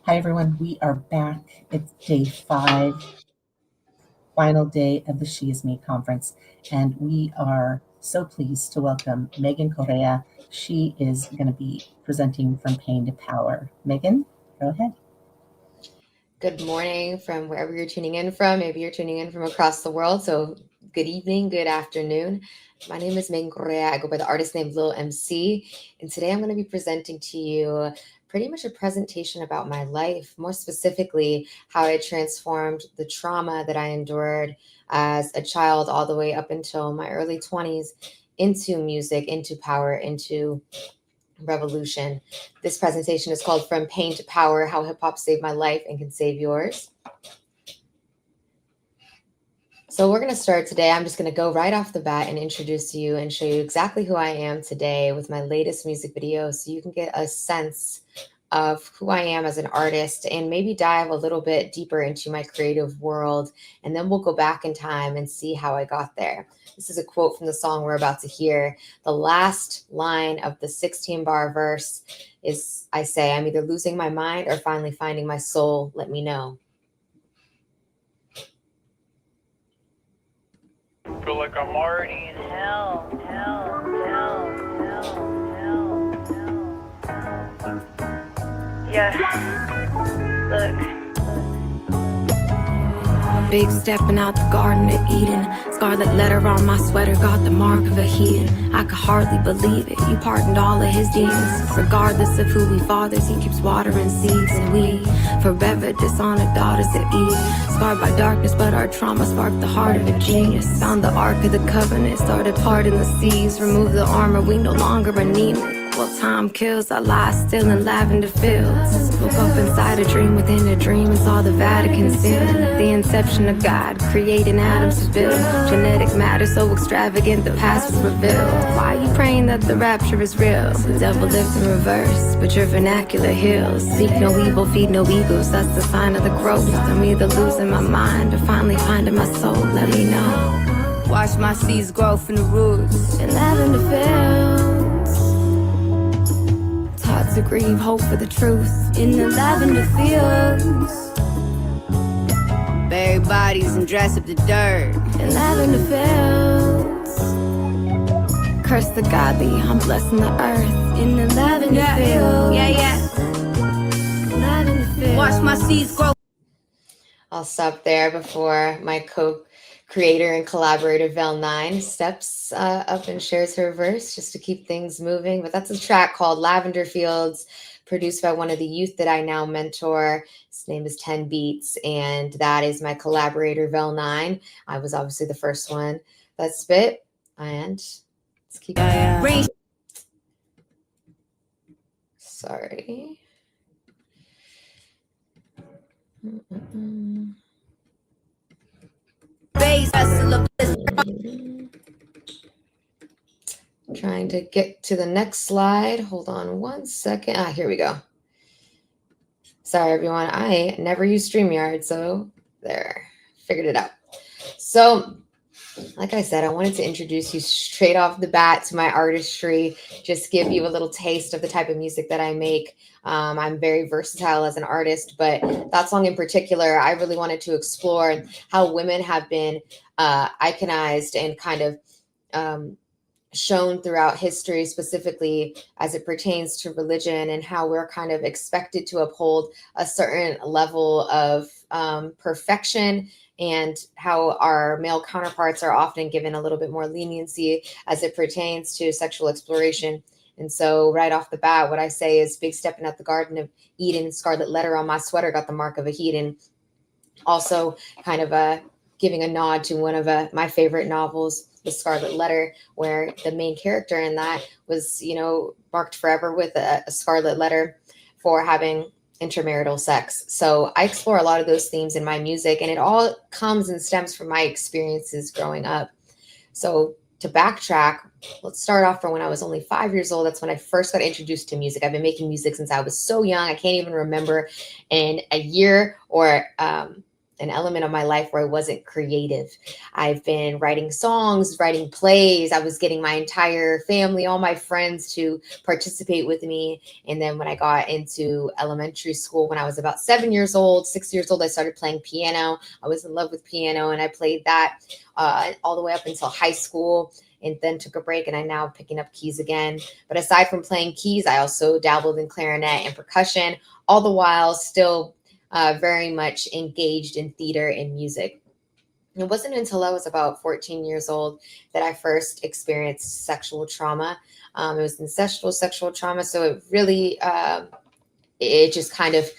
Hi, everyone. We are back. It's day 5, final day of the SheisMe Conference, and we are so pleased to welcome Megan Correa. She is going to be presenting From Pain to Power. Megan, go ahead. Good morning from wherever you're tuning in from. Maybe you're tuning in from across the world. So good evening, good afternoon. My name is Megan Correa. I go by the artist name Lil MC. And today I'm going to be presenting to you pretty much a presentation about my life, more specifically, how I transformed the trauma that I endured as a child all the way up until my early 20s into music, into power, into revolution. This presentation is called From Pain to Power, How Hip Hop Saved My Life and Can Save Yours. So we're going to start today. I'm just going to go right off the bat and introduce you and show you exactly who I am today with my latest music video so you can get a sense of who I am as an artist and maybe dive a little bit deeper into my creative world. And then we'll go back in time and see how I got there. This is a quote from the song we're about to hear. The last line of the 16-bar verse is, I say, I'm either losing my mind or finally finding my soul. Let me know. Feel like I'm already in hell. Yeah. Look. Big stepping out the Garden of Eden. Scarlet letter on my sweater got the mark of a heathen. I could hardly believe it, you pardoned all of his demons. Regardless of who we fathers, he keeps watering seeds. And we forever dishonor daughters of Eve. Scarred by darkness, but our trauma sparked the heart of a genius. Found the Ark of the Covenant, started parting the seas. Removed the armor, we no longer anemic. Well, time kills, I lie still in lavender fields. Woke up inside a dream within a dream and saw the Vatican sin. The inception of God, creating atoms to build. Genetic matter so extravagant, the past was revealed. Why are you praying that the rapture is real? The devil lives in reverse, but your vernacular heals. Seek no evil, feed no egos, that's the sign of the growth. I'm either losing my mind or finally finding my soul, let me know. Watch my seeds grow from the roots in lavender fields. Taught to grieve, hope for the truth in the lavender fields. Bury bodies and dress up the dirt in lavender fields. Curse the godly, I'm blessing the earth in the lavender fields. Lavender fields. Watch my seeds grow. I'll stop there before my co-creator and collaborator Vel9 steps up and shares her verse just to keep things moving. But that's a track called Lavender Fields, produced by one of the youth that I now mentor. His name is 10 Beats, and that is my collaborator Vel9. I was obviously the first one that spit, and let's keep going. Sorry. Trying to get to the next slide. Hold on one second. Here we go. Sorry, everyone. I never use StreamYard, so there. Figured it out. So, like I said, I wanted to introduce you straight off the bat to my artistry, just give you a little taste of the type of music that I make. I'm very versatile as an artist, but that song in particular, I really wanted to explore how women have been iconized and kind of shown throughout history, specifically as it pertains to religion, and how we're kind of expected to uphold a certain level of perfection, and how our male counterparts are often given a little bit more leniency as it pertains to sexual exploration. And so right off the bat, what I say is big stepping at the Garden of Eden, scarlet letter on my sweater got the mark of a heathen. Also kind of giving a nod to one of my favorite novels, The Scarlet Letter, where the main character in that was, marked forever with a scarlet letter for having intramarital sex. So I explore a lot of those themes in my music, and it all comes and stems from my experiences growing up. So to backtrack, let's start off from when I was only 5 years old. That's when I first got introduced to music. I've been making music since I was so young. I can't even remember in a year or an element of my life where I wasn't creative. I've been writing songs, writing plays. I was getting my entire family, all my friends to participate with me. And then when I got into elementary school, when I was about 6 years old, I started playing piano. I was in love with piano, and I played that all the way up until high school, and then took a break, and I'm now picking up keys again. But aside from playing keys, I also dabbled in clarinet and percussion, all the while still very much engaged in theater and music. It wasn't until I was about 14 years old that I first experienced sexual trauma. It was ancestral sexual trauma, so it really, it just kind of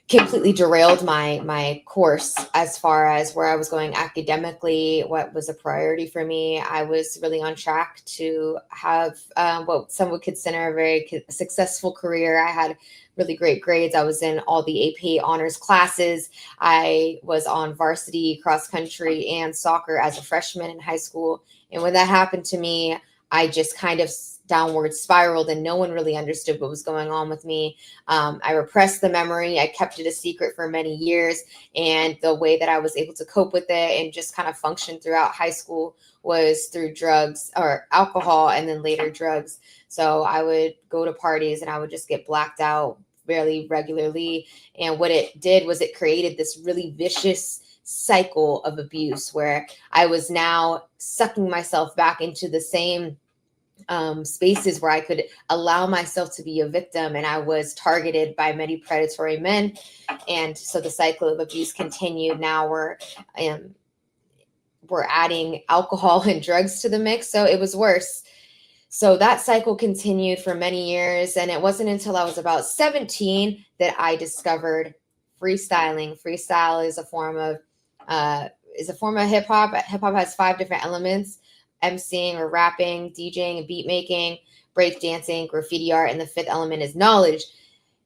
completely derailed my course as far as where I was going academically, what was a priority for me. I was really on track to have what some would consider a very successful career. I had really great grades. I was in all the AP honors classes. I was on varsity cross country and soccer as a freshman in high school. And when that happened to me, I just kind of downward spiraled, and no one really understood what was going on with me. I repressed the memory. I kept it a secret for many years. And the way that I was able to cope with it and just kind of function throughout high school was through drugs or alcohol, and then later drugs. So I would go to parties and I would just get blacked out fairly regularly. And what it did was it created this really vicious cycle of abuse where I was now sucking myself back into the same spaces where I could allow myself to be a victim, and I was targeted by many predatory men. And so the cycle of abuse continued. Now we're adding alcohol and drugs to the mix, so it was worse. So that cycle continued for many years, and it wasn't until I was about 17 that I discovered freestyling. Freestyle is a form of hip hop. Hip hop has 5 different elements: emceeing or rapping, DJing and beat making, break dancing, graffiti art, and the 5th element is knowledge.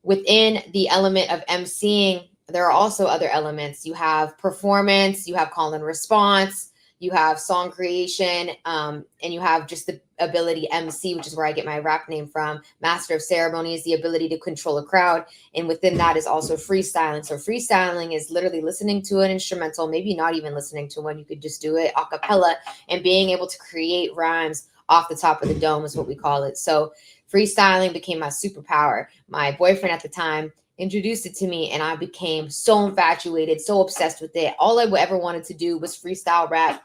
Within the element of emceeing, there are also other elements. You have performance, you have call and response, you have song creation, and you have just the ability MC, which is where I get my rap name from. Master of ceremony is the ability to control a crowd. And within that is also freestyling. So freestyling is literally listening to an instrumental, maybe not even listening to one. You could just do it a cappella, and being able to create rhymes off the top of the dome is what we call it. So freestyling became my superpower. My boyfriend at the time introduced it to me, and I became so infatuated, so obsessed with it. All I ever wanted to do was freestyle rap.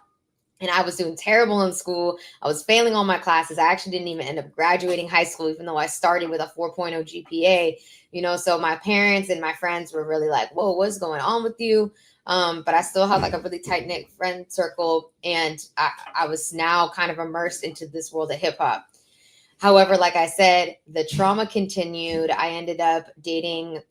And I was doing terrible in school. I was failing all my classes. I actually didn't even end up graduating high school, even though I started with a 4.0 GPA, so my parents and my friends were really like, whoa, what's going on with you? But I still had like a really tight knit friend circle. And I was now kind of immersed into this world of hip hop. However, like I said, the trauma continued. I ended up dating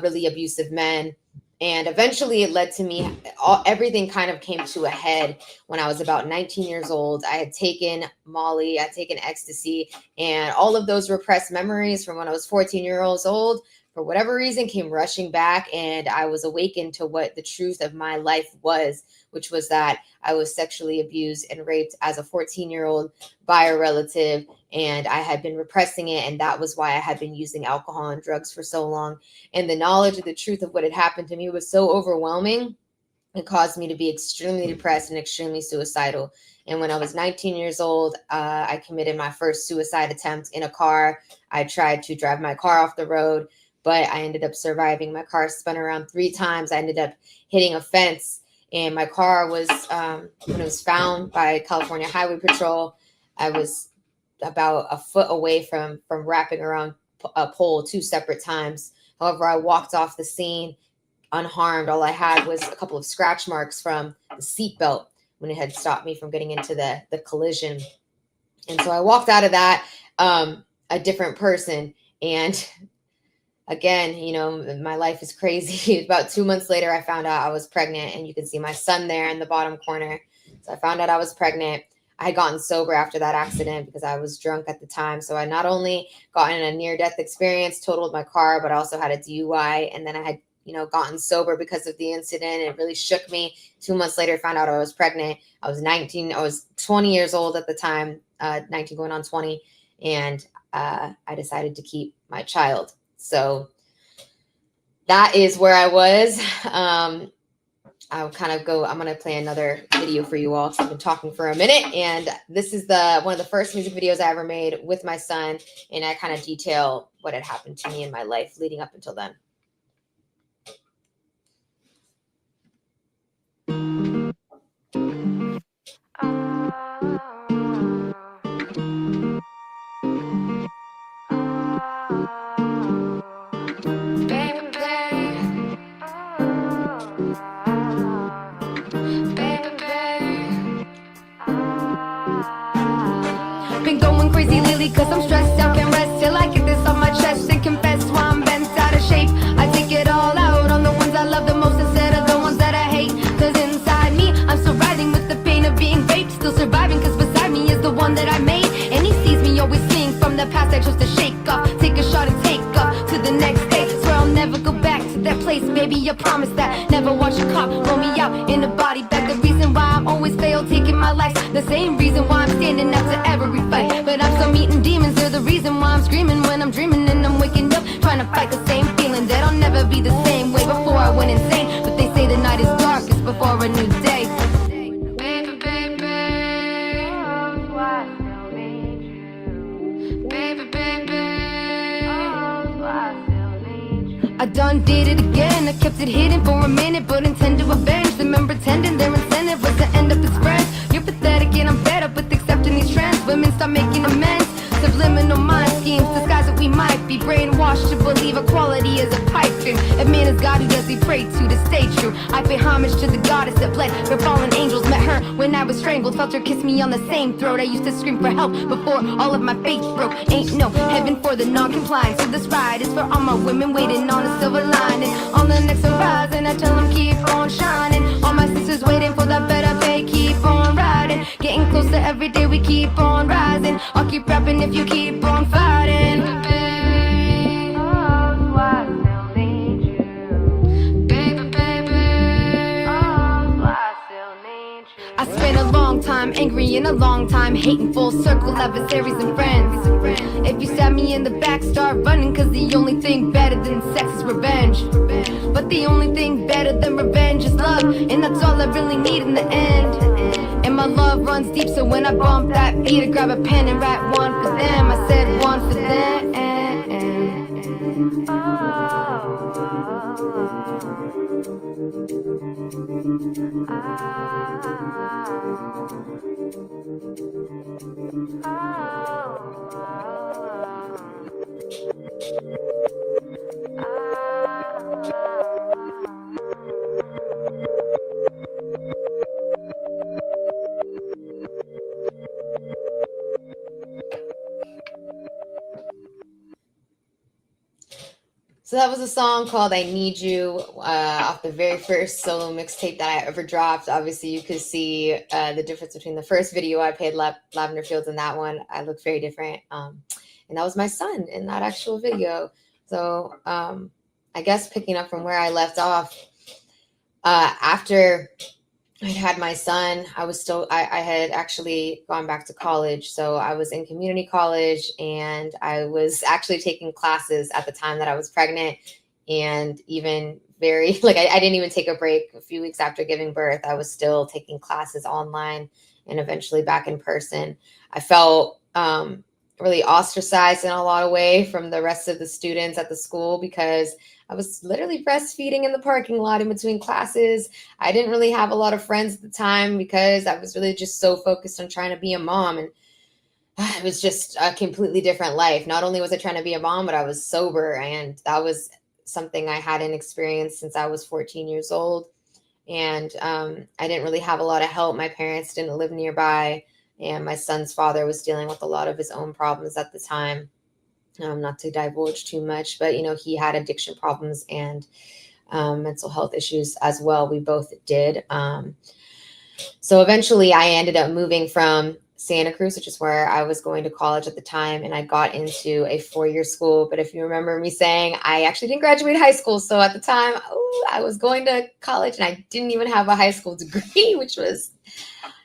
really abusive men. And eventually it led to me, everything kind of came to a head when I was about 19 years old. I had taken Molly, I had taken ecstasy, and all of those repressed memories from when I was 14 years old, for whatever reason, came rushing back. And I was awakened to what the truth of my life was, which was that I was sexually abused and raped as a 14-year-old by a relative. And I had been repressing it. And that was why I had been using alcohol and drugs for so long. And the knowledge of the truth of what had happened to me was so overwhelming. It caused me to be extremely depressed and extremely suicidal. And when I was 19 years old, I committed my first suicide attempt in a car. I tried to drive my car off the road, but I ended up surviving. My car spun around 3 times. I ended up hitting a fence. And my car was, when it was found by California Highway Patrol, I was about a foot away from wrapping around a pole 2 separate times. However, I walked off the scene unharmed. All I had was a couple of scratch marks from the seatbelt when it had stopped me from getting into the collision. And so I walked out of that a different person. And again, my life is crazy. About 2 months later, I found out I was pregnant, and you can see my son there in the bottom corner. So I found out I was pregnant. I had gotten sober after that accident because I was drunk at the time. So I not only got in a near-death experience, totaled my car, but I also had a DUI. And then I had, gotten sober because of the incident. It really shook me. 2 months later, found out I was pregnant. I was 19. I was 20 years old at the time, 19 going on 20. And I decided to keep my child. So that is where I was. I'm going to play another video for you all because I've been talking for a minute. And this is one of the first music videos I ever made with my son. And I kind of detail what had happened to me in my life leading up until then. Been going crazy lately cause I'm stressed out, can't rest till I get this off my chest and confess why I'm bent out of shape. I take it all out on the ones I love the most instead of the ones that I hate. Cause inside me, I'm still writhing with the pain of being raped. Still surviving cause beside me is the one that I made. And he sees me always fleeing from the past I chose to shake off. Take a shot and take off to the next day. Swear I'll never go back to that place, baby, I promise that. Never watch a cop roll me out in a body bag. The reason why I'm always failed taking my life, the same reason why I'm standing up to every fight. But I'm still meeting demons, they're the reason why I'm screaming when I'm dreaming. And I'm waking up trying to fight the same feeling that I'll never be the same way before I went insane. But they say the night is darkest before a new day. Baby, baby, oh, I still need you. Baby, baby, oh, I still need you. I done did it again, I kept it hidden for a minute, but intend to avenge them and pretending their incentive was to end up as friends. You're pathetic and I'm fed up with accepting these trends. Women start making amends, subliminal mind schemes disguise what we might be. Brainwashed to believe equality is a pipe dream. If man is God, who does he pray to stay true? I pay homage to the goddess that bled for fallen angels. Met her when I was strangled, felt her kiss me on the same throat. I used to scream for help before all of my faith broke. Ain't no heaven for the non-compliant, so this ride is for all my women waiting on a silver lining. On the next horizon, I tell them keep on shining. All my sisters waiting for that better pay, keep on riding. Getting closer every day, we keep on rising. I'll keep rapping if you keep on fighting. Baby, oh, I still need you. Baby, baby, oh, I still need you. I spent a long time angry and a long time hating, full circle adversaries and friends. If you stab me in the back, start running, cause the only thing better than sex is revenge. But the only thing better than revenge is love, and that's all I really need in the end. And my love runs deep, so when I bump that beat, I grab a pen and write one for them. I said one for them. So that was a song called I Need You off the very first solo mixtape that I ever dropped. Obviously, you could see the difference between the first video I played Lavender Fields and that one. I look very different. And that was my son in that actual video. So I guess picking up from where I left off, after I had my son, I had actually gone back to college. So I was in community college and I was actually taking classes at the time that I was pregnant, and even I didn't even take a break. A few weeks after giving birth, I was still taking classes online and eventually back in person. I felt really ostracized in a lot of ways from the rest of the students at the school because I was literally breastfeeding in the parking lot in between classes. I didn't really have a lot of friends at the time because I was really just so focused on trying to be a mom. And it was just a completely different life. Not only was I trying to be a mom, but I was sober. And that was something I hadn't experienced since I was 14 years old. And I didn't really have a lot of help. My parents didn't live nearby. And my son's father was dealing with a lot of his own problems at the time. Not to divulge too much, but, he had addiction problems and mental health issues as well. We both did. So eventually I ended up moving from Santa Cruz, which is where I was going to college at the time. And I got into a 4-year school. But if you remember me saying, I actually didn't graduate high school. So at the time, I was going to college and I didn't even have a high school degree, which was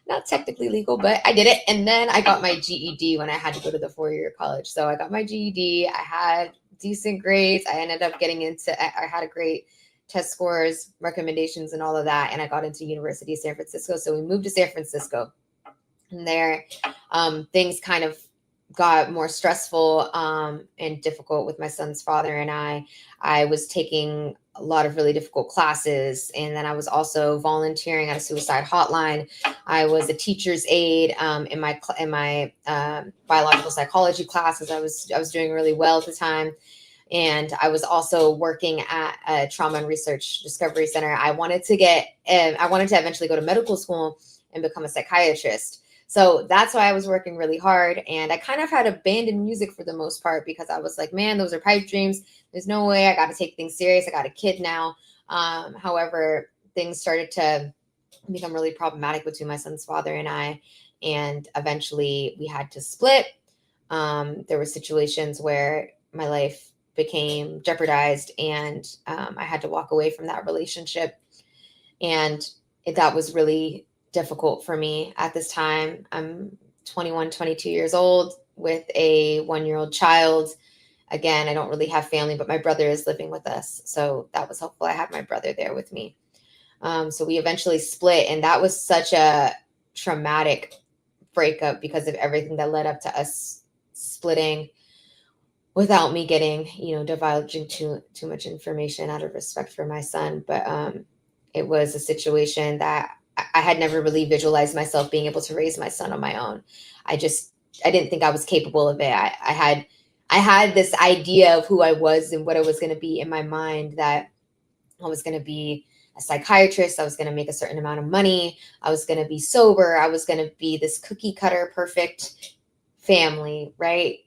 not technically legal, but I did it. And then I got my GED when I had to go to the 4-year college. So I got my GED. I had decent grades. I ended up I had a great test scores, recommendations, and all of that. And I got into University of San Francisco. So we moved to San Francisco, and there things kind of got more stressful and difficult with my son's father and I. I was taking a lot of really difficult classes, and then I was also volunteering at a suicide hotline. I was a teacher's aide in my biological psychology classes. I was doing really well at the time. And I was also working at a trauma and research discovery center. I wanted to eventually go to medical school and become a psychiatrist. So that's why I was working really hard. And I kind of had abandoned music for the most part because I was like, man, those are pipe dreams. There's no way. I got to take things serious. I got a kid now. However, things started to become really problematic between my son's father and I. And eventually we had to split. There were situations where my life became jeopardized, and I had to walk away from that relationship. And that was really difficult for me at this time. I'm 21, 22 years old with a 1-year-old child. Again, I don't really have family, but my brother is living with us. So that was helpful. I had my brother there with me. So we eventually split, and that was such a traumatic breakup because of everything that led up to us splitting without me getting, divulging too much information out of respect for my son. But it was a situation that I had never really visualized myself being able to raise my son on my own. I didn't think I was capable of it. I had this idea of who I was and what I was going to be in my mind, that I was going to be a psychiatrist. I was going to make a certain amount of money. I was going to be sober. I was going to be this cookie cutter, perfect family, right?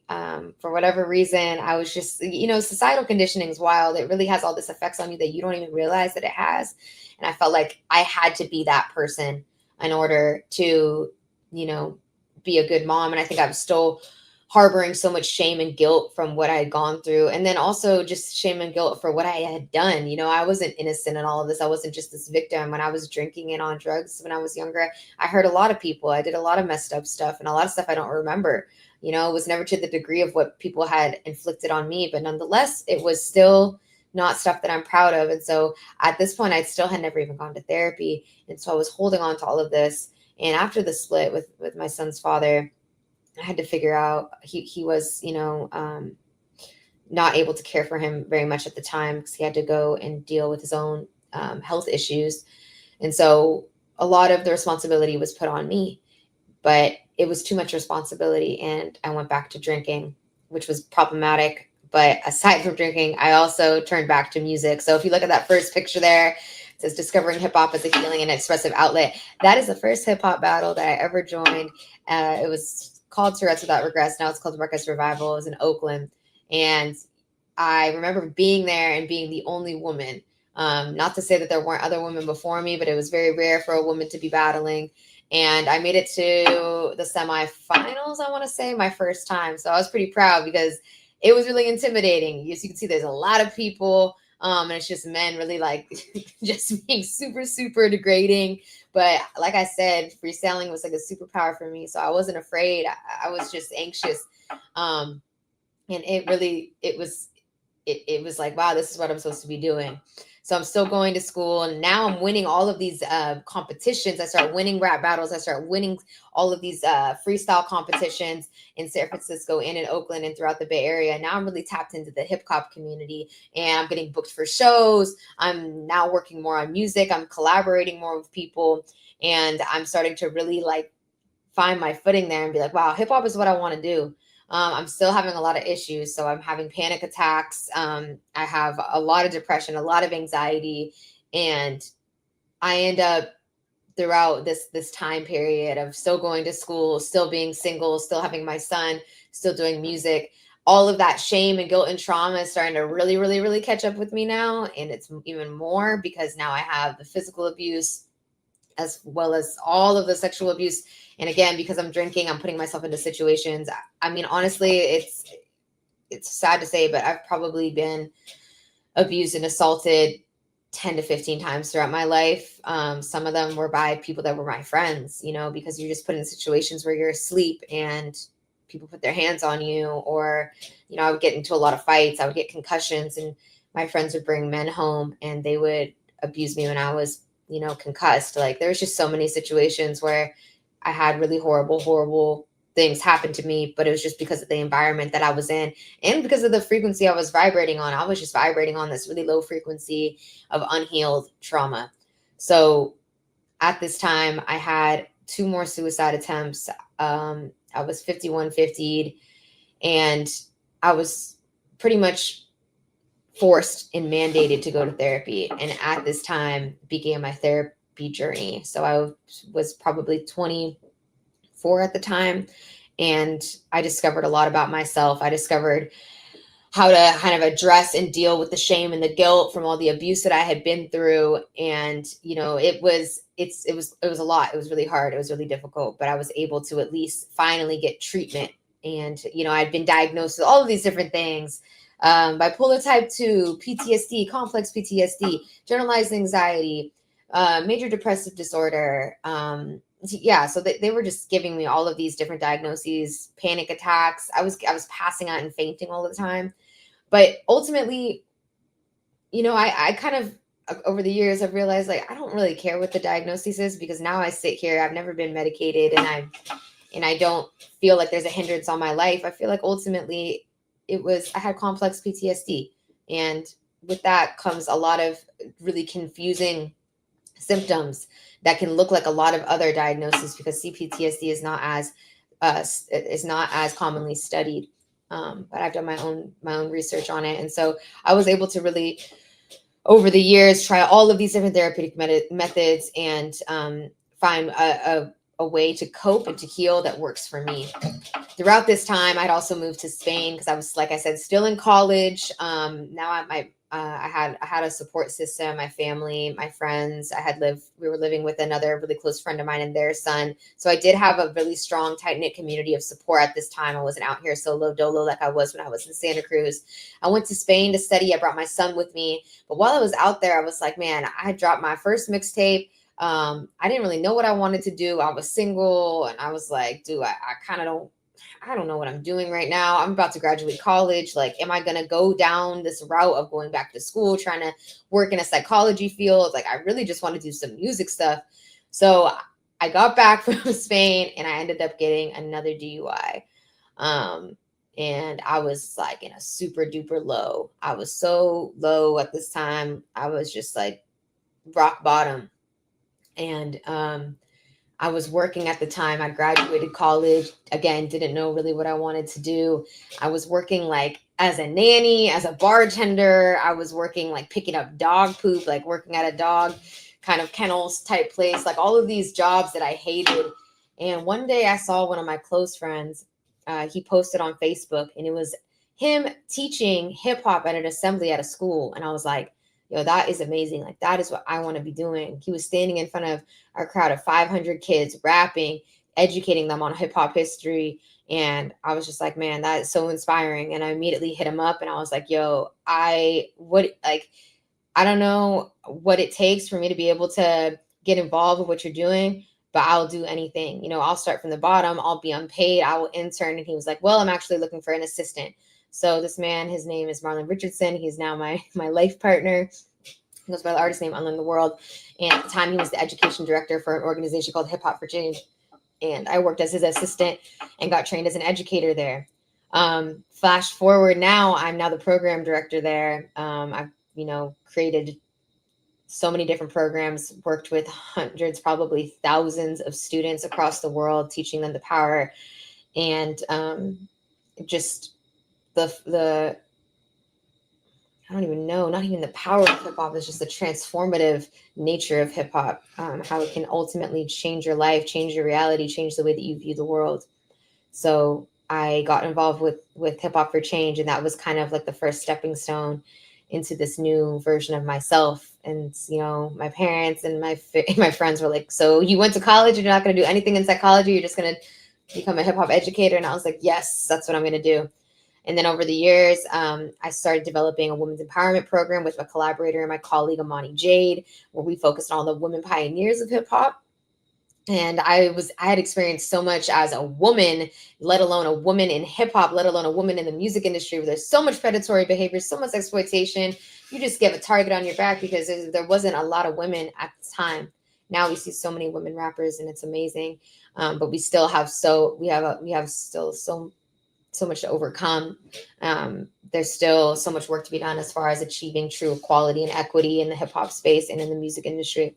For whatever reason, I was just, societal conditioning is wild. It really has all this effects on you that you don't even realize that it has. And I felt like I had to be that person in order to, be a good mom. And I think I was still harboring so much shame and guilt from what I had gone through. And then also just shame and guilt for what I had done. I wasn't innocent in all of this. I wasn't just this victim. When I was drinking and on drugs when I was younger, I hurt a lot of people. I did a lot of messed up stuff, and a lot of stuff I don't remember. It was never to the degree of what people had inflicted on me, but nonetheless, it was still not stuff that I'm proud of. And so at this point, I still had never even gone to therapy. And so I was holding on to all of this. And after the split with my son's father, I had to figure out he was, not able to care for him very much at the time because he had to go and deal with his own health issues. And so a lot of the responsibility was put on me, but it was too much responsibility. And I went back to drinking, which was problematic. But aside from drinking, I also turned back to music. So if you look at that first picture there, it says discovering hip hop as a healing and expressive outlet. That is the first hip hop battle that I ever joined. It was called Tourette's Without Regrets. Now it's called Ruckus Revival. It was in Oakland. And I remember being there and being the only woman. Not to say that there weren't other women before me, but it was very rare for a woman to be battling. And I made it to the semifinals, I want to say, my first time. So I was pretty proud because it was really intimidating. As you can see, there's a lot of people. And it's just men really like just being super, super degrading. But like I said, freestyling was like a superpower for me. So I wasn't afraid. I was just anxious. And it was like, wow, this is what I'm supposed to be doing. So I'm still going to school, and now I'm winning all of these competitions. I start winning rap battles. I start winning all of these freestyle competitions in San Francisco and in Oakland and throughout the Bay Area. Now I'm really tapped into the hip hop community, and I'm getting booked for shows. I'm now working more on music. I'm collaborating more with people, and I'm starting to really like find my footing there and be like, wow, hip hop is what I want to do. I'm still having a lot of issues. So I'm having panic attacks. I have a lot of depression, a lot of anxiety. And I end up throughout this time period of still going to school, still being single, still having my son, still doing music. All of that shame and guilt and trauma is starting to really, really, really catch up with me now. And it's even more because now I have the physical abuse as well as all of the sexual abuse. And again, because I'm drinking, I'm putting myself into situations. I mean, honestly, it's sad to say, but I've probably been abused and assaulted 10 to 15 times throughout my life. Some of them were by people that were my friends, because you're just put in situations where you're asleep and people put their hands on you, or, I would get into a lot of fights. I would get concussions, and my friends would bring men home and they would abuse me when I was, concussed. Like there was just so many situations where I had really horrible things happen to me, but it was just because of the environment that I was in and because of the frequency I was vibrating on. I was just vibrating on this really low frequency of unhealed trauma. So at this time, I had 2 more suicide attempts. I was 51-50'd, and I was pretty much forced and mandated to go to therapy. And at this time began my therapy journey. So I was probably 24 at the time, and I discovered a lot about myself. I discovered how to kind of address and deal with the shame and the guilt from all the abuse that I had been through. And, it was a lot. It was really hard. It was really difficult, but I was able to at least finally get treatment. And, I'd been diagnosed with all of these different things, bipolar type 2, PTSD, complex PTSD, generalized anxiety, major depressive disorder. So they were just giving me all of these different diagnoses, panic attacks. I was passing out and fainting all the time. But ultimately, I kind of, over the years, I've realized like I don't really care what the diagnosis is, because now I sit here, I've never been medicated, and I don't feel like there's a hindrance on my life. I feel like ultimately I had complex PTSD, and with that comes a lot of really confusing symptoms that can look like a lot of other diagnoses, because CPTSD is not as commonly studied. But I've done my own research on it, and so I was able to really, over the years, try all of these different therapeutic methods and find a way to cope and to heal that works for me. Throughout this time, I'd also moved to Spain because I was, like I said, still in college. Now I had a support system, my family, my friends. We were living with another really close friend of mine and their son. So I did have a really strong, tight-knit community of support at this time. I wasn't out here solo dolo like I was when I was in Santa Cruz. I went to Spain to study. I brought my son with me. But while I was out there, I was like, man, I had dropped my first mixtape. I didn't really know what I wanted to do. I was single, and I was like, dude, I don't know what I'm doing right now. I'm about to graduate college. Like, am I going to go down this route of going back to school, trying to work in a psychology field? Like, I really just want to do some music stuff. So I got back from Spain, and I ended up getting another DUI. And I was like in a super duper low. I was so low at this time. I was just like rock bottom. And, I was working at the time. I graduated college. Again, didn't know really what I wanted to do. I was working like as a nanny, as a bartender. I was working like picking up dog poop, like working at a dog kind of kennels type place, like all of these jobs that I hated. And one day I saw one of my close friends. He posted on Facebook, and it was him teaching hip hop at an assembly at a school. And I was like, yo, that is amazing. Like, that is what I want to be doing. He was standing in front of a crowd of 500 kids, rapping, educating them on hip hop history. And I was just like, man, that is so inspiring. And I immediately hit him up, and I was like, yo, I don't know what it takes for me to be able to get involved with what you're doing, but I'll do anything. I'll start from the bottom. I'll be unpaid. I will intern. And he was like, well, I'm actually looking for an assistant. So this man, his name is Marlon Richardson. He's now my life partner. He goes by the artist name Unlearn the World. And at the time, he was the education director for an organization called Hip Hop for Change. And I worked as his assistant and got trained as an educator there. Flash forward now, I'm now the program director there. I've, created so many different programs, worked with hundreds, probably thousands of students across the world, teaching them the power and just the I don't even know, not even the power of hip hop, is just the transformative nature of hip hop, how it can ultimately change your life, change your reality, change the way that you view the world. So I got involved with Hip Hop for Change, and that was kind of like the first stepping stone into this new version of myself. And, my parents and my friends were like, so you went to college and you're not going to do anything in psychology? You're just going to become a hip hop educator? And I was like, yes, that's what I'm going to do. And then over the years, I started developing a women's empowerment program with a collaborator and my colleague, Amani Jade, where we focused on the women pioneers of hip hop. And I had experienced so much as a woman, let alone a woman in hip hop, let alone a woman in the music industry, where there's so much predatory behavior, so much exploitation, you just give a target on your back, because there wasn't a lot of women at the time. Now we see so many women rappers, and it's amazing. But we still have still so much to overcome. There's still so much work to be done as far as achieving true equality and equity in the hip hop space and in the music industry.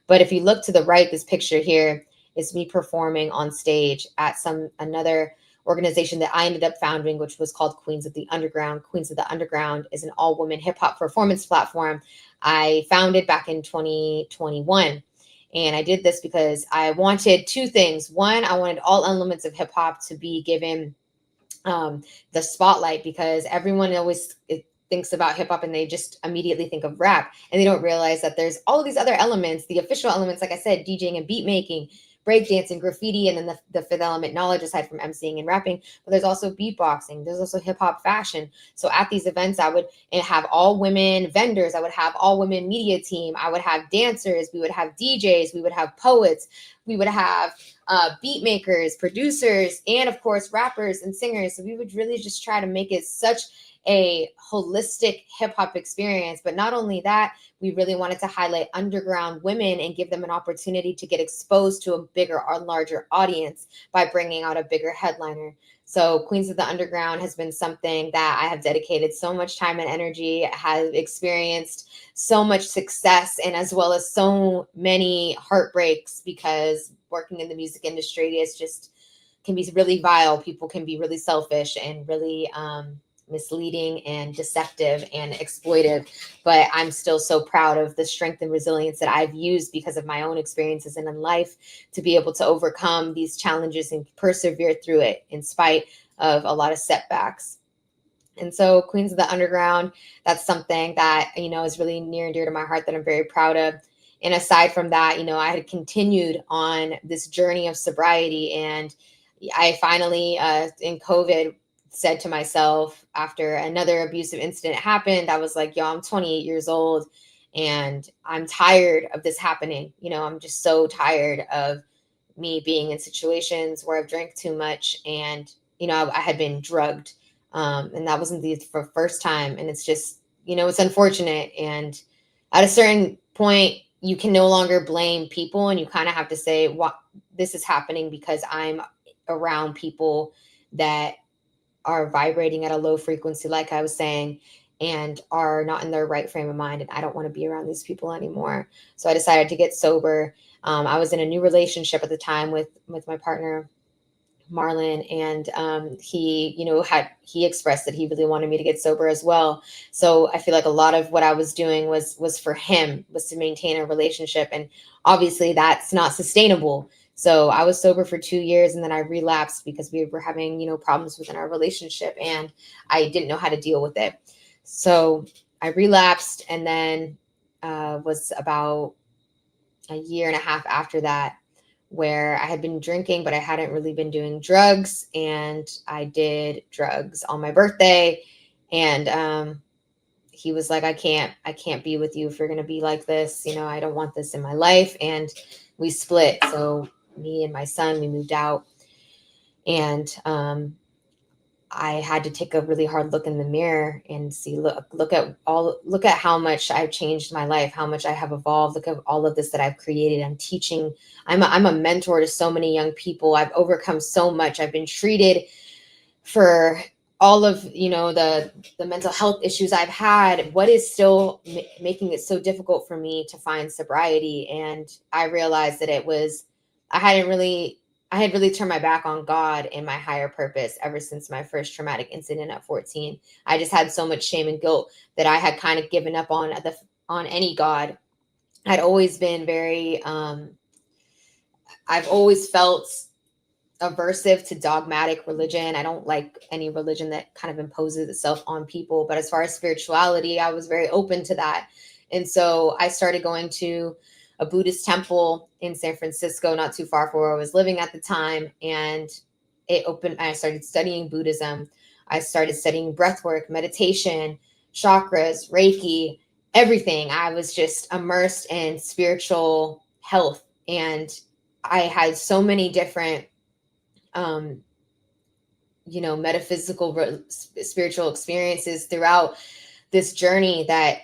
But if you look to the right, this picture here is me performing on stage at another organization that I ended up founding, which was called Queens of the Underground. Queens of the Underground is an all-women hip-hop performance platform I founded back in 2021. And I did this because I wanted two things. One, I wanted all elements of hip-hop to be given the spotlight, because everyone always thinks about hip hop and they just immediately think of rap, and they don't realize that there's all of these other elements, the official elements, like I said, DJing and beat making, breakdancing, graffiti, and then the fifth element, knowledge, aside from emceeing and rapping. But there's also beatboxing, there's also hip hop fashion. So at these events, I would have all women vendors, I would have all women media team, I would have dancers, we would have DJs, we would have poets, we would have beat makers, producers, and of course rappers and singers. So we would really just try to make it such a holistic hip hop experience. But not only that, we really wanted to highlight underground women and give them an opportunity to get exposed to a bigger or larger audience by bringing out a bigger headliner. So Queens of the Underground has been something that I have dedicated so much time and energy, have experienced so much success, and as well as so many heartbreaks, because working in the music industry is just can be really vile. People can be really selfish and really misleading and deceptive and exploitive. But I'm still so proud of the strength and resilience that I've used because of my own experiences and in life to be able to overcome these challenges and persevere through it in spite of a lot of setbacks. And so Queens of the Underground, that's something that, is really near and dear to my heart, that I'm very proud of. And aside from that, I had continued on this journey of sobriety. And I finally, in COVID, said to myself, after another abusive incident happened, I was like, yo, I'm 28 years old and I'm tired of this happening. I'm just so tired of me being in situations where I've drank too much and, I had been drugged. And that wasn't the first time. And it's just, it's unfortunate. And at a certain point, you can no longer blame people, and you kind of have to say, what, this is happening because I'm around people that are vibrating at a low frequency, like I was saying, and are not in their right frame of mind. And I don't want to be around these people anymore. So I decided to get sober. I was in a new relationship at the time with my partner, Marlon, and he expressed that he really wanted me to get sober as well. So I feel like a lot of what I was doing was for him, was to maintain a relationship, and obviously that's not sustainable. So I was sober for 2 years, and then I relapsed because we were having problems within our relationship, and I didn't know how to deal with it. So I relapsed, and then was about a year and a half after that where I had been drinking, but I hadn't really been doing drugs. And I did drugs on my birthday. And he was like, I can't be with you if you're going to be like this. I don't want this in my life. And we split. So me and my son, we moved out. And I had to take a really hard look in the mirror and see, look at how much I've changed my life, how much I have evolved. Look at all of this that I've created. I'm teaching. I'm a mentor to so many young people. I've overcome so much. I've been treated for all of, the mental health issues I've had. What is still making it so difficult for me to find sobriety? And I realized that I had really turned my back on God and my higher purpose ever since my first traumatic incident at 14. I just had so much shame and guilt that I had kind of given up on any God. I'd always been very, I've always felt aversive to dogmatic religion. I don't like any religion that kind of imposes itself on people. But as far as spirituality, I was very open to that. And so I started going to a Buddhist temple in San Francisco, not too far from where I was living at the time. And I started studying Buddhism. I started studying breathwork, meditation, chakras, Reiki, everything. I was just immersed in spiritual health. And I had so many different, metaphysical, spiritual experiences throughout this journey that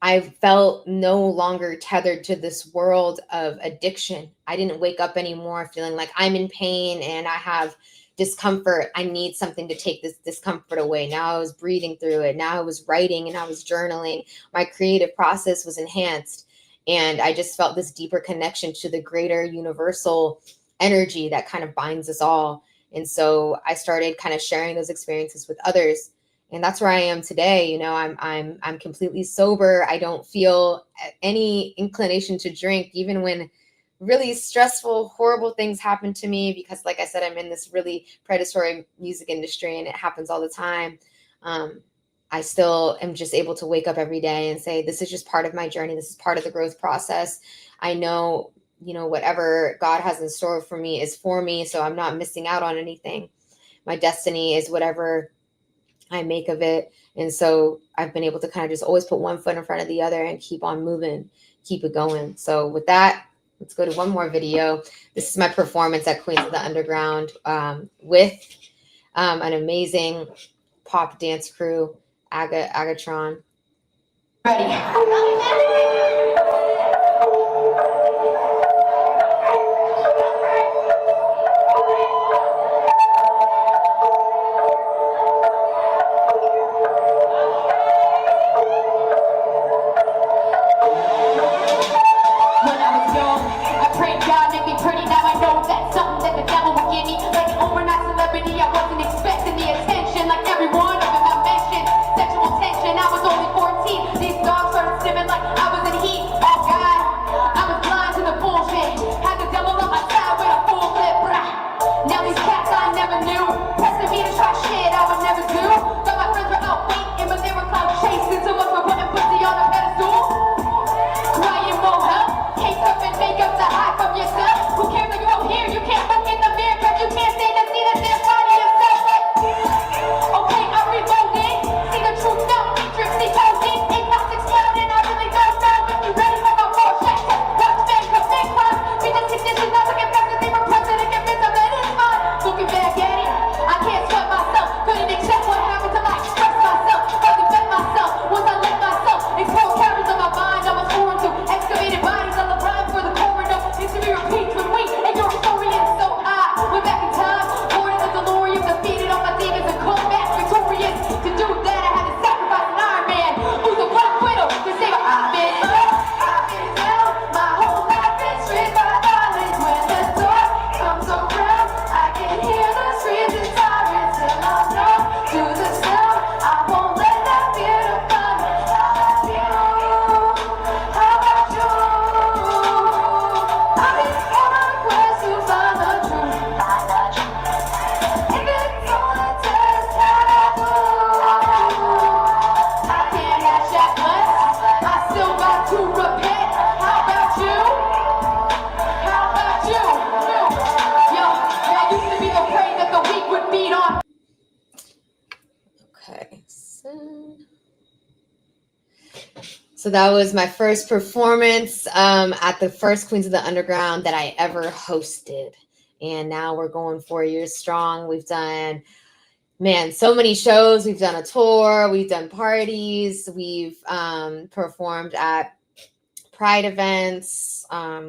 I felt no longer tethered to this world of addiction. I didn't wake up anymore feeling like I'm in pain and I have discomfort. I need something to take this discomfort away. Now I was breathing through it. Now I was writing and I was journaling. My creative process was enhanced. And I just felt this deeper connection to the greater universal energy that kind of binds us all. And so I started kind of sharing those experiences with others. And that's where I am today. You know, I'm completely sober. I don't feel any inclination to drink, even when really stressful, horrible things happen to me, because like I said, I'm in this really predatory music industry and it happens all the time. I still am just able to wake up every day and say, this is just part of my journey. This is part of the growth process. I know, you know, whatever God has in store for me is for me. So I'm not missing out on anything. My destiny is whatever I make of it. And so I've been able to kind of just always put one foot in front of the other and keep on moving, keep it going. So with that, let's go to one more video. This is my performance at Queens of the Underground with an amazing pop dance crew, Agatron. Ready. So that was my first performance at the first Queens of the Underground that I ever hosted. And now we're going 4 years strong. We've done, man, so many shows. We've done a tour. We've done parties. We've performed at Pride events.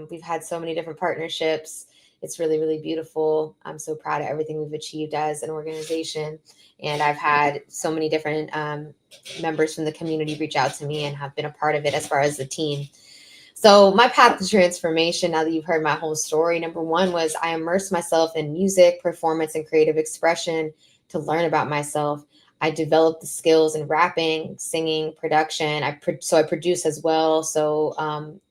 We've had so many different partnerships. It's really, really beautiful. I'm so proud of everything we've achieved as an organization. And I've had so many different members from the community reach out to me and have been a part of it as far as the team. So my path to transformation, now that you've heard my whole story, number one was I immersed myself in music, performance, and creative expression to learn about myself. I developed the skills in rapping, singing, production. So I produce as well. So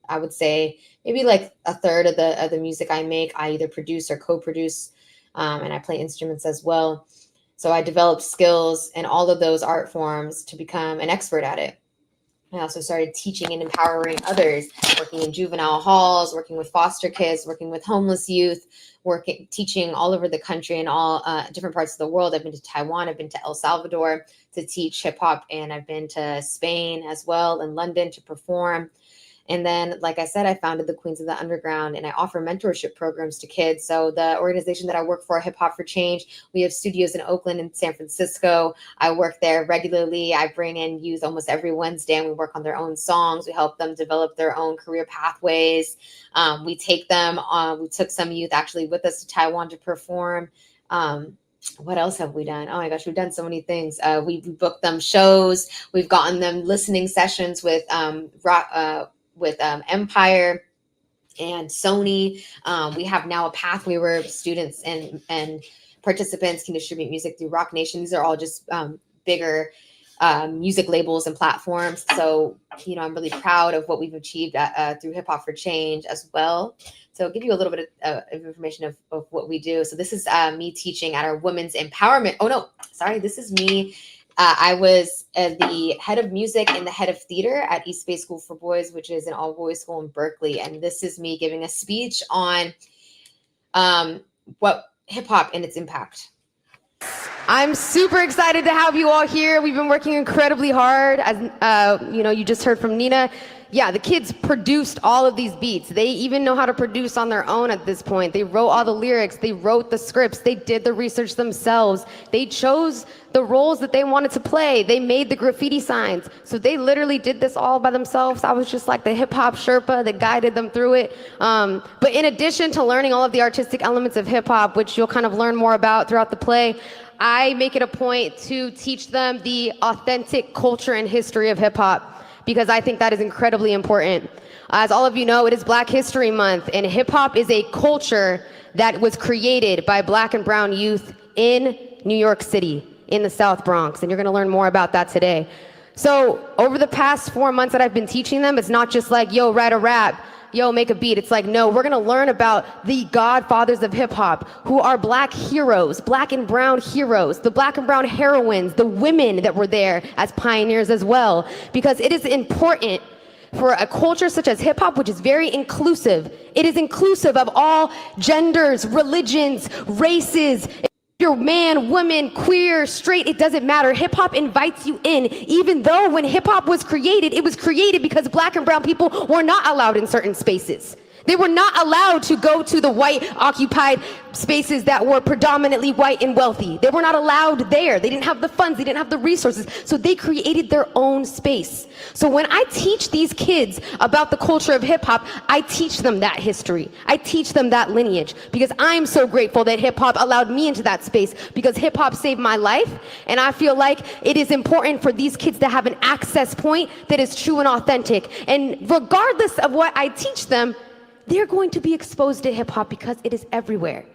I would say maybe like a third of the music I make, I either produce or co-produce, and I play instruments as well. So I developed skills in all of those art forms to become an expert at it. I also started teaching and empowering others, working in juvenile halls, working with foster kids, working with homeless youth, teaching all over the country and all different parts of the world. I've been to Taiwan, I've been to El Salvador to teach hip hop, and I've been to Spain as well and London to perform. And then, like I said, I founded the Queens of the Underground, and I offer mentorship programs to kids. So the organization that I work for, Hip Hop for Change, we have studios in Oakland and San Francisco. I work there regularly. I bring in youth almost every Wednesday, and we work on their own songs. We help them develop their own career pathways. We take them on. We took some youth actually with us to Taiwan to perform. What else have we done? Oh my gosh, we've done so many things. We booked them shows. We've gotten them listening sessions with Empire and Sony. We have now a pathway where students and participants can distribute music through Rock Nation. These are all just bigger music labels and platforms. So, I'm really proud of what we've achieved through Hip Hop for Change as well. So I'll give you a little bit of information of what we do. So this is me teaching at our women's empowerment. Oh, no, sorry. This is me. I was the head of music and the head of theater at East Bay School for Boys, which is an all-boys school in Berkeley. And this is me giving a speech on what hip hop and its impact. I'm super excited to have you all here. We've been working incredibly hard. As you just heard from Nina. Yeah, the kids produced all of these beats. They even know how to produce on their own at this point. They wrote all the lyrics. They wrote the scripts. They did the research themselves. They chose the roles that they wanted to play. They made the graffiti signs. So they literally did this all by themselves. I was just like the hip hop Sherpa that guided them through it. But in addition to learning all of the artistic elements of hip hop, which you'll kind of learn more about throughout the play, I make it a point to teach them the authentic culture and history of hip hop, because I think that is incredibly important. As all of you know, it is Black History Month, and hip hop is a culture that was created by Black and brown youth in New York City, in the South Bronx, and you're gonna learn more about that today. So over the past 4 months that I've been teaching them, it's not just like, yo, write a rap, yo, make a beat. It's like, no, we're gonna learn about the godfathers of hip hop, who are Black heroes, Black and brown heroes, the Black and brown heroines, the women that were there as pioneers as well. Because it is important for a culture such as hip hop, which is very inclusive. It is inclusive of all genders, religions, races. You're man, woman, queer, straight, it doesn't matter. Hip hop invites you in, even though when hip hop was created, it was created because Black and brown people were not allowed in certain spaces. They were not allowed to go to the white occupied spaces that were predominantly white and wealthy. They were not allowed there. They didn't have the funds, they didn't have the resources. So they created their own space. So when I teach these kids about the culture of hip hop, I teach them that history. I teach them that lineage, because I'm so grateful that hip hop allowed me into that space, because hip hop saved my life. And I feel like it is important for these kids to have an access point that is true and authentic. And regardless of what I teach them, they're going to be exposed to hip hop because it is everywhere.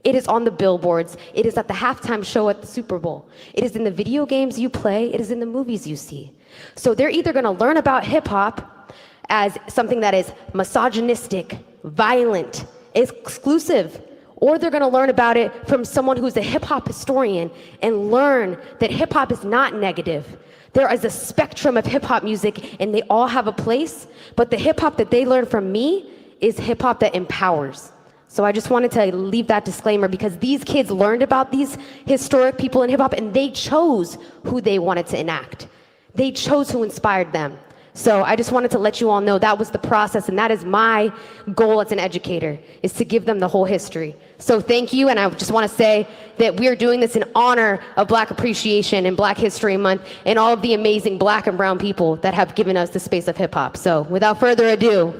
It is on the billboards. It is at the halftime show at the Super Bowl. It is in the video games you play. It is in the movies you see. So they're either going to learn about hip hop as something that is misogynistic, violent, exclusive, or they're going to learn about it from someone who's a hip hop historian and learn that hip hop is not negative. There is a spectrum of hip hop music and they all have a place, but the hip hop that they learn from me is hip hop that empowers. So I just wanted to leave that disclaimer, because these kids learned about these historic people in hip hop and they chose who they wanted to enact. They chose who inspired them. So I just wanted to let you all know that was the process, and that is my goal as an educator, is to give them the whole history. So thank you, and I just want to say that we are doing this in honor of Black Appreciation and Black History Month and all of the amazing Black and brown people that have given us the space of hip hop. So without further ado,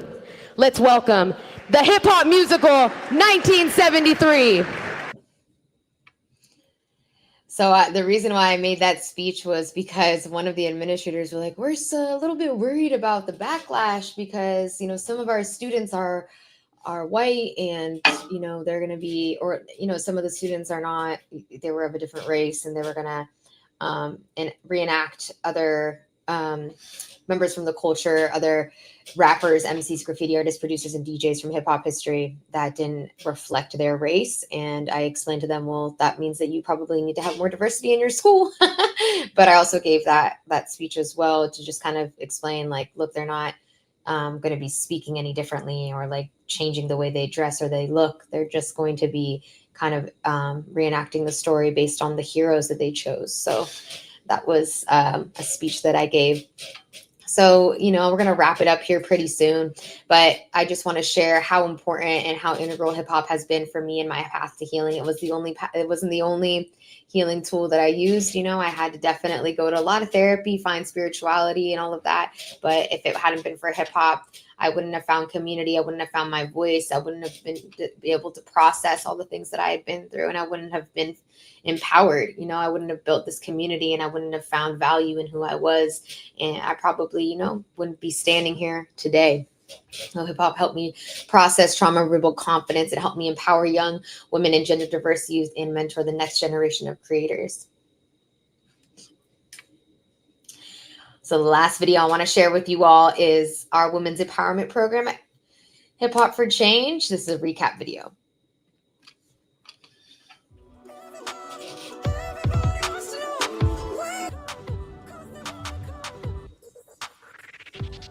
let's welcome the hip hop musical 1973. So the reason why I made that speech was because one of the administrators were like, we're a little bit worried about the backlash because, some of our students are white and, they're going to be, or, some of the students are not, they were of a different race and they were going to reenact other members from the culture, other rappers, MCs, graffiti artists, producers, and DJs from hip hop history that didn't reflect their race. And I explained to them, well, that means that you probably need to have more diversity in your school. But I also gave that speech as well to just kind of explain, like, look, they're not going to be speaking any differently or like changing the way they dress or they look. They're just going to be kind of reenacting the story based on the heroes that they chose. So that was a speech that I gave. So, we're going to wrap it up here pretty soon, but I just want to share how important and how integral hip hop has been for me in my path to healing. It wasn't the only healing tool that I used. I had to definitely go to a lot of therapy, find spirituality and all of that. But if it hadn't been for hip hop, I wouldn't have found community. I wouldn't have found my voice. I wouldn't have be able to process all the things that I had been through, and I wouldn't have been empowered. I wouldn't have built this community, and I wouldn't have found value in who I was. And I probably, wouldn't be standing here today. So hip hop helped me process trauma, rebuild confidence. It helped me empower young women and gender diverse youth and mentor the next generation of creators. So the last video I want to share with you all is our women's empowerment program, Hip Hop for Change. This is a recap video.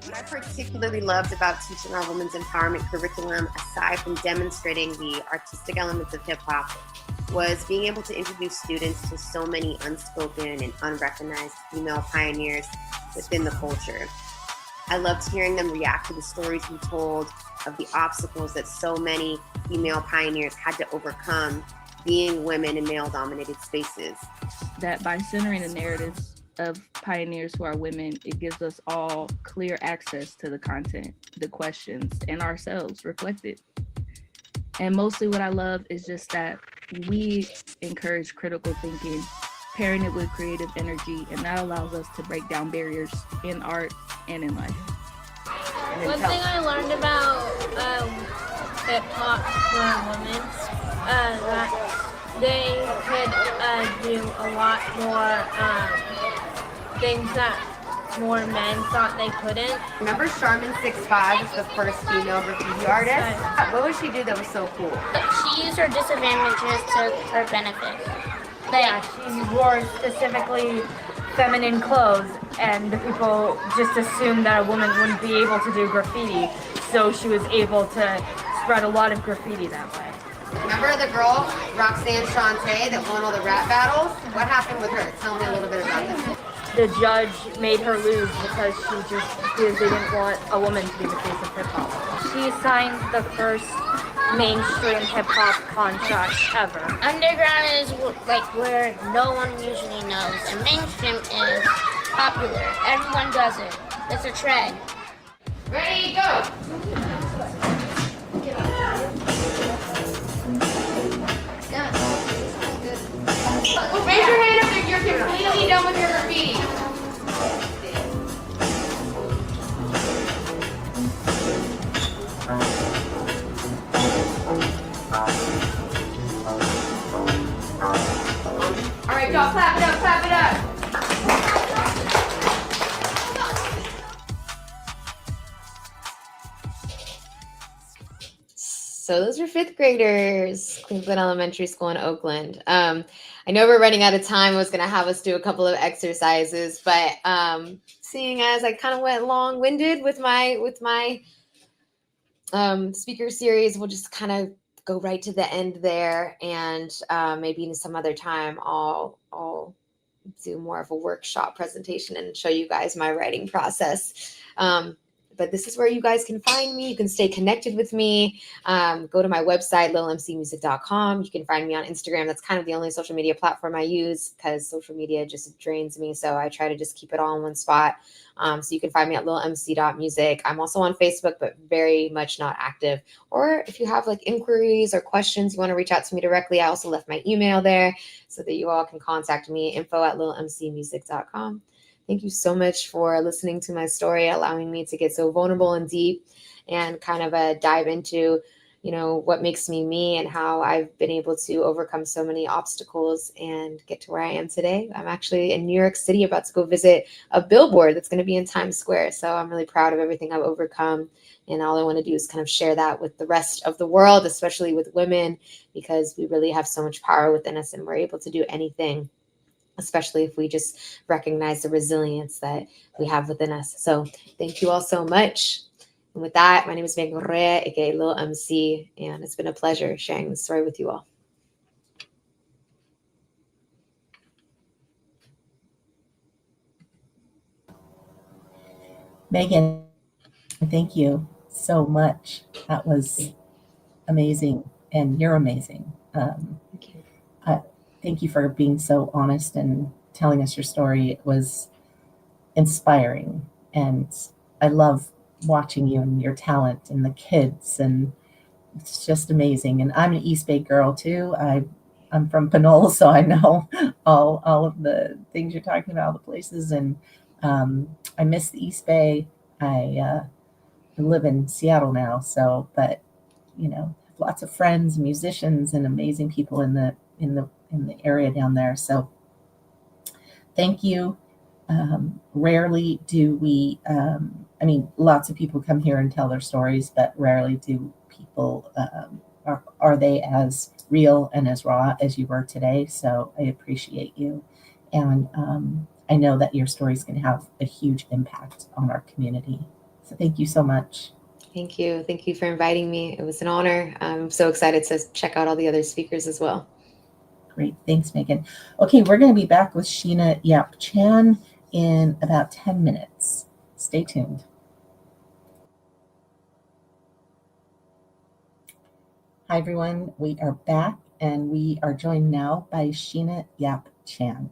What I particularly loved about teaching our women's empowerment curriculum, aside from demonstrating the artistic elements of hip hop, was being able to introduce students to so many unspoken and unrecognized female pioneers within the culture. I loved hearing them react to the stories we told of the obstacles that so many female pioneers had to overcome being women in male-dominated spaces. That by centering the narratives of pioneers who are women, it gives us all clear access to the content, the questions, and ourselves reflected. And mostly what I love is just that we encourage critical thinking, pairing it with creative energy, and that allows us to break down barriers in art and in life. One thing I learned about hip hop for women, that they could do a lot more things that more men thought they couldn't. Remember Charmin 65 was the first female graffiti artist? What would she do that was so cool? She used her disadvantages to her benefit. Yeah, she wore specifically feminine clothes, and the people just assumed that a woman wouldn't be able to do graffiti, so she was able to spread a lot of graffiti that way. Remember the girl, Roxanne Shante, that won all the rap battles? What happened with her? Tell me a little bit about this. The judge made her lose because they didn't want a woman to be the face of hip hop. She signed the first mainstream hip hop contract ever. Underground is like where no one usually knows, and mainstream is popular. Everyone does it. It's a trend. Ready, go! Raise your hand up if you're completely done with your graffiti. All right, y'all, clap it up, clap it up. So those are fifth graders, Cleveland Elementary School in Oakland. I know we're running out of time. I was going to have us do a couple of exercises, but seeing as I kind of went long-winded with my speaker series, we'll just kind of go right to the end there, and maybe in some other time I'll do more of a workshop presentation and show you guys my writing process. But this is where you guys can find me. You can stay connected with me. Go to my website, littlemcmusic.com. You can find me on Instagram. That's kind of the only social media platform I use because social media just drains me. So I try to just keep it all in one spot. So you can find me at littlemc.music. I'm also on Facebook, but very much not active. Or if you have like inquiries or questions, you want to reach out to me directly, I also left my email there so that you all can contact me, info@littlemcmusic.com. Thank you so much for listening to my story, allowing me to get so vulnerable and deep and kind of dive into, what makes me me and how I've been able to overcome so many obstacles and get to where I am today. I'm actually in New York City about to go visit a billboard that's going to be in Times Square. So I'm really proud of everything I've overcome. And all I want to do is kind of share that with the rest of the world, especially with women, because we really have so much power within us and we're able to do anything, especially if we just recognize the resilience that we have within us. So thank you all so much. And with that, my name is Megan Correa, aka Lil MC, and it's been a pleasure sharing this story with you all. Megan, thank you so much. That was amazing, and you're amazing. Thank you. Thank you for being so honest and telling us your story. It was inspiring, and I love watching you and your talent and the kids, and it's just amazing. And I'm an East Bay girl too. I'm from Pinole, so I know all of the things you're talking about, the places, and I miss the East Bay. I live in Seattle now, so but lots of friends, musicians, and amazing people in the area down there. So thank you. Rarely do we, I mean, lots of people come here and tell their stories, but rarely do people, are they as real and as raw as you were today. So I appreciate you. And I know that your story is going to have a huge impact on our community. So thank you so much. Thank you. Thank you for inviting me. It was an honor. I'm so excited to check out all the other speakers as well. Great. Thanks, Megan. Okay, we're going to be back with Sheena Yap Chan in about 10 minutes. Stay tuned. Hi, everyone. We are back, and we are joined now by Sheena Yap Chan.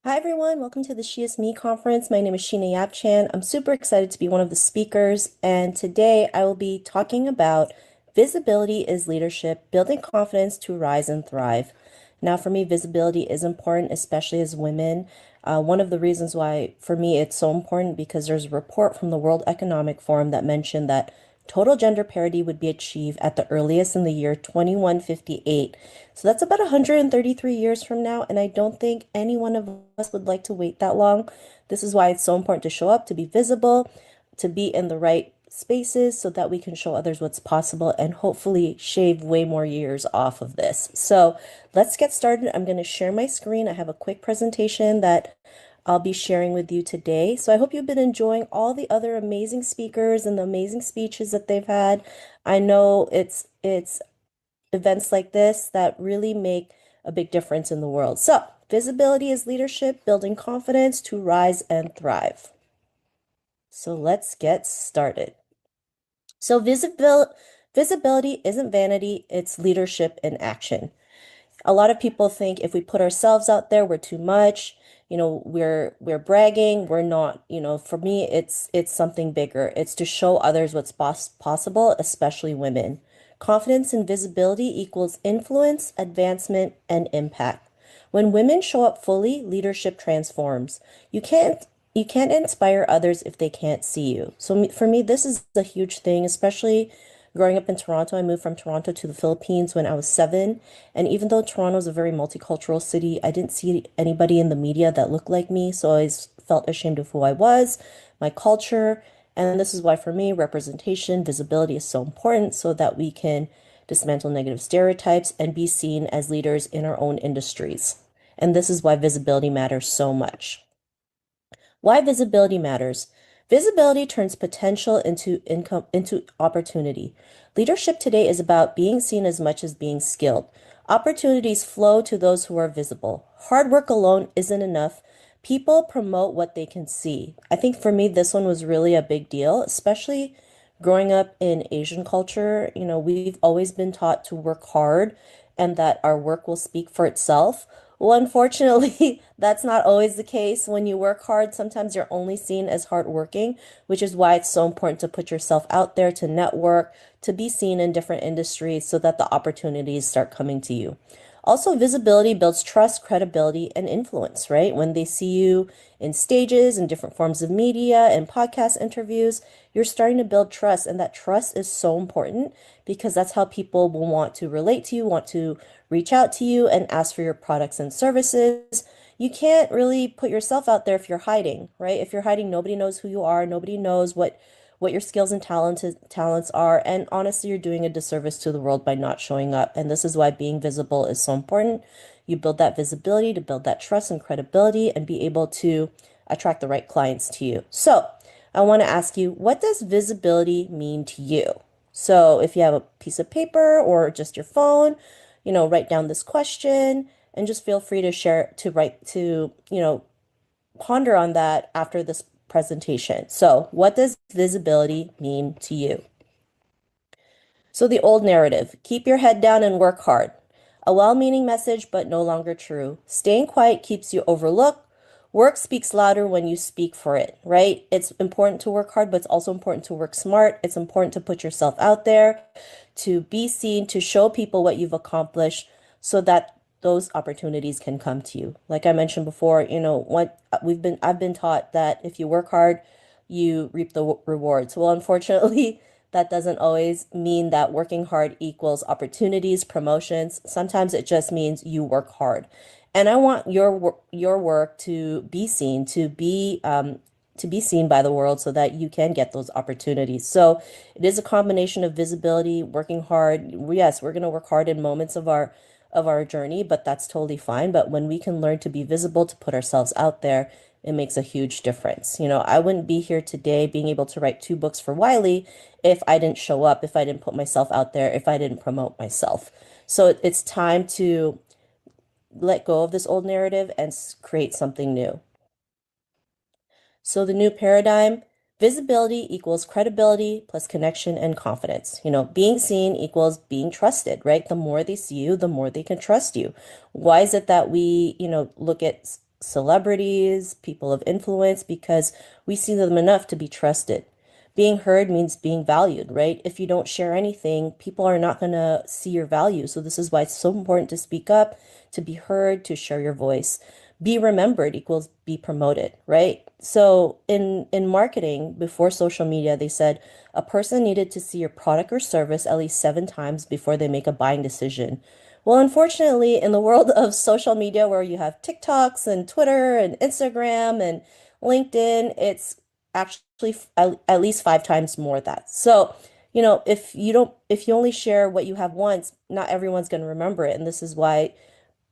Hi everyone, welcome to the SheisMe Conference. My name is Sheena Yapchan. I'm super excited to be one of the speakers, and today I will be talking about visibility is leadership, building confidence to rise and thrive. Now, for me, visibility is important, especially as women. One of the reasons why, for me, it's so important because there's a report from the World Economic Forum that mentioned that total gender parity would be achieved at the earliest in the year 2158. So that's about 133 years from now, and I don't think any one of us would like to wait that long. This is why it's so important to show up, to be visible, to be in the right spaces so that we can show others what's possible and hopefully shave way more years off of this. So let's get started. I'm going to share my screen. I have a quick presentation that I'll be sharing with you today. So I hope you've been enjoying all the other amazing speakers and the amazing speeches that they've had. I know it's events like this that really make a big difference in the world. So visibility is leadership, building confidence to rise and thrive. So let's get started. So visibility isn't vanity, it's leadership in action. A lot of people think if we put ourselves out there, we're too much. We're bragging. We're not. For me, it's something bigger. It's to show others what's possible, especially women. Confidence and visibility equals influence, advancement, and impact. When women show up fully, leadership transforms. You can't inspire others if they can't see you. So for me, this is a huge thing, especially growing up in Toronto. I moved from Toronto to the Philippines when I was 7. And even though Toronto is a very multicultural city, I didn't see anybody in the media that looked like me. So I always felt ashamed of who I was, my culture. And this is why, for me, representation, visibility is so important so that we can dismantle negative stereotypes and be seen as leaders in our own industries. And this is why visibility matters so much. Why visibility matters. Visibility turns potential into income, into opportunity. Leadership today is about being seen as much as being skilled. Opportunities flow to those who are visible. Hard work alone isn't enough. People promote what they can see. I think for me, this one was really a big deal, especially growing up in Asian culture. We've always been taught to work hard and that our work will speak for itself. Well, unfortunately, that's not always the case. When you work hard, sometimes you're only seen as hardworking, which is why it's so important to put yourself out there, to network, to be seen in different industries so that the opportunities start coming to you. Also, visibility builds trust, credibility, and influence, right? When they see you in stages and different forms of media and podcast interviews, you're starting to build trust. And that trust is so important because that's how people will want to relate to you, want to reach out to you and ask for your products and services. You can't really put yourself out there if you're hiding, right? If you're hiding, nobody knows who you are. Nobody knows what your skills and talents are. And honestly, you're doing a disservice to the world by not showing up. And this is why being visible is so important. You build that visibility to build that trust and credibility and be able to attract the right clients to you. So I want to ask you, what does visibility mean to you? So if you have a piece of paper or just your phone, write down this question and just feel free to share, ponder on that after this presentation. So, what does visibility mean to you? So the old narrative, keep your head down and work hard. A well-meaning message, but no longer true. Staying quiet keeps you overlooked. Work speaks louder when you speak for it, right? It's important to work hard, but it's also important to work smart. It's important to put yourself out there, to be seen, to show people what you've accomplished so that those opportunities can come to you. Like I mentioned before, what I've been taught that if you work hard, you reap the rewards. Well, unfortunately, that doesn't always mean that working hard equals opportunities, promotions. Sometimes it just means you work hard. And I want your work to be seen, to be seen by the world so that you can get those opportunities. So it is a combination of visibility, working hard. Yes, we're going to work hard in moments of our journey, but that's totally fine. But when we can learn to be visible, to put ourselves out there, it makes a huge difference. I wouldn't be here today being able to write 2 books for Wiley if I didn't show up, if I didn't put myself out there, if I didn't promote myself. So it's time to let go of this old narrative and create something new. So the new paradigm, visibility equals credibility plus connection and confidence. Being seen equals being trusted, right? The more they see you, the more they can trust you. Why is it that we, look at celebrities, people of influence, because we see them enough to be trusted. Being heard means being valued, right? If you don't share anything, people are not going to see your value. So this is why it's so important to speak up, to be heard, to share your voice. Be remembered equals be promoted, right? So in marketing, before social media, they said a person needed to see your product or service at least 7 times before they make a buying decision. Well, unfortunately, in the world of social media where you have TikToks and Twitter and Instagram and LinkedIn, it's actually at least 5 times more that. So, if you only share what you have once, not everyone's going to remember it. And this is why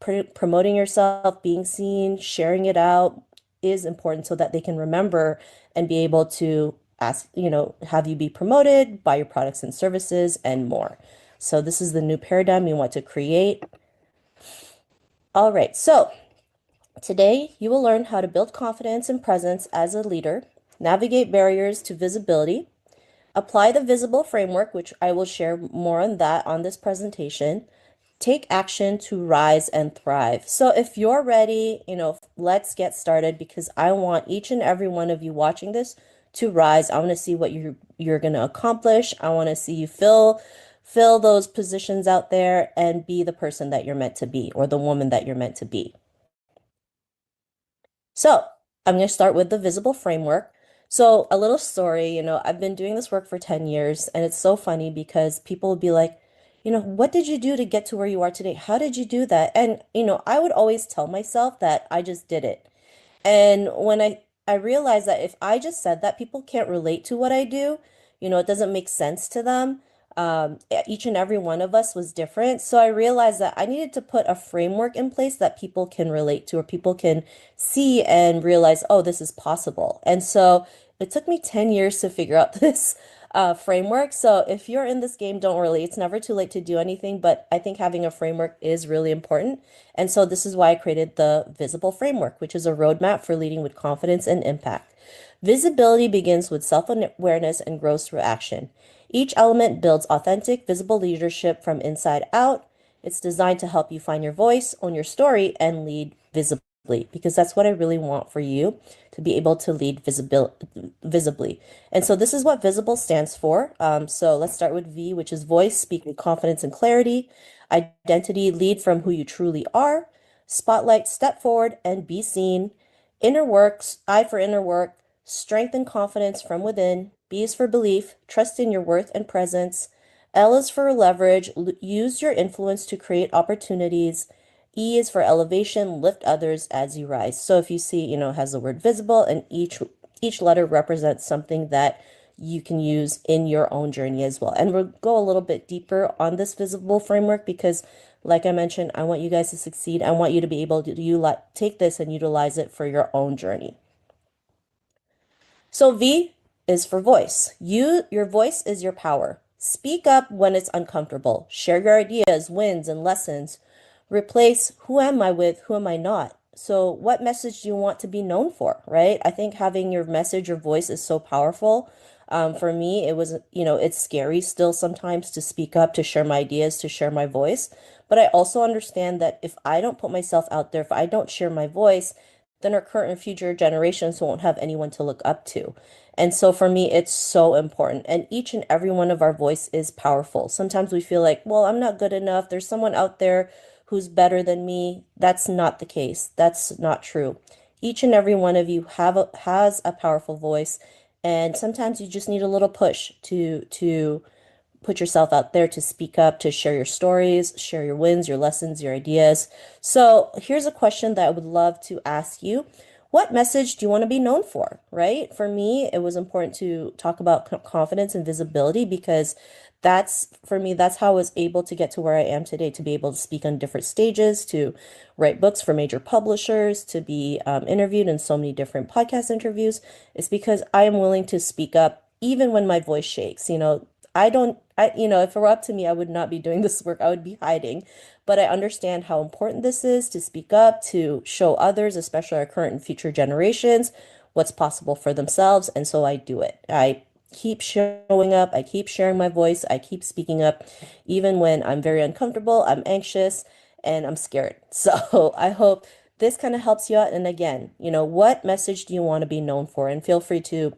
promoting yourself, being seen, sharing it out is important so that they can remember and be able to ask, have you be promoted, buy your products and services, and more. So this is the new paradigm you want to create. All right, so today you will learn how to build confidence and presence as a leader, navigate barriers to visibility, apply the visible framework, which I will share more on that on this presentation, take action to rise and thrive. So if you're ready, let's get started because I want each and every one of you watching this to rise. I want to see what you're going to accomplish. I want to see you fill those positions out there and be the person that you're meant to be or the woman that you're meant to be. So I'm going to start with the visible framework. So a little story, I've been doing this work for 10 years and it's so funny because people will be like, what did you do to get to where you are today? How did you do that? And, I would always tell myself that I just did it. And when I realized that if I just said that, people can't relate to what I do, it doesn't make sense to them. Each and every one of us was different. So I realized that I needed to put a framework in place that people can relate to or people can see and realize, oh, this is possible. And so it took me 10 years to figure out this framework. So if you're in this game, don't worry. It's never too late to do anything, but I think having a framework is really important. And so this is why I created the Visible Framework, which is a roadmap for leading with confidence and impact. Visibility begins with self-awareness and grows through action. Each element builds authentic, visible leadership from inside out. It's designed to help you find your voice, own your story, and lead visibly, because that's what I really want for you, to be able to lead visibly. And so this is what visible stands for. So let's start with V, which is voice, speak with confidence and clarity. Identity, lead from who you truly are. Spotlight, step forward and be seen. Inner works, I for inner work. Strength and confidence from within. B is for belief, trust in your worth and presence. L is for leverage, use your influence to create opportunities. E is for elevation, lift others as you rise. So if you see, has the word visible, and each letter represents something that you can use in your own journey as well. And we'll go a little bit deeper on this visible framework because, like I mentioned, I want you guys to succeed. I want you to be able to take this and utilize it for your own journey. So V is for voice. Your voice is your power. Speak up when it's uncomfortable. Share your ideas, wins, and lessons. Replace who am I with, who am I not? So, what message do you want to be known for, right? I think having your message, your voice is so powerful. For me, it was, it's scary still sometimes to speak up, to share my ideas, to share my voice. But I also understand that if I don't put myself out there, if I don't share my voice, then our current and future generations won't have anyone to look up to. And so for me, it's so important. And each and every one of our voice is powerful. Sometimes we feel like, well, I'm not good enough. There's someone out there who's better than me. That's not the case. That's not true. Each and every one of you has a powerful voice, and sometimes you just need a little push to put yourself out there, to speak up, to share your stories, share your wins, your lessons, your ideas. So here's a question that I would love to ask you. What message do you want to be known for, right? For me, it was important to talk about confidence and visibility because for me, that's how I was able to get to where I am today, to be able to speak on different stages, to write books for major publishers, to be interviewed in so many different podcast interviews. It's because I am willing to speak up even when my voice shakes. If it were up to me, I would not be doing this work. I would be hiding. But I understand how important this is to speak up, to show others, especially our current and future generations, what's possible for themselves. And so I do it. I keep showing up. I keep sharing my voice. I keep speaking up, even when I'm very uncomfortable, I'm anxious, and I'm scared. So I hope this kind of helps you out. And again, what message do you want to be known for? And feel free to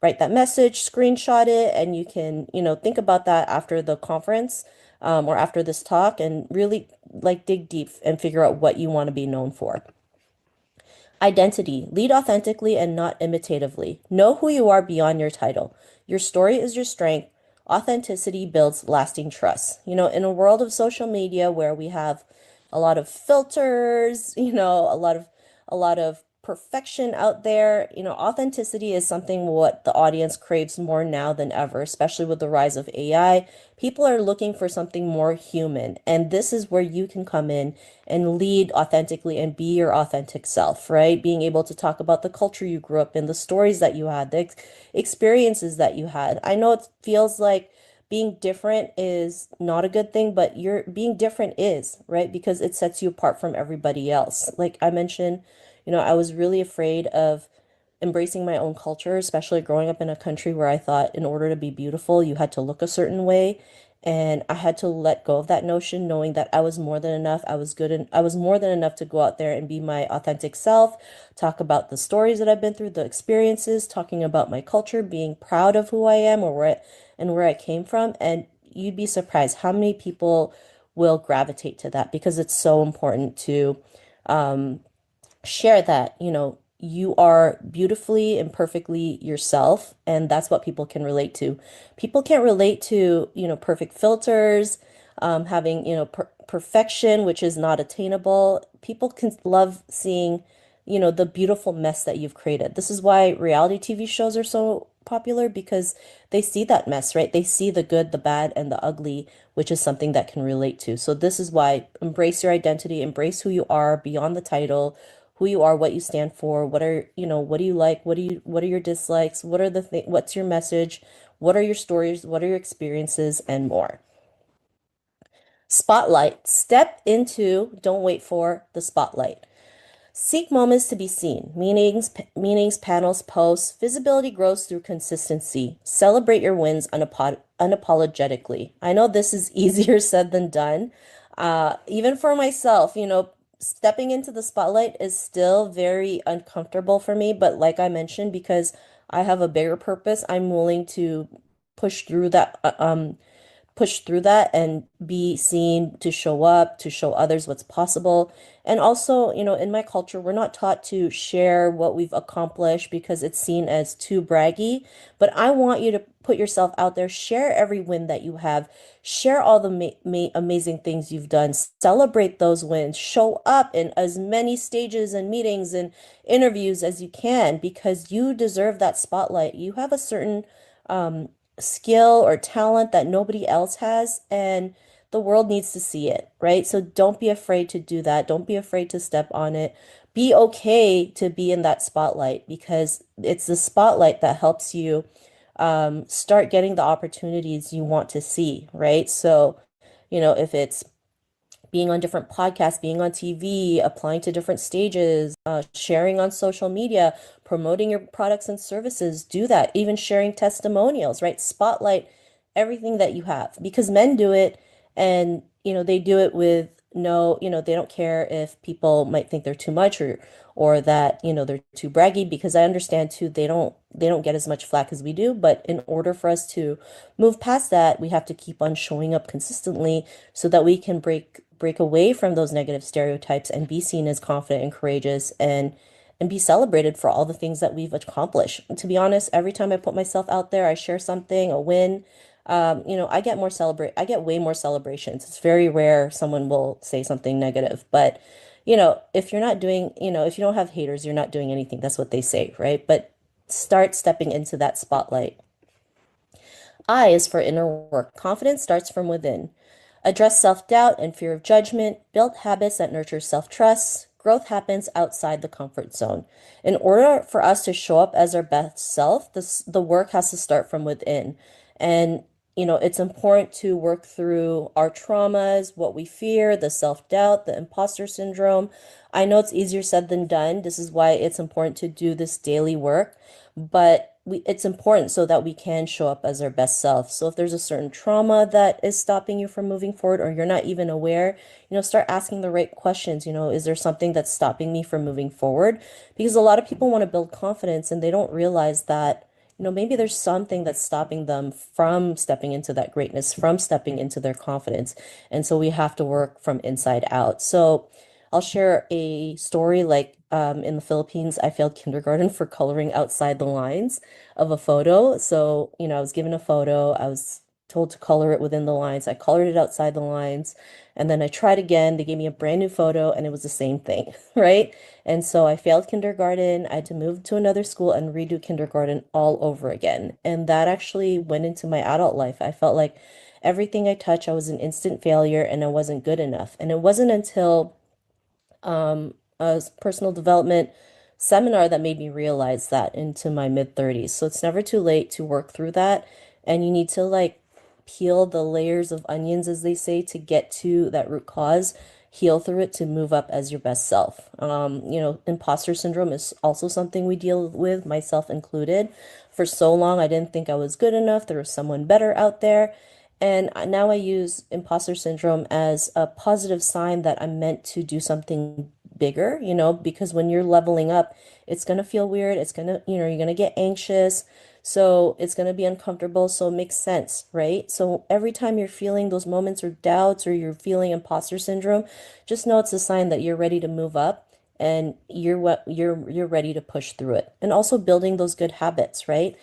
write that message, screenshot it, and you can, think about that after the conference, or after this talk, and really like dig deep and figure out what you want to be known for. Identity. Lead authentically and not imitatively. Know who you are beyond your title. Your story is your strength. Authenticity builds lasting trust. In a world of social media where we have a lot of filters, a lot of perfection out there, authenticity is something what the audience craves more now than ever, especially with the rise of AI. People are looking for something more human, and this is where you can come in and lead authentically and be your authentic self, right? Being able to talk about the culture you grew up in, the stories that you had, the experiences that you had. I know it feels like being different is not a good thing, but being different is, right? Because it sets you apart from everybody else. Like I mentioned, I was really afraid of embracing my own culture, especially growing up in a country where I thought in order to be beautiful, you had to look a certain way. And I had to let go of that notion, knowing that I was more than enough. I was good and I was more than enough to go out there and be my authentic self, talk about the stories that I've been through, the experiences, talking about my culture, being proud of who I am and where I came from. And you'd be surprised how many people will gravitate to that because it's so important to um, share that, you are beautifully and perfectly yourself, and that's what people can relate to. People can't relate to, perfect filters, having, perfection, which is not attainable. People can love seeing, the beautiful mess that you've created. This is why reality TV shows are so popular because they see that mess, right? They see the good, the bad, and the ugly, which is something that can relate to. So this is why embrace your identity, embrace who you are beyond the title, who you are, what you stand for, what do you like, what are your dislikes, what's your message, what are your stories, what are your experiences, and more. Spotlight. Step into, don't wait for the spotlight. Seek moments to be seen. Meetings, panels, posts. Visibility grows through consistency. Celebrate your wins unapologetically. I know this is easier said than done. Even for myself, stepping into the spotlight is still very uncomfortable for me. But like I mentioned, because I have a bigger purpose, I'm willing to push through that, and be seen, to show up, to show others what's possible. And also, in my culture, we're not taught to share what we've accomplished because it's seen as too braggy. But I want you to put yourself out there, share every win that you have, share all the amazing things you've done, celebrate those wins, show up in as many stages and meetings and interviews as you can because you deserve that spotlight. You have a certain skill or talent that nobody else has, and the world needs to see it, right? So don't be afraid to do that. Don't be afraid to step on it. Be okay to be in that spotlight because it's the spotlight that helps you start getting the opportunities you want to see, right? So, if it's being on different podcasts, being on TV, applying to different stages, sharing on social media, promoting your products and services, do that. Even sharing testimonials, right? Spotlight everything that you have because men do it and, they do it with no, they don't care if people might think they're too much or that, they're too braggy because I understand too, they don't get as much flack as we do, but in order for us to move past that, we have to keep on showing up consistently so that we can break away from those negative stereotypes and be seen as confident and courageous and be celebrated for all the things that we've accomplished. And to be honest, every time I put myself out there, I share something, a win, I get way more celebrations. It's very rare someone will say something negative, but if you're not doing, if you don't have haters, you're not doing anything. That's what they say, right? But start stepping into that spotlight. I is for inner work. Confidence starts from within. Address self-doubt and fear of judgment. Build habits that nurture self-trust. Growth happens outside the comfort zone. In order for us to show up as our best self, the work has to start from within. And, it's important to work through our traumas, what we fear, the self-doubt, the imposter syndrome. I know it's easier said than done. This is why it's important to do this daily work, but it's important so that we can show up as our best self. So if there's a certain trauma that is stopping you from moving forward or you're not even aware, start asking the right questions. Is there something that's stopping me from moving forward? Because a lot of people want to build confidence and they don't realize that, maybe there's something that's stopping them from stepping into that greatness, from stepping into their confidence. And so we have to work from inside out. So I'll share a story like in the Philippines, I failed kindergarten for coloring outside the lines of a photo. So, I was given a photo, I was told to color it within the lines. I colored it outside the lines, and then I tried again. They gave me a brand new photo, and it was the same thing, right? And so I failed kindergarten. I had to move to another school and redo kindergarten all over again. And that actually went into my adult life. I felt like everything I touched, I was an instant failure and I wasn't good enough. And it wasn't until a personal development seminar that made me realize that into my mid 30s. So it's never too late to work through that. And you need to like peel the layers of onions, as they say, to get to that root cause, heal through it to move up as your best self. Imposter syndrome is also something we deal with, myself included. For so long, I didn't think I was good enough. There was someone better out there. And now I use imposter syndrome as a positive sign that I'm meant to do something bigger, because when you're leveling up, it's going to feel weird. It's going to, you're going to get anxious. So it's going to be uncomfortable. So it makes sense, right? So every time you're feeling those moments or doubts or you're feeling imposter syndrome, just know it's a sign that you're ready to move up and you're ready to push through it. And also building those good habits, right?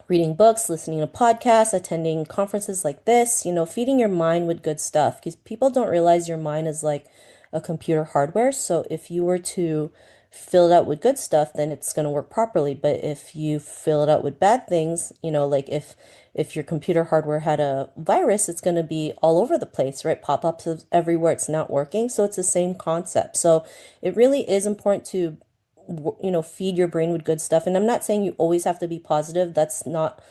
Reading books, listening to podcasts, attending conferences like this, feeding your mind with good stuff because people don't realize your mind is like a computer hardware. So if you were to fill it out with good stuff, then it's going to work properly. But if you fill it out with bad things, like if your computer hardware had a virus, it's going to be all over the place, right? Pop-ups of everywhere. It's not working. So it's the same concept. So it really is important to feed your brain with good stuff. And I'm not saying you always have to be positive. That's not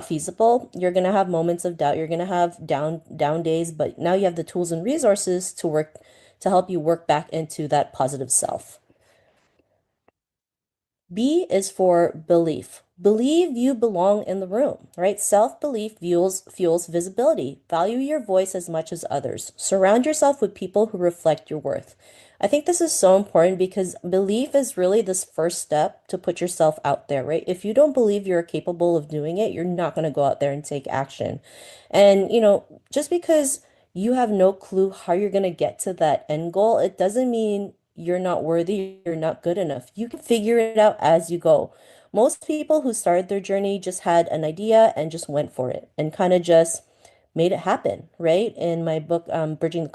feasible. You're going to have moments of doubt. You're going to have down days, but now you have the tools and resources to help you work back into that positive self. B is for belief. Believe you belong in the room, right? Self-belief fuels visibility. Value your voice as much as others. Surround yourself with people who reflect your worth. I think this is so important because belief is really this first step to put yourself out there, right? If you don't believe you're capable of doing it, you're not going to go out there and take action. And, just because you have no clue how you're going to get to that end goal, it doesn't mean you're not worthy, you're not good enough. You can figure it out as you go. Most people who started their journey just had an idea and just went for it and kind of just made it happen, right? In my book, Bridging the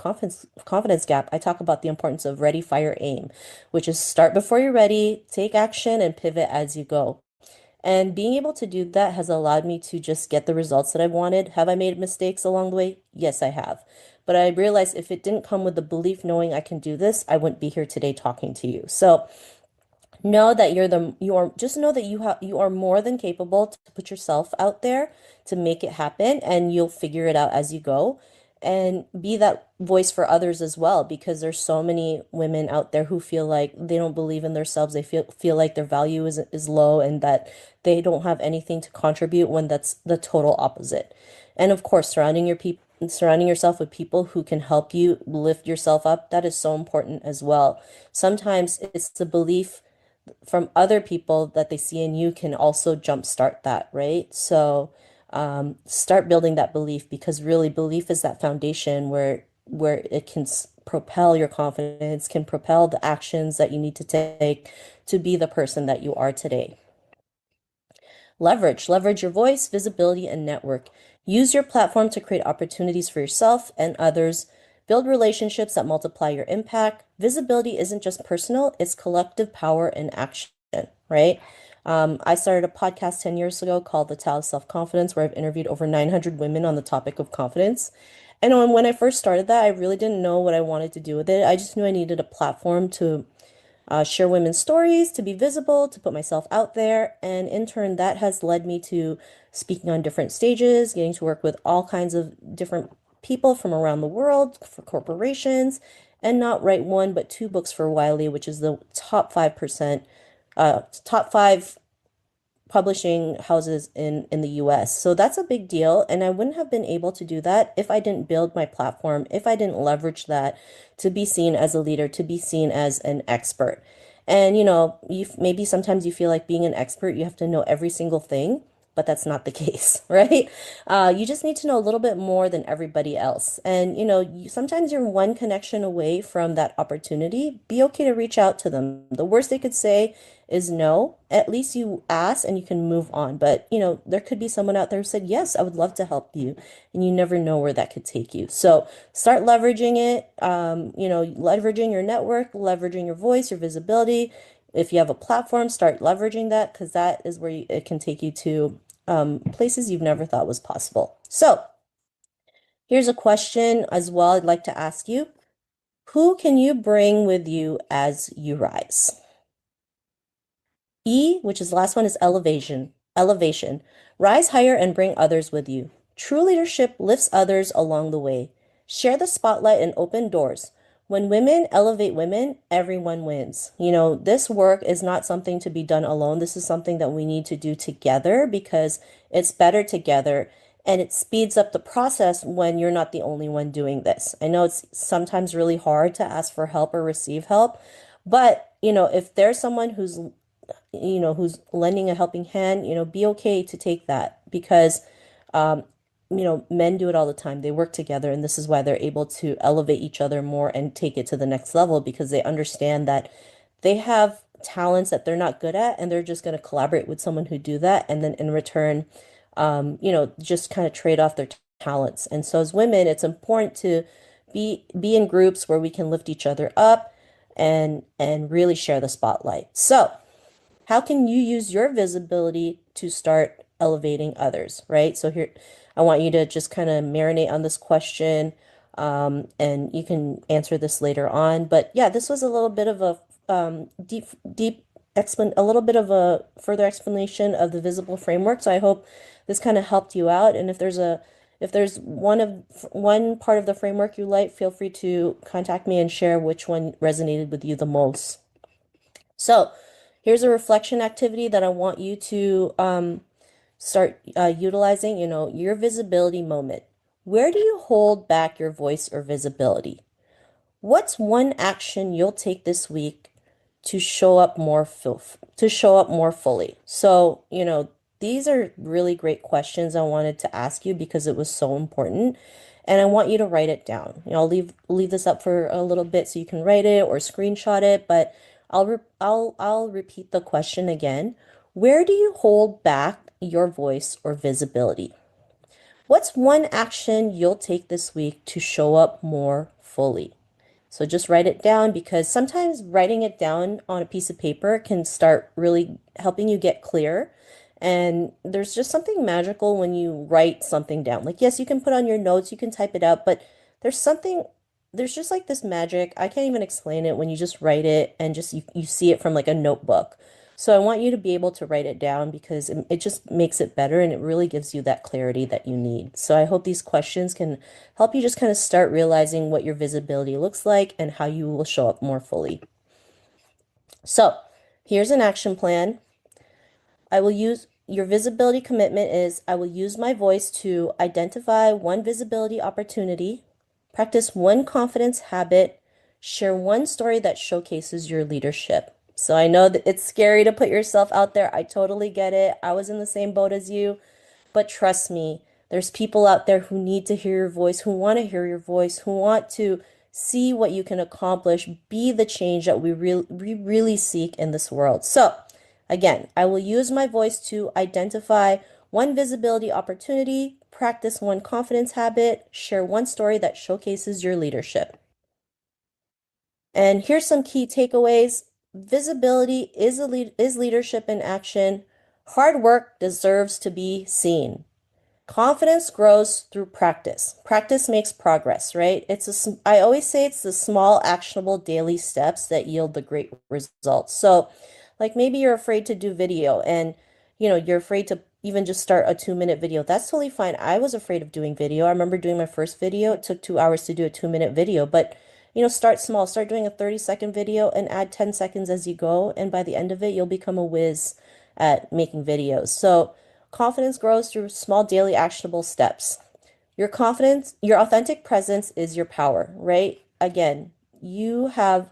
Confidence Gap, I talk about the importance of ready, fire, aim, which is start before you're ready, take action, and pivot as you go. And being able to do that has allowed me to just get the results that I wanted. Have I made mistakes along the way? Yes, I have. But I realized if it didn't come with the belief knowing I can do this, I wouldn't be here today talking to you. So Know that you are more than capable to put yourself out there to make it happen, and you'll figure it out as you go. And be that voice for others as well, because there's so many women out there who feel like they don't believe in themselves. They feel like their value is low and that they don't have anything to contribute, when that's the total opposite. And of course, surrounding yourself with people who can help you lift yourself up, that is so important as well. Sometimes it's the belief from other people that they see in you can also jumpstart that, right? So start building that belief, because really belief is that foundation where it can propel your confidence, can propel the actions that you need to take to be the person that you are today. Leverage your voice, visibility, and network. Use your platform to create opportunities for yourself and others. Build relationships that multiply your impact. Visibility isn't just personal, it's collective power in action, right? I started a podcast 10 years ago called The Tao of Self-Confidence, where I've interviewed over 900 women on the topic of confidence. And when I first started that, I really didn't know what I wanted to do with it. I just knew I needed a platform to share women's stories, to be visible, to put myself out there. And in turn, that has led me to speaking on different stages, getting to work with all kinds of different people from around the world for corporations, and not write one, but two books for Wiley, which is the top five publishing houses in the US. So that's a big deal. And I wouldn't have been able to do that if I didn't build my platform, if I didn't leverage that to be seen as a leader, to be seen as an expert. And maybe sometimes you feel like being an expert, you have to know every single thing, but that's not the case, right? You just need to know a little bit more than everybody else. And sometimes you're one connection away from that opportunity. Be okay to reach out to them. The worst they could say is no. At least you ask and you can move on. But there could be someone out there who said, yes, I would love to help you. And you never know where that could take you. So start leveraging it, leveraging your network, leveraging your voice, your visibility. If you have a platform, start leveraging that, because that is where it can take you to places you've never thought was possible. So here's a question as well I'd like to ask you. Who can you bring with you as you rise? E, which is the last one, is elevation. Elevation. Rise higher and bring others with you. True leadership lifts others along the way. Share the spotlight and open doors. When women elevate women, everyone wins. This work is not something to be done alone. This is something that we need to do together, because it's better together and it speeds up the process when you're not the only one doing this. I know it's sometimes really hard to ask for help or receive help, but if there's someone who's lending a helping hand, be okay to take that, because, men do it all the time. They work together, and this is why they're able to elevate each other more and take it to the next level, because they understand that they have talents that they're not good at, and they're just going to collaborate with someone who do that. And then in return, just kind of trade off their talents. And so as women, it's important to be in groups where we can lift each other up and really share the spotlight. So how can you use your visibility to start elevating others, right? So here, I want you to just kind of marinate on this question, and you can answer this later on. But yeah, this was a little bit of a a little bit of a further explanation of the visible framework. So I hope this kind of helped you out. And if there's one part of the framework you like, feel free to contact me and share which one resonated with you the most. So here's a reflection activity that I want you to start utilizing, your visibility moment. Where do you hold back your voice or visibility? What's one action you'll take this week to show up more fully? So, these are really great questions I wanted to ask you because it was so important. And I want you to write it down. I'll leave this up for a little bit so you can write it or screenshot it, but I'll repeat the question again. Where do you hold back your voice or visibility? What's one action you'll take this week to show up more fully? So just write it down, because sometimes writing it down on a piece of paper can start really helping you get clear. And there's just something magical when you write something down. Like, yes, you can put on your notes, you can type it out, but there's something there's just like this magic. I can't even explain it when you just write it and just you see it from like a notebook. So I want you to be able to write it down because it just makes it better and it really gives you that clarity that you need. So I hope these questions can help you just kind of start realizing what your visibility looks like and how you will show up more fully. So here's an action plan. I will use your visibility commitment is I will use my voice to identify one visibility opportunity, practice one confidence habit, share one story that showcases your leadership. So I know that it's scary to put yourself out there. I totally get it. I was in the same boat as you. But trust me, there's people out there who need to hear your voice, who want to hear your voice, who want to see what you can accomplish, be the change that we really seek in this world. So, again, I will use my voice to identify one visibility opportunity, practice one confidence habit, share one story that showcases your leadership. And here's some key takeaways. Visibility is leadership in action. Hard work deserves to be seen. Confidence grows through practice. Practice makes progress, right? I always say it's the small, actionable daily steps that yield the great results. So, like maybe you're afraid to do video and you're afraid to even just start a 2-minute video. That's totally fine. I was afraid of doing video. I remember doing my first video. It took 2 hours to do a 2-minute video, but start small. Start doing a 30-second video and add 10 seconds as you go. And by the end of it, you'll become a whiz at making videos. So, confidence grows through small daily actionable steps. Your confidence, your authentic presence is your power, right? Again, you have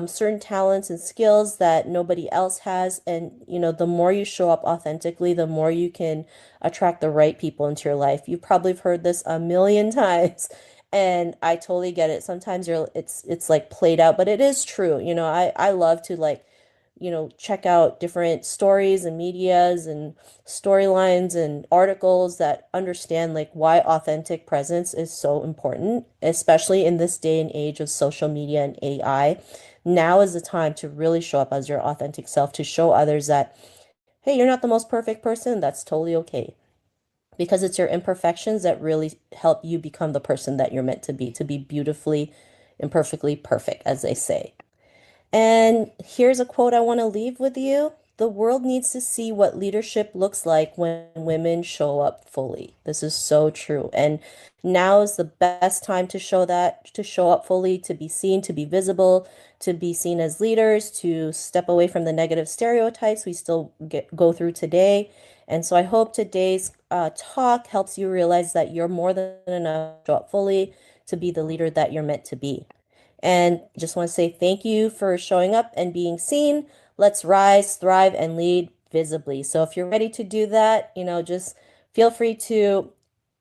certain talents and skills that nobody else has. And, the more you show up authentically, the more you can attract the right people into your life. You probably have heard this a million times. And I totally get it. Sometimes it's like played out, but it is true. I love to like check out different stories and medias and storylines and articles that understand like why authentic presence is so important, especially in this day and age of social media and AI. Now is the time to really show up as your authentic self, to show others that, hey, you're not the most perfect person. That's totally okay. Because it's your imperfections that really help you become the person that you're meant to be beautifully, imperfectly perfect, as they say. And here's a quote I want to leave with you. The world needs to see what leadership looks like when women show up fully. This is so true. And now is the best time to show up fully, to be seen, to be visible, to be seen as leaders, to step away from the negative stereotypes we still go through today. And so I hope today's talk helps you realize that you're more than enough to show up fully, to be the leader that you're meant to be. And just want to say thank you for showing up and being seen. Let's rise, thrive, and lead visibly. So if you're ready to do that, just feel free to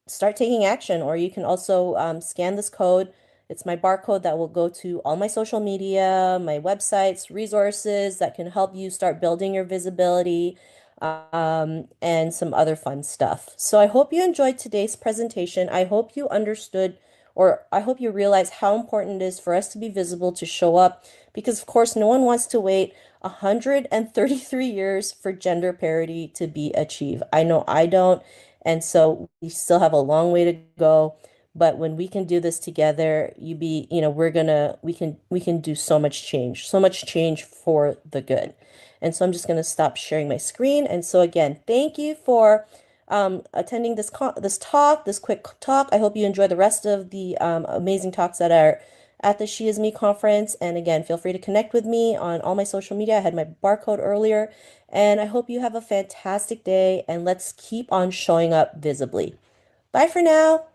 start taking action, or you can also scan this code. It's my barcode that will go to all my social media, my websites, resources that can help you start building your visibility, and some other fun stuff. So I hope you enjoyed today's presentation. I hope you understood, or I hope you realize how important it is for us to be visible, to show up, because of course no one wants to wait 133 years for gender parity to be achieved. I know I don't. And so we still have a long way to go. But when we can do this together, we can do so much change for the good. And so I'm just going to stop sharing my screen. And so again, thank you for attending this quick talk. I hope you enjoy the rest of the amazing talks that are at the SheisMe conference. And again, feel free to connect with me on all my social media. I had my barcode earlier. And I hope you have a fantastic day, and let's keep on showing up visibly. Bye for now.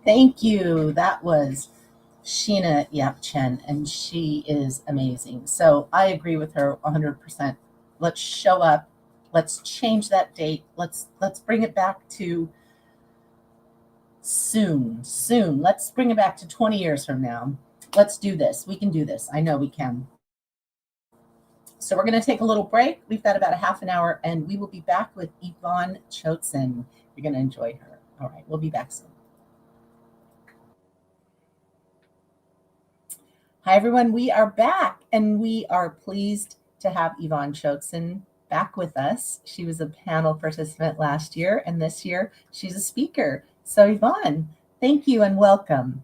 Thank you. That was Sheena Yapchen, and she is amazing. So I agree with her 100%. Let's show up. Let's change that date. Let's bring it back to soon. Let's bring it back to 20 years from now. Let's do this. We can do this. I know we can. So we're going to take a little break. We've got about a half an hour, and we will be back with Yvonne Chotzen. You're going to enjoy her. All right, we'll be back soon. Hi, everyone. We are back, and we are pleased to have Yvonne Chotzen back with us. She was a panel participant last year, and this year she's a speaker. So, Yvonne, thank you and welcome.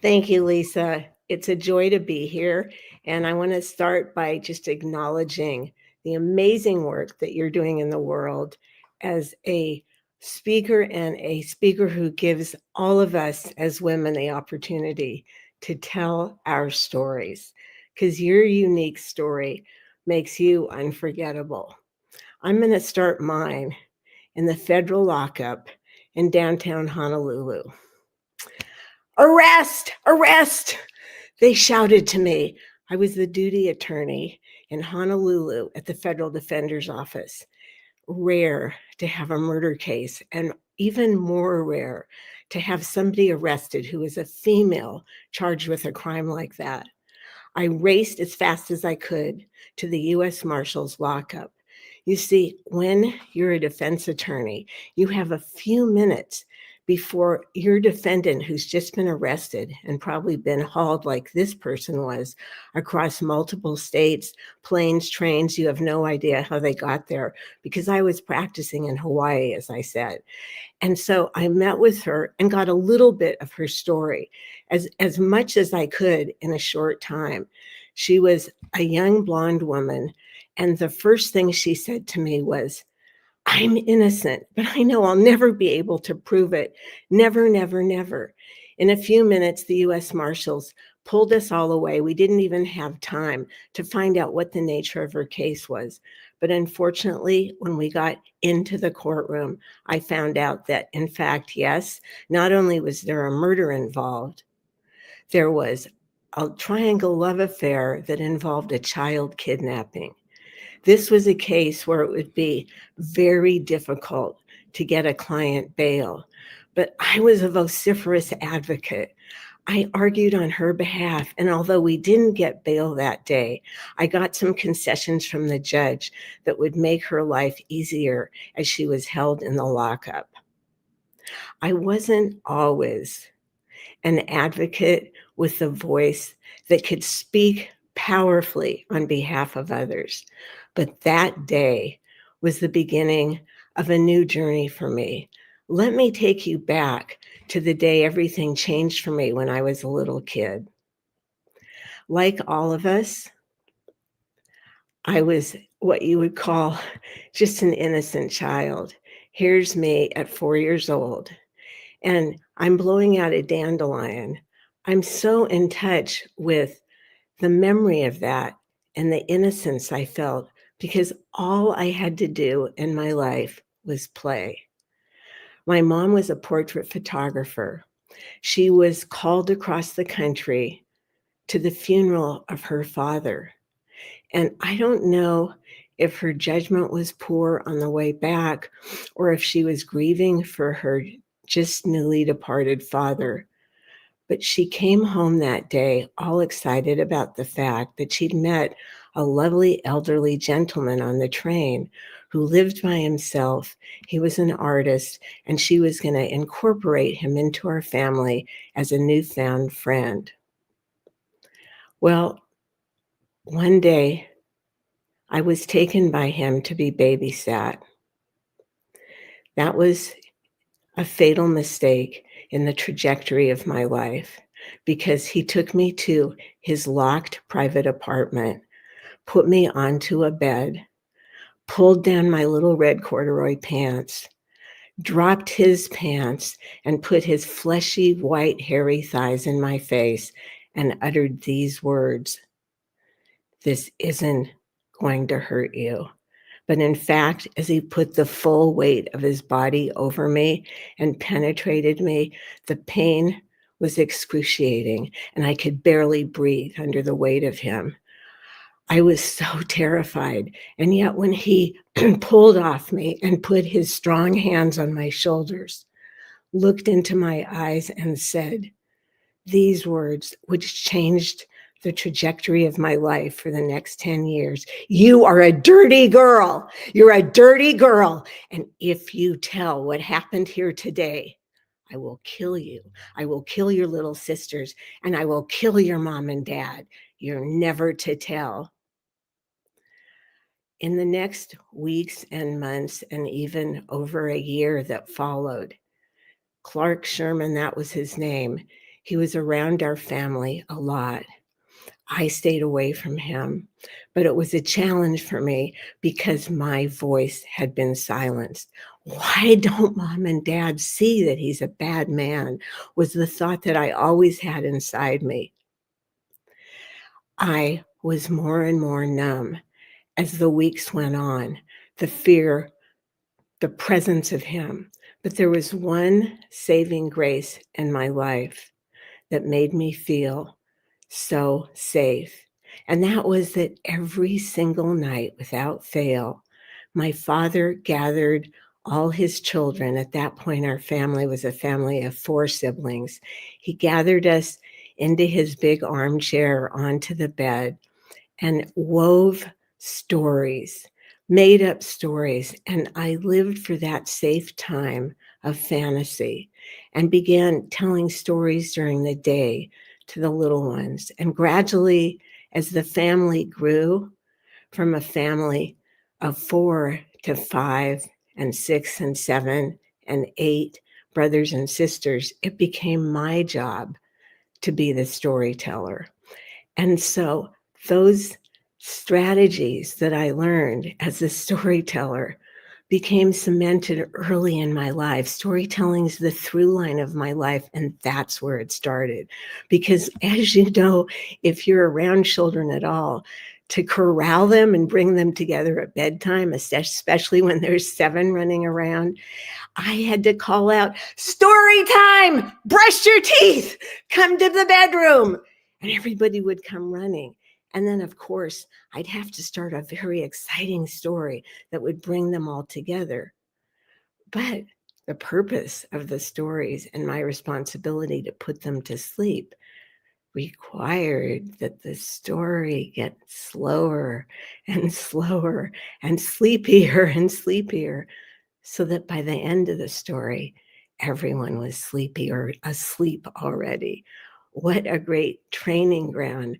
Thank you, Lisa. It's a joy to be here. And I want to start by just acknowledging the amazing work that you're doing in the world as a speaker, and a speaker who gives all of us as women the opportunity to tell our stories, because your unique story makes you unforgettable. I'm going to start mine in the federal lockup in downtown Honolulu. Arrest! Arrest! They shouted to me. I was the duty attorney in Honolulu at the Federal Defender's Office. Rare to have a murder case, and even more rare to have somebody arrested who is a female charged with a crime like that. I raced as fast as I could to the U.S. Marshals lockup. You see, when you're a defense attorney, you have a few minutes before your defendant, who's just been arrested and probably been hauled like this person was across multiple states, planes, trains. You have no idea how they got there, because I was practicing in Hawaii, as I said. And so I met with her and got a little bit of her story, as much as I could in a short time. She was a young blonde woman, and the first thing she said to me was, "I'm innocent, but I know I'll never be able to prove it. Never, never, never." In a few minutes, the U.S. Marshals pulled us all away. We didn't even have time to find out what the nature of her case was. But unfortunately, when we got into the courtroom, I found out that, in fact, yes, not only was there a murder involved, there was a triangle love affair that involved a child kidnapping. This was a case where it would be very difficult to get a client bail, but I was a vociferous advocate. I argued on her behalf, and although we didn't get bail that day, I got some concessions from the judge that would make her life easier as she was held in the lockup. I wasn't always an advocate with a voice that could speak powerfully on behalf of others. But that day was the beginning of a new journey for me. Let me take you back to the day everything changed for me when I was a little kid. Like all of us, I was what you would call just an innocent child. Here's me at 4 years old, and I'm blowing out a dandelion. I'm so in touch with the memory of that and the innocence I felt, because all I had to do in my life was play. My mom was a portrait photographer. She was called across the country to the funeral of her father. And I don't know if her judgment was poor on the way back, or if she was grieving for her just newly departed father. But she came home that day all excited about the fact that she'd met a lovely elderly gentleman on the train who lived by himself. He was an artist, and she was going to incorporate him into our family as a newfound friend. Well, one day I was taken by him to be babysat. That was a fatal mistake in the trajectory of my life, because he took me to his locked private apartment, put me onto a bed, pulled down my little red corduroy pants, dropped his pants, and put his fleshy, white, hairy thighs in my face, and uttered these words: "This isn't going to hurt you." But in fact, as he put the full weight of his body over me and penetrated me, the pain was excruciating, and I could barely breathe under the weight of him. I was so terrified. And yet when he pulled off me and put his strong hands on my shoulders, looked into my eyes and said these words, which changed the trajectory of my life for the next 10 years. "You are a dirty girl. You're a dirty girl. And if you tell what happened here today, I will kill you. I will kill your little sisters, and I will kill your mom and dad. You're never to tell." In the next weeks and months, and even over a year that followed, Clark Sherman, that was his name, he was around our family a lot. I stayed away from him, but it was a challenge for me because my voice had been silenced. Why don't mom and dad see that he's a bad man? Was the thought that I always had inside me. I was more and more numb as the weeks went on, the fear, the presence of him. But there was one saving grace in my life that made me feel so safe. And that was that every single night, without fail, my father gathered all his children. At that point, our family was a family of 4 siblings. He gathered us into his big armchair onto the bed and wove stories, made up stories. And I lived for that safe time of fantasy and began telling stories during the day to the little ones. And gradually, as the family grew from a family of 4 to 5 and 6 and 7 and 8 brothers and sisters, it became my job to be the storyteller. And so those strategies that I learned as a storyteller became cemented early in my life. Storytelling is the through line of my life, and that's where it started. Because as you know, if you're around children at all, to corral them and bring them together at bedtime, especially when there's 7 running around, I had to call out, story time, brush your teeth, come to the bedroom. And everybody would come running. And then, of course, I'd have to start a very exciting story that would bring them all together. But the purpose of the stories and my responsibility to put them to sleep required that the story get slower and slower and sleepier, so that by the end of the story, everyone was sleepy or asleep already. What a great training ground.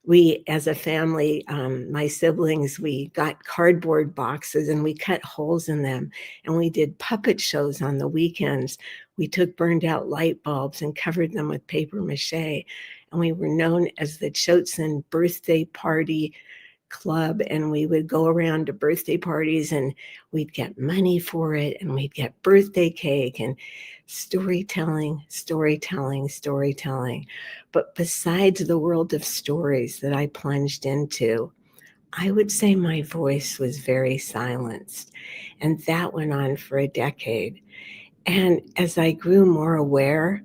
We, as a family, my siblings, we got cardboard boxes and we cut holes in them, and we did puppet shows on the weekends. We took burned out light bulbs and covered them with paper mache, and we were known as the Chotzen birthday party club. And we would go around to birthday parties and we'd get money for it, and we'd get birthday cake and storytelling. But besides the world of stories that I plunged into, I would say my voice was very silenced. And that went on for a decade. And as I grew more aware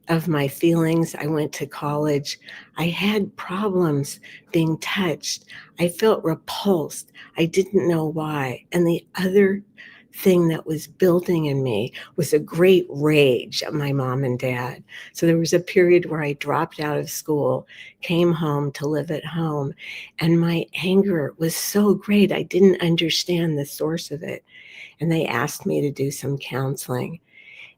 of my feelings, I went to college. I had problems being touched. I felt repulsed. I didn't know why. And the other thing that was building in me was a great rage at my mom and dad. So there was a period where I dropped out of school, came home to live at home, and my anger was so great. I didn't understand the source of it. And they asked me to do some counseling.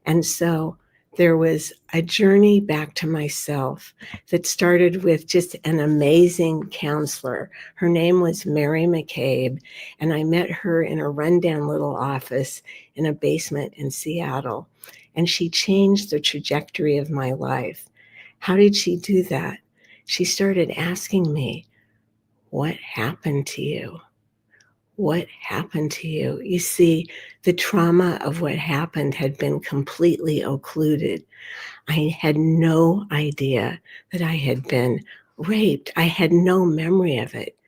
And so there was a journey back to myself that started with just an amazing counselor. Her name was Mary McCabe, and I met her in a rundown little office in a basement in Seattle. And she changed the trajectory of my life. How did she do that? She started asking me, what happened to you? What happened to you? You see, the trauma of what happened had been completely occluded. I had no idea that I had been raped. I had no memory of it.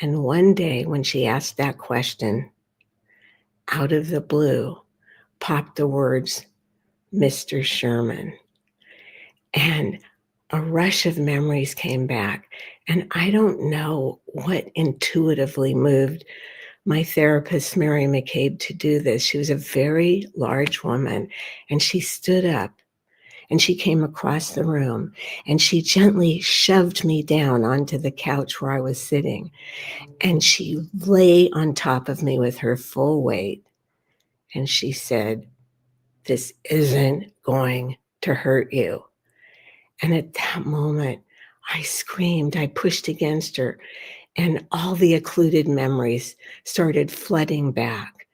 And one day when she asked that question, out of the blue popped the words, Mr. Sherman. And a rush of memories came back. And I don't know what intuitively moved my therapist, Mary McCabe, to do this. She was a very large woman, and she stood up and she came across the room and she gently shoved me down onto the couch where I was sitting. And she lay on top of me with her full weight. And she said, this isn't going to hurt you. And at that moment, I screamed, I pushed against her. And all the occluded memories started flooding back.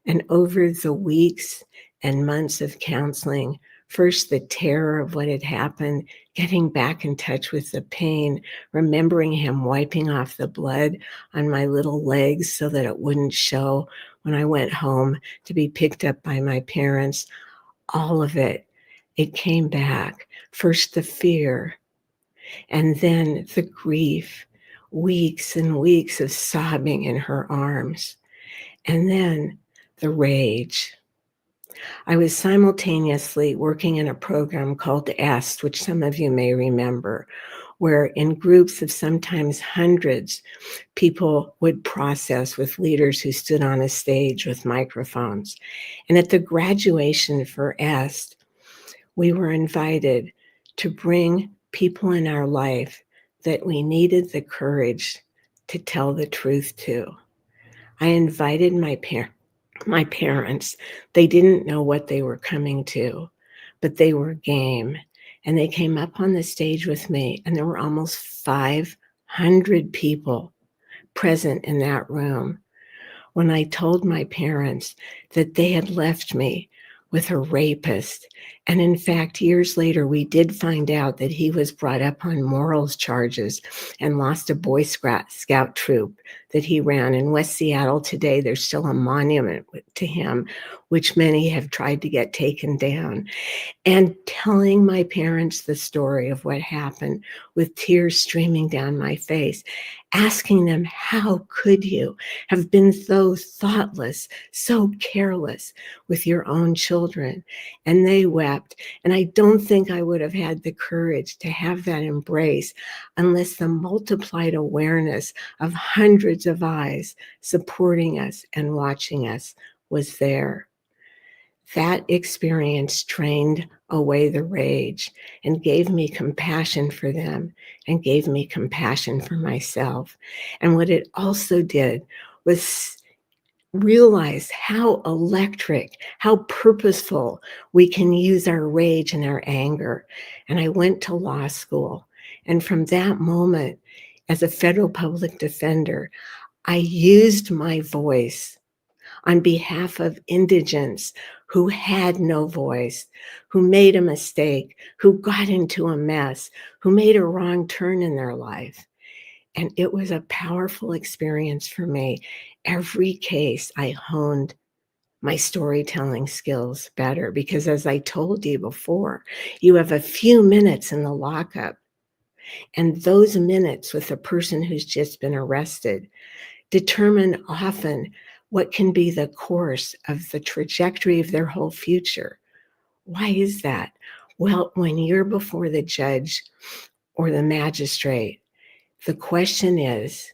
And over the weeks and months of counseling, first the terror of what had happened, getting back in touch with the pain, remembering him wiping off the blood on my little legs so that it wouldn't show when I went home to be picked up by my parents, all of it came back. First the fear, and then the grief, weeks and weeks of sobbing in her arms, and then the rage. I was simultaneously working in a program called EST, which some of you may remember, where in groups of sometimes hundreds, people would process with leaders who stood on a stage with microphones. And at the graduation for EST, we were invited to bring people in our life that we needed the courage to tell the truth to. I invited my parents. They didn't know what they were coming to, but they were game. And they came up on the stage with me, and there were almost 500 people present in that room when I told my parents that they had left me with a rapist. And in fact, years later, we did find out that he was brought up on morals charges and lost a Boy Scout troop that he ran. In West Seattle today, there's still a monument to him, which many have tried to get taken down. And telling my parents the story of what happened with tears streaming down my face, asking them, how could you have been so thoughtless, so careless with your own children? And they wept. And I don't think I would have had the courage to have that embrace unless the multiplied awareness of hundreds of eyes supporting us and watching us was there. That experience trained away the rage and gave me compassion for them and gave me compassion for myself. And what it also did was realize how electric, how purposeful we can use our rage and our anger. And I went to law school. And from that moment, as a federal public defender, I used my voice on behalf of indigents who had no voice, who made a mistake, who got into a mess, who made a wrong turn in their life. And it was a powerful experience for me. Every case, I honed my storytelling skills better because, as I told you before, you have a few minutes in the lockup. And those minutes with a person who's just been arrested determine often what can be the course of the trajectory of their whole future. Why is that? Well, when you're before the judge or the magistrate, the question is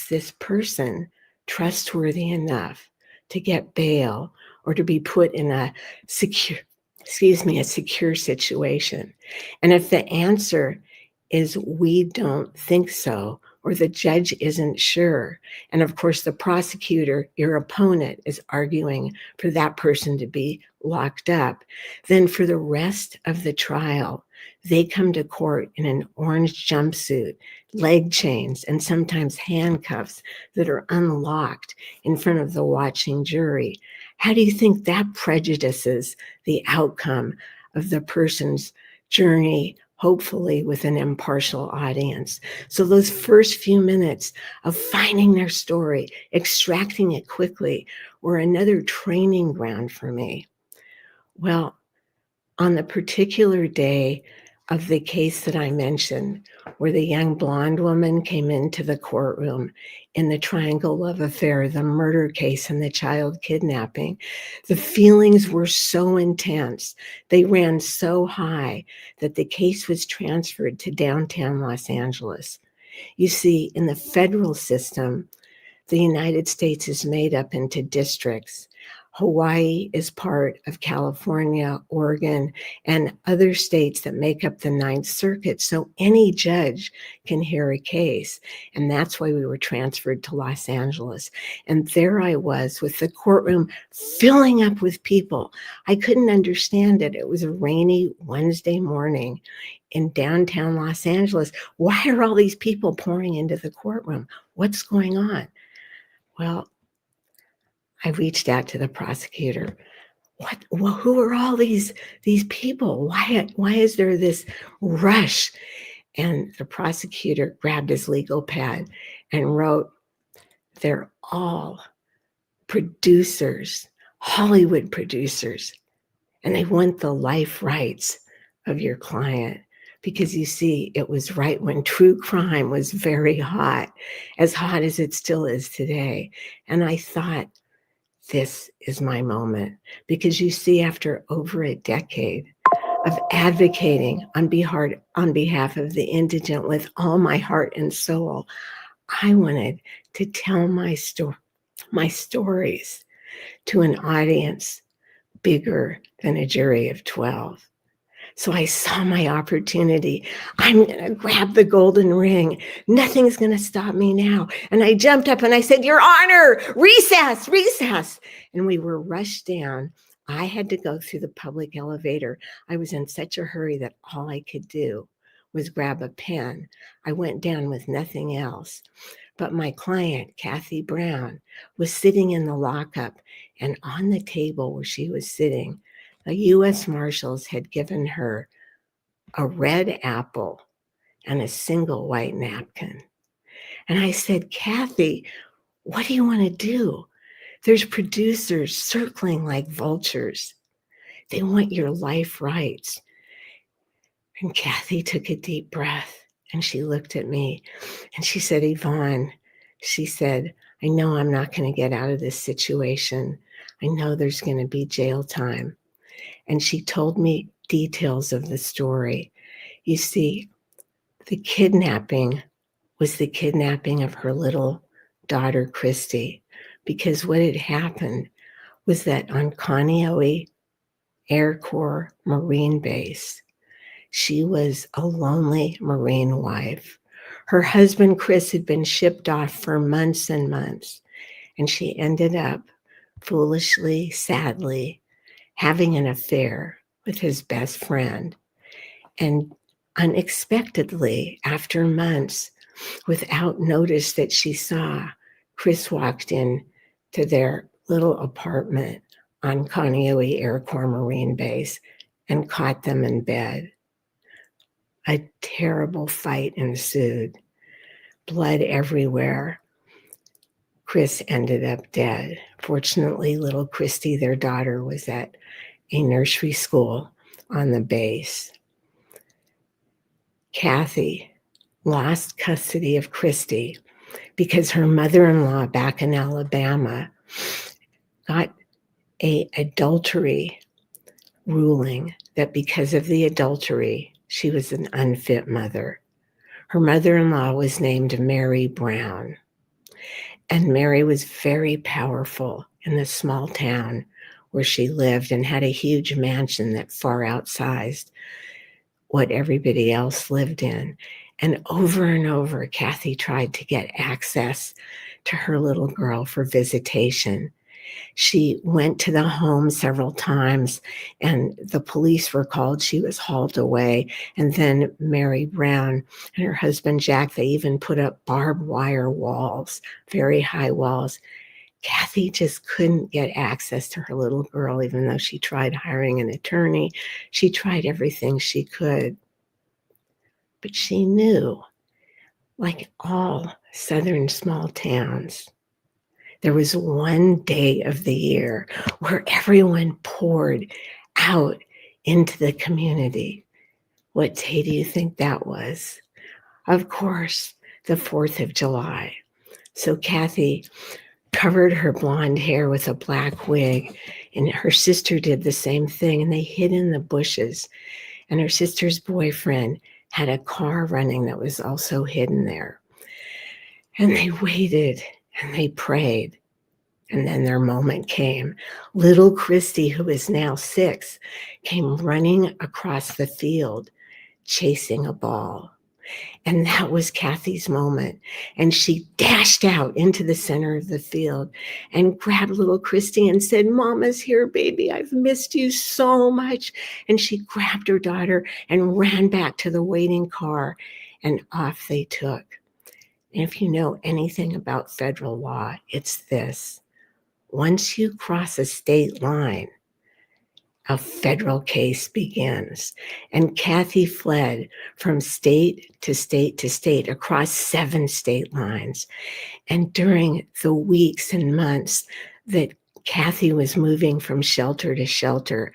this person trustworthy enough to get bail or to be put in a secure situation? And if the answer is we don't think so, or the judge isn't sure, and of course the prosecutor, your opponent, is arguing for that person to be locked up, then for the rest of the trial, they come to court in an orange jumpsuit, leg chains, and sometimes handcuffs that are unlocked in front of the watching jury. How do you think that prejudices the outcome of the person's journey, hopefully with an impartial audience? So those first few minutes of finding their story, extracting it quickly, were another training ground for me. Well, on the particular day of the case that I mentioned, where the young blonde woman came into the courtroom in the triangle love affair, the murder case and the child kidnapping, the feelings were so intense. They ran so high that the case was transferred to downtown Los Angeles. You see, in the federal system, the United States is made up into districts. Hawaii is part of California, Oregon, and other states that make up the Ninth Circuit. So any judge can hear a case. And that's why we were transferred to Los Angeles. And there I was with the courtroom filling up with people. I couldn't understand it. It was a rainy Wednesday morning in downtown Los Angeles. Why are all these people pouring into the courtroom? What's going on? Well, I reached out to the prosecutor. Well, who are all these people? Why is there this rush? And the prosecutor grabbed his legal pad and wrote, they're all producers, Hollywood producers, and they want the life rights of your client. Because you see, it was right when true crime was very hot as it still is today. And I thought, this is my moment. Because you see, after over a decade of advocating on behalf of the indigent with all my heart and soul, I wanted to tell my stories to an audience bigger than a jury of 12. So I saw my opportunity. I'm going to grab the golden ring. Nothing's going to stop me now. And I jumped up and I said, Your Honor, recess. And we were rushed down. I had to go through the public elevator. I was in such a hurry that all I could do was grab a pen. I went down with nothing else. But my client, Kathy Brown, was sitting in the lockup, and on the table where she was sitting, the U.S. Marshals had given her a red apple and a single white napkin. And I said, Kathy, what do you want to do? There's producers circling like vultures. They want your life rights. And Kathy took a deep breath and she looked at me and she said, Yvonne, she said, I know I'm not going to get out of this situation. I know there's going to be jail time. And she told me details of the story. You see, the kidnapping was the kidnapping of her little daughter, Christy, because what had happened was that on Kaneohe Air Corps Marine Base, she was a lonely Marine wife. Her husband, Chris, had been shipped off for months and months, and she ended up foolishly, sadly, having an affair with his best friend. And unexpectedly, after months, without notice that she saw, Chris walked in to their little apartment on Kaneohe Air Corps Marine Base and caught them in bed. A terrible fight ensued, blood everywhere. Chris ended up dead. Fortunately, little Christy, their daughter, was at a nursery school on the base. Kathy lost custody of Christy because her mother-in-law back in Alabama got an adultery ruling that because of the adultery, she was an unfit mother. Her mother-in-law was named Mary Brown. And Mary was very powerful in the small town where she lived and had a huge mansion that far outsized what everybody else lived in. And over, Kathy tried to get access to her little girl for visitation. She went to the home several times and the police were called. She was hauled away. And then Mary Brown and her husband, Jack, they even put up barbed wire walls, very high walls. Kathy just couldn't get access to her little girl, even though she tried hiring an attorney. She tried everything she could. But she knew, like all Southern small towns, there was one day of the year where everyone poured out into the community. What day do you think that was? Of course, the 4th of July. So Kathy covered her blonde hair with a black wig, and her sister did the same thing, and they hid in the bushes. And her sister's boyfriend had a car running that was also hidden there. And they waited and they prayed. And then their moment came. Little Christy, who is now 6, came running across the field, chasing a ball. And that was Kathy's moment. And she dashed out into the center of the field and grabbed little Christy and said, "Mama's here, baby. I've missed you so much." And she grabbed her daughter and ran back to the waiting car, and off they took. And if you know anything about federal law, it's this. Once you cross a state line, a federal case begins. And Kathy fled from state to state to state across 7 state lines. And during the weeks and months that Kathy was moving from shelter to shelter,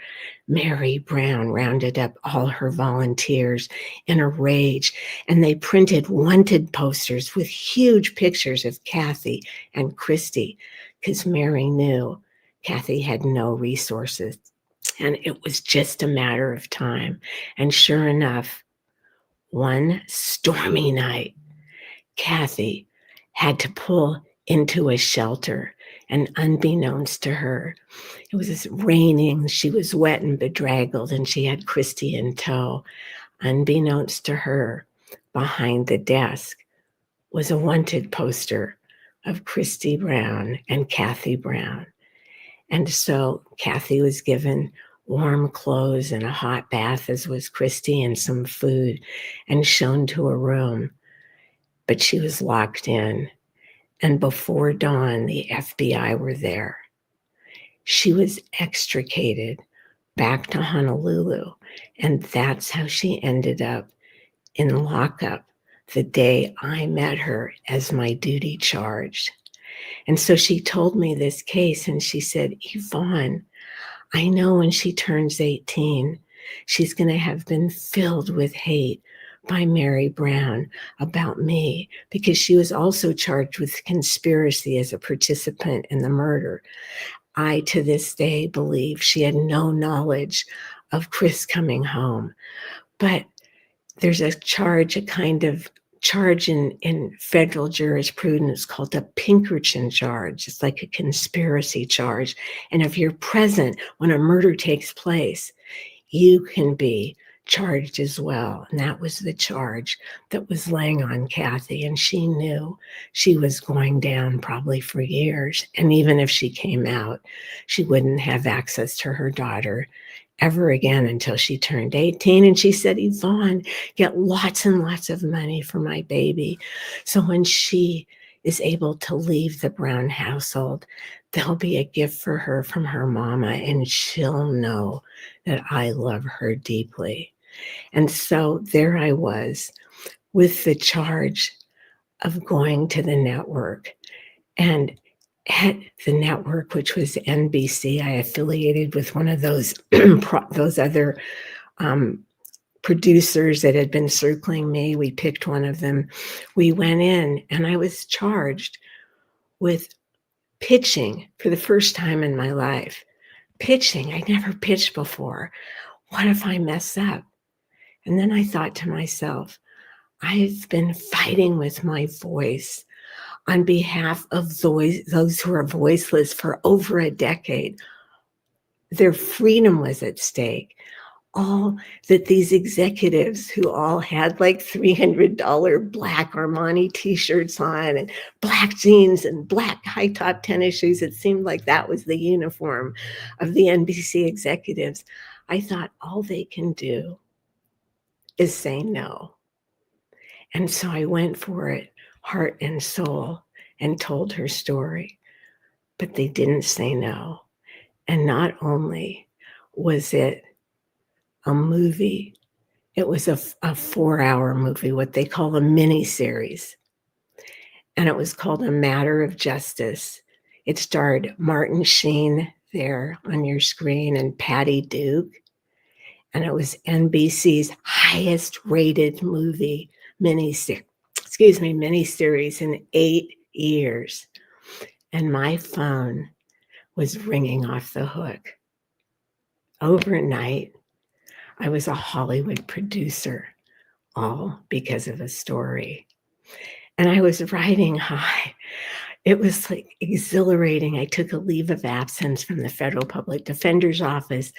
Mary Brown rounded up all her volunteers in a rage, and they printed wanted posters with huge pictures of Kathy and Christy, because Mary knew Kathy had no resources. And it was just a matter of time. And sure enough, one stormy night, Kathy had to pull into a shelter. And unbeknownst to her, it was raining. She was wet and bedraggled, and she had Christy in tow. Unbeknownst to her, behind the desk was a wanted poster of Christy Brown and Kathy Brown. And so Kathy was given warm clothes and a hot bath, as was Christy, and some food, and shown to a room. But she was locked in. And before dawn, the FBI were there. She was extricated back to Honolulu. And that's how she ended up in lockup the day I met her as my duty charged. And so she told me this case, and she said, "Yvonne, I know when she turns 18, she's going to have been filled with hate by Mary Brown about me, because she was also charged with conspiracy as a participant in the murder. I, to this day, believe she had no knowledge of Chris coming home. But there's a charge, a kind of charge in federal jurisprudence called a Pinkerton charge. It's like a conspiracy charge. And if you're present when a murder takes place, you can be charged as well." And that was the charge that was laying on Kathy. And she knew she was going down probably for years. And even if she came out, she wouldn't have access to her daughter ever again until she turned 18. And she said, "Yvonne, get lots and lots of money for my baby, so when she is able to leave the Brown household, there'll be a gift for her from her mama, and she'll know that I love her deeply." And so there I was with the charge of going to the network. And at the network, which was NBC, I affiliated with one of those those other producers that had been circling me. We picked one of them. We went in, and I was charged with pitching for the first time in my life. Pitching, I never pitched before. What if I mess up? And then I thought to myself, I've been fighting with my voice on behalf of those who are voiceless for over a decade. Their freedom was at stake. All that these executives who all had like $300 black Armani t-shirts on and black jeans and black high top tennis shoes, it seemed like that was the uniform of the NBC executives. I thought all they can do is say no. And so I went for it, heart and soul, and told her story. But they didn't say no. And not only was it a movie, it was a 4-hour movie, what they call a mini-series. And it was called A Matter of Justice. It starred Martin Sheen there on your screen and Patty Duke. And it was NBC's highest rated movie miniseries in 8 years. And my phone was ringing off the hook. Overnight, I was a Hollywood producer, all because of a story. And I was riding high. it was like exhilarating. I took a leave of absence from the Federal Public Defender's Office,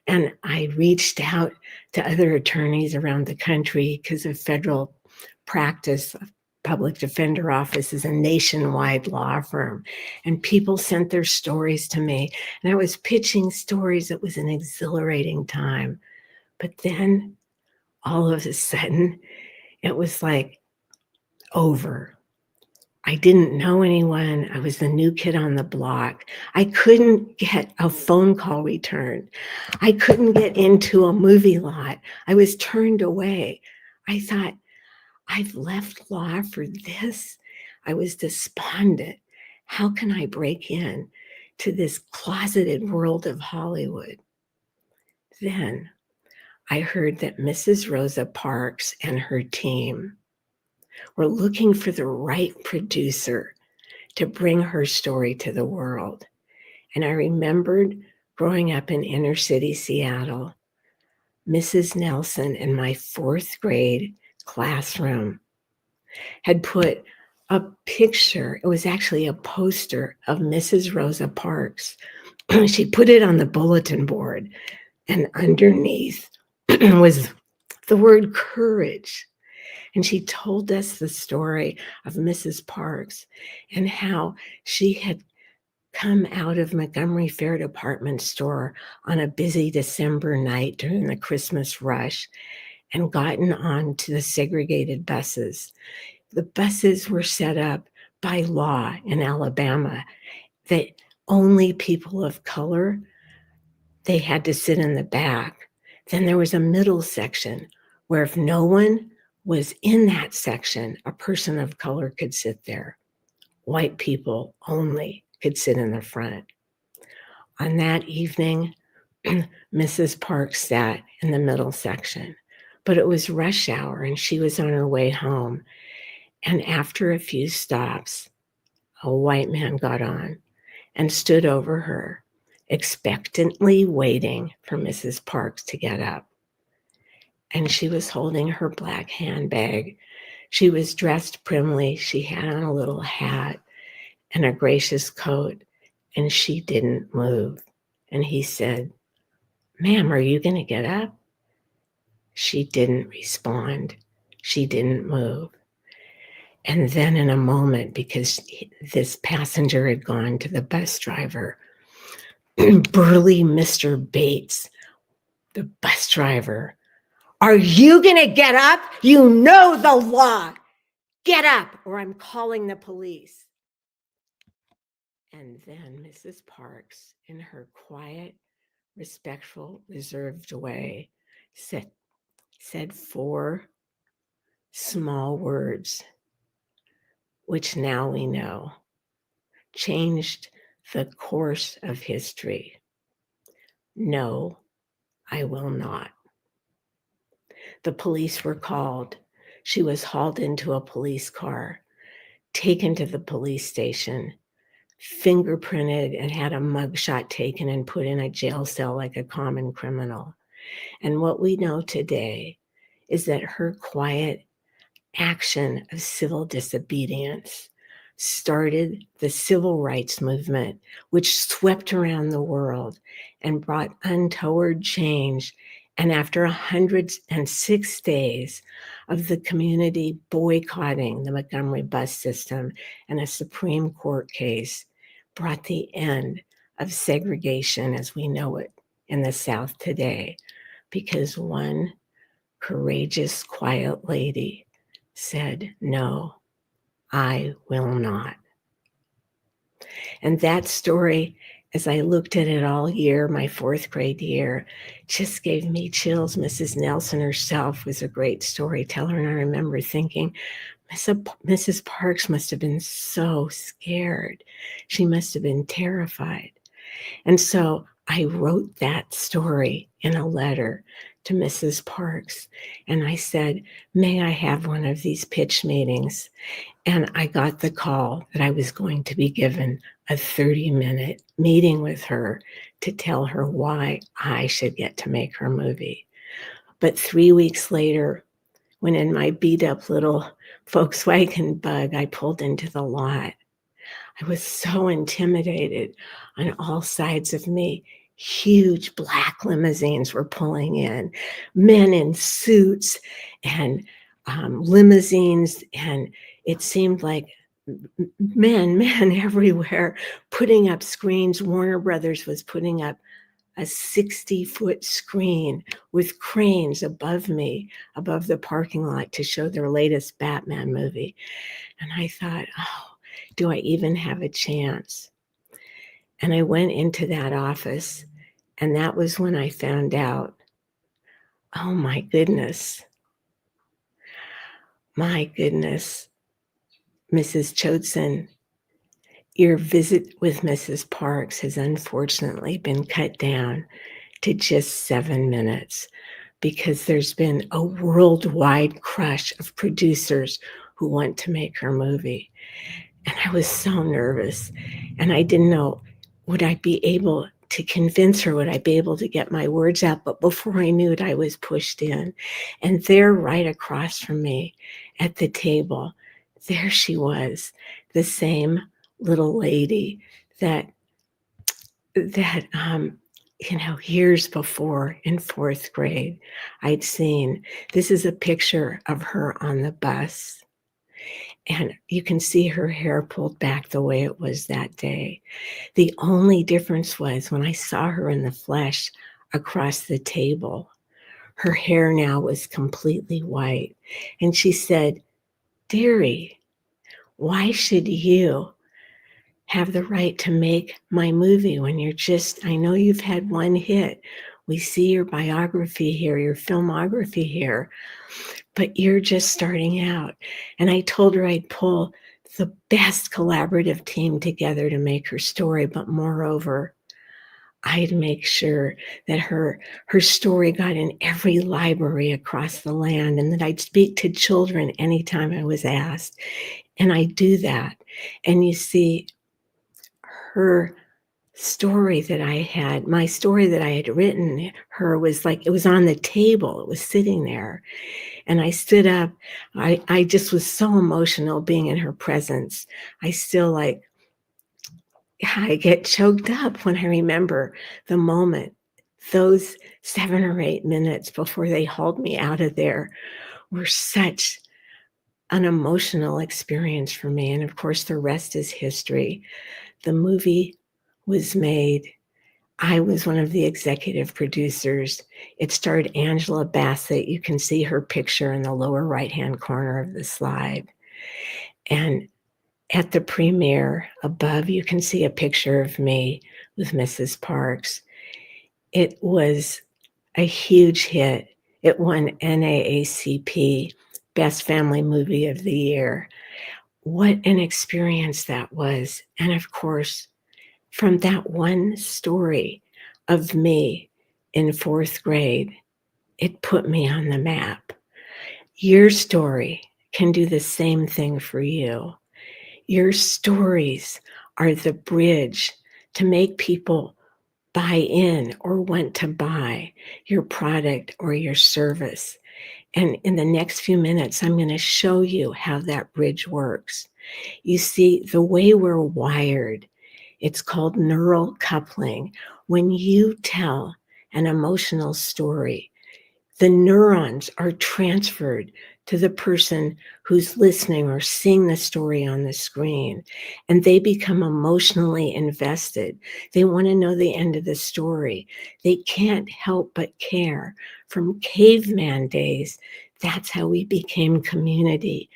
and I reached out to other attorneys around the country because of federal practice. Public Defender Office is a nationwide law firm, and people sent their stories to me, and I was pitching stories. It was an exhilarating time. But then all of a sudden, it was like over. I didn't know anyone. I was the new kid on the block. I couldn't get a phone call returned. I couldn't get into a movie lot. I was turned away. I thought, I've left law for this. I was despondent. How can I break in to this closeted world of Hollywood? Then I heard that Mrs. Rosa Parks and her team were looking for the right producer to bring her story to the world. And I remembered growing up in inner city Seattle, Mrs. Nelson in my 4th grade classroom had put a picture, it was actually a poster of Mrs. Rosa Parks. She put it on the bulletin board, and underneath was the word courage. And she told us the story of Mrs. Parks and how she had come out of Montgomery Fair department store on a busy December night during the Christmas rush and gotten on to the segregated buses. The buses were set up by law in Alabama that only people of color, they had to sit in the back. Then there was a middle section where if no one was in that section, a person of color could sit there. White people only could sit in the front. On that evening, Mrs. Parks sat in the middle section, but it was rush hour and she was on her way home. And after a few stops, a white man got on and stood over her, expectantly waiting for Mrs. Parks to get up. And she was holding her black handbag. She was dressed primly. She had on a little hat and a gracious coat, and she didn't move. And he said, "Ma'am, are you going to get up?" She didn't respond. She didn't move. And then in a moment, because this passenger had gone to the bus driver, burly Mr. Bates, the bus driver, "Are you going to get up? You know the law. Get up or I'm calling the police." And then Mrs. Parks, in her quiet, respectful, reserved way, said 4 small words, which now we know changed the course of history. "No, I will not." The police were called. She was hauled into a police car, taken to the police station, fingerprinted, and had a mugshot taken and put in a jail cell like a common criminal. And what we know today is that her quiet action of civil disobedience started the civil rights movement, which swept around the world and brought untoward change. And after 106 days of the community boycotting the Montgomery bus system and a Supreme Court case, brought the end of segregation as we know it in the South today, because one courageous, quiet lady said, "No, I will not." And that story, as I looked at it all year, my 4th grade year, just gave me chills. Mrs. Nelson herself was a great storyteller, and I remember thinking, Mrs. Parks must have been so scared. She must have been terrified. And so I wrote that story in a letter to Mrs. Parks, and I said, "May I have one of these pitch meetings?" And I got the call that I was going to be given a 30-minute meeting with her to tell her why I should get to make her movie. But 3 weeks later, when in my beat up little Volkswagen Bug, I pulled into the lot, I was so intimidated on all sides of me. Huge black limousines were pulling in, men in suits and limousines, and it seemed like men everywhere putting up screens. Warner Brothers was putting up a 60-foot screen with cranes above me, above the parking lot, to show their latest Batman movie. And I thought, oh, do I even have a chance? And I went into that office, and that was when I found out, oh my goodness, Mrs. Chotzen, your visit with Mrs. Parks has unfortunately been cut down to just 7 minutes, because there's been a worldwide crush of producers who want to make her movie. And I was so nervous, and I didn't know, would I be able to convince her? Would I be able to get my words out? But before I knew it, I was pushed in. And there, right across from me at the table, there she was, the same little lady that years before in 4th grade I'd seen. This is a picture of her on the bus, and you can see her hair pulled back the way it was that day. The only difference was when I saw her in the flesh across the table, her hair now was completely white. And she said, "Dearie, why should you have the right to make my movie when I know you've had one hit. We see your biography here, your filmography here, but you're just starting out." And I told her I'd pull the best collaborative team together to make her story, but moreover, I'd make sure that her story got in every library across the land, and that I'd speak to children anytime I was asked. And I do that. And you see, her story that my story that I had written her was like, it was on the table, it was sitting there. And I stood up. I just was so emotional being in her presence. I get choked up when I remember the moment. Those 7 or 8 minutes before they hauled me out of there were such an emotional experience for me. And of course, the rest is history. The movie was made. I was one of the executive producers. It starred Angela Bassett. You can see her picture in the lower right-hand corner of the slide. And at the premiere above, you can see a picture of me with Mrs. Parks. It was a huge hit. It won NAACP Best Family Movie of the Year. What an experience that was. And of course, from that one story of me in 4th grade, it put me on the map. Your story can do the same thing for you. Your stories are the bridge to make people buy in or want to buy your product or your service. And in the next few minutes, I'm going to show you how that bridge works. You see, the way we're wired, it's called neural coupling. When you tell an emotional story, the neurons are transferred to the person who's listening or seeing the story on the screen, and they become emotionally invested. They want to know the end of the story. They can't help but care. From caveman days, that's how we became community,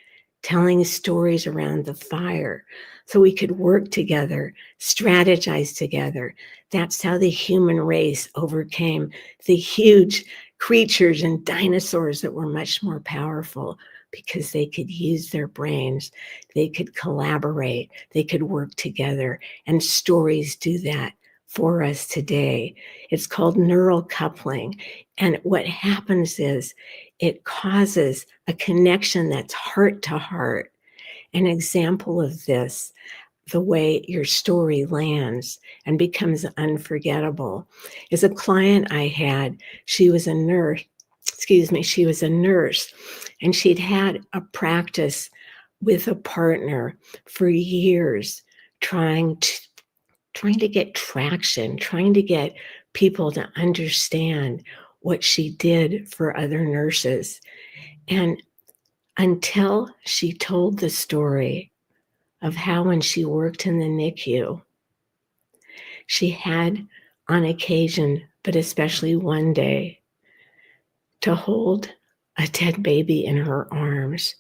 telling stories around the fire so we could work together, strategize together. That's how the human race overcame the huge creatures and dinosaurs that were much more powerful, because they could use their brains, they could collaborate, they could work together, and stories do that for us today. It's called neural coupling. And what happens is it causes a connection that's heart to heart. An example of this, the way your story lands and becomes unforgettable, is a client I had. She was a nurse, and she'd had a practice with a partner for years, trying to get traction, trying to get people to understand what she did for other nurses. And until she told the story of how when she worked in the NICU, she had on occasion, but especially one day, to hold a dead baby in her arms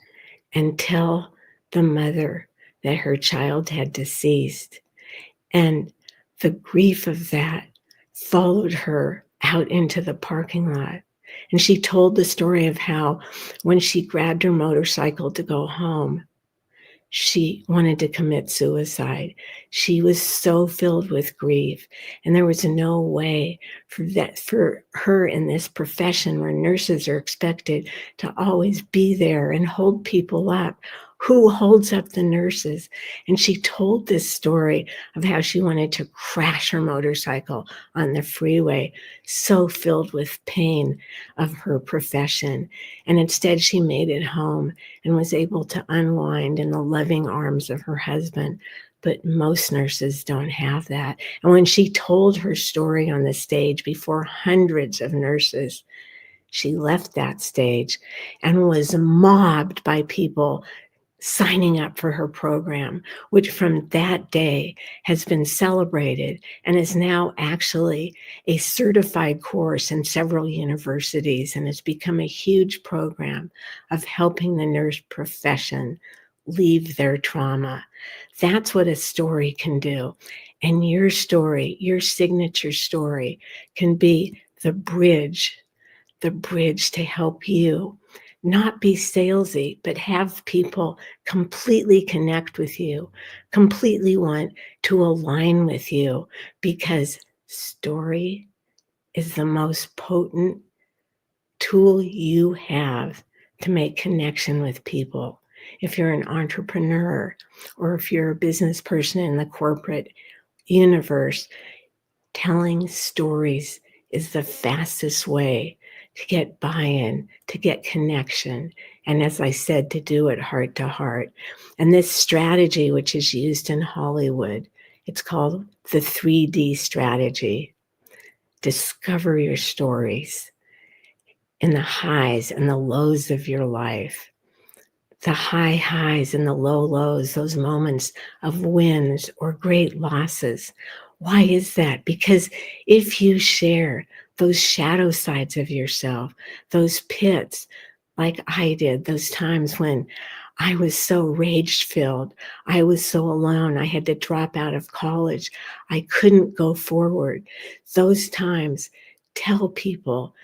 and tell the mother that her child had deceased. And the grief of that followed her out into the parking lot. And she told the story of how when she grabbed her motorcycle to go home, she wanted to commit suicide. She was so filled with grief, and there was no way for her in this profession where nurses are expected to always be there and hold people up. Who holds up the nurses? And she told this story of how she wanted to crash her motorcycle on the freeway, so filled with pain of her profession. And instead she made it home and was able to unwind in the loving arms of her husband. But most nurses don't have that. And when she told her story on the stage before hundreds of nurses, she left that stage and was mobbed by people signing up for her program, which from that day has been celebrated and is now actually a certified course in several universities, and has become a huge program of helping the nurse profession leave their trauma. That's what a story can do. And your story, your signature story, can be the bridge to help you not be salesy, but have people completely connect with you, completely want to align with you, because story is the most potent tool you have to make connection with people. If you're an entrepreneur or if you're a business person in the corporate universe, telling stories is the fastest way to get buy-in, to get connection, and as I said, to do it heart to heart. And this strategy, which is used in Hollywood, it's called the 3D strategy. Discover your stories in the highs and the lows of your life. The high highs and the low lows, those moments of wins or great losses. Why is that? Because if you share those shadow sides of yourself, those pits, like I did, those times when I was so rage-filled, I was so alone, I had to drop out of college, I couldn't go forward. Those times, tell people,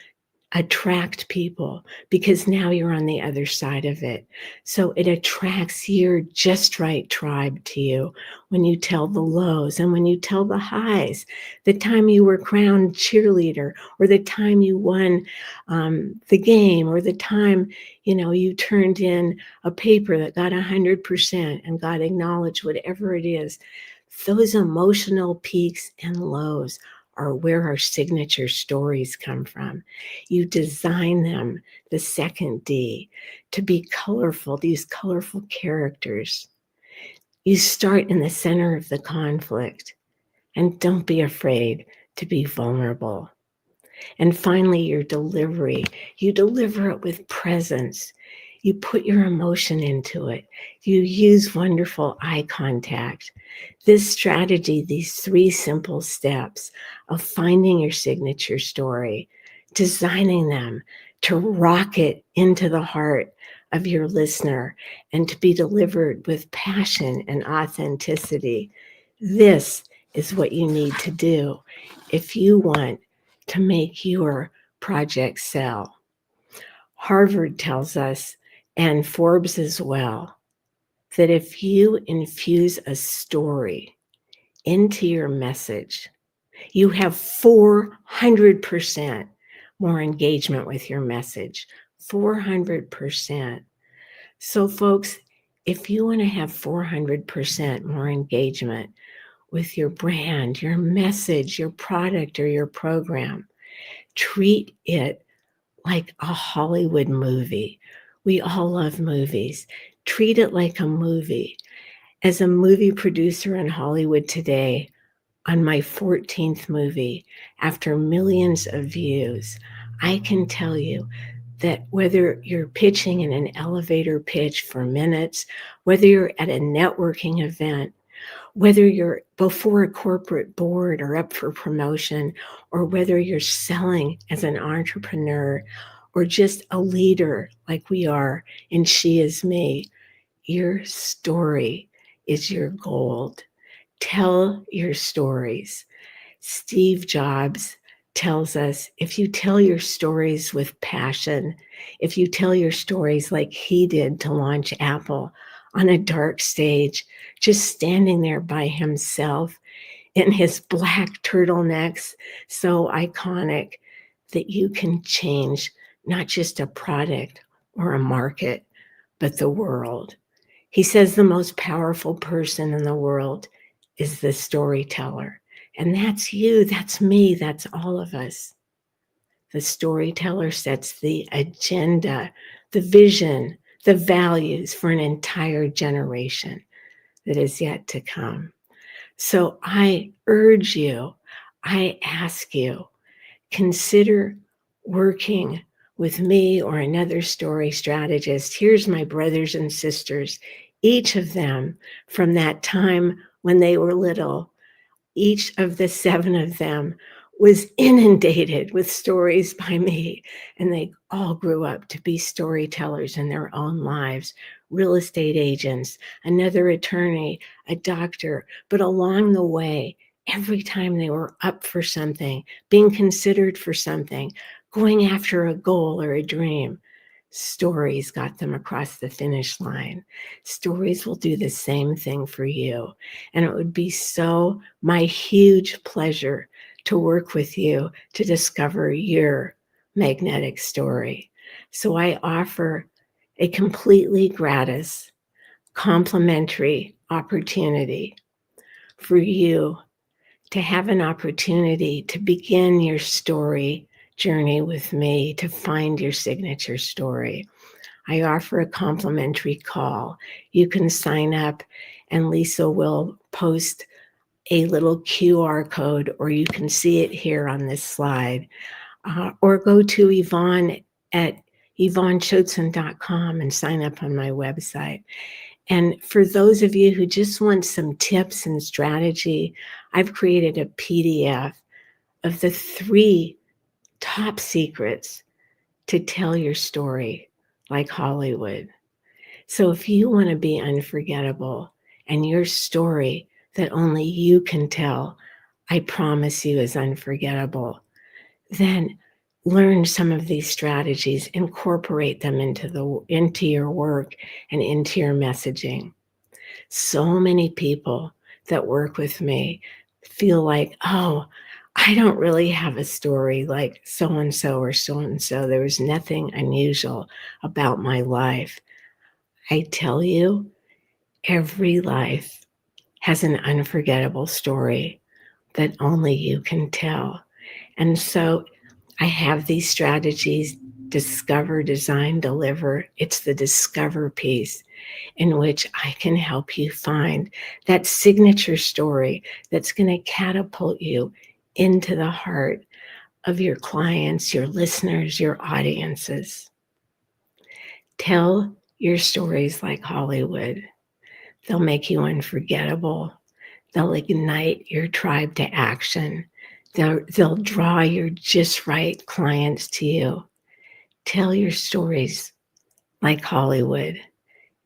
attract people, because now you're on the other side of it. So it attracts your just right tribe to you when you tell the lows and when you tell the highs. The time you were crowned cheerleader, or the time you won the game, or the time you turned in a paper that got 100% and got acknowledged, whatever it is. Those emotional peaks and lows are where our signature stories come from. You design them, the second D, to be colorful, these colorful characters. You start in the center of the conflict, and don't be afraid to be vulnerable. And finally, your delivery. You deliver it with presence. You put your emotion into it. You use wonderful eye contact. This strategy, these 3 simple steps of finding your signature story, designing them to rocket into the heart of your listener and to be delivered with passion and authenticity. This is what you need to do if you want to make your project sell. Harvard tells us, and Forbes as well, that if you infuse a story into your message, you have 400% more engagement with your message. 400%. So folks, if you want to have 400% more engagement with your brand, your message, your product, or your program, treat it like a Hollywood movie. We all love movies. Treat it like a movie. As a movie producer in Hollywood today, on my 14th movie, after millions of views, I can tell you that whether you're pitching in an elevator pitch for minutes, whether you're at a networking event, whether you're before a corporate board or up for promotion, or whether you're selling as an entrepreneur or just a leader like we are in SheisMe, your story is your gold. Tell your stories. Steve Jobs tells us if you tell your stories with passion, if you tell your stories like he did to launch Apple on a dark stage, just standing there by himself in his black turtlenecks, so iconic that you can change not just a product or a market, but the world. He says the most powerful person in the world is the storyteller. And that's you, that's me, that's all of us. The storyteller sets the agenda, the vision, the values for an entire generation that is yet to come. So I urge you, I ask you, consider working with me or another story strategist. Here's my brothers and sisters, each of them from that time when they were little. Each of the 7 of them was inundated with stories by me, and they all grew up to be storytellers in their own lives, real estate agents, another attorney, a doctor. But along the way, every time they were up for something, being considered for something, going after a goal or a dream, stories got them across the finish line. Stories will do the same thing for you. And it would be so my huge pleasure to work with you to discover your magnetic story. So I offer a completely gratis, complimentary opportunity for you to have an opportunity to begin your story journey with me, to find your signature story. I offer a complimentary call. You can sign up and Lisa will post a little QR code, or you can see it here on this slide, or go to Yvonne at YvonneChotzen.com and sign up on my website. And for those of you who just want some tips and strategy, I've created a PDF of the 3 top secrets to tell your story like Hollywood. So if you want to be unforgettable and your story that only you can tell, I promise you, is unforgettable, then learn some of these strategies, incorporate them into your work and into your messaging. So many people that work with me feel like, oh, I don't really have a story like so-and-so or so-and-so. There was nothing unusual about my life. I tell you, every life has an unforgettable story that only you can tell. And so I have these strategies: discover, design, deliver. It's the discover piece in which I can help you find that signature story that's going to catapult you into the heart of your clients, your listeners, your audiences. Tell your stories like Hollywood. They'll make you unforgettable. They'll ignite your tribe to action. They'll draw your just right clients to you. Tell your stories like Hollywood,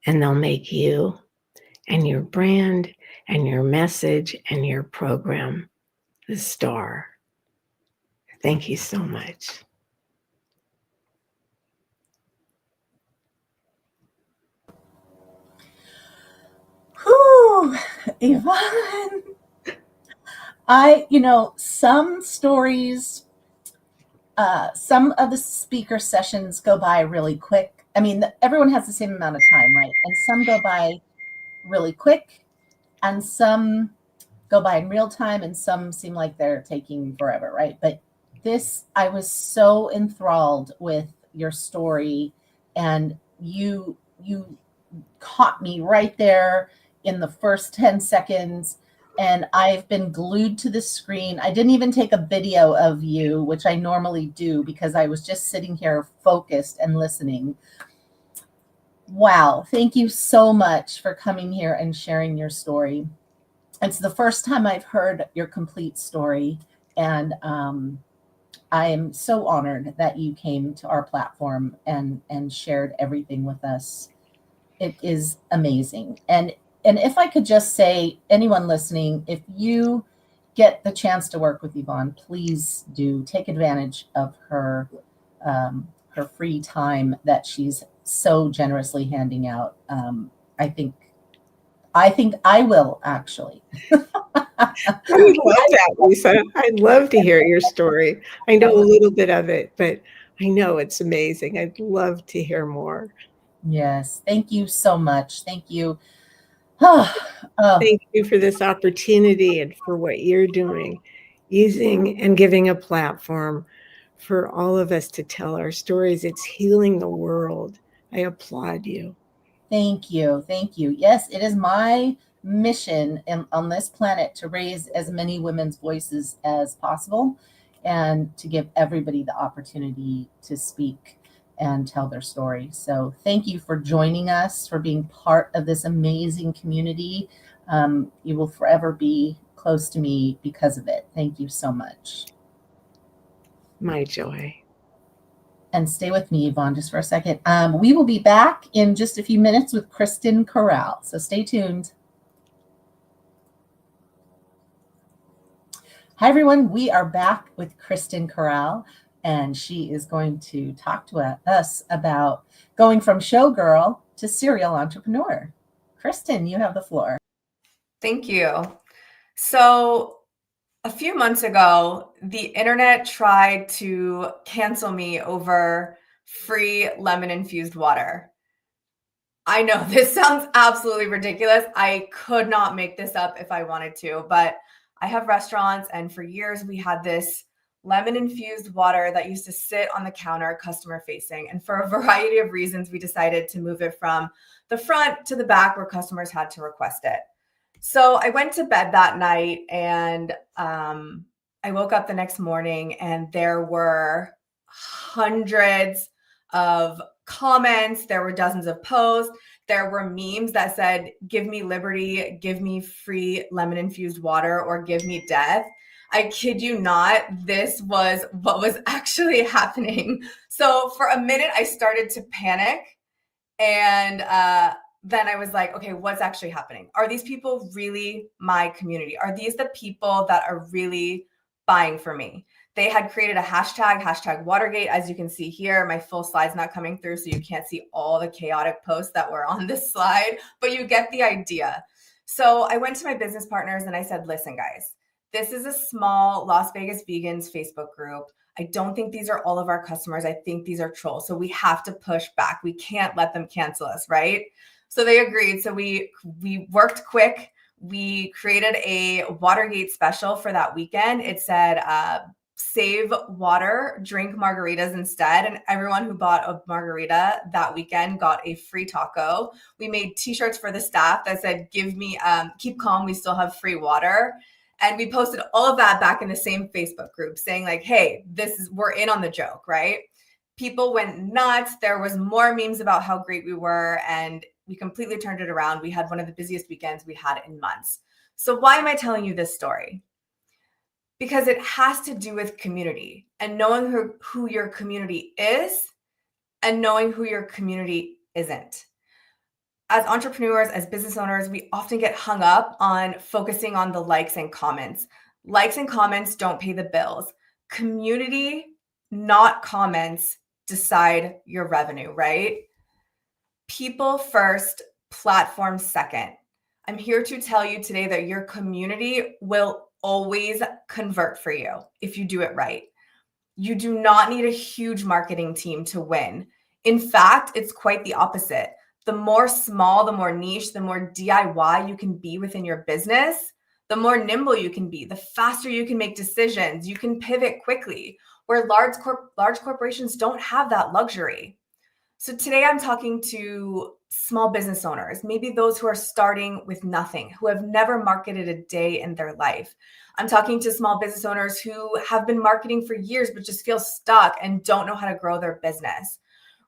and they'll make you and your brand and your message and your program the star. Thank you so much. Whew, Yvonne. Some stories, some of the speaker sessions go by really quick. I mean, everyone has the same amount of time, right? And some go by really quick, and some go by in real time, and some seem like they're taking forever, right? But I was so enthralled with your story, and you caught me right there in the first 10 seconds, and I've been glued to the screen. I didn't even take a video of you, which I normally do because I was just sitting here focused and listening. Wow, thank you so much for coming here and sharing your story. It's the first time I've heard your complete story, and I am so honored that you came to our platform and shared everything with us. It is amazing. And if I could just say, anyone listening, if you get the chance to work with Yvonne, please do take advantage of her free time that she's so generously handing out. I think I will actually. I would love that, Lisa. I'd love to hear your story. I know a little bit of it, but I know it's amazing. I'd love to hear more. Yes. Thank you so much. Thank you. Thank you for this opportunity and for what you're doing, using and giving a platform for all of us to tell our stories. It's healing the world. I applaud you. Thank you. Thank you. Yes, it is my mission on this planet to raise as many women's voices as possible and to give everybody the opportunity to speak and tell their story. So thank you for joining us, for being part of this amazing community. You will forever be close to me because of it. Thank you so much. My joy. And stay with me, Yvonne, just for a second. We will be back in just a few minutes with Kristen Corral, so stay tuned. Hi, everyone. We are back with Kristen Corral, and she is going to talk to us about going from showgirl to serial entrepreneur. Kristen, you have the floor. Thank you. So a few months ago, the internet tried to cancel me over free lemon-infused water. I know this sounds absolutely ridiculous. I could not make this up if I wanted to, but I have restaurants, and for years we had this lemon-infused water that used to sit on the counter customer facing. And for a variety of reasons, we decided to move it from the front to the back where customers had to request it. So I went to bed that night, and I woke up the next morning, and there were hundreds of comments. There were dozens of posts. There were memes that said, "Give me liberty, give me free lemon infused water, or give me death." I kid you not, this was what was actually happening. So for a minute, I started to panic, and then I was like, okay, what's actually happening? Are these people really my community? Are these the people that are really buying for me? They had created a hashtag Watergate. As you can see here, my full slide's not coming through, so you can't see all the chaotic posts that were on this slide, but you get the idea. So I went to my business partners and I said, listen, guys, this is a small Las Vegas vegans Facebook group. I don't think these are all of our customers. I think these are trolls. So we have to push back. We can't let them cancel us, right? So they agreed. So we worked quick. We created a Watergate special for that weekend. It said, save water, drink margaritas instead. And everyone who bought a margarita that weekend got a free taco. We made t-shirts for the staff that said, give me, keep calm, we still have free water. And we posted all of that back in the same Facebook group saying like, hey, we're in on the joke, right? People went nuts. There was more memes about how great we were, and we completely turned it around. We had one of the busiest weekends we had in months. So why am I telling you this story? Because it has to do with community and knowing who your community is and knowing who your community isn't. As entrepreneurs, as business owners, we often get hung up on focusing on the likes and comments. Likes and comments don't pay the bills. Community, not comments, decide your revenue, right? People first, platform second. I'm here to tell you today that your community will always convert for you if you do it right. You do not need a huge marketing team to win. In fact, it's quite the opposite. The more small, the more niche, the more DIY you can be within your business, the more nimble you can be, the faster you can make decisions, you can pivot quickly, where large corporations don't have that luxury. So today I'm talking to small business owners, maybe those who are starting with nothing, who have never marketed a day in their life. I'm talking to small business owners who have been marketing for years, but just feel stuck and don't know how to grow their business.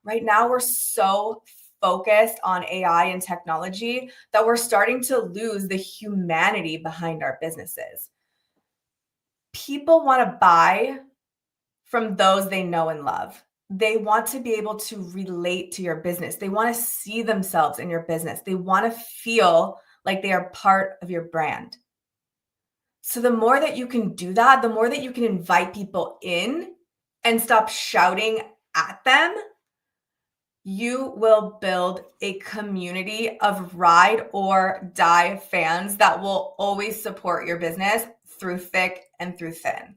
Right now, we're so focused on AI and technology that we're starting to lose the humanity behind our businesses. People want to buy from those they know and love. They want to be able to relate to your business. They want to see themselves in your business. They want to feel like they are part of your brand. So the more that you can do that, the more that you can invite people in and stop shouting at them, you will build a community of ride or die fans that will always support your business through thick and through thin.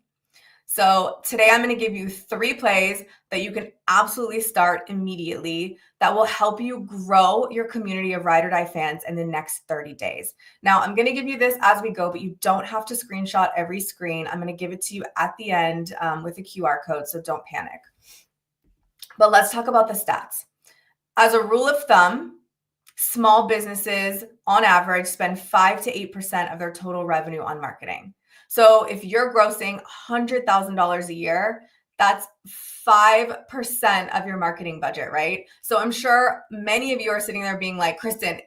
So today I'm going to give you 3 plays that you can absolutely start immediately that will help you grow your community of ride or die fans in the next 30 days. Now I'm going to give you this as we go, but you don't have to screenshot every screen. I'm going to give it to you at the end with a QR code, so don't panic. But let's talk about the stats. As a rule of thumb, small businesses on average spend 5 to 8% of their total revenue on marketing. So if you're grossing $100,000 a year, that's 5% of your marketing budget, right? So I'm sure many of you are sitting there being like, Kristen,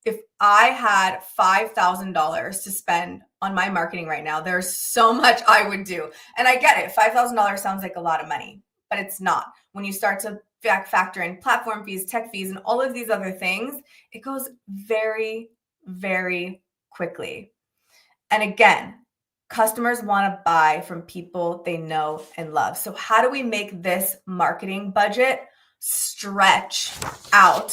if I had $5,000 to spend on my marketing right now, there's so much I would do. And I get it. $5,000 sounds like a lot of money, but it's not. When you start to factor in platform fees, tech fees, and all of these other things, it goes very, very quickly. And again, customers want to buy from people they know and love. So how do we make this marketing budget stretch out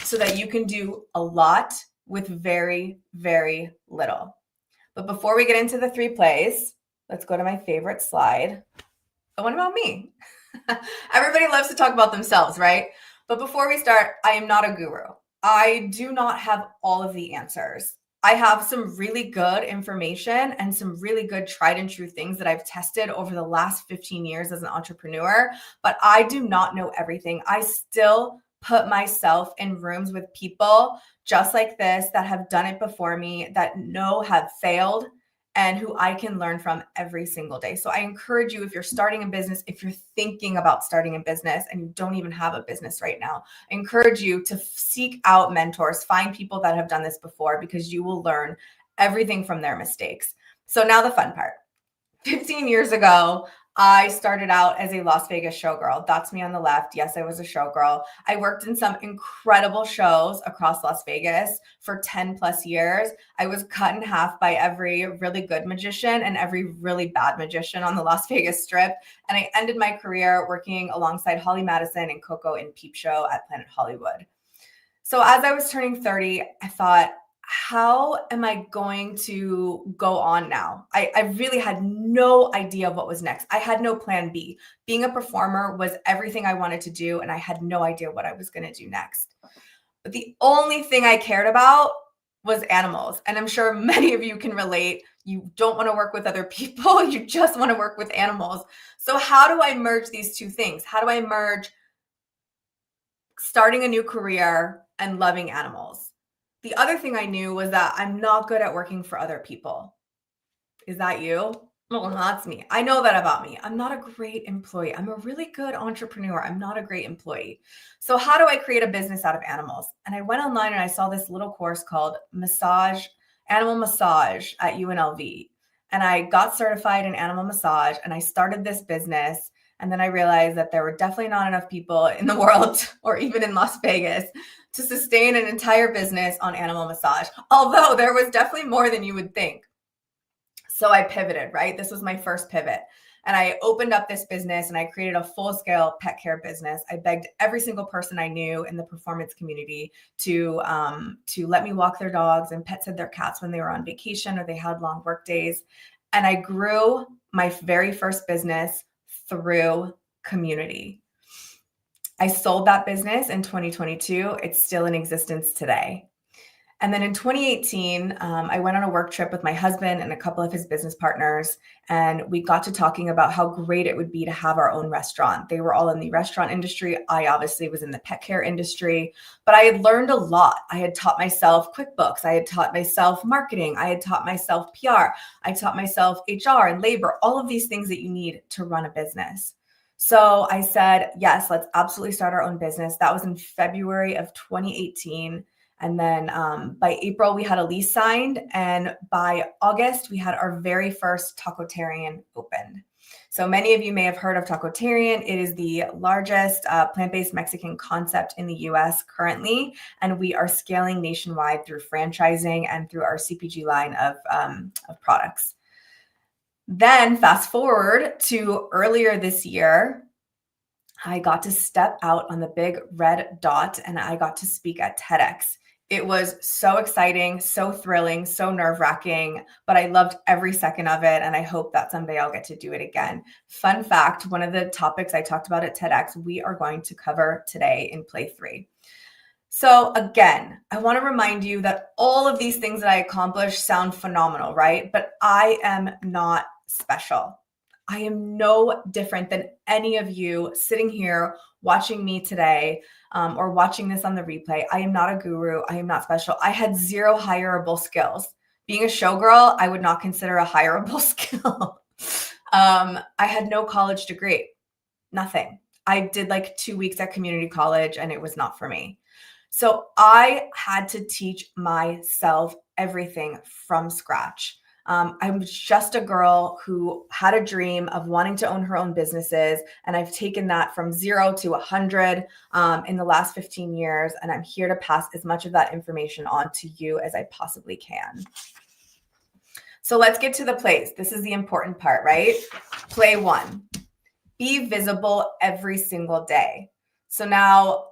so that you can do a lot with very, very little? But before we get into the 3 plays, let's go to my favorite slide. The one about me. Everybody loves to talk about themselves, right? But before we start, I am not a guru. I do not have all of the answers. I have some really good information and some really good tried and true things that I've tested over the last 15 years as an entrepreneur, but I do not know everything. I still put myself in rooms with people just like this that have done it before me, that have failed, and who I can learn from every single day. So I encourage you, if you're starting a business, if you're thinking about starting a business and you don't even have a business right now, I encourage you to seek out mentors, find people that have done this before, because you will learn everything from their mistakes. So now the fun part. 15 years ago, I started out as a Las Vegas showgirl. That's me on the left. Yes, I was a showgirl. I worked in some incredible shows across Las Vegas for 10 plus years. I was cut in half by every really good magician and every really bad magician on the Las Vegas Strip. And I ended my career working alongside Holly Madison and Coco in Peep Show at Planet Hollywood. So as I was turning 30, I thought, how am I going to go on now? I really had no idea what was next. I had no plan B. Being a performer was everything I wanted to do, and I had no idea what I was going to do next. But the only thing I cared about was animals. And I'm sure many of you can relate. You don't want to work with other people. You just want to work with animals. So how do I merge these 2 things? How do I merge starting a new career and loving animals? The other thing I knew was that I'm not good at working for other people. Is that you? Well, that's me. I know that about me. I'm not a great employee. I'm a really good entrepreneur. I'm not a great employee. So how do I create a business out of animals? And I went online and I saw this little course called Animal Massage at UNLV. And I got certified in animal massage and I started this business. And then I realized that there were definitely not enough people in the world or even in Las Vegas to sustain an entire business on animal massage, although there was definitely more than you would think. So I pivoted, right? This was my first pivot. And I opened up this business and I created a full-scale pet care business. I begged every single person I knew in the performance community to let me walk their dogs and pet sit their cats when they were on vacation or they had long work days. And I grew my very first business through community. I sold that business in 2022. It's still in existence today. And then in 2018, I went on a work trip with my husband and a couple of his business partners, and we got to talking about how great it would be to have our own restaurant. They were all in the restaurant industry. I obviously was in the pet care industry, but I had learned a lot. I had taught myself QuickBooks. I had taught myself marketing. I had taught myself PR. I taught myself HR and labor, all of these things that you need to run a business. So I said, yes, let's absolutely start our own business. That was in February of 2018. And then by April, we had a lease signed. And by August, we had our very first Tacotarian opened. So many of you may have heard of Tacotarian. It is the largest plant-based Mexican concept in the US currently. And we are scaling nationwide through franchising and through our CPG line of products. Then fast forward to earlier this year, I got to step out on the big red dot and I got to speak at TEDx. It was so exciting, so thrilling, so nerve-wracking, but I loved every second of it. And I hope that someday I'll get to do it again. Fun fact, one of the topics I talked about at TEDx, we are going to cover today in Play 3. So again, I want to remind you that all of these things that I accomplished sound phenomenal, right? But I am not special. I am no different than any of you sitting here watching me today or watching this on the replay. I am not a guru. I am not special. I had zero hireable skills. Being a showgirl, I would not consider a hireable skill. I had no college degree, nothing. I did like 2 weeks at community college and it was not for me. So I had to teach myself everything from scratch. I was just a girl who had a dream of wanting to own her own businesses. And I've taken that from 0 to 100 in the last 15 years. And I'm here to pass as much of that information on to you as I possibly can. So let's get to the plays. This is the important part, right? Play 1, be visible every single day. So now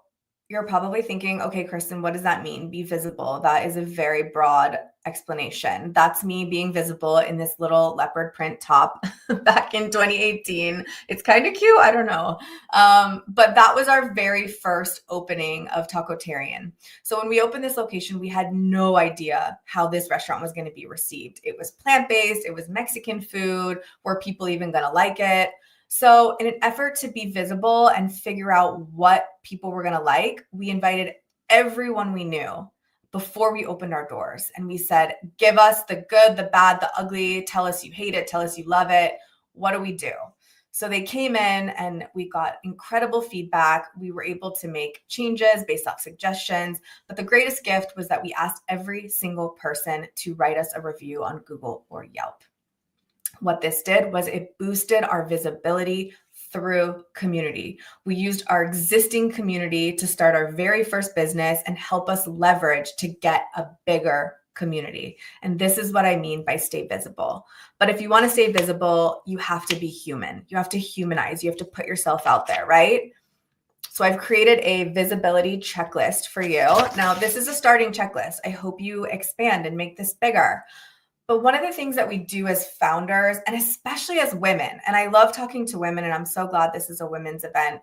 you're probably thinking, okay, Kristen, what does that mean? Be visible. That is a very broad explanation. That's me being visible in this little leopard print top back in 2018. It's kind of cute. I don't know. But that was our very first opening of Tacotarian. So when we opened this location, we had no idea how this restaurant was going to be received. It was plant-based. It was Mexican food. Were people even going to like it? So in an effort to be visible and figure out what people were going to like, we invited everyone we knew before we opened our doors. And we said, give us the good, the bad, the ugly. Tell us you hate it. Tell us you love it. What do we do? So they came in and we got incredible feedback. We were able to make changes based off suggestions. But the greatest gift was that we asked every single person to write us a review on Google or Yelp. What this did was it boosted our visibility through community. We used our existing community to start our very first business and help us leverage to get a bigger community. And this is what I mean by stay visible. But if you want to stay visible, you have to be human. You have to humanize. You have to put yourself out there, right? So I've created a visibility checklist for you. Now, this is a starting checklist. I hope you expand and make this bigger. But one of the things that we do as founders, and especially as women, and I love talking to women, and I'm so glad this is a women's event,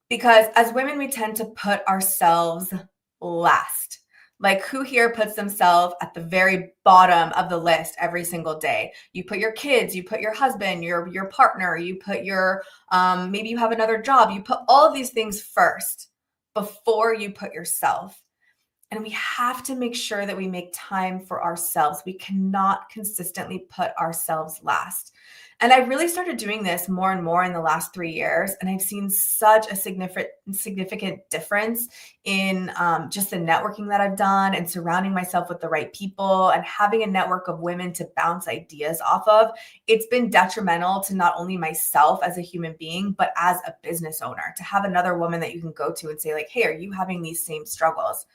because as women, we tend to put ourselves last. Like, who here puts themselves at the very bottom of the list every single day? You put your kids, you put your husband, your partner, you put your, maybe you have another job. You put all of these things first before you put yourself. And we have to make sure that we make time for ourselves. We cannot consistently put ourselves last. And I really started doing this more and more in the last 3 years. And I've seen such a significant difference in just the networking that I've done and surrounding myself with the right people and having a network of women to bounce ideas off of. It's been detrimental to not only myself as a human being, but as a business owner, to have another woman that you can go to and say like, hey, are you having these same struggles?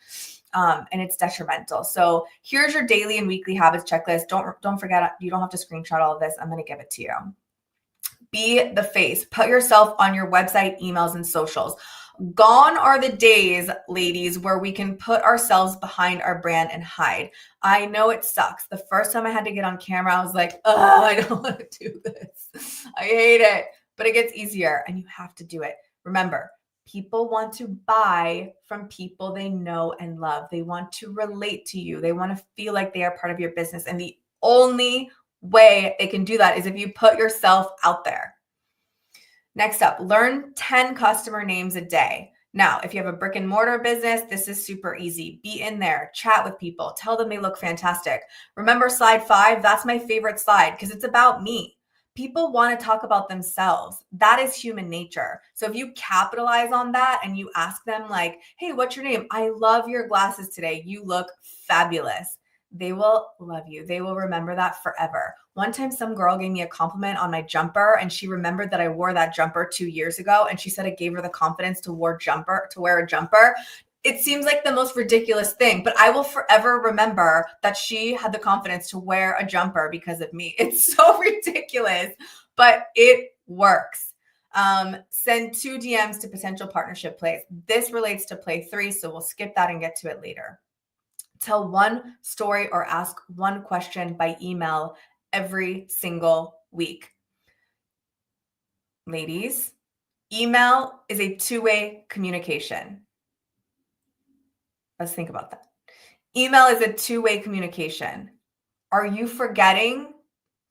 And it's detrimental. So here's your daily and weekly habits checklist. Don't forget, you don't have to screenshot all of this. I'm going to give it to you. Be the face. Put yourself on your website, emails, and socials. Gone are the days, ladies, where we can put ourselves behind our brand and hide. I know it sucks. The first time I had to get on camera, I was like, oh, I don't want to do this. I hate it. But it gets easier and you have to do it. Remember, People want to buy from people they know and love. They want to relate to you. They want to feel like they are part of your business. And the only way they can do that is if you put yourself out there. Next up, learn 10 customer names a day. Now, if you have a brick and mortar business, this is super easy. Be in there, chat with people, tell them they look fantastic. Remember slide 5? That's my favorite slide because it's about me. People want to talk about themselves. That is human nature. So if you capitalize on that and you ask them like, hey, what's your name? I love your glasses today. You look fabulous. They will love you. They will remember that forever. One time some girl gave me a compliment on my jumper and she remembered that I wore that jumper 2 years ago. And she said it gave her the confidence to wear a jumper. It seems like the most ridiculous thing, but I will forever remember that she had the confidence to wear a jumper because of me. It's so ridiculous, but it works. Send 2 DMs to potential partnership plays. This relates to play 3, so we'll skip that and get to it later. Tell one story or ask one question by email every single week. Ladies, email is a 2-way communication. Let's think about that. Email is a 2-way communication. Are you forgetting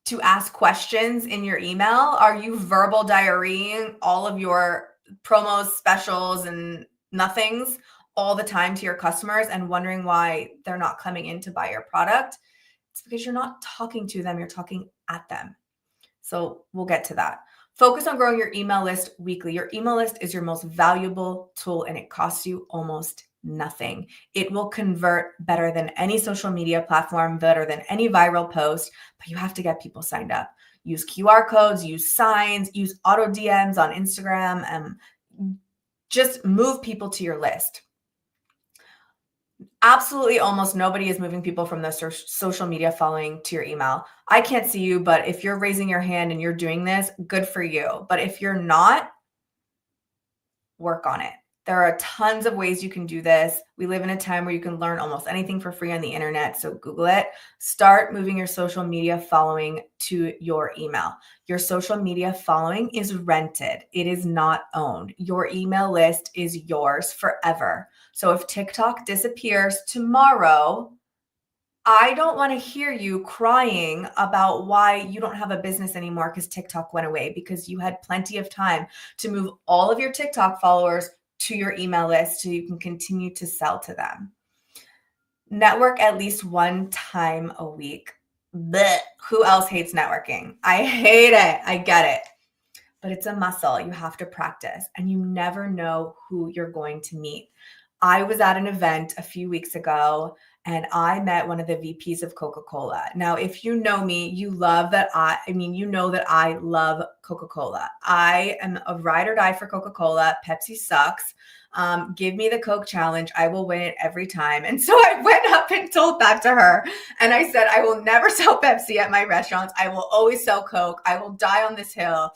to ask questions in your email? Are you verbal diarrheaing all of your promos, specials, and nothings all the time to your customers and wondering why they're not coming in to buy your product? It's because you're not talking to them, you're talking at them. So we'll get to that. Focus on growing your email list weekly. Your email list is your most valuable tool and it costs you almost nothing. It will convert better than any social media platform, better than any viral post, but you have to get people signed up. Use QR codes, use signs, use auto DMs on Instagram, and just move people to your list. Absolutely almost nobody is moving people from the social media following to your email. I can't see you, but if you're raising your hand and you're doing this, good for you. But if you're not, work on it. There are tons of ways you can do this. We live in a time where you can learn almost anything for free on the internet, so Google it. Start moving your social media following to your email. Your social media following is rented. It is not owned. Your email list is yours forever. So if TikTok disappears tomorrow, I don't want to hear you crying about why you don't have a business anymore because TikTok went away, because you had plenty of time to move all of your TikTok followers to your email list so you can continue to sell to them. Network at least 1 time a week. Blech. Who else hates networking? I hate it. I get it. But it's a muscle. You have to practice and you never know who you're going to meet. I was at an event a few weeks ago and I met one of the VPs of Coca-Cola. Now, if you know me, you love that you know that I love Coca-Cola. I am a ride or die for Coca-Cola. Pepsi sucks. Give me the Coke challenge. I will win it every time. And so I went up and told that to her. And I said, I will never sell Pepsi at my restaurants. I will always sell Coke. I will die on this hill.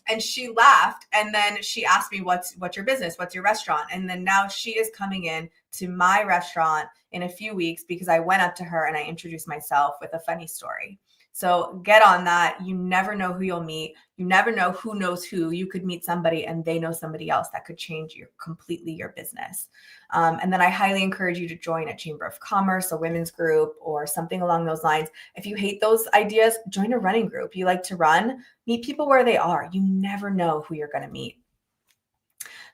And she laughed. And then she asked me, what's your business? What's your restaurant? And then now she is coming in to my restaurant in a few weeks because I went up to her and I introduced myself with a funny story. So get on that. You never know who you'll meet. You never know who knows who. You could meet somebody and they know somebody else that could change completely your business. And then I highly encourage you to join a chamber of commerce, a women's group, or something along those lines. If you hate those ideas, join a running group. You like to run, meet people where they are. You never know who you're going to meet.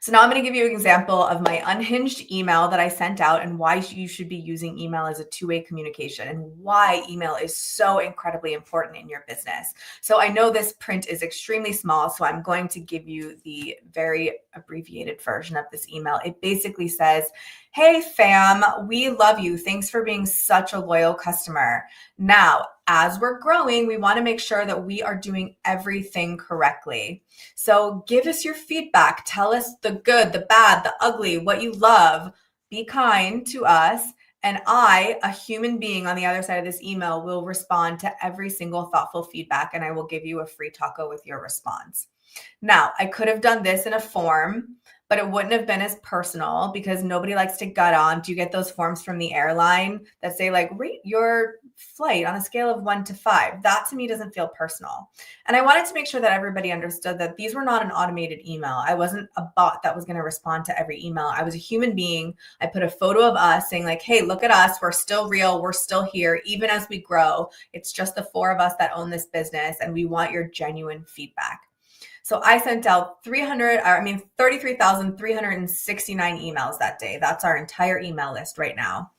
So now I'm going to give you an example of my unhinged email that I sent out and why you should be using email as a 2-way communication and why email is so incredibly important in your business. So I know this print is extremely small, so I'm going to give you the very abbreviated version of this email. It basically says, hey fam, we love you. Thanks for being such a loyal customer. Now, as we're growing, we want to make sure that we are doing everything correctly. So give us your feedback. Tell us the good, the bad, the ugly, what you love. Be kind to us. And I, a human being on the other side of this email, will respond to every single thoughtful feedback and I will give you a free taco with your response. Now, I could have done this in a form, but it wouldn't have been as personal because nobody likes to gut on. Do you get those forms from the airline that say like, rate your flight on a scale of 1 to 5? That to me doesn't feel personal. And I wanted to make sure that everybody understood that these were not an automated email. I wasn't a bot that was going to respond to every email. I was a human being. I put a photo of us saying like, hey, look at us. We're still real. We're still here. Even as we grow, it's just the 4 of us that own this business, and we want your genuine feedback. So I sent out 33,369 emails that day. That's our entire email list right now.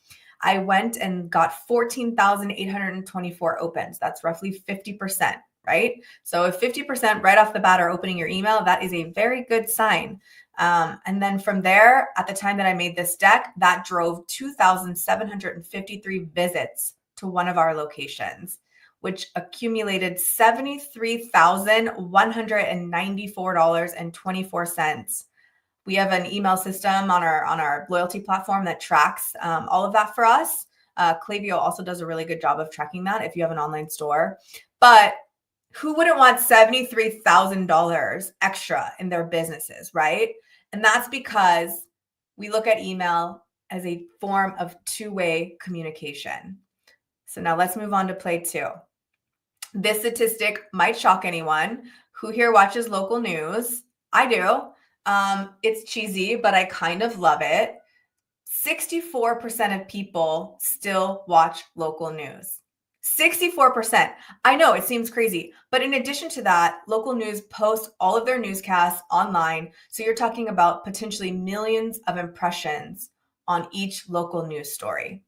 I went and got 14,824 opens. That's roughly 50%, right? So if 50% right off the bat are opening your email, that is a very good sign. And then from there, at the time that I made this deck, that drove 2,753 visits to one of our locations, which accumulated $73,194.24. We have an email system on our loyalty platform that tracks all of that for us. Klaviyo also does a really good job of tracking that if you have an online store. But who wouldn't want $73,000 extra in their businesses, right? And that's because we look at email as a form of two-way communication. So now let's move on to play 2. This statistic might shock anyone. Who here watches local news? I do. It's cheesy, but I kind of love it. 64% of people still watch local news. 64%. I know it seems crazy, but in addition to that, local news posts all of their newscasts online. So you're talking about potentially millions of impressions on each local news story.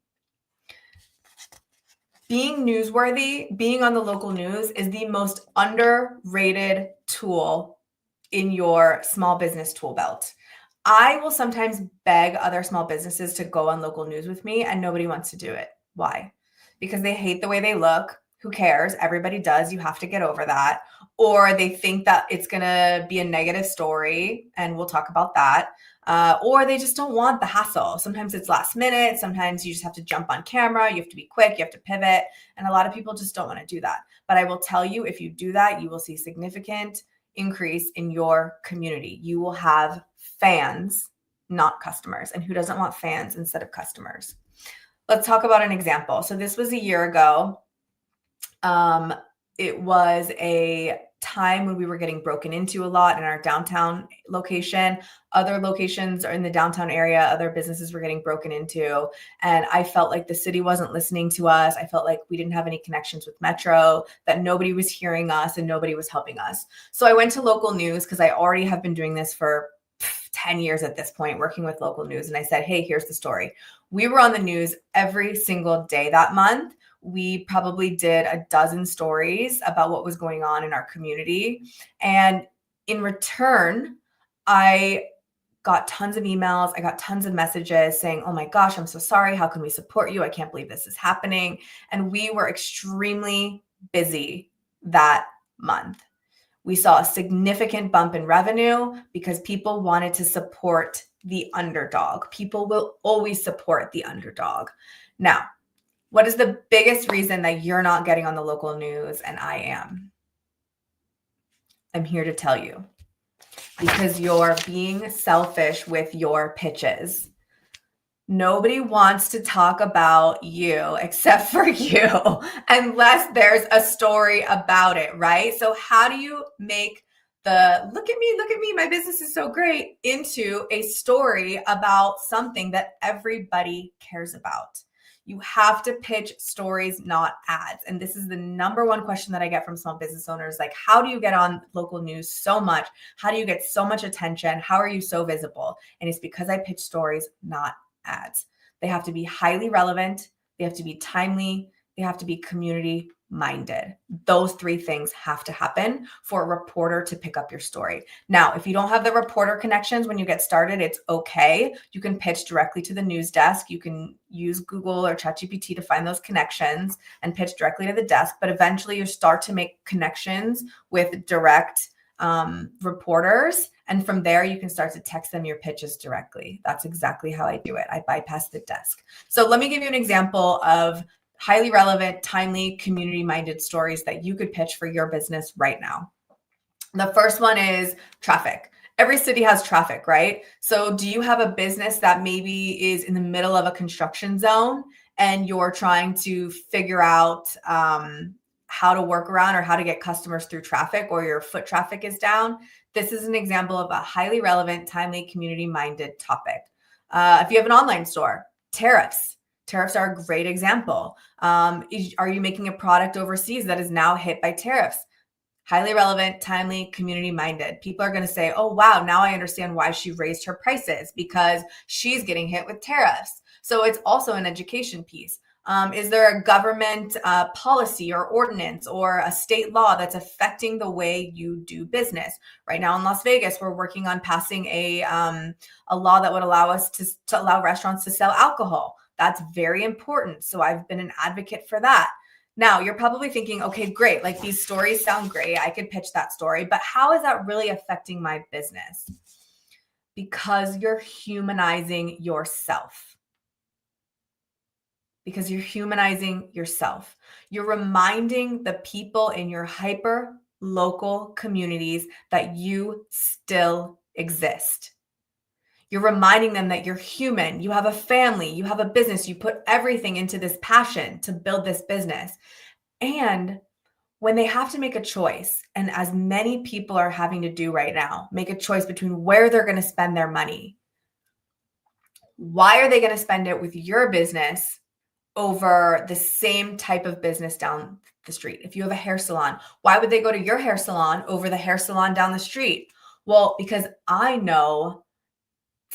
Being newsworthy, being on the local news is the most underrated tool in your small business tool belt. I will sometimes beg other small businesses to go on local news with me, and nobody wants to do it. Why? Because they hate the way they look. Who cares? Everybody does. You have to get over that. Or they think that it's going to be a negative story, and we'll talk about that. Or they just don't want the hassle. Sometimes it's last minute. Sometimes you just have to jump on camera. You have to be quick. You have to pivot. And a lot of people just don't want to do that. But I will tell you, if you do that, you will see significant increase in your community. You will have fans, not customers. And who doesn't want fans instead of customers? Let's talk about an example. So this was a year ago. It was a time when we were getting broken into a lot in our downtown location. Other locations are in the downtown area. Other businesses were getting broken into. And I felt like the city wasn't listening to us. I felt like we didn't have any connections with Metro, that nobody was hearing us and nobody was helping us. So I went to local news because I already have been doing this for 10 years at this point, working with local news. And I said, hey, here's the story. We were on the news every single day that month. We probably did a dozen stories about what was going on in our community. And in return, I got tons of emails. I got tons of messages saying, oh my gosh, I'm so sorry. How can we support you? I can't believe this is happening. And we were extremely busy that month. We saw a significant bump in revenue because people wanted to support the underdog. People will always support the underdog. Now, what is the biggest reason that you're not getting on the local news and I am? I'm here to tell you. Because you're being selfish with your pitches. Nobody wants to talk about you except for you, unless there's a story about it, right? So how do you make the look at me, my business is so great into a story about something that everybody cares about? You have to pitch stories, not ads. And this is the number one question that I get from small business owners. Like, how do you get on local news so much? How do you get so much attention? How are you so visible? And it's because I pitch stories, not ads. They have to be highly relevant. They have to be timely. They have to be community minded. Those 3 things have to happen for a reporter to pick up your story. Now, if you don't have the reporter connections when you get started, it's okay. You can pitch directly to the news desk. You can use Google or ChatGPT to find those connections and pitch directly to the desk. But eventually you start to make connections with direct reporters. And from there, you can start to text them your pitches directly. That's exactly how I do it. I bypass the desk. So let me give you an example of highly relevant, timely, community-minded stories that you could pitch for your business right now. The first one is traffic. every city has traffic, right? So do you have a business that maybe is in the middle of a construction zone and you're trying to figure out how to work around or how to get customers through traffic, or your foot traffic is down? This is an example of a highly relevant, timely, community-minded topic. If you have an online store, tariffs. Tariffs are a great example. Are you making a product overseas that is now hit by tariffs? Highly relevant, timely, community-minded. People are going to say, oh, wow, now I understand why she raised her prices, because she's getting hit with tariffs. So it's also an education piece. Is there a government policy or ordinance or a state law that's affecting the way you do business? Right now in Las Vegas, we're working on passing a law that would allow us to allow restaurants to sell alcohol. That's very important. So I've been an advocate for that. Now, you're probably thinking, okay, great. Like, these stories sound great. I could pitch that story, but how is that really affecting my business? Because you're humanizing yourself. Because you're humanizing yourself. You're reminding the people in your hyper local communities that you still exist. You're reminding them that you're human, you have a family, you have a business, you put everything into this passion to build this business. And when they have to make a choice, and as many people are having to do right now, make a choice between where they're going to spend their money. Why are they going to spend it with your business over the same type of business down the street? If you have a hair salon, why would they go to your hair salon over the hair salon down the street? Well, because I know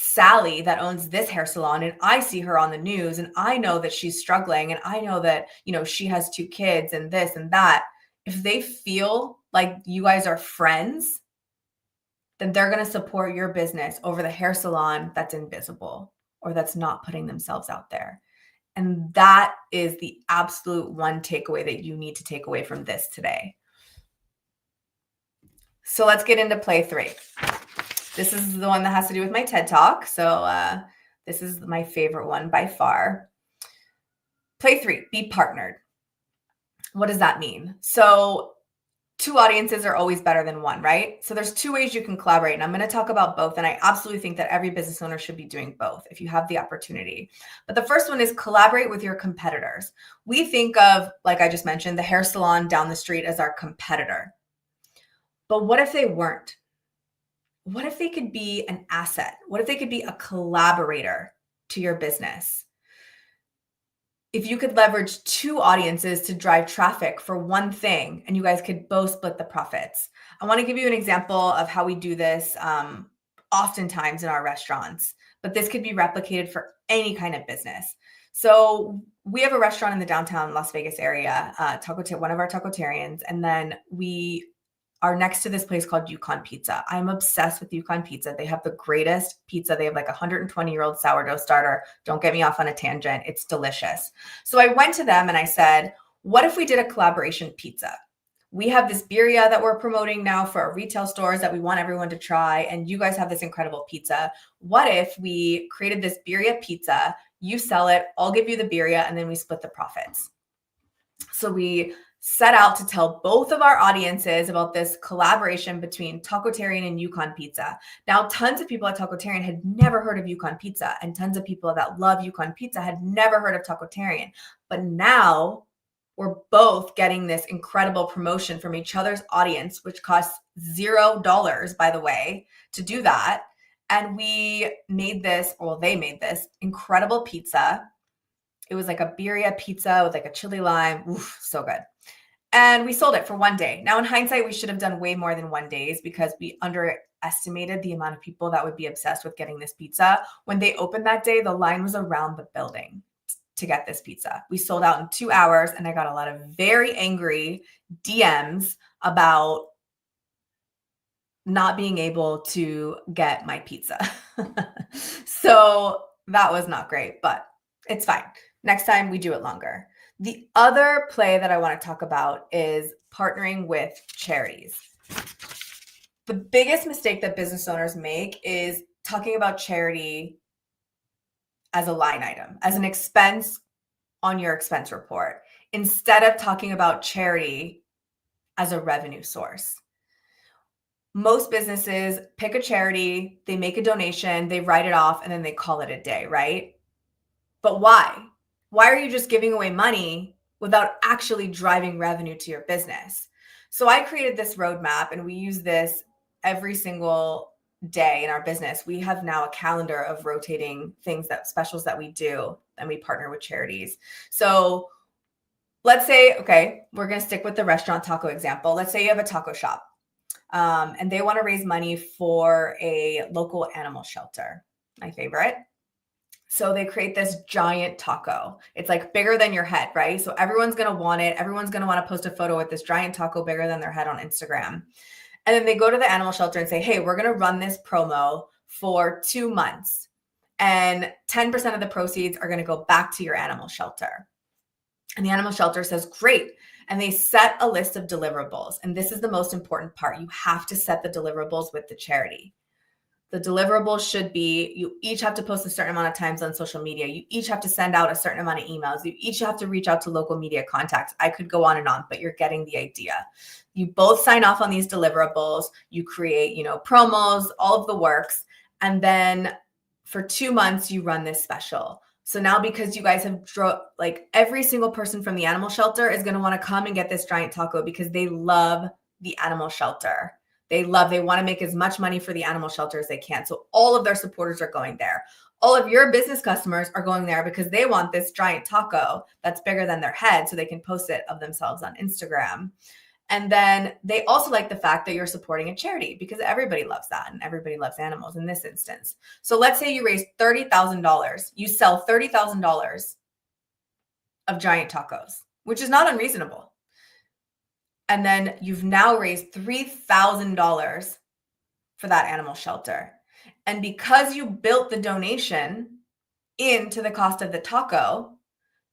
Sally that owns this hair salon, and I see her on the news, and I know that she's struggling, and I know that, she has 2 kids and this and that. If they feel like you guys are friends, then they're going to support your business over the hair salon that's invisible or that's not putting themselves out there. And that is the absolute one takeaway that you need to take away from this today. So let's get into play 3. This is the one that has to do with my TED Talk. So this is my favorite one by far. Play 3, be partnered. What does that mean? So 2 audiences are always better than 1, right? So there's 2 ways you can collaborate, and I'm going to talk about both. And I absolutely think that every business owner should be doing both if you have the opportunity. But the first one is collaborate with your competitors. We think of, like I just mentioned, the hair salon down the street as our competitor. But what if they weren't? What if they could be an asset? What if they could be a collaborator to your business? If you could leverage 2 audiences to drive traffic for one thing, and you guys could both split the profits. I want to give you an example of how we do this oftentimes in our restaurants, but this could be replicated for any kind of business. So we have a restaurant in the downtown Las Vegas area, one of our Tacotarians, and then we are next to this place called Yukon Pizza. I'm obsessed with Yukon Pizza. They have the greatest pizza. They have like a 120-year-old sourdough starter. Don't get me off on a tangent. It's delicious. So I went to them and I said, what if we did a collaboration pizza? We have this birria that we're promoting now for our retail stores that we want everyone to try. And you guys have this incredible pizza. What if we created this birria pizza? You sell it, I'll give you the birria, and then we split the profits. So we set out to tell both of our audiences about this collaboration between Tacotarian and Yukon Pizza. Now, tons of people at Tacotarian had never heard of Yukon Pizza, and tons of people that love Yukon Pizza had never heard of Tacotarian. But now we're both getting this incredible promotion from each other's audience, which costs $0, by the way, to do that. And they made this incredible pizza. It was like a birria pizza with like a chili lime. Oof, so good. And we sold it for 1 day. Now, in hindsight, we should have done way more than 1 day because we underestimated the amount of people that would be obsessed with getting this pizza. When they opened that day, the line was around the building to get this pizza. We sold out in 2 hours, and I got a lot of very angry DMs about not being able to get my pizza. So that was not great, but it's fine. Next time we do it longer. The other play that I want to talk about is partnering with charities. The biggest mistake that business owners make is talking about charity as a line item, as an expense on your expense report, instead of talking about charity as a revenue source. most businesses pick a charity, they make a donation, they write it off, and then they call it a day, right? But why? Why are you just giving away money without actually driving revenue to your business? So I created this roadmap, and we use this every single day in our business. We have now a calendar of rotating specials that we do, and we partner with charities. So let's say, okay, we're going to stick with the restaurant taco example. Let's say you have a taco shop, and they want to raise money for a local animal shelter, my favorite. So they create this giant taco. It's like bigger than your head, right? So everyone's going to want it. Everyone's going to want to post a photo with this giant taco bigger than their head on Instagram. And then they go to the animal shelter and say, hey, we're going to run this promo for 2 months. And 10% of the proceeds are going to go back to your animal shelter. And the animal shelter says, great. And they set a list of deliverables. And this is the most important part. You have to set the deliverables with the charity. The deliverables should be, you each have to post a certain amount of times on social media. You each have to send out a certain amount of emails. You each have to reach out to local media contacts. I could go on and on, but you're getting the idea. You both sign off on these deliverables. You create, promos, all of the works. And then for 2 months, you run this special. So now because you guys have every single person from the animal shelter is going to want to come and get this giant taco because they love the animal shelter. They want to make as much money for the animal shelter as they can. So all of their supporters are going there. All of your business customers are going there because they want this giant taco that's bigger than their head so they can post it of themselves on Instagram. And then they also like the fact that you're supporting a charity because everybody loves that and everybody loves animals in this instance. So let's say you raise $30,000. You sell $30,000 of giant tacos, which is not unreasonable. And then you've now raised $3,000 for that animal shelter. And because you built the donation into the cost of the taco,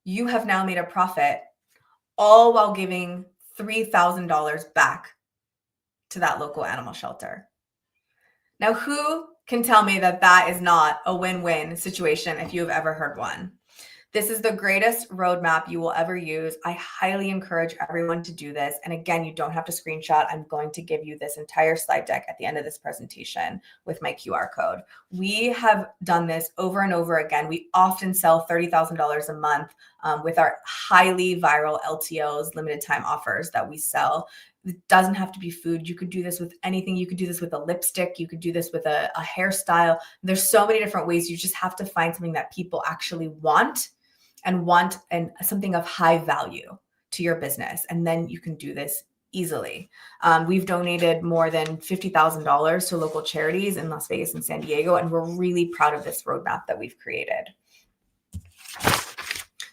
you have now made a profit, all while giving $3,000 back to that local animal shelter. Now, who can tell me that that is not a win-win situation if you have ever heard one? This is the greatest roadmap you will ever use. I highly encourage everyone to do this. And again, you don't have to screenshot. I'm going to give you this entire slide deck at the end of this presentation with my QR code. We have done this over and over again. We often sell $30,000 a month with our highly viral LTOs, limited time offers that we sell. It doesn't have to be food. You could do this with anything. You could do this with a lipstick. You could do this with a hairstyle. There's so many different ways. You just have to find something that people actually want and something of high value to your business. And then you can do this easily. We've donated more than $50,000 to local charities in Las Vegas and San Diego, and we're really proud of this roadmap that we've created.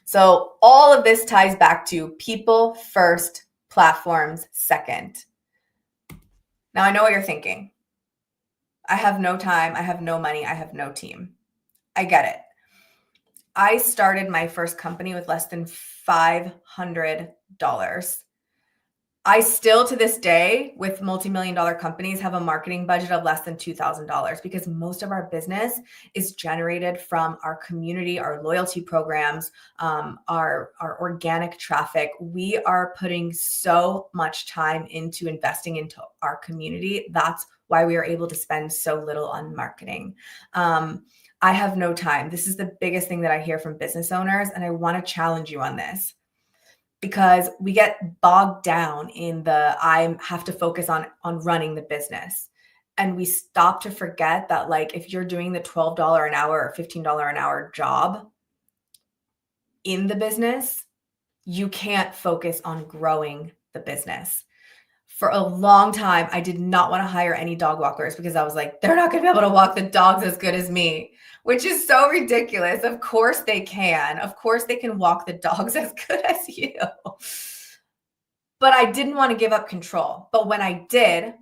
So all of this ties back to people first, platforms second. Now I know what you're thinking. I have no time, I have no money, I have no team. I get it. I started my first company with less than $500. I still, to this day, with multi-million-dollar companies, have a marketing budget of less than $2,000 because most of our business is generated from our community, our loyalty programs, our organic traffic. We are putting so much time into investing into our community. That's why we are able to spend so little on marketing. I have no time. This is the biggest thing that I hear from business owners, and I want to challenge you on this because we get bogged down in I have to focus on running the business. And we stop to forget that if you're doing the $12 an hour or $15 an hour job in the business, you can't focus on growing the business. For a long time, I did not want to hire any dog walkers because I was like, they're not going to be able to walk the dogs as good as me, which is so ridiculous. Of course they can. Of course they can walk the dogs as good as you. But I didn't want to give up control. But when I did,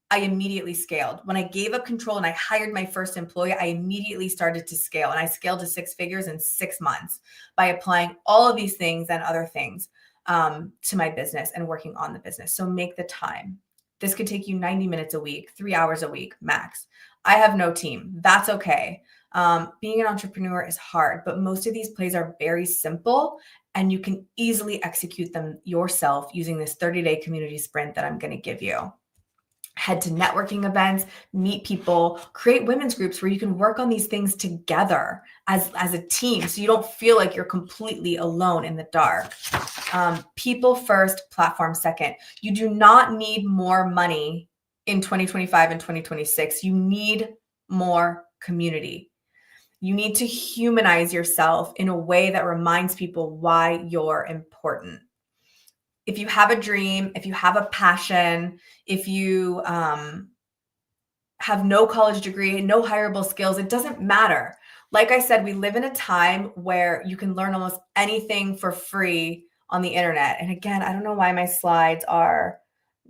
I immediately scaled. When I gave up control and I hired my first employee, I immediately started to scale. And I scaled to 6 figures in 6 months by applying all of these things and other things to my business and working on the business. So make the time. This could take you 90 minutes a week, 3 hours a week, max. I have no team. That's okay. Being an entrepreneur is hard, but most of these plays are very simple and you can easily execute them yourself using this 30-day community sprint that I'm going to give you. head to networking events, meet people, create women's groups where you can work on these things together as a team, so you don't feel like you're completely alone in the dark. People first, platform second. You do not need more money in 2025 and 2026. You need more community. You need to humanize yourself in a way that reminds people why you're important. If you have a dream, if you have a passion, if you have no college degree, no hireable skills, it doesn't matter. Like I said, we live in a time where you can learn almost anything for free on the internet. And again, I don't know why my slides are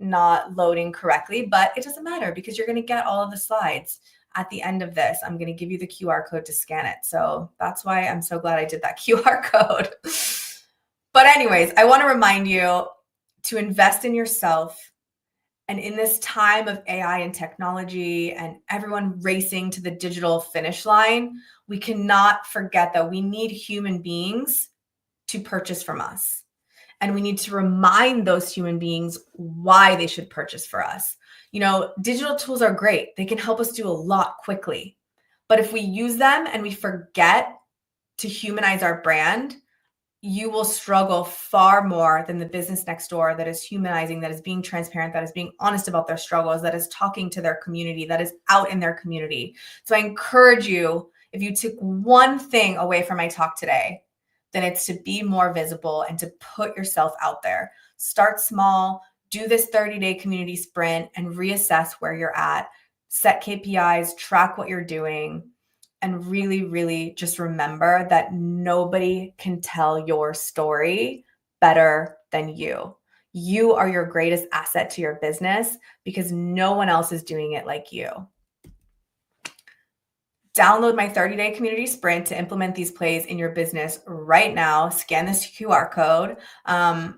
not loading correctly, but it doesn't matter because you're going to get all of the slides at the end of this. I'm going to give you the QR code to scan it. So that's why I'm so glad I did that QR code. But anyways, I want to remind you to invest in yourself. And in this time of AI and technology and everyone racing to the digital finish line, we cannot forget that we need human beings to purchase from us. And we need to remind those human beings why they should purchase for us. You know, digital tools are great. They can help us do a lot quickly. But if we use them and we forget to humanize our brand, you will struggle far more than the business next door that is humanizing, that is being transparent, that is being honest about their struggles, that is talking to their community, that is out in their community. So I encourage you, if you took one thing away from my talk today, then it's to be more visible and to put yourself out there. Start small, do this 30-day community sprint and reassess where you're at, set KPIs, track what you're doing, and really, really just remember that nobody can tell your story better than you. You are your greatest asset to your business because no one else is doing it like you. Download my 30-day community sprint to implement these plays in your business right now. Scan this QR code.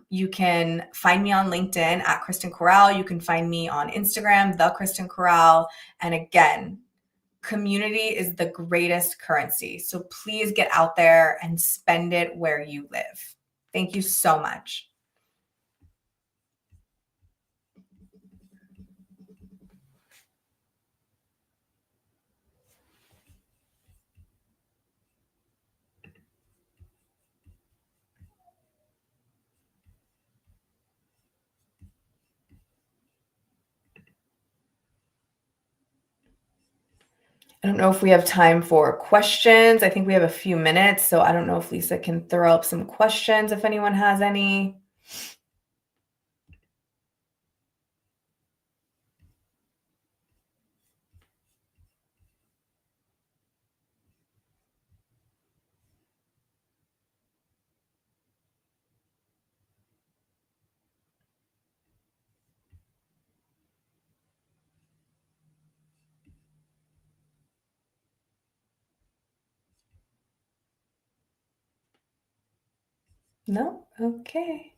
You can find me on LinkedIn at Kristen Corral. You can find me on Instagram, the Kristen Corral. And again, community is the greatest currency. So please get out there and spend it where you live. Thank you so much. I don't know if we have time for questions. I think we have a few minutes, so I don't know if Lisa can throw up some questions if anyone has any. No? Okay.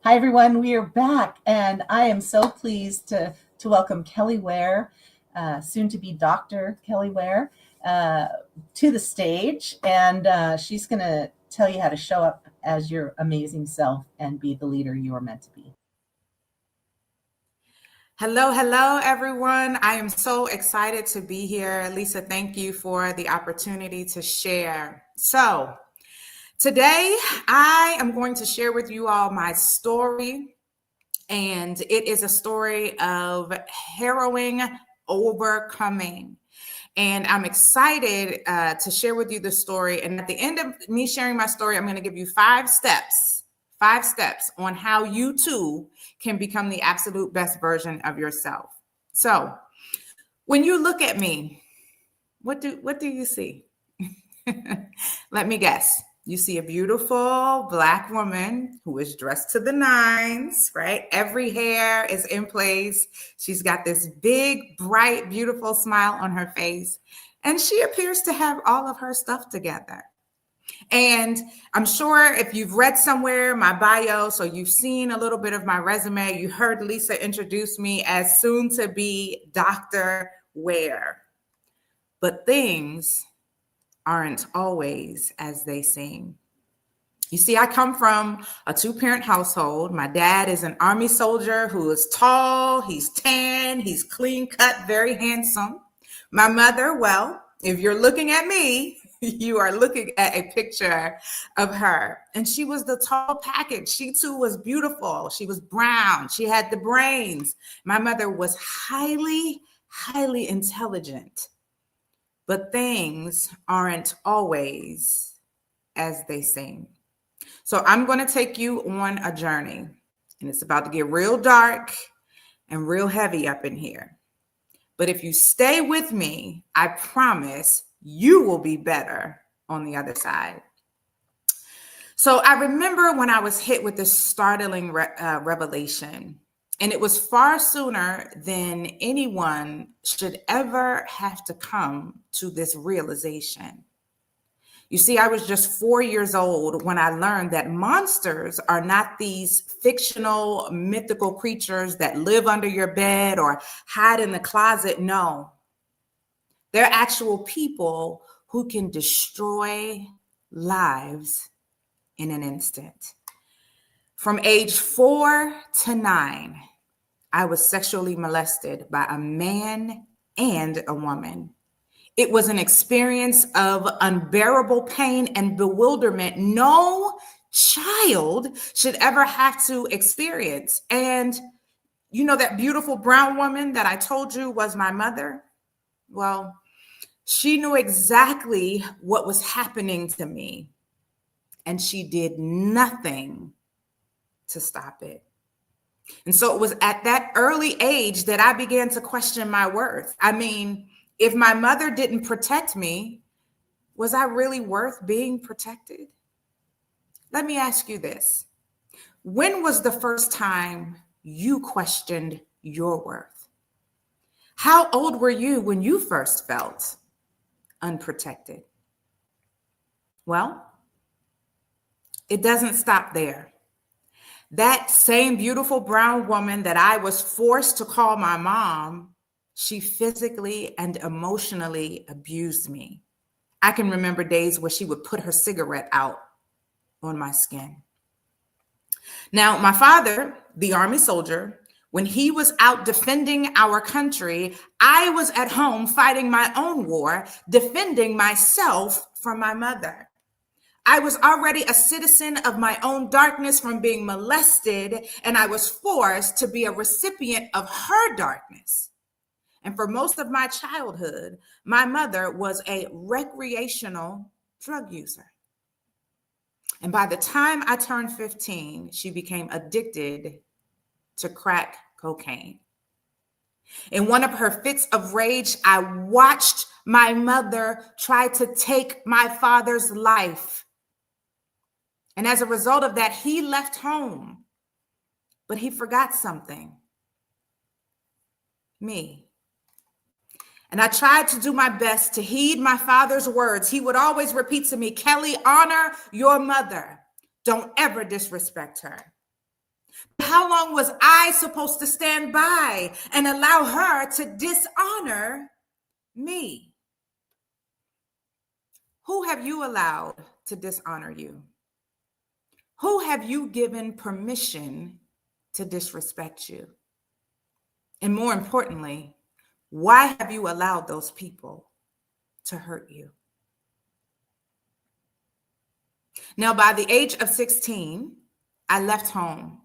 Hi, everyone. We are back, and I am so pleased to welcome Kelly Ware, soon to be Dr. Kelly Ware, to the stage. And she's going to tell you how to show up as your amazing self and be the leader you are meant to be. Hello, hello, everyone. I am so excited to be here. Lisa, thank you for the opportunity to share. So, today I am going to share with you all my story, and it is a story of harrowing overcoming. And I'm excited to share with you the story. And at the end of me sharing my story, I'm going to give you 5 steps on how you too can become the absolute best version of yourself. So when you look at me, what do you see? Let me guess. You see a beautiful Black woman who is dressed to the nines, right? Every hair is in place. She's got this big, bright, beautiful smile on her face. And she appears to have all of her stuff together. And I'm sure if you've read somewhere my bio, so you've seen a little bit of my resume, you heard Lisa introduce me as soon to be Dr. Ware. But things aren't always as they seem. You see, I come from a 2-parent household. My dad is an Army soldier who is tall, he's tan, he's clean cut, very handsome. My mother, well, if you're looking at me, you are looking at a picture of her. And she was the tall package. She too was beautiful. She was brown. She had the brains. My mother was highly, highly intelligent. But things aren't always as they seem. So I'm going to take you on a journey, and it's about to get real dark and real heavy up in here. But if you stay with me, I promise you will be better on the other side. So I remember when I was hit with this startling revelation, and it was far sooner than anyone should ever have to come to this realization. You see, I was just 4 years old when I learned that monsters are not these fictional, mythical creatures that live under your bed or hide in the closet. No, they're actual people who can destroy lives in an instant. From age 4 to 9, I was sexually molested by a man and a woman. It was an experience of unbearable pain and bewilderment no child should ever have to experience. And you know that beautiful brown woman that I told you was my mother? Well, she knew exactly what was happening to me, and she did nothing to stop it. And so it was at that early age that I began to question my worth. I mean, if my mother didn't protect me, was I really worth being protected? Let me ask you this. When was the first time you questioned your worth? How old were you when you first felt unprotected? Well, it doesn't stop there. That same beautiful brown woman that I was forced to call my mom, she physically and emotionally abused me. I can remember days where she would put her cigarette out on my skin. Now, my father, the Army soldier, when he was out defending our country, I was at home fighting my own war, defending myself from my mother. I was already a citizen of my own darkness from being molested, and I was forced to be a recipient of her darkness. And for most of my childhood, my mother was a recreational drug user. And by the time I turned 15, she became addicted to crack cocaine. In one of her fits of rage, I watched my mother try to take my father's life. And as a result of that, he left home, but he forgot something: me. And I tried to do my best to heed my father's words. He would always repeat to me, Kelly, honor your mother. Don't ever disrespect her. How long was I supposed to stand by and allow her to dishonor me? Who have you allowed to dishonor you? Who have you given permission to disrespect you? And more importantly, why have you allowed those people to hurt you? Now, by the age of 16, I left home.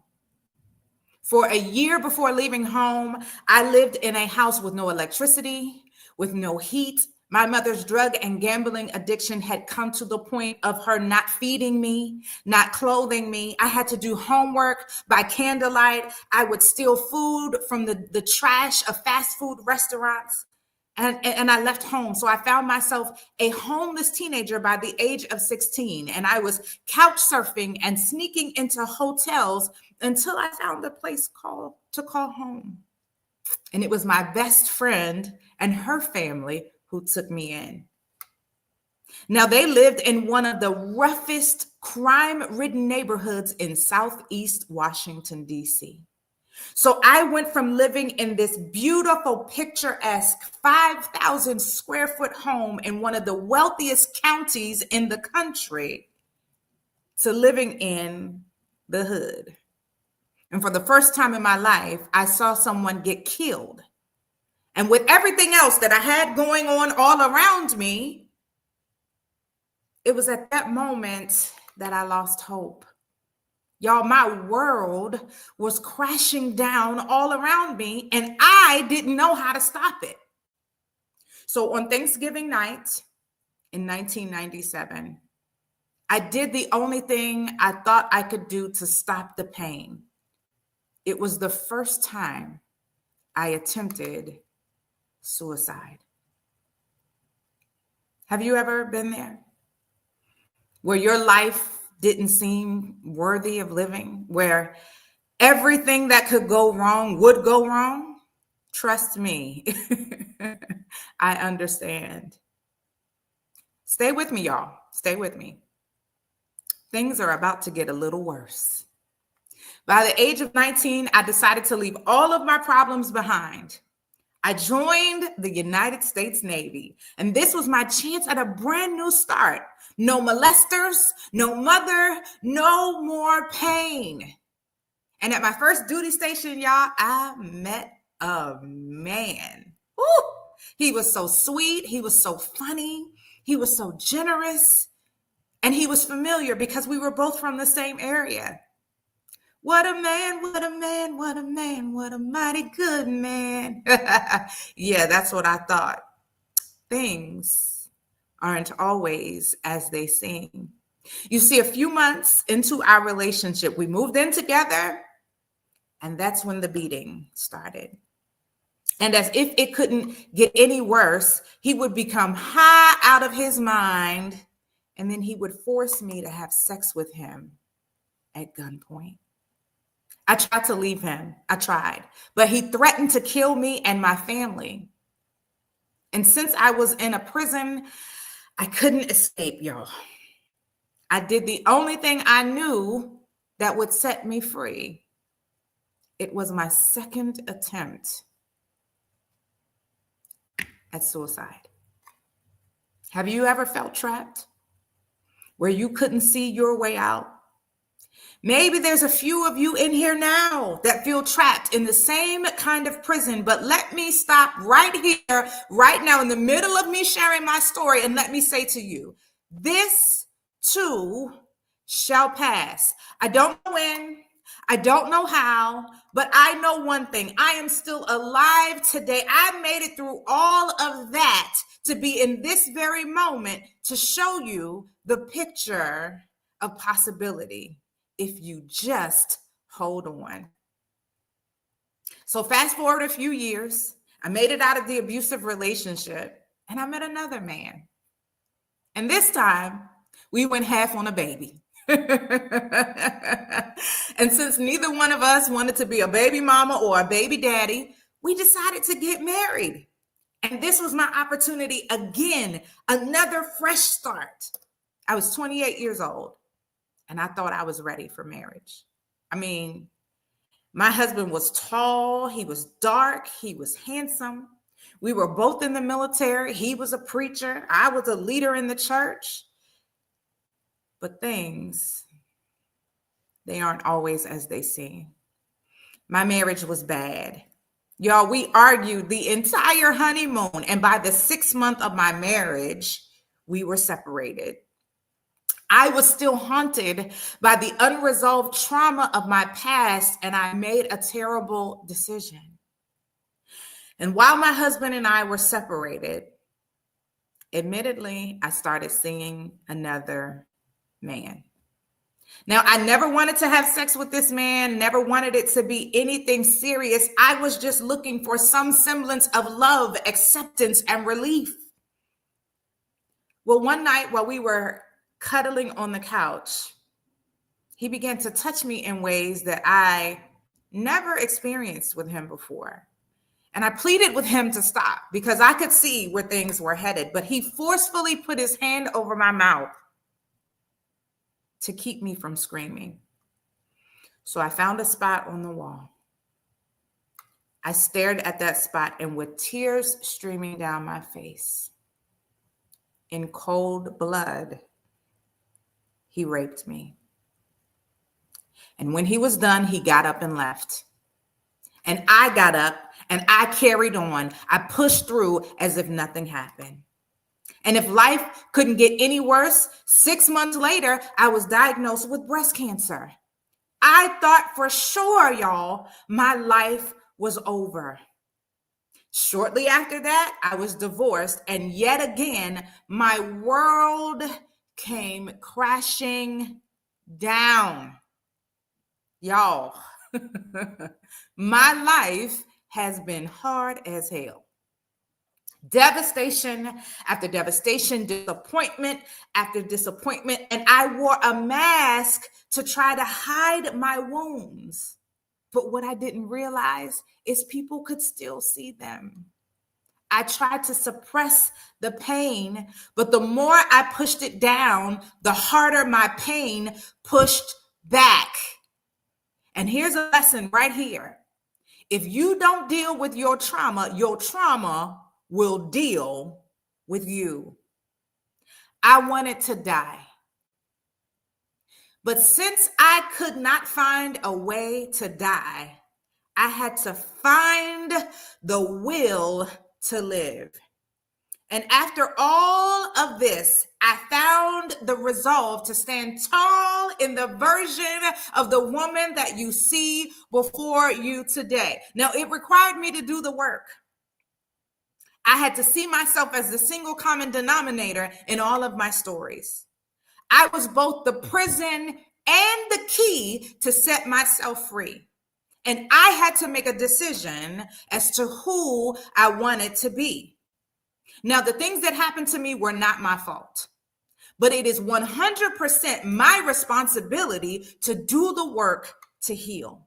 For a year before leaving home, I lived in a house with no electricity, with no heat. My mother's drug and gambling addiction had come to the point of her not feeding me, not clothing me. I had to do homework by candlelight. I would steal food from the trash of fast food restaurants. And I left home. So I found myself a homeless teenager by the age of 16. And I was couch surfing and sneaking into hotels until I found a place to call home. And it was my best friend and her family who took me in. Now, they lived in one of the roughest crime-ridden neighborhoods in Southeast Washington, D.C. So I went from living in this beautiful, picturesque 5,000 square foot home in one of the wealthiest counties in the country to living in the hood. And for the first time in my life, I saw someone get killed. And with everything else that I had going on all around me, it was at that moment that I lost hope. Y'all, my world was crashing down all around me, and I didn't know how to stop it. So on Thanksgiving night in 1997, I did the only thing I thought I could do to stop the pain. It was the first time I attempted suicide. Have you ever been there? Where your life didn't seem worthy of living, where everything that could go wrong would go wrong? Trust me, I understand. Stay with me, y'all. Stay with me. Things are about to get a little worse. By the age of 19, I decided to leave all of my problems behind. I joined the United States Navy, and this was my chance at a brand new start. No molesters, no mother, no more pain. And at my first duty station, y'all, I met a man. Ooh, he was so sweet. He was so funny. He was so generous. And he was familiar because we were both from the same area. What a man, what a man, what a man, what a mighty good man. Yeah, that's what I thought. Things aren't always as they seem. You see, a few months into our relationship, we moved in together, and that's when the beating started. And as if it couldn't get any worse, he would become high out of his mind, and then he would force me to have sex with him at gunpoint. I tried to leave him. I tried, but he threatened to kill me and my family. And since I was in a prison, I couldn't escape, y'all. I did the only thing I knew that would set me free. It was my second attempt at suicide. Have you ever felt trapped where you couldn't see your way out? Maybe there's a few of you in here now that feel trapped in the same kind of prison, but let me stop right here, right now, in the middle of me sharing my story, and let me say to you, this too shall pass. I don't know when, I don't know how, but I know one thing. I am still alive today. I made it through all of that to be in this very moment to show you the picture of possibility. If you just hold on. So fast forward a few years, I made it out of the abusive relationship and I met another man. And this time we went half on a baby. And since neither one of us wanted to be a baby mama or a baby daddy, we decided to get married. And this was my opportunity again, another fresh start. I was 28 years old. And I thought I was ready for marriage. I mean, My husband was tall, he was dark, he was handsome. We were both in the military. He was a preacher. I was a leader in the church. But things, they aren't always as they seem. My marriage was bad. Y'all, we argued the entire honeymoon. And by the 6th month of my marriage, we were separated. I was still haunted by the unresolved trauma of my past, and I made a terrible decision. And while my husband and I were separated, admittedly, I started seeing another man. Now, I never wanted to have sex with this man, never wanted it to be anything serious. I was just looking for some semblance of love, acceptance, and relief. Well, one night while we were cuddling on the couch, he began to touch me in ways that I never experienced with him before. And I pleaded with him to stop because I could see where things were headed, but he forcefully put his hand over my mouth to keep me from screaming. So I found a spot on the wall. I stared at that spot, and with tears streaming down my face, in cold blood, he raped me. And when he was done, he got up and left. And I got up and I carried on. I pushed through as if nothing happened. And if life couldn't get any worse, 6 months later, I was diagnosed with breast cancer. I thought for sure, y'all, my life was over. Shortly after that, I was divorced, and yet again, my world came crashing down. Y'all, my life has been hard as hell. Devastation after devastation, disappointment after disappointment, and I wore a mask to try to hide my wounds. But what I didn't realize is people could still see them. I tried to suppress the pain, but the more I pushed it down, the harder my pain pushed back. And here's a lesson right here. If you don't deal with your trauma will deal with you. I wanted to die. But since I could not find a way to die, I had to find the will to live. And after all of this, I found the resolve to stand tall in the version of the woman that you see before you today. Now, it required me to do the work. I had to see myself as the single common denominator in all of my stories. I was both the prison and the key to set myself free. And I had to make a decision as to who I wanted to be. Now, the things that happened to me were not my fault, but it is 100% my responsibility to do the work to heal.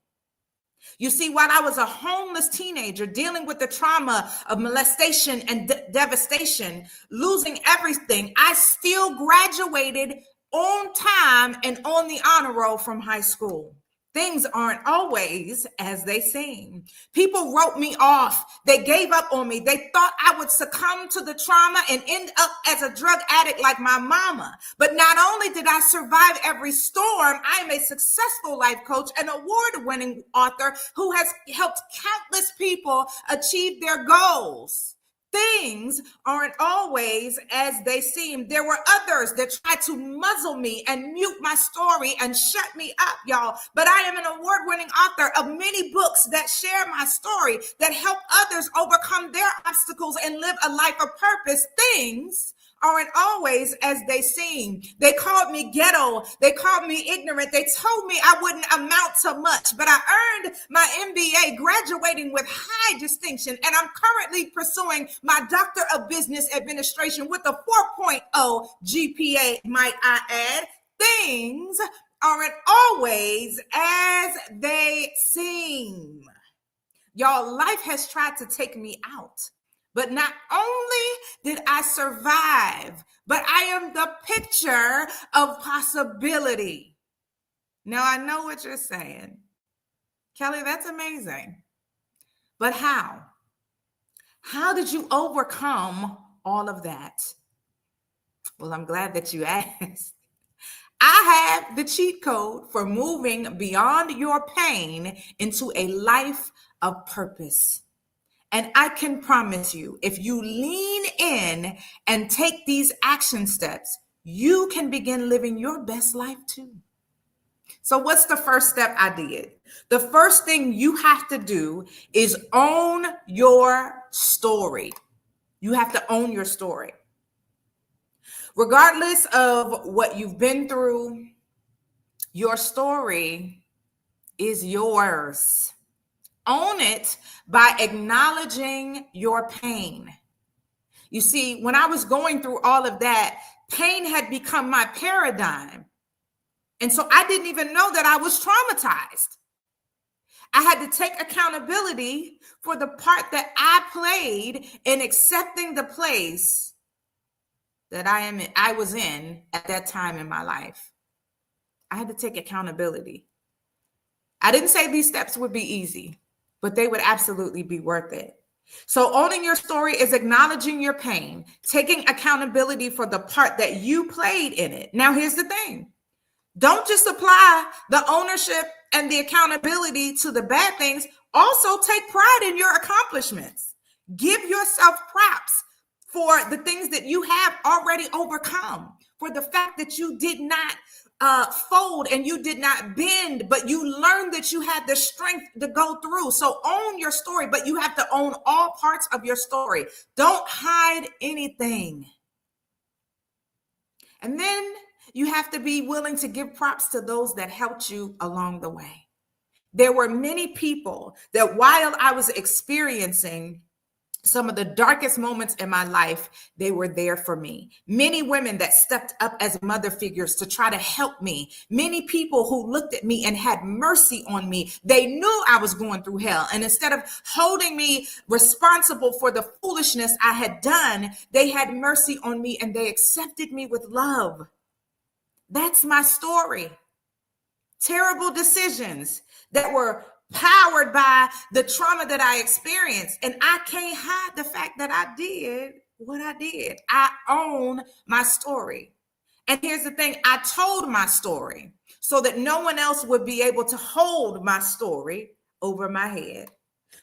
You see, while I was a homeless teenager dealing with the trauma of molestation and devastation, losing everything, I still graduated on time and on the honor roll from high school. Things aren't always as they seem. People wrote me off. They gave up on me. They thought I would succumb to the trauma and end up as a drug addict like my mama. But not only did I survive every storm, I am a successful life coach, an award-winning author who has helped countless people achieve their goals. Things aren't always as they seem. There were others that tried to muzzle me and mute my story and shut me up, y'all. But I am an award-winning author of many books that share my story, that help others overcome their obstacles and live a life of purpose. Things aren't always as they seem. They called me ghetto. They called me ignorant. They told me I wouldn't amount to much, but I earned my MBA, graduating with high distinction, and I'm currently pursuing my Doctor of Business Administration with a 4.0 GPA, might I add. Things aren't always as they seem. Y'all, life has tried to take me out. But not only did I survive, but I am the picture of possibility. Now, I know what you're saying. Kelly, that's amazing. But how? How did you overcome all of that? Well, I'm glad that you asked. I have the cheat code for moving beyond your pain into a life of purpose. And I can promise you, if you lean in and take these action steps, you can begin living your best life too. So what's the first step I did? The first thing you have to do is own your story. You have to own your story. Regardless of what you've been through, your story is yours. Own it by acknowledging your pain. You see, when I was going through all of that, pain had become my paradigm. And so I didn't even know that I was traumatized. I had to take accountability for the part that I played in accepting the place that I was in at that time in my life. I had to take accountability. I didn't say these steps would be easy, but they would absolutely be worth it. So owning your story is acknowledging your pain, taking accountability for the part that you played in it. Now, here's the thing. Don't just apply the ownership and the accountability to the bad things. Also take pride in your accomplishments. Give yourself props for the things that you have already overcome, for the fact that you did not fold and you did not bend, but you learned that you had the strength to go through. So own your story, but you have to own all parts of your story. Don't hide anything. And then you have to be willing to give props to those that helped you along the way. There were many people that while I was experiencing some of the darkest moments in my life, they were there for me. Many women that stepped up as mother figures to try to help me. Many people who looked at me and had mercy on me. They knew I was going through hell. And instead of holding me responsible for the foolishness I had done, they had mercy on me and they accepted me with love. That's my story. Terrible decisions that were powered by the trauma that I experienced. And I can't hide the fact that I did what I did. I own my story. And here's the thing, I told my story so that no one else would be able to hold my story over my head.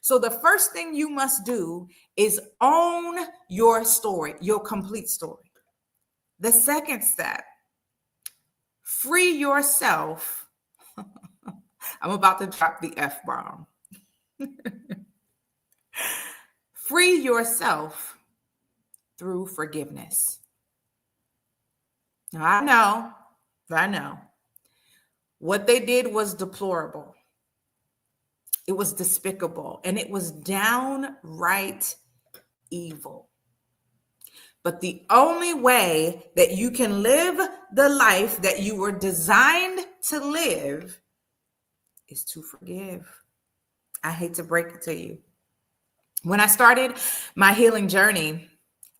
So the first thing you must do is own your story, your complete story. The second step, free yourself. I'm about to drop the F-bomb. Free yourself through forgiveness. Now, I know. What they did was deplorable. It was despicable, and it was downright evil. But the only way that you can live the life that you were designed to live is to forgive. I hate to break it to you. When I started my healing journey,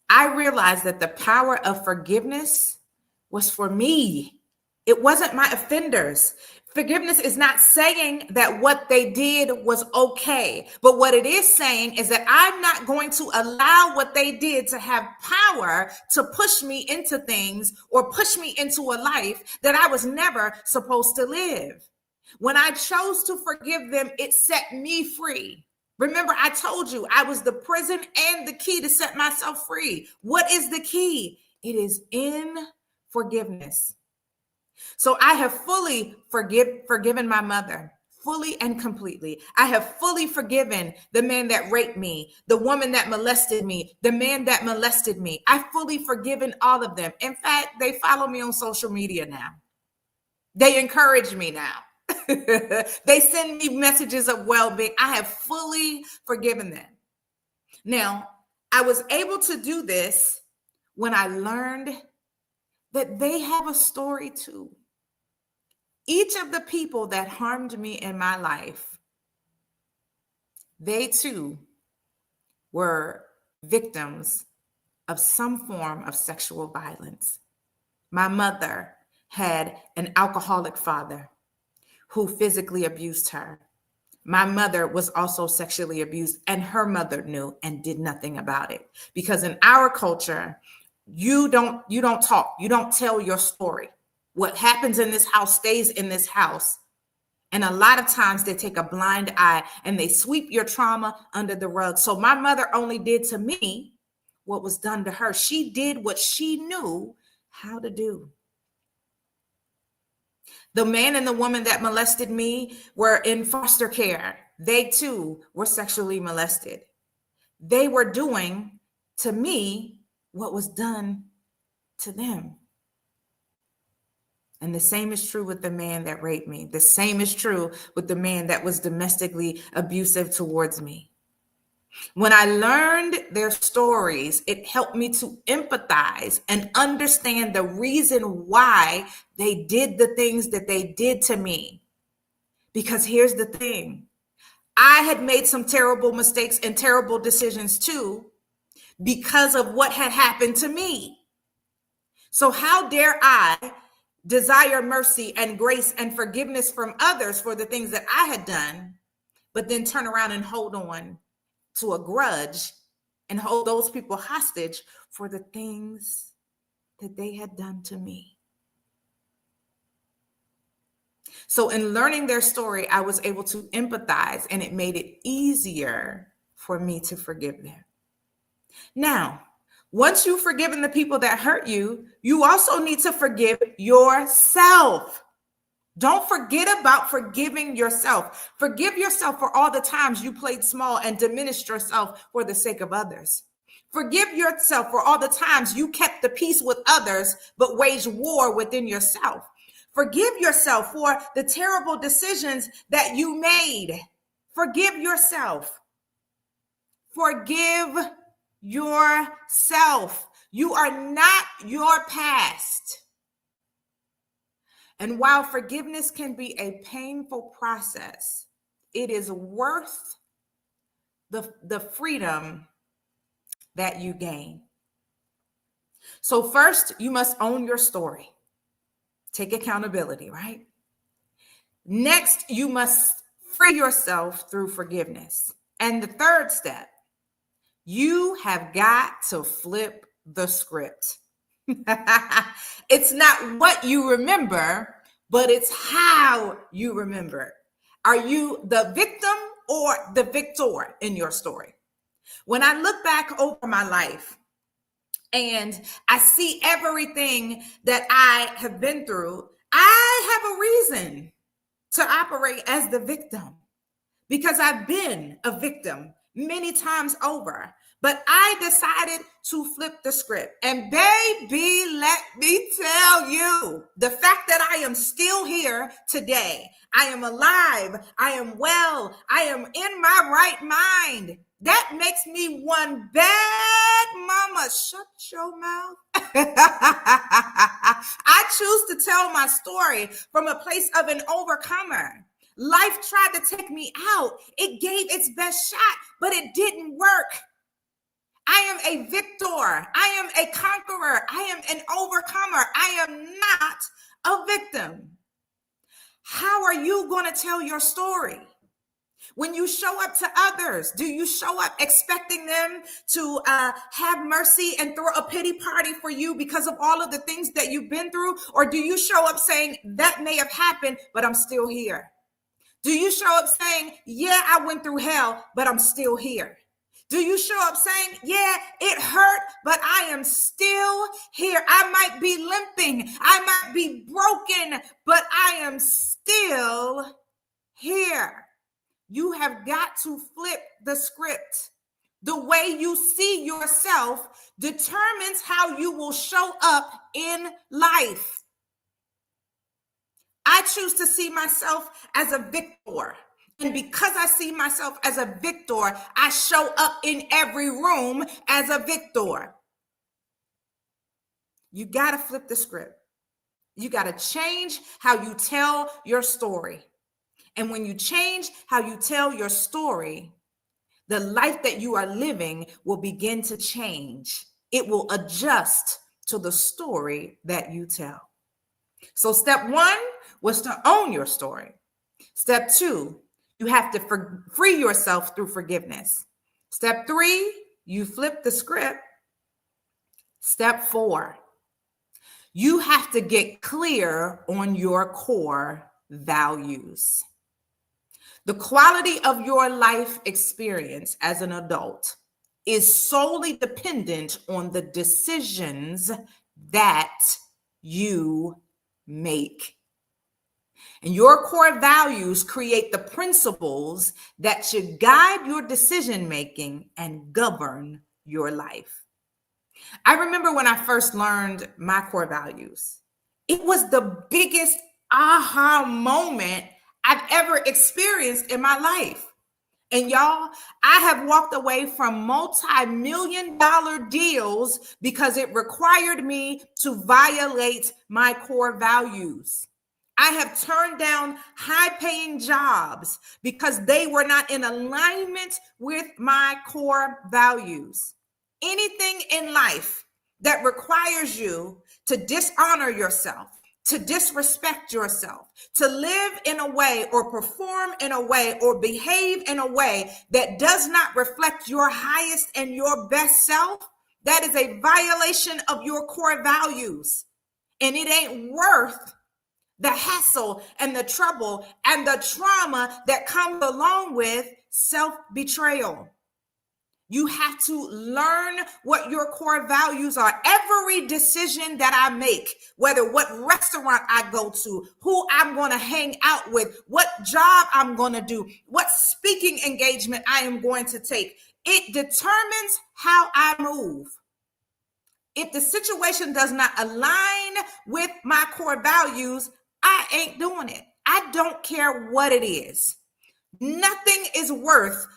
I realized that the power of forgiveness was for me. It wasn't my offenders. Forgiveness is not saying that what they did was okay, but what it is saying is that I'm not going to allow what they did to have power to push me into things or push me into a life that I was never supposed to live. When I chose to forgive them, it set me free. Remember, I told you I was the prison and the key to set myself free. What is the key? It is in forgiveness. So I have fully forgiven my mother, fully and completely. I have fully forgiven the man that raped me, the woman that molested me, the man that molested me. I've fully forgiven all of them. In fact, they follow me on social media now. They encourage me now. They send me messages of well-being. I have fully forgiven them. Now, I was able to do this when I learned that they have a story too. Each of the people that harmed me in my life, they too were victims of some form of sexual violence. My mother had an alcoholic father who physically abused her. my mother was also sexually abused, and her mother knew and did nothing about it. Because in our culture, you don't talk, you don't tell your story. What happens in this house stays in this house. And a lot of times they take a blind eye and they sweep your trauma under the rug. So my mother only did to me what was done to her. She did what she knew how to do. The man and the woman that molested me were in foster care. They too were sexually molested. They were doing to me what was done to them. And the same is true with the man that raped me. The same is true with the man that was domestically abusive towards me. When I learned their stories, it helped me to empathize and understand the reason why they did the things that they did to me. Because here's the thing. I had made some terrible mistakes and terrible decisions too because of what had happened to me. So how dare I desire mercy and grace and forgiveness from others for the things that I had done, but then turn around and hold on to a grudge and hold those people hostage for the things that they had done to me. So in learning their story, I was able to empathize, and it made it easier for me to forgive them. Now, once you've forgiven the people that hurt you, you also need to forgive yourself. Don't forget about forgiving yourself. Forgive yourself for all the times you played small and diminished yourself for the sake of others. Forgive yourself for all the times you kept the peace with others, but waged war within yourself. Forgive yourself for the terrible decisions that you made. Forgive yourself. Forgive yourself. You are not your past. And while forgiveness can be a painful process, it is worth the freedom that you gain. So first, you must own your story. Take accountability, right? Next, you must free yourself through forgiveness. And the third step, you have got to flip the script. It's not what you remember, but it's how you remember. Are you the victim or the victor in your story? When I look back over my life and I see everything that I have been through, I have a reason to operate as the victim because I've been a victim many times over. But I decided to flip the script. And baby, let me tell you, the fact that I am still here today, I am alive, I am well, I am in my right mind. That makes me one bad mama. Shut your mouth. I choose to tell my story from a place of an overcomer. Life tried to take me out. It gave its best shot, but it didn't work. I am a victor. I am a conqueror. I am an overcomer. I am not a victim. How are you going to tell your story? When you show up to others, do you show up expecting them to have mercy and throw a pity party for you because of all of the things that you've been through? Or do you show up saying, that may have happened, but I'm still here? Do you show up saying, yeah, I went through hell, but I'm still here? Do you show up saying, yeah, it hurt, but I am still here? I might be limping, I might be broken, but I am still here. You have got to flip the script. The way you see yourself determines how you will show up in life. I choose to see myself as a victor. And because I see myself as a victor, I show up in every room as a victor. You got to flip the script. You got to change how you tell your story. And when you change how you tell your story, the life that you are living will begin to change. It will adjust to the story that you tell. So step one was to own your story. Step two, You have to free yourself through forgiveness. Step 3, you flip the script. Step 4, you have to get clear on your core values. The quality of your life experience as an adult is solely dependent on the decisions that you make. And your core values create the principles that should guide your decision making and govern your life. I remember when I first learned my core values, it was the biggest aha moment I've ever experienced in my life. And y'all, I have walked away from multi-million-dollar deals because it required me to violate my core values. I have turned down high-paying jobs because they were not in alignment with my core values. Anything in life that requires you to dishonor yourself, to disrespect yourself, to live in a way or perform in a way or behave in a way that does not reflect your highest and your best self, that is a violation of your core values. And it ain't worth the hassle and the trouble and the trauma that comes along with self-betrayal. You have to learn what your core values are. Every decision that I make, whether what restaurant I go to, who I'm going to hang out with, what job I'm going to do, what speaking engagement I am going to take, it determines how I move. If the situation does not align with my core values, I ain't doing it. I don't care what it is. Nothing is worth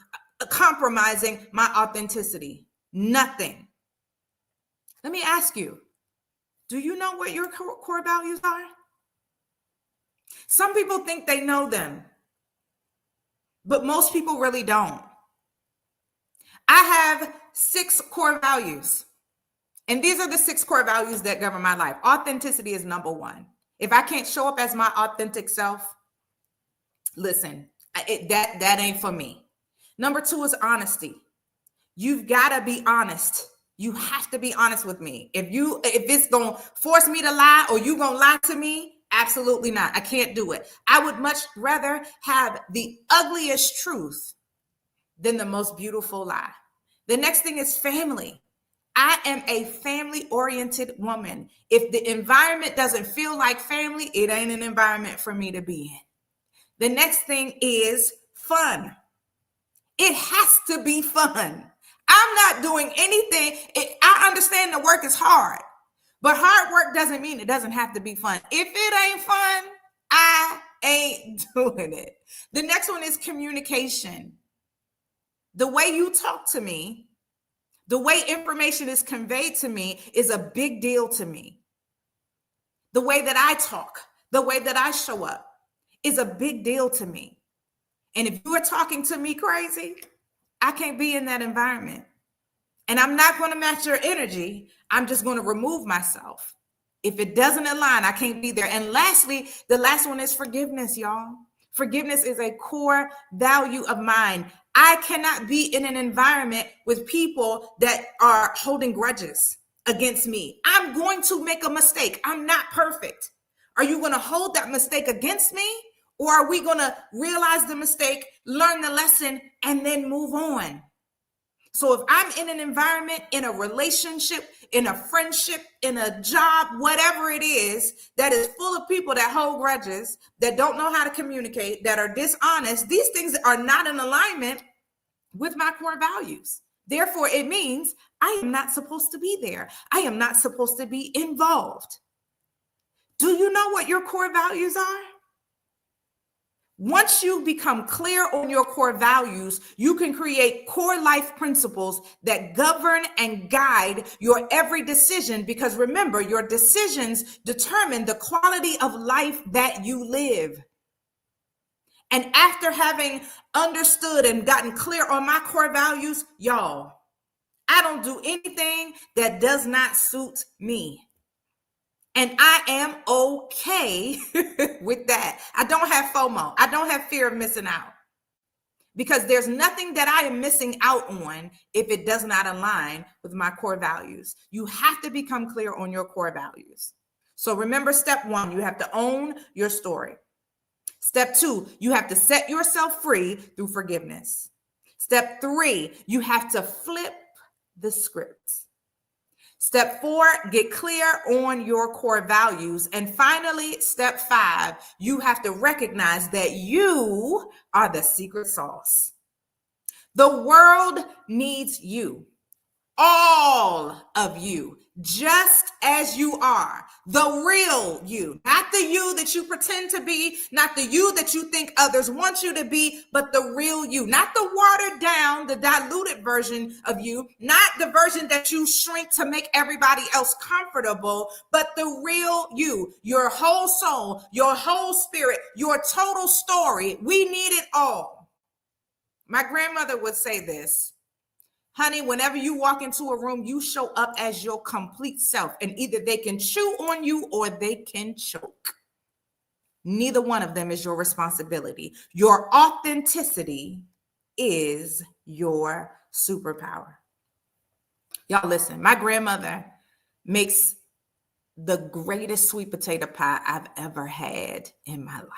compromising my authenticity. Nothing. Let me ask you, do you know what your core values are? Some people think they know them, but most people really don't. I have 6 core values, and these are the 6 core values that govern my life. Authenticity is number 1. If I can't show up as my authentic self, listen, that ain't for me. Number 2 is honesty. You've got to be honest. You have to be honest with me. If it's going to force me to lie or you going to lie to me, absolutely not. I can't do it. I would much rather have the ugliest truth than the most beautiful lie. The next thing is family. I am a family-oriented woman. If the environment doesn't feel like family, it ain't an environment for me to be in. The next thing is fun. It has to be fun. I'm not doing anything. I understand the work is hard, but hard work doesn't mean it doesn't have to be fun. If it ain't fun, I ain't doing it. The next one is communication. The way you talk to me, the way information is conveyed to me is a big deal to me. The way that I talk, the way that I show up is a big deal to me. And if you are talking to me crazy, I can't be in that environment. And I'm not going to match your energy. I'm just going to remove myself. If it doesn't align, I can't be there. And lastly, the last one is forgiveness, y'all. Forgiveness is a core value of mine. I cannot be in an environment with people that are holding grudges against me. I'm going to make a mistake. I'm not perfect. Are you going to hold that mistake against me? Or are we going to realize the mistake, learn the lesson, and then move on? So if I'm in an environment, in a relationship, in a friendship, in a job, whatever it is, that is full of people that hold grudges, that don't know how to communicate, that are dishonest, these things are not in alignment with my core values. Therefore, it means I am not supposed to be there. I am not supposed to be involved. Do you know what your core values are? Once you become clear on your core values, you can create core life principles that govern and guide your every decision, because remember, your decisions determine the quality of life that you live. And after having understood and gotten clear on my core values, y'all, I don't do anything that does not suit me. And I am okay with that. I don't have FOMO. I don't have fear of missing out. because there's nothing that I am missing out on if it does not align with my core values. You have to become clear on your core values. So remember, step 1, you have to own your story. Step 2, you have to set yourself free through forgiveness. Step 3, you have to flip the script. Step 4, get clear on your core values. And finally, step 5, you have to recognize that you are the secret sauce. The world needs you. All of you, just as you are, the real you, not the you that you pretend to be, not the you that you think others want you to be, but the real you, not the watered down, the diluted version of you, not the version that you shrink to make everybody else comfortable, but the real you, your whole soul, your whole spirit, your total story. We need it all. My grandmother would say this: honey, whenever you walk into a room, you show up as your complete self, and either they can chew on you or they can choke. Neither one of them is your responsibility. Your authenticity is your superpower. Y'all listen, my grandmother makes the greatest sweet potato pie I've ever had in my life.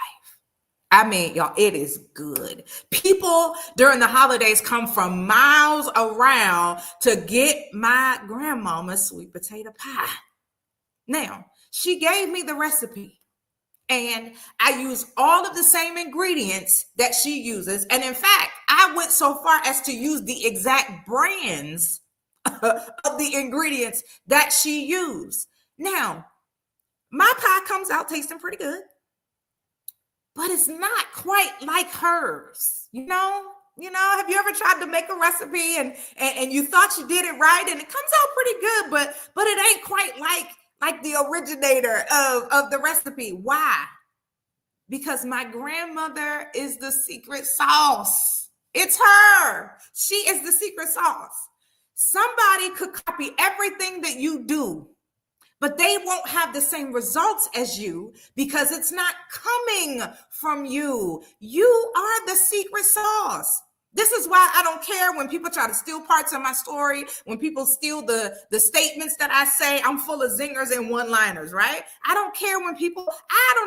I mean, y'all, it is good. People during the holidays come from miles around to get my grandmama's sweet potato pie. Now, she gave me the recipe, and I use all of the same ingredients that she uses. And in fact, I went so far as to use the exact brands of the ingredients that she used. Now, my pie comes out tasting pretty good, but it's not quite like hers. You know, have you ever tried to make a recipe and you thought you did it right and it comes out pretty good, but it ain't quite like the originator of the recipe. Why? Because my grandmother is the secret sauce. It's her. She is the secret sauce. Somebody could copy everything that you do, but they won't have the same results as you because it's not coming from you. You are the secret sauce. This is why I don't care when people try to steal parts of my story, when people steal the statements that I say. I'm full of zingers and one-liners, right? I don't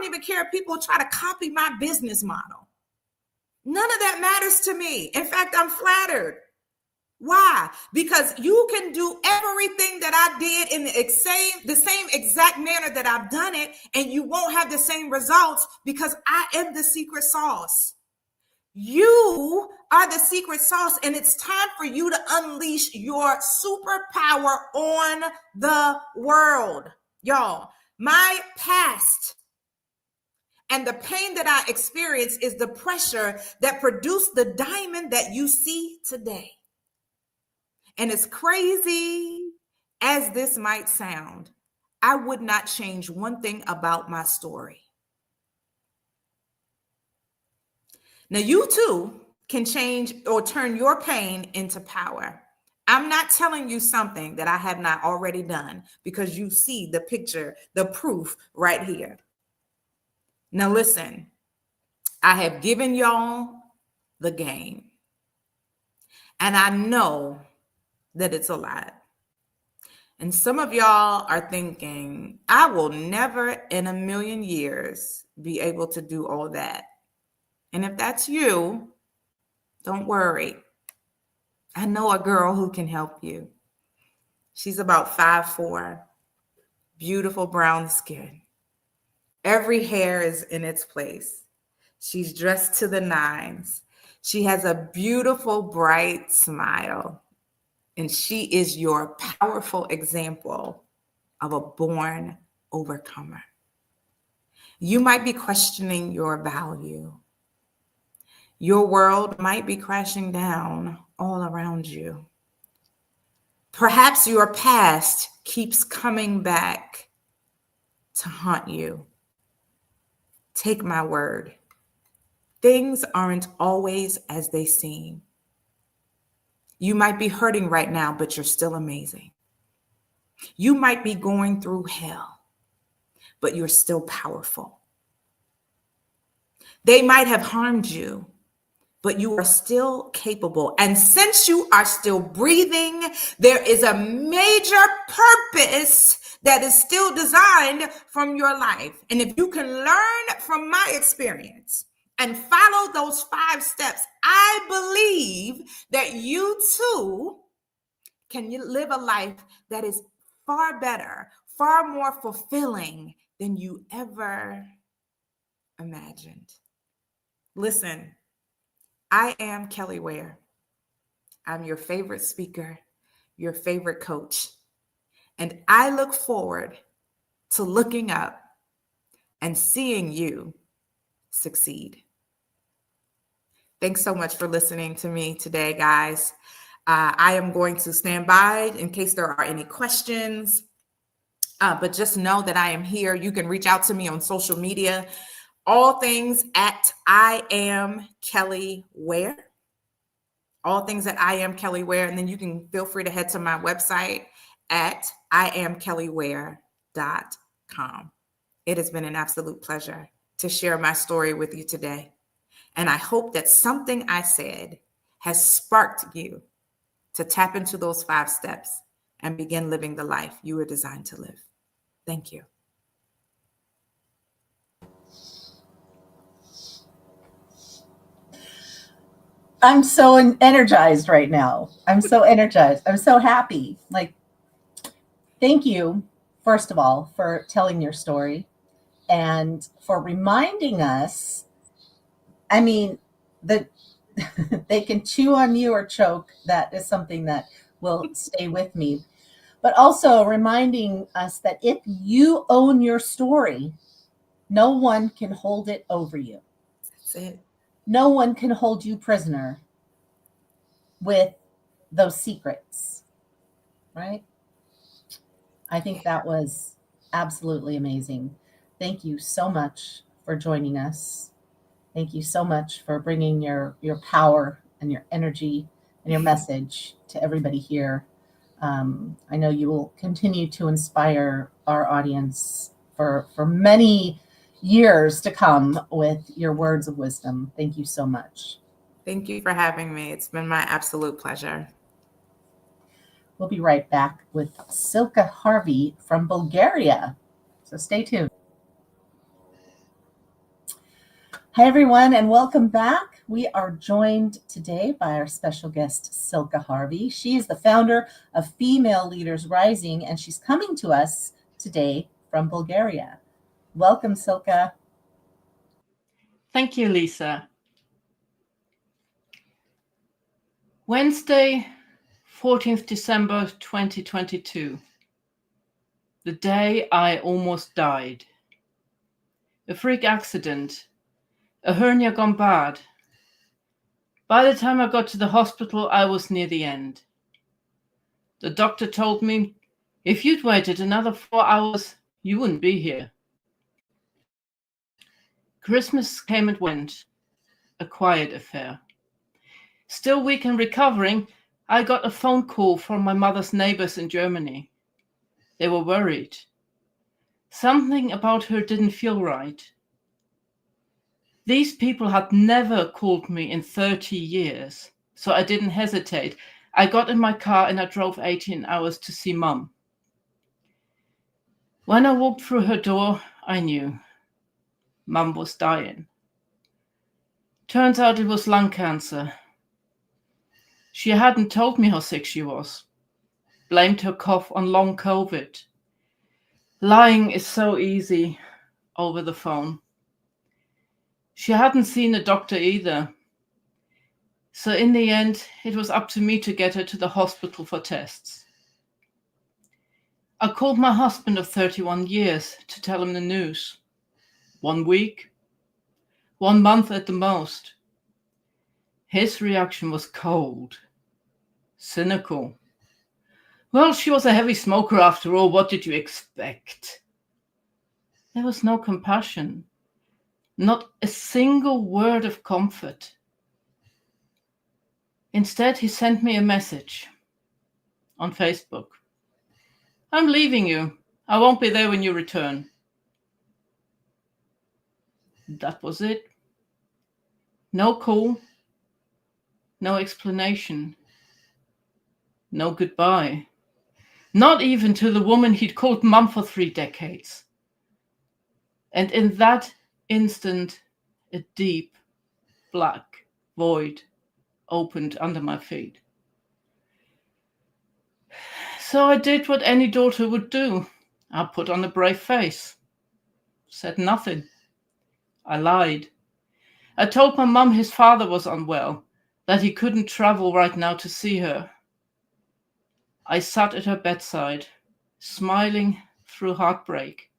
even care if people try to copy my business model. None of that matters to me. In fact, I'm flattered. Why? Because you can do everything that I did in the same exact manner that I've done it, and you won't have the same results because I am the secret sauce. You are the secret sauce, and it's time for you to unleash your superpower on the world. Y'all, my past and the pain that I experienced is the pressure that produced the diamond that you see today. And as crazy as this might sound, I would not change one thing about my story. Now, you too can change or turn your pain into power. I'm not telling you something that I have not already done because you see the picture, the proof right here. Now, listen, I have given y'all the game, and I know that it's a lot. And some of y'all are thinking, I will never in a million years be able to do all that. And if that's you, don't worry. I know a girl who can help you. She's about 5'4", beautiful brown skin. Every hair is in its place. She's dressed to the nines. She has a beautiful, bright smile. And she is your powerful example of a born overcomer. You might be questioning your value. Your world might be crashing down all around you. Perhaps your past keeps coming back to haunt you. Take my word. Things aren't always as they seem. You might be hurting right now, but you're still amazing. You might be going through hell, but you're still powerful. They might have harmed you, but you are still capable. And since you are still breathing, there is a major purpose that is still designed from your life. And if you can learn from my experience and follow those 5 steps, I believe that you too can live a life that is far better, far more fulfilling than you ever imagined. Listen, I am Kelly Ware. I'm your favorite speaker, your favorite coach, and I look forward to looking up and seeing you succeed. Thanks so much for listening to me today, guys. I am going to stand by in case there are any questions, but just know that I am here. You can reach out to me on social media, all things at I am Kelly Ware. All things at I am Kelly Ware. And then you can feel free to head to my website at iamkellyware.com. It has been an absolute pleasure to share my story with you today. And I hope that something I said has sparked you to tap into those 5 steps and begin living the life you were designed to live. Thank you. I'm so energized right now. I'm so energized. I'm so happy. Like, thank you, first of all, for telling your story and for reminding us. I mean, that they can chew on you or choke. That is something that will stay with me. But also reminding us that if you own your story, no one can hold it over you. That's it. No one can hold you prisoner with those secrets, right? I think that was absolutely amazing. Thank you so much for joining us. Thank you so much for bringing your power and your energy and your message to everybody here. I know you will continue to inspire our audience for many years to come with your words of wisdom. Thank you so much. Thank you for having me. It's been my absolute pleasure. We'll be right back with Silka Harvey from Bulgaria. So stay tuned. Hi, everyone, and welcome back. We are joined today by our special guest, Silka Harvey. She is the founder of Female Leaders Rising, and she's coming to us today from Bulgaria. Welcome, Silka. Thank you, Lisa. Wednesday, 14th December 2022. The day I almost died. A freak accident. A hernia gone bad. By the time I got to the hospital, I was near the end. The doctor told me, if you'd waited another 4 hours, you wouldn't be here. Christmas came and went, a quiet affair. Still weak and recovering, I got a phone call from my mother's neighbors in Germany. They were worried. Something about her didn't feel right. These people had never called me in 30 years, so I didn't hesitate. I got in my car and I drove 18 hours to see Mum. When I walked through her door, I knew Mum was dying. Turns out it was lung cancer. She hadn't told me how sick she was. Blamed her cough on long COVID. Lying is so easy over the phone. She hadn't seen a doctor either. So in the end, it was up to me to get her to the hospital for tests. I called my husband of 31 years to tell him the news. 1 week, 1 month at the most. His reaction was cold, cynical. Well, she was a heavy smoker after all. What did you expect? There was no compassion, not a single word of comfort. Instead, he sent me a message on Facebook. I'm leaving you. I won't be there when you return. That was it. No call, No explanation. No goodbye. Not even to the woman he'd called mum for 3 decades. And in that instant, a deep, black void opened under my feet. So I did what any daughter would do. I put on a brave face. Said nothing. I lied. I told my mum his father was unwell, that he couldn't travel right now to see her. I sat at her bedside, smiling through heartbreak,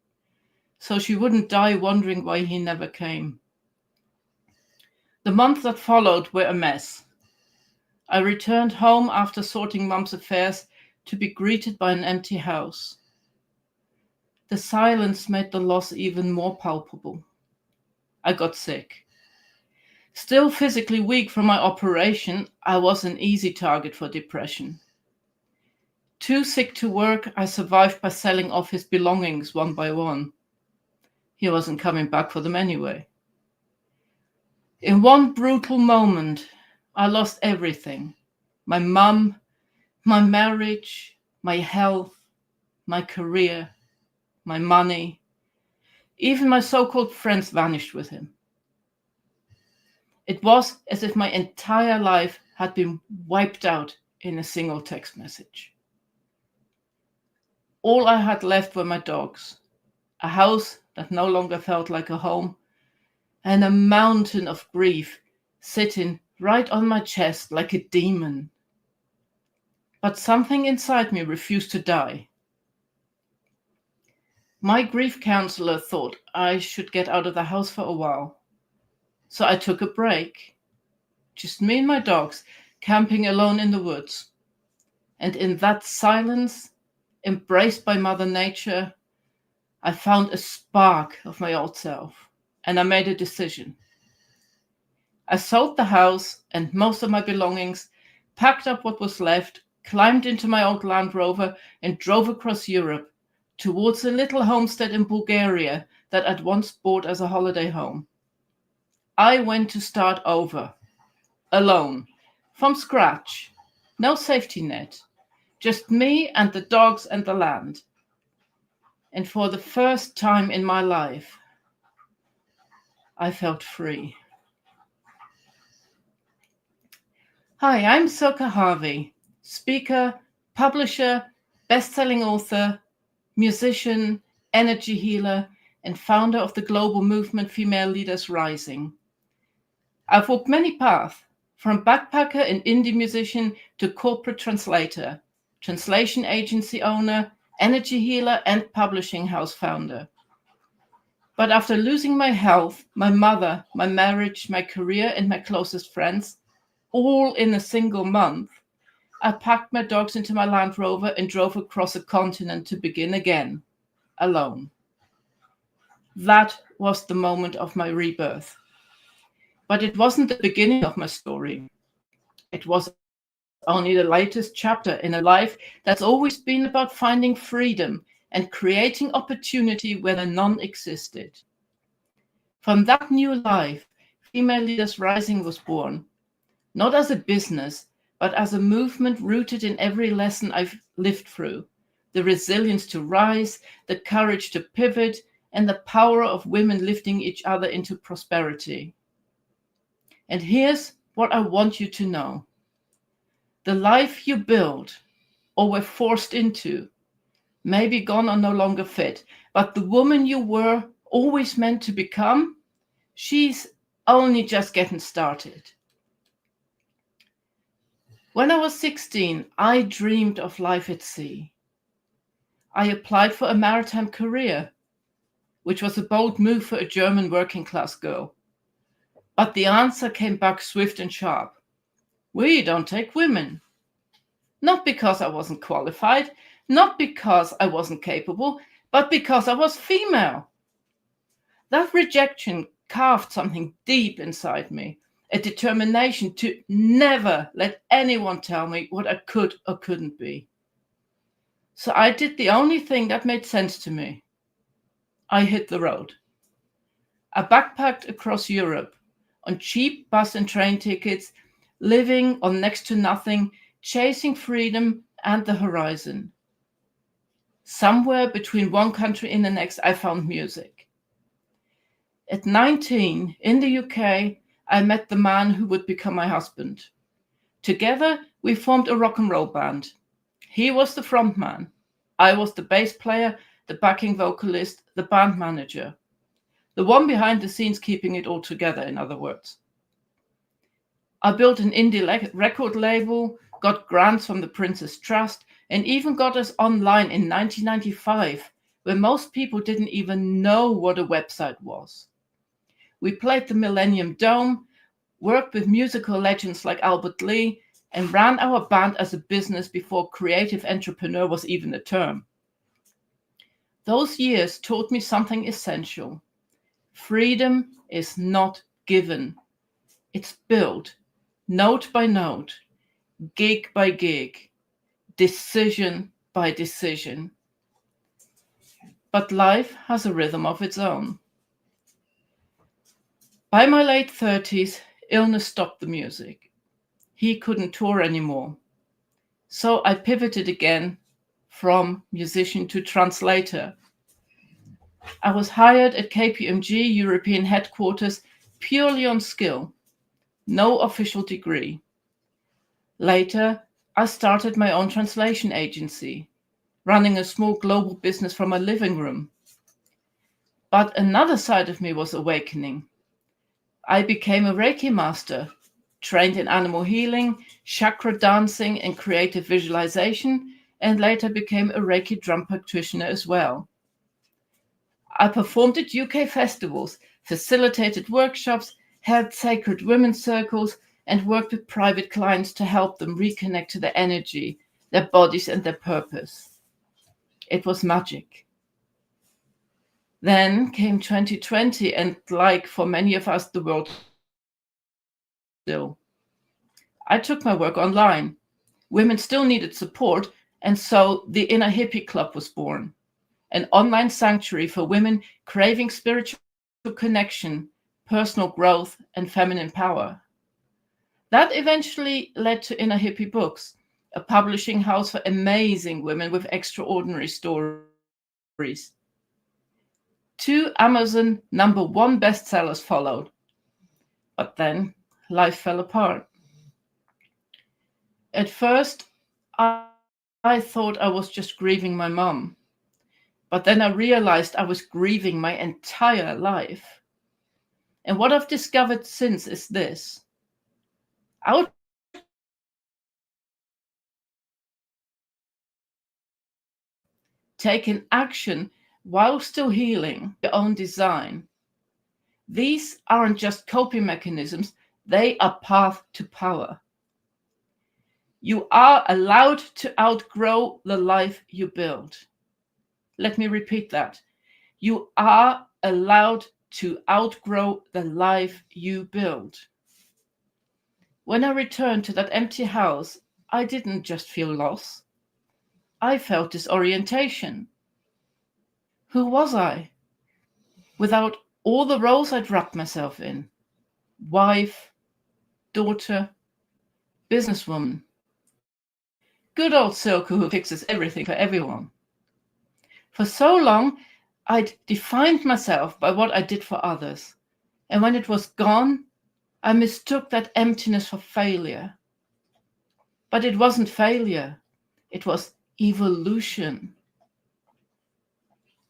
so she wouldn't die wondering why he never came. The months that followed were a mess. I returned home after sorting Mum's affairs to be greeted by an empty house. The silence made the loss even more palpable. I got sick. Still physically weak from my operation, I was an easy target for depression. Too sick to work, I survived by selling off his belongings one by one. He wasn't coming back for them anyway. In one brutal moment, I lost everything. My mum, my marriage, my health, my career, my money. Even my so-called friends vanished with him. It was as if my entire life had been wiped out in a single text message. All I had left were my dogs, a house that no longer felt like a home, and a mountain of grief sitting right on my chest like a demon. But something inside me refused to die. My grief counselor thought I should get out of the house for a while. So I took a break. Just me and my dogs, camping alone in the woods. And in that silence, embraced by Mother Nature, I found a spark of my old self, and I made a decision. I sold the house and most of my belongings, packed up what was left, climbed into my old Land Rover, and drove across Europe towards a little homestead in Bulgaria that I'd once bought as a holiday home. I went to start over, alone, from scratch, no safety net, just me and the dogs and the land. And for the first time in my life, I felt free. Hi, I'm Silke Harvey, speaker, publisher, best-selling author, musician, energy healer, and founder of the global movement Female Leaders Rising. I've walked many paths, from backpacker and indie musician to corporate translator, translation agency owner, energy healer, and publishing house founder. But after losing my health, my mother, my marriage, my career, and my closest friends, all in a single month, I packed my dogs into my Land Rover and drove across a continent to begin again, alone. That was the moment of my rebirth. But it wasn't the beginning of my story. It was only the latest chapter in a life that's always been about finding freedom and creating opportunity where none existed. From that new life, Female Leaders Rising was born, not as a business, but as a movement rooted in every lesson I've lived through, the resilience to rise, the courage to pivot, and the power of women lifting each other into prosperity. And here's what I want you to know. The life you built or were forced into may be gone or no longer fit, but the woman you were always meant to become, she's only just getting started. When I was 16, I dreamed of life at sea. I applied for a maritime career, which was a bold move for a German working class girl. But the answer came back swift and sharp. We don't take women. Not because I wasn't qualified, not because I wasn't capable, but because I was female. That rejection carved something deep inside me, a determination to never let anyone tell me what I could or couldn't be. So I did the only thing that made sense to me. I hit the road. I backpacked across Europe on cheap bus and train tickets, living on next to nothing, chasing freedom and the horizon. Somewhere between one country and the next, I found music. At 19, in the UK, I met the man who would become my husband. Together, we formed a rock and roll band. He was the frontman. I was the bass player, the backing vocalist, the band manager. The one behind the scenes keeping it all together, in other words. I built an indie record label, got grants from the Prince's Trust, and even got us online in 1995, where most people didn't even know what a website was. We played the Millennium Dome, worked with musical legends like Albert Lee, and ran our band as a business before creative entrepreneur was even a term. Those years taught me something essential. Freedom is not given. It's built, note by note, gig by gig, decision by decision. But life has a rhythm of its own. By my late 30s, illness stopped the music. He couldn't tour anymore. So I pivoted again from musician to translator. I was hired at KPMG European headquarters purely on skill, no official degree. Later, I started my own translation agency, running a small global business from my living room. But another side of me was awakening. I became a Reiki master, trained in animal healing, chakra dancing, and creative visualization, and later became a Reiki drum practitioner as well. I performed at UK festivals, facilitated workshops, held sacred women's circles, and worked with private clients to help them reconnect to their energy, their bodies, and their purpose. It was magic. Then came 2020, and like for many of us, the world still. I took my work online. Women still needed support, and so the Inner Hippie Club was born, an online sanctuary for women craving spiritual connection, personal growth, and feminine power. That eventually led to Inner Hippie Books, a publishing house for amazing women with extraordinary stories. 2 Amazon #1 bestsellers followed. But then life fell apart. At first, I thought I was just grieving my mom. But then I realized I was grieving my entire life. And what I've discovered since is this. Taking action while still healing your own design. These aren't just coping mechanisms, they are path to power. You are allowed to outgrow the life you build. Let me repeat that. You are allowed to outgrow the life you build. When I returned to that empty house, I didn't just feel loss. I felt disorientation. Who was I? Without all the roles I'd wrapped myself in. Wife, daughter, businesswoman. Good old Silke who fixes everything for everyone. For so long, I'd defined myself by what I did for others. And when it was gone, I mistook that emptiness for failure. But it wasn't failure. It was evolution.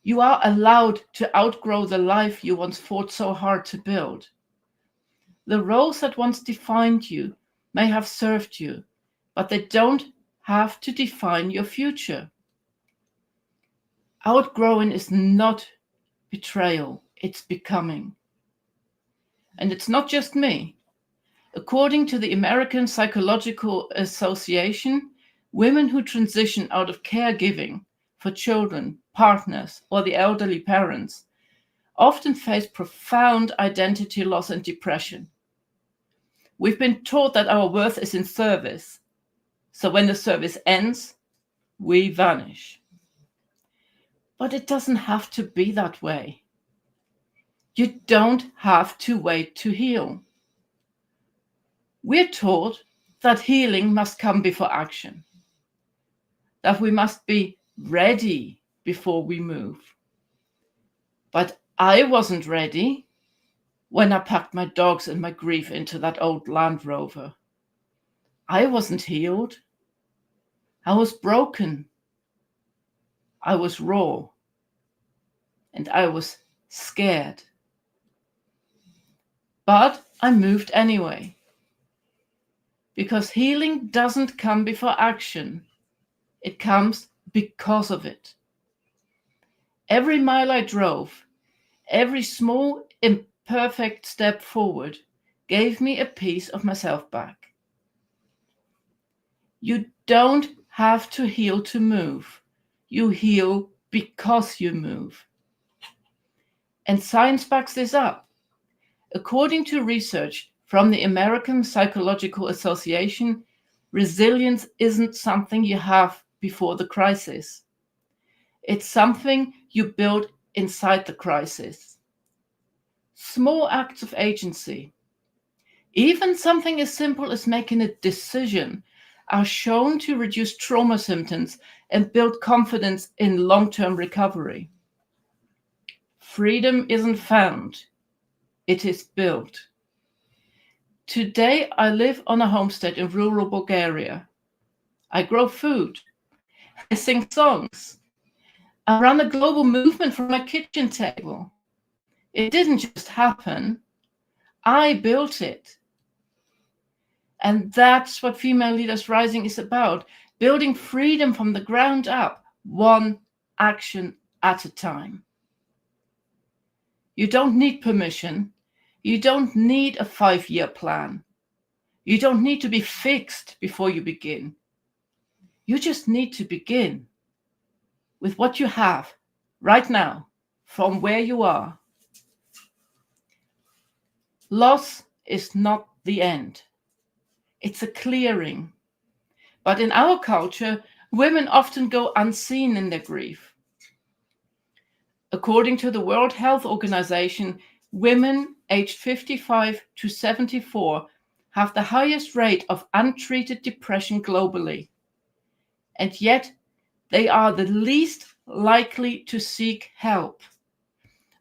You are allowed to outgrow the life you once fought so hard to build. The roles that once defined you may have served you, but they don't have to define your future. Outgrowing is not betrayal, it's becoming. And it's not just me. According to the American Psychological Association, women who transition out of caregiving for children, partners, or the elderly parents often face profound identity loss and depression. We've been taught that our worth is in service. So when the service ends, we vanish. But it doesn't have to be that way. You don't have to wait to heal. We're taught that healing must come before action, that we must be ready before we move. But I wasn't ready when I packed my dogs and my grief into that old Land Rover. I wasn't healed. I was broken. I was raw. And I was scared. But I moved anyway. Because healing doesn't come before action. It comes because of it. Every mile I drove, every small, imperfect step forward gave me a piece of myself back. You don't have to heal to move. You heal because you move. And science backs this up. According to research from the American Psychological Association, resilience isn't something you have before the crisis. It's something you build inside the crisis. Small acts of agency, even something as simple as making a decision, are shown to reduce trauma symptoms and build confidence in long-term recovery. Freedom isn't found, it is built. Today, I live on a homestead in rural Bulgaria. I grow food. I sing songs. I run a global movement from my kitchen table. It didn't just happen. I built it. And that's what Female Leaders Rising is about, building freedom from the ground up, one action at a time. You don't need permission. You don't need a 5-year plan. You don't need to be fixed before you begin. You just need to begin with what you have right now, from where you are. Loss is not the end. It's a clearing. But in our culture, women often go unseen in their grief. According to the World Health Organization, women aged 55 to 74 have the highest rate of untreated depression globally. And yet, they are the least likely to seek help.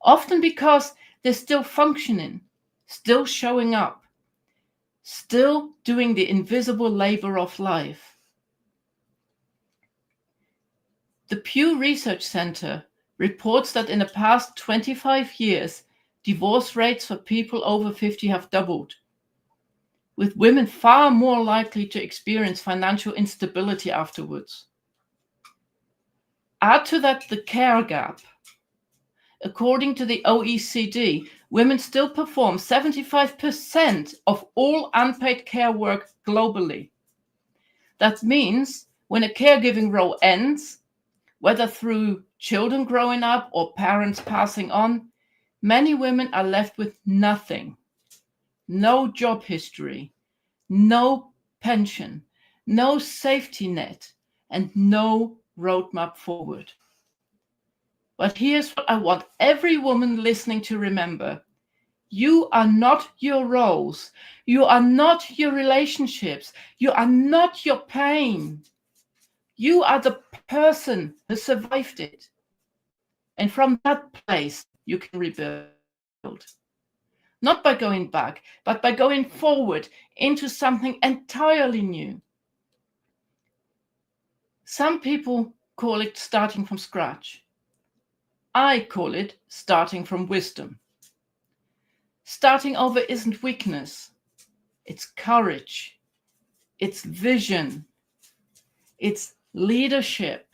Often because they're still functioning, still showing up, still doing the invisible labor of life. The Pew Research Center reports that in the past 25 years, divorce rates for people over 50 have doubled, with women far more likely to experience financial instability afterwards. Add to that the care gap. According to the OECD, women still perform 75% of all unpaid care work globally. That means when a caregiving role ends, whether through children growing up or parents passing on, many women are left with nothing. No job history, no pension, no safety net, and no roadmap forward. But here's what I want every woman listening to remember. You are not your roles. You are not your relationships. You are not your pain. You are the person who survived it. And from that place, you can rebuild. Not by going back, but by going forward into something entirely new. Some people call it starting from scratch. I call it starting from wisdom. Starting over isn't weakness. It's courage. It's vision. It's leadership.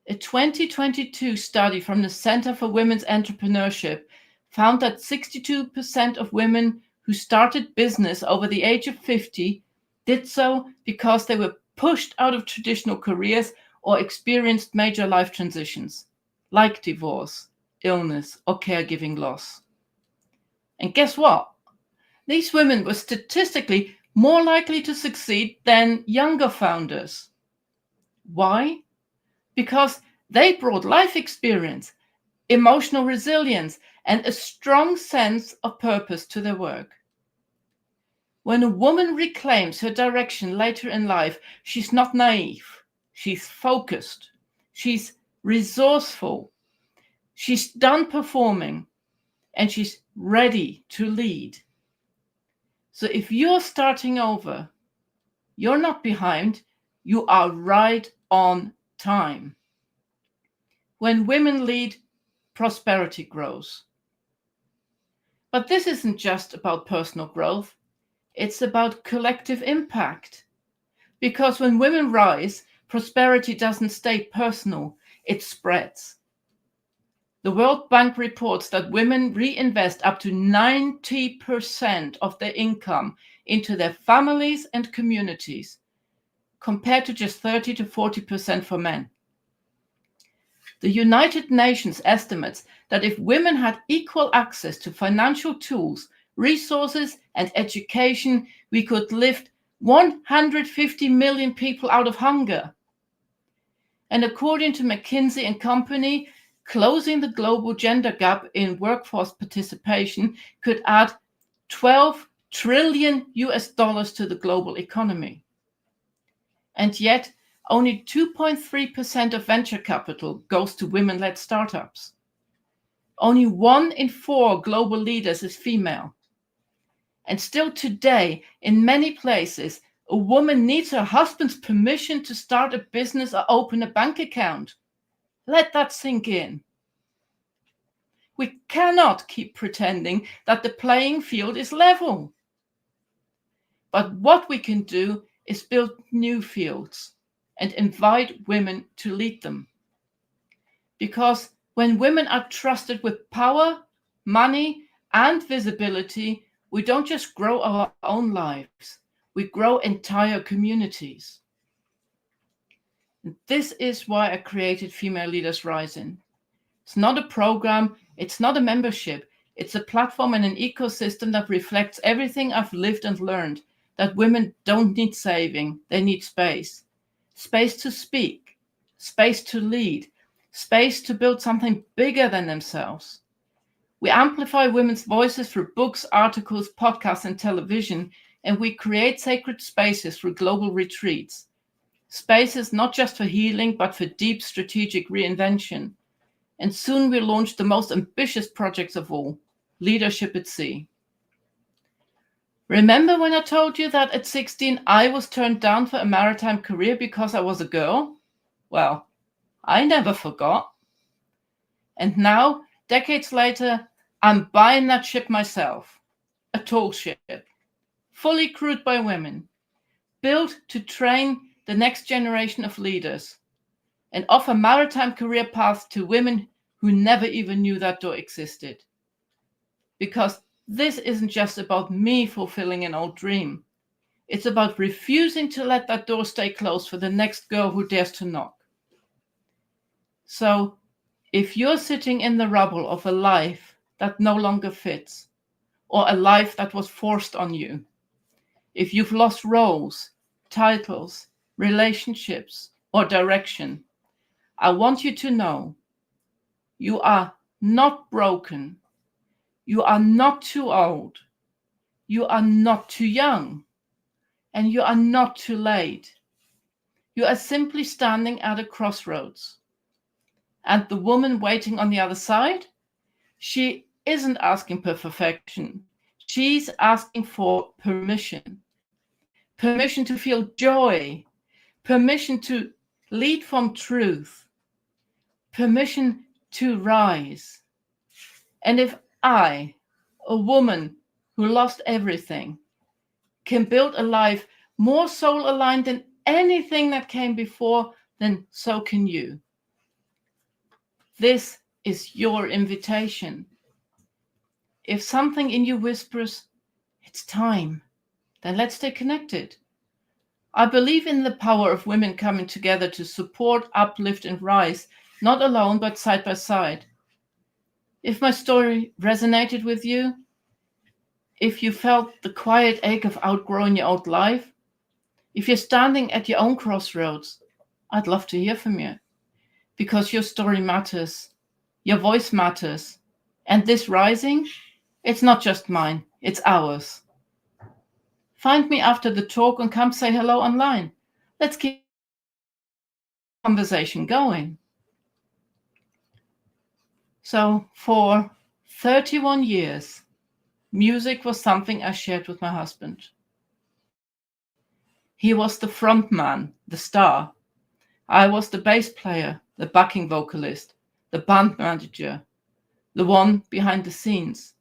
A 2022 study from the Center for Women's Entrepreneurship found that 62% of women who started business over the age of 50 did so because they were pushed out of traditional careers or experienced major life transitions, like divorce, illness, or caregiving loss. And guess what? These women were statistically more likely to succeed than younger founders. Why? Because they brought life experience, emotional resilience, and a strong sense of purpose to their work. When a woman reclaims her direction later in life, she's not naive. She's focused. She's resourceful. She's done performing, and she's ready to lead. So if you're starting over, you're not behind, you are right on time. When women lead, prosperity grows. But this isn't just about personal growth, it's about collective impact. Because when women rise, prosperity doesn't stay personal, it spreads. The World Bank reports that women reinvest up to 90% of their income into their families and communities, compared to just 30 to 40% for men. The United Nations estimates that if women had equal access to financial tools, resources, and education, we could lift 150 million people out of hunger. And according to McKinsey and Company, closing the global gender gap in workforce participation could add $12 trillion to the global economy. And yet, only 2.3% of venture capital goes to women-led startups. Only 1 in 4 global leaders is female. And still today, in many places, a woman needs her husband's permission to start a business or open a bank account. Let that sink in. We cannot keep pretending that the playing field is level. But what we can do is build new fields and invite women to lead them. Because when women are trusted with power, money, and visibility, we don't just grow our own lives, we grow entire communities. And this is why I created Female Leaders Rising. It's not a program, it's not a membership, it's a platform and an ecosystem that reflects everything I've lived and learned, that women don't need saving, they need space. Space to speak, space to lead, space to build something bigger than themselves. We amplify women's voices through books, articles, podcasts, and television, and we create sacred spaces through global retreats. Spaces not just for healing, but for deep strategic reinvention. And soon we'll launch the most ambitious projects of all, Leadership at Sea. Remember when I told you that at 16 I was turned down for a maritime career because I was a girl? Well, I never forgot. And now, decades later, I'm buying that ship myself. A tall ship, fully crewed by women, built to train the next generation of leaders and offer maritime career paths to women who never even knew that door existed. Because this isn't just about me fulfilling an old dream. It's about refusing to let that door stay closed for the next girl who dares to knock. So, if you're sitting in the rubble of a life that no longer fits, or a life that was forced on you, if you've lost roles, titles, relationships, or direction, I want you to know you are not broken. You are not too old. You are not too young. And you are not too late. You are simply standing at a crossroads. And the woman waiting on the other side, she isn't asking for perfection. She's asking for permission. Permission to feel joy. Permission to lead from truth. Permission to rise. And if I, a woman who lost everything, can build a life more soul-aligned than anything that came before, then so can you. This is your invitation. If something in you whispers, it's time, then let's stay connected. I believe in the power of women coming together to support, uplift, and rise, not alone, but side by side. If my story resonated with you, if you felt the quiet ache of outgrowing your old life, if you're standing at your own crossroads, I'd love to hear from you. Because your story matters, your voice matters, and this rising, it's not just mine, it's ours. Find me after the talk and come say hello online. Let's keep the conversation going. So for 31 years, music was something I shared with my husband. He was the front man, the star. I was the bass player, the backing vocalist, the band manager, the one behind the scenes.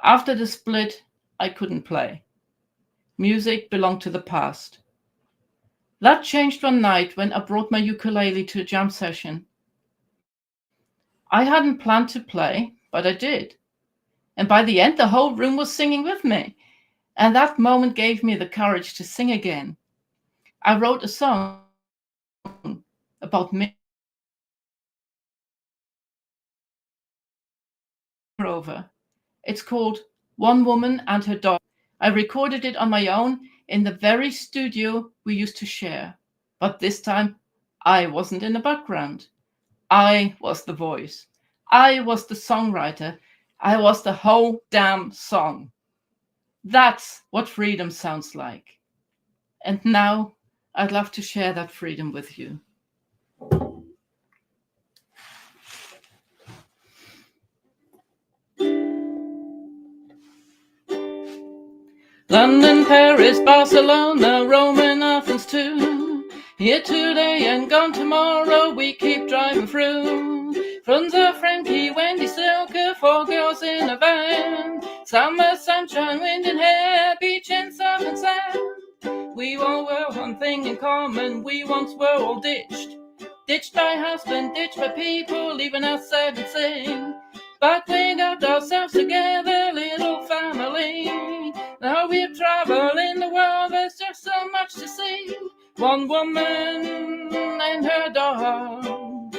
After the split, I couldn't play. Music belonged to the past. That changed one night when I brought my ukulele to a jam session. I hadn't planned to play, but I did. And by the end, the whole room was singing with me. And that moment gave me the courage to sing again. I wrote a song about me over. It's called One Woman and Her Dog. I recorded it on my own in the very studio we used to share. But this time, I wasn't in the background. I was the voice. I was the songwriter. I was the whole damn song. That's what freedom sounds like. And now I'd love to share that freedom with you. London, Paris, Barcelona, Rome and Athens too. Here today and gone tomorrow, we keep driving through. Funza, Frankie, Wendy, Silke, 4 girls in a van. Summer, sunshine, wind and hair, beach and surf and sand. We all were one thing in common, we once were all ditched. Ditched by husband, ditched by people, leaving us sad and sing. But we got ourselves together, little family. Now we're traveling the world, there's just so much to see. One woman and her dog.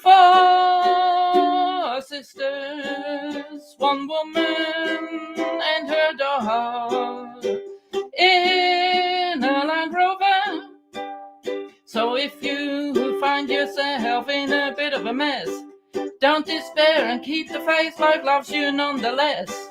4 sisters. One woman and her dog. In a Land Rover. So if you find yourself in a bit of a mess, don't despair and keep the faith, life loves you nonetheless.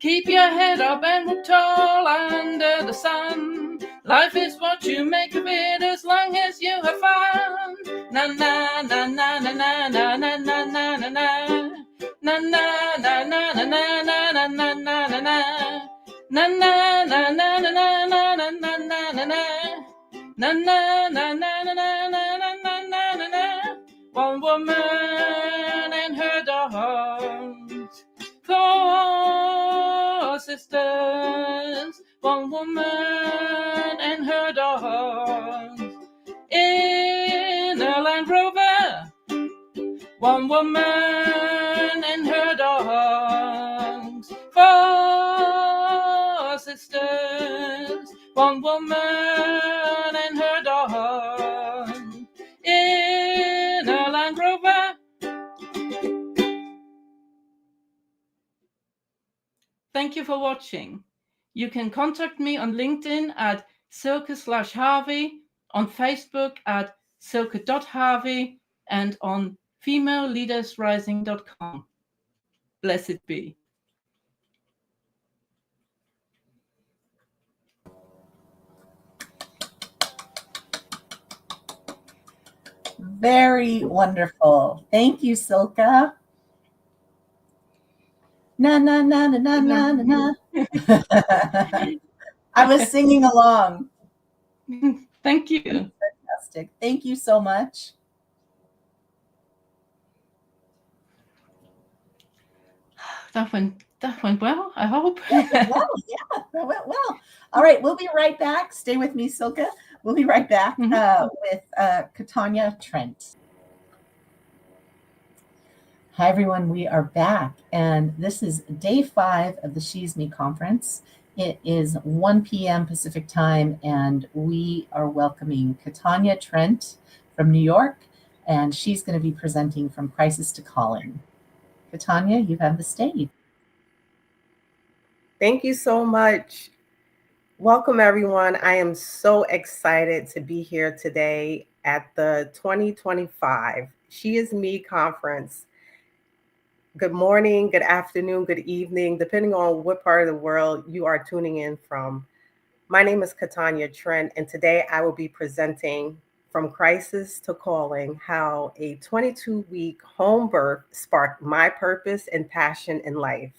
Keep your head up and look tall under the sun. Life is what you make of it as long as you have fun. Na na na na na na na na na na na na. Na na na na na na na na na na na na. Na na na na na na na na na na na na. Na na na na na na na na na na na. One woman and her dogs. 4 sisters. One woman and her dogs. In a Land Rover. One woman and her dogs. 4 sisters. One woman and her dog. In a Land Rover. Thank you for watching. You can contact me on LinkedIn at Silke/Harvey, on Facebook at Silke.Harvey, and on femaleleadersrising.com. Blessed be. Very wonderful. Thank you, Silke. Na na na na na na na na. I was singing along. Thank you. Fantastic. Thank you so much. That went well, I hope. Well, yeah, that went well. All right, we'll be right back. Stay with me, Silke. We'll be right back with Katanya Trent. Hi, everyone. We are back, and this is day 5 of the SheisMe Conference. It is 1 p.m. Pacific time, and we are welcoming Katanya Trent from New York, and she's going to be presenting From Crisis to Calling. Katanya, you have the stage. Thank you so much. Welcome, everyone. I am so excited to be here today at the 2025 SheisMe Conference. good morning, good afternoon, good evening, depending on what part of the world you are tuning in from. My name is Katanya Trent, and today I will be presenting From Crisis to Calling, how a 22-week home birth sparked my purpose and passion in life.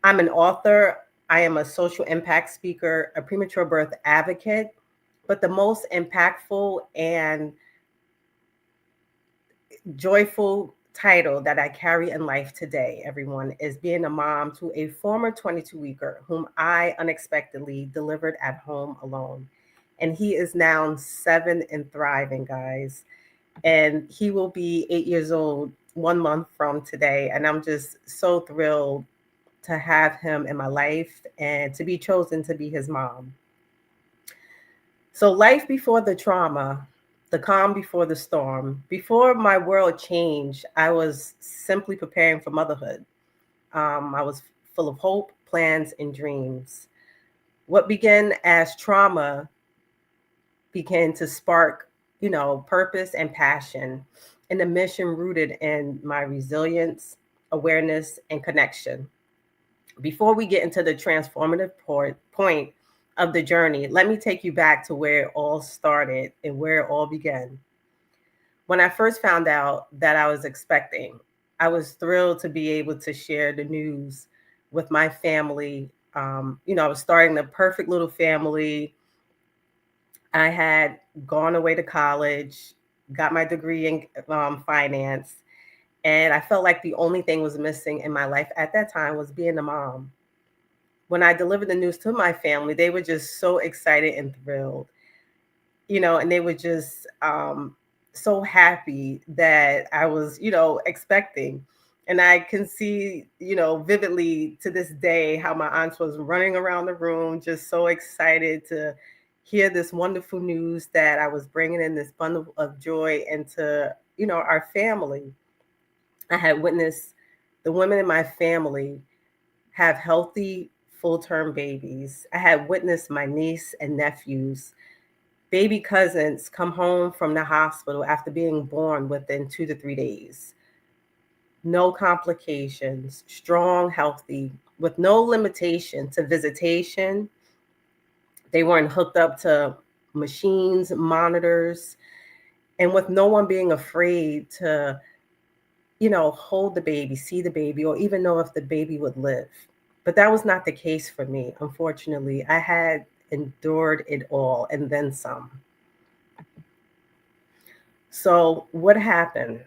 I'm an author, I am a social impact speaker, a premature birth advocate, but the most impactful and joyful title that I carry in life today, everyone, is being a mom to a former 22-weeker whom I unexpectedly delivered at home alone. And he is now 7 and thriving, guys. And he will be 8 years old 1 month from today. And I'm just so thrilled to have him in my life and to be chosen to be his mom. So, life before the trauma, the calm before the storm. Before my world changed, I was simply preparing for motherhood. I was full of hope, plans, and dreams. What began as trauma began to spark, purpose and passion, and a mission rooted in my resilience, awareness, and connection. Before we get into the transformative point of the journey, let me take you back to where it all started and where it all began. When I first found out that I was expecting, I was thrilled to be able to share the news with my family. I was starting the perfect little family. I had gone away to college, got my degree in finance, and I felt like the only thing was missing in my life at that time was being a mom. When I delivered the news to my family, they were just so excited and thrilled, and they were just so happy that I was, expecting. And I can see, vividly to this day how my aunt was running around the room, just so excited to hear this wonderful news that I was bringing in this bundle of joy into, our family. I had witnessed the women in my family have healthy full-term babies. I had witnessed my niece and nephews, baby cousins come home from the hospital after being born within 2 to 3 days. No complications, strong, healthy, with no limitation to visitation. They weren't hooked up to machines, monitors, and with no one being afraid to, hold the baby, see the baby, or even know if the baby would live. But that was not the case for me. Unfortunately, I had endured it all and then some. So, what happened?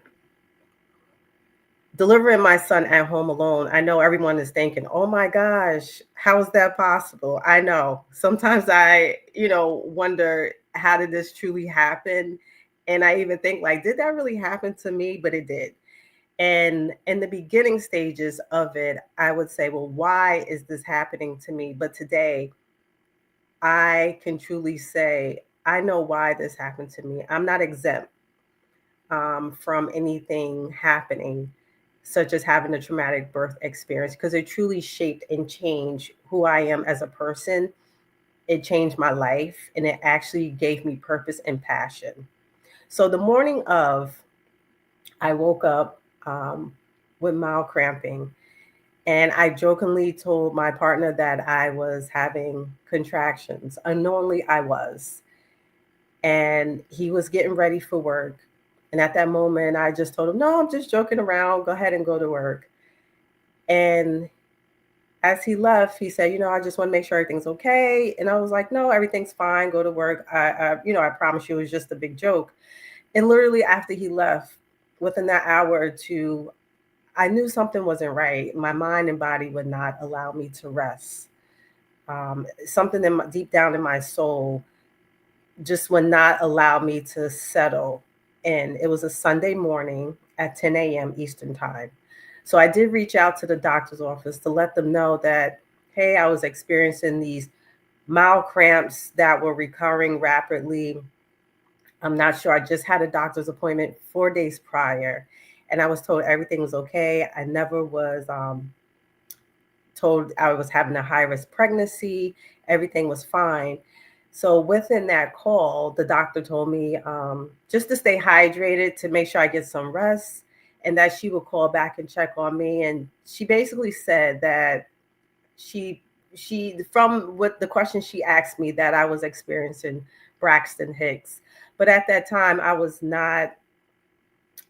Delivering my son at home alone, I know everyone is thinking, oh my gosh, how is that possible? I know. Sometimes I, wonder, how did this truly happen? And I even think, like, did that really happen to me? But it did. And in the beginning stages of it, I would say, well, why is this happening to me? But today, I can truly say, I know why this happened to me. I'm not exempt from anything happening, such as having a traumatic birth experience, because it truly shaped and changed who I am as a person. It changed my life and it actually gave me purpose and passion. So the morning of, I woke up with mild cramping. And I jokingly told my partner that I was having contractions. Unknowingly, I was. And he was getting ready for work. And at that moment, I just told him, no, I'm just joking around. Go ahead and go to work. And as he left, he said, I just want to make sure everything's okay. And I was like, no, everything's fine. Go to work. I promise you it was just a big joke. And literally after he left, within that hour or two, I knew something wasn't right. My mind and body would not allow me to rest. Something deep down in my soul just would not allow me to settle. And it was a Sunday morning at 10 a.m. Eastern time. So I did reach out to the doctor's office to let them know that, hey, I was experiencing these mild cramps that were recurring rapidly. I'm not sure. I just had a doctor's appointment 4 days prior, and I was told everything was okay. I never was told I was having a high risk pregnancy. Everything was fine. So within that call, the doctor told me just to stay hydrated, to make sure I get some rest, and that she would call back and check on me. And she basically said that she from what the question she asked me, that I was experiencing Braxton Hicks. But at that time, I was not,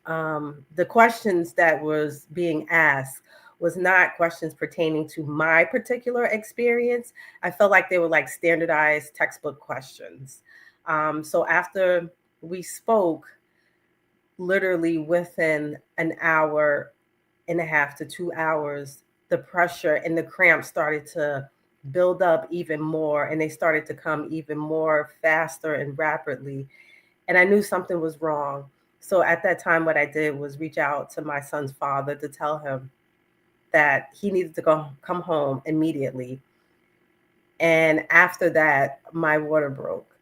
the questions that was being asked was not questions pertaining to my particular experience. I felt like they were like standardized textbook questions. So after we spoke, literally within an hour and a half to 2 hours, the pressure and the cramps started to build up even more, and they started to come even more faster and rapidly. And I knew something was wrong. So at that time, what I did was reach out to my son's father to tell him that he needed to come home immediately. And after that, my water broke.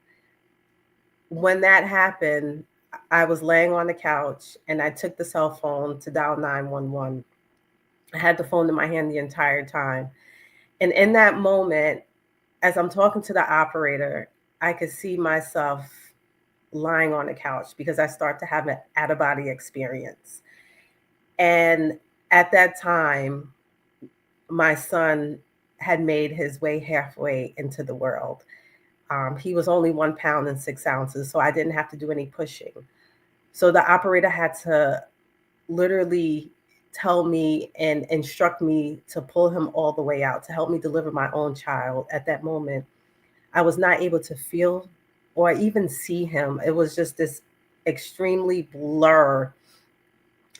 When that happened, I was laying on the couch and I took the cell phone to dial 911. I had the phone in my hand the entire time. And in that moment, as I'm talking to the operator, I could see myself lying on the couch because I start to have an out-of-body experience. And at that time, my son had made his way halfway into the world. He was only 1 pound and 6 ounces, so I didn't have to do any pushing. So the operator had to literally tell me and instruct me to pull him all the way out to help me deliver my own child. At that moment, I was not able to feel or even see him. It was just this extremely blur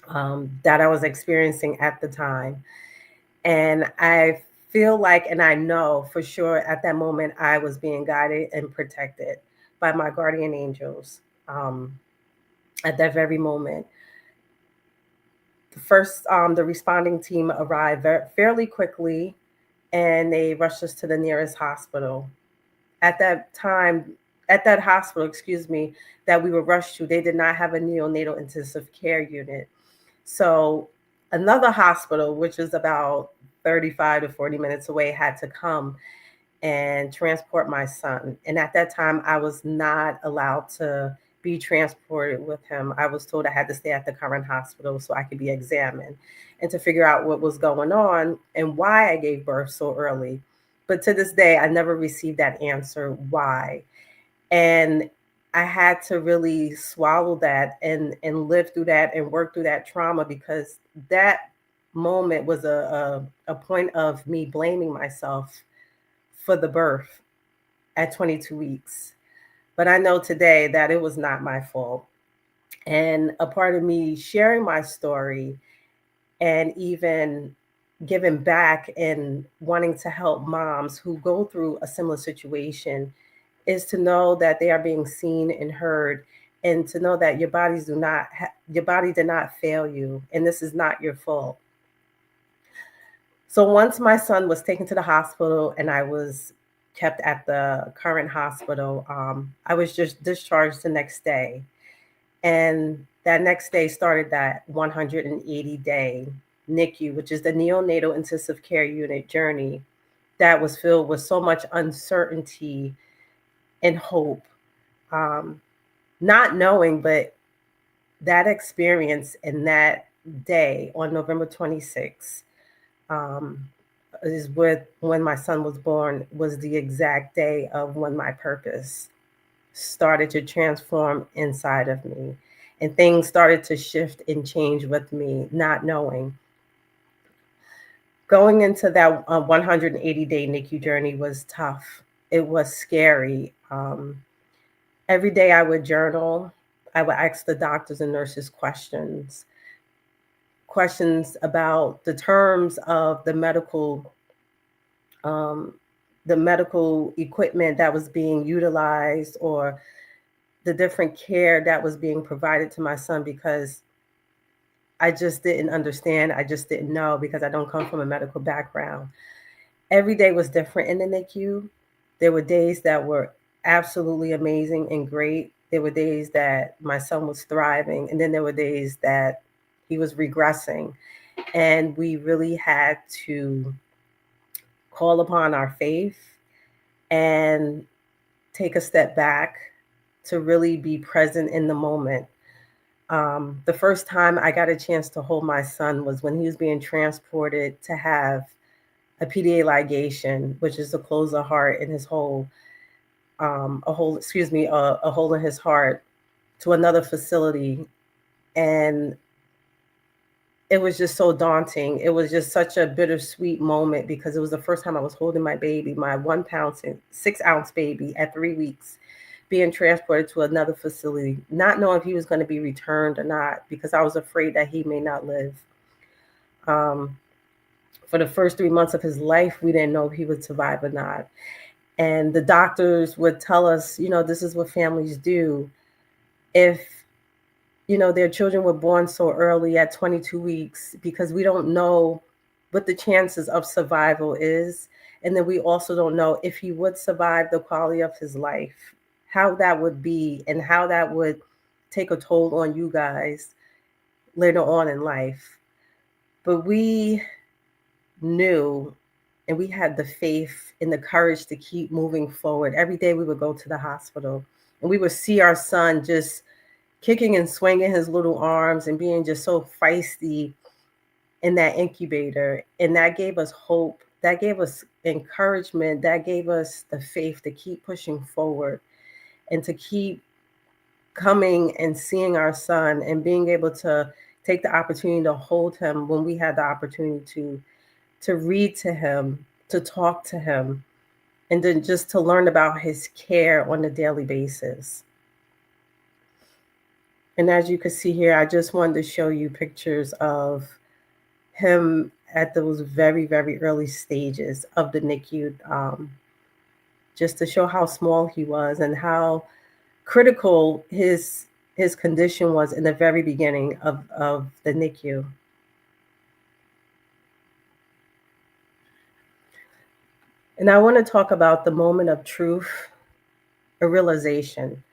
that I was experiencing at the time. And I feel like, and I know for sure at that moment, I was being guided and protected by my guardian angels at that very moment. The responding team arrived fairly quickly, and they rushed us to the nearest hospital. At that hospital, that we were rushed to, they did not have a neonatal intensive care unit. So another hospital, which is about 35 to 40 minutes away, had to come and transport my son. And at that time, I was not allowed to be transported with him. I was told I had to stay at the current hospital so I could be examined and to figure out what was going on and why I gave birth so early. But to this day, I never received that answer, why. And I had to really swallow that and live through that and work through that trauma, because that moment was a point of me blaming myself for the birth at 22 weeks. But I know today that it was not my fault. And a part of me sharing my story and even giving back and wanting to help moms who go through a similar situation is to know that they are being seen and heard, and to know that your body did not fail you, and this is not your fault. So once my son was taken to the hospital and I was kept at the current hospital, I was just discharged the next day. And that next day started that 180-day NICU, which is the neonatal intensive care unit journey that was filled with so much uncertainty and hope. Not knowing, but that experience in that day on November 26th, is when my son was born, was the exact day of when my purpose started to transform inside of me. And things started to shift and change with me, not knowing. Going into that 180-day NICU journey was tough. It was scary. Every day I would journal. I would ask the doctors and nurses questions about the terms of the medical equipment that was being utilized, or the different care that was being provided to my son, because I just didn't understand. I just didn't know, because I don't come from a medical background. Every day was different in the NICU. There were days that were absolutely amazing and great. There were days that my son was thriving, and then there were days that he was regressing. And we really had to call upon our faith and take a step back to really be present in the moment. The first time I got a chance to hold my son was when he was being transported to have a PDA ligation, which is to close the heart in his hole, a hole in his heart, to another facility. And it was just so daunting. It was just such a bittersweet moment because it was the first time I was holding my baby, my 1 pound, 6-ounce baby at 3 weeks, being transported to another facility, not knowing if he was going to be returned or not, because I was afraid that he may not live. For the first 3 months of his life, we didn't know if he would survive or not. And the doctors would tell us, this is what families do. If, their children were born so early at 22 weeks, because we don't know what the chances of survival is. And then we also don't know if he would survive, the quality of his life, how that would be, and how that would take a toll on you guys later on in life. But we knew, and we had the faith and the courage to keep moving forward. Every day we would go to the hospital and we would see our son just kicking and swinging his little arms and being just so feisty in that incubator. And that gave us hope. That gave us encouragement. That gave us the faith to keep pushing forward and to keep coming and seeing our son and being able to take the opportunity to hold him when we had the opportunity to read to him, to talk to him, and then just to learn about his care on a daily basis. And as you can see here, I just wanted to show you pictures of him at those very, very early stages of the NICU, just to show how small he was and how critical his condition was in the very beginning of the NICU. And I want to talk about the moment of truth, a realization.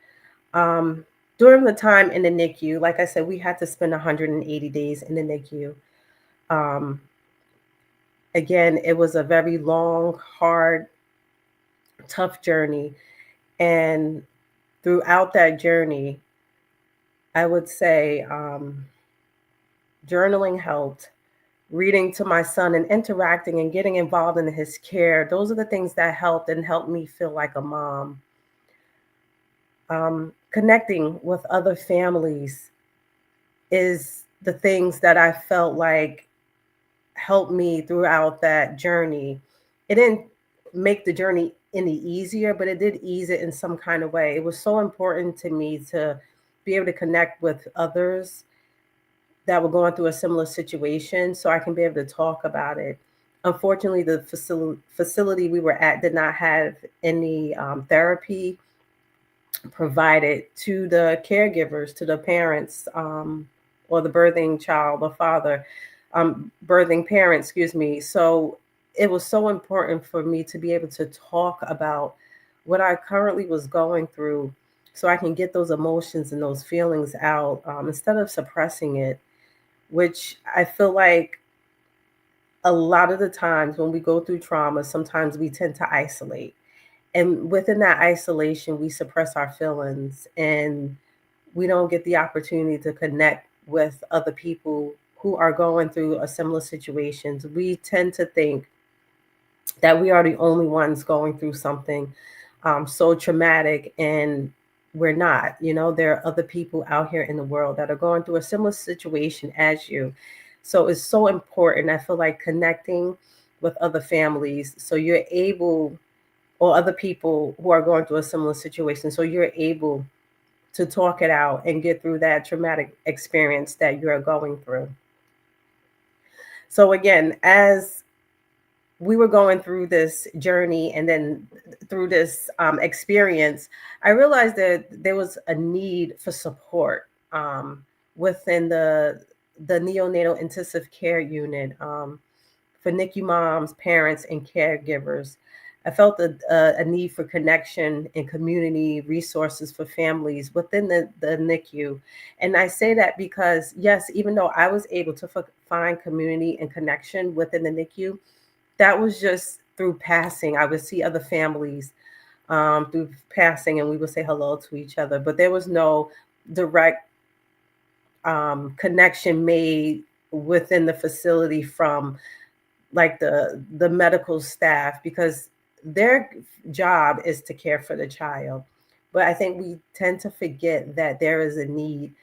During the time in the NICU, like I said, we had to spend 180 days in the NICU. Again, it was a very long, hard, tough journey. And throughout that journey, I would say journaling helped, reading to my son and interacting and getting involved in his care. Those are the things that helped and helped me feel like a mom. Connecting with other families is the things that I felt like helped me throughout that journey. It didn't make the journey any easier, but it did ease it in some kind of way. It was so important to me to be able to connect with others that were going through a similar situation so I can be able to talk about it. Unfortunately, the facility we were at did not have any therapy provided to the caregivers, to the parents, or the birthing child or father, birthing parent, excuse me. So it was so important for me to be able to talk about what I currently was going through so I can get those emotions and those feelings out instead of suppressing it, which I feel like a lot of the times when we go through trauma, sometimes we tend to isolate. And within that isolation, we suppress our feelings and we don't get the opportunity to connect with other people who are going through a similar situations. We tend to think that we are the only ones going through something so traumatic, and we're not. There are other people out here in the world that are going through a similar situation as you. So it's so important. I feel like connecting with other families so you're able, or other people who are going through a similar situation, so you're able to talk it out and get through that traumatic experience that you're going through. So again, as we were going through this journey and then through this experience, I realized that there was a need for support within the neonatal intensive care unit for NICU moms, parents, and caregivers. I felt a need for connection and community resources for families within the NICU. And I say that because, yes, even though I was able to find community and connection within the NICU, that was just through passing. I would see other families through passing and we would say hello to each other, but there was no direct connection made within the facility from like the medical staff, because their job is to care for the child. But I think we tend to forget that there is a need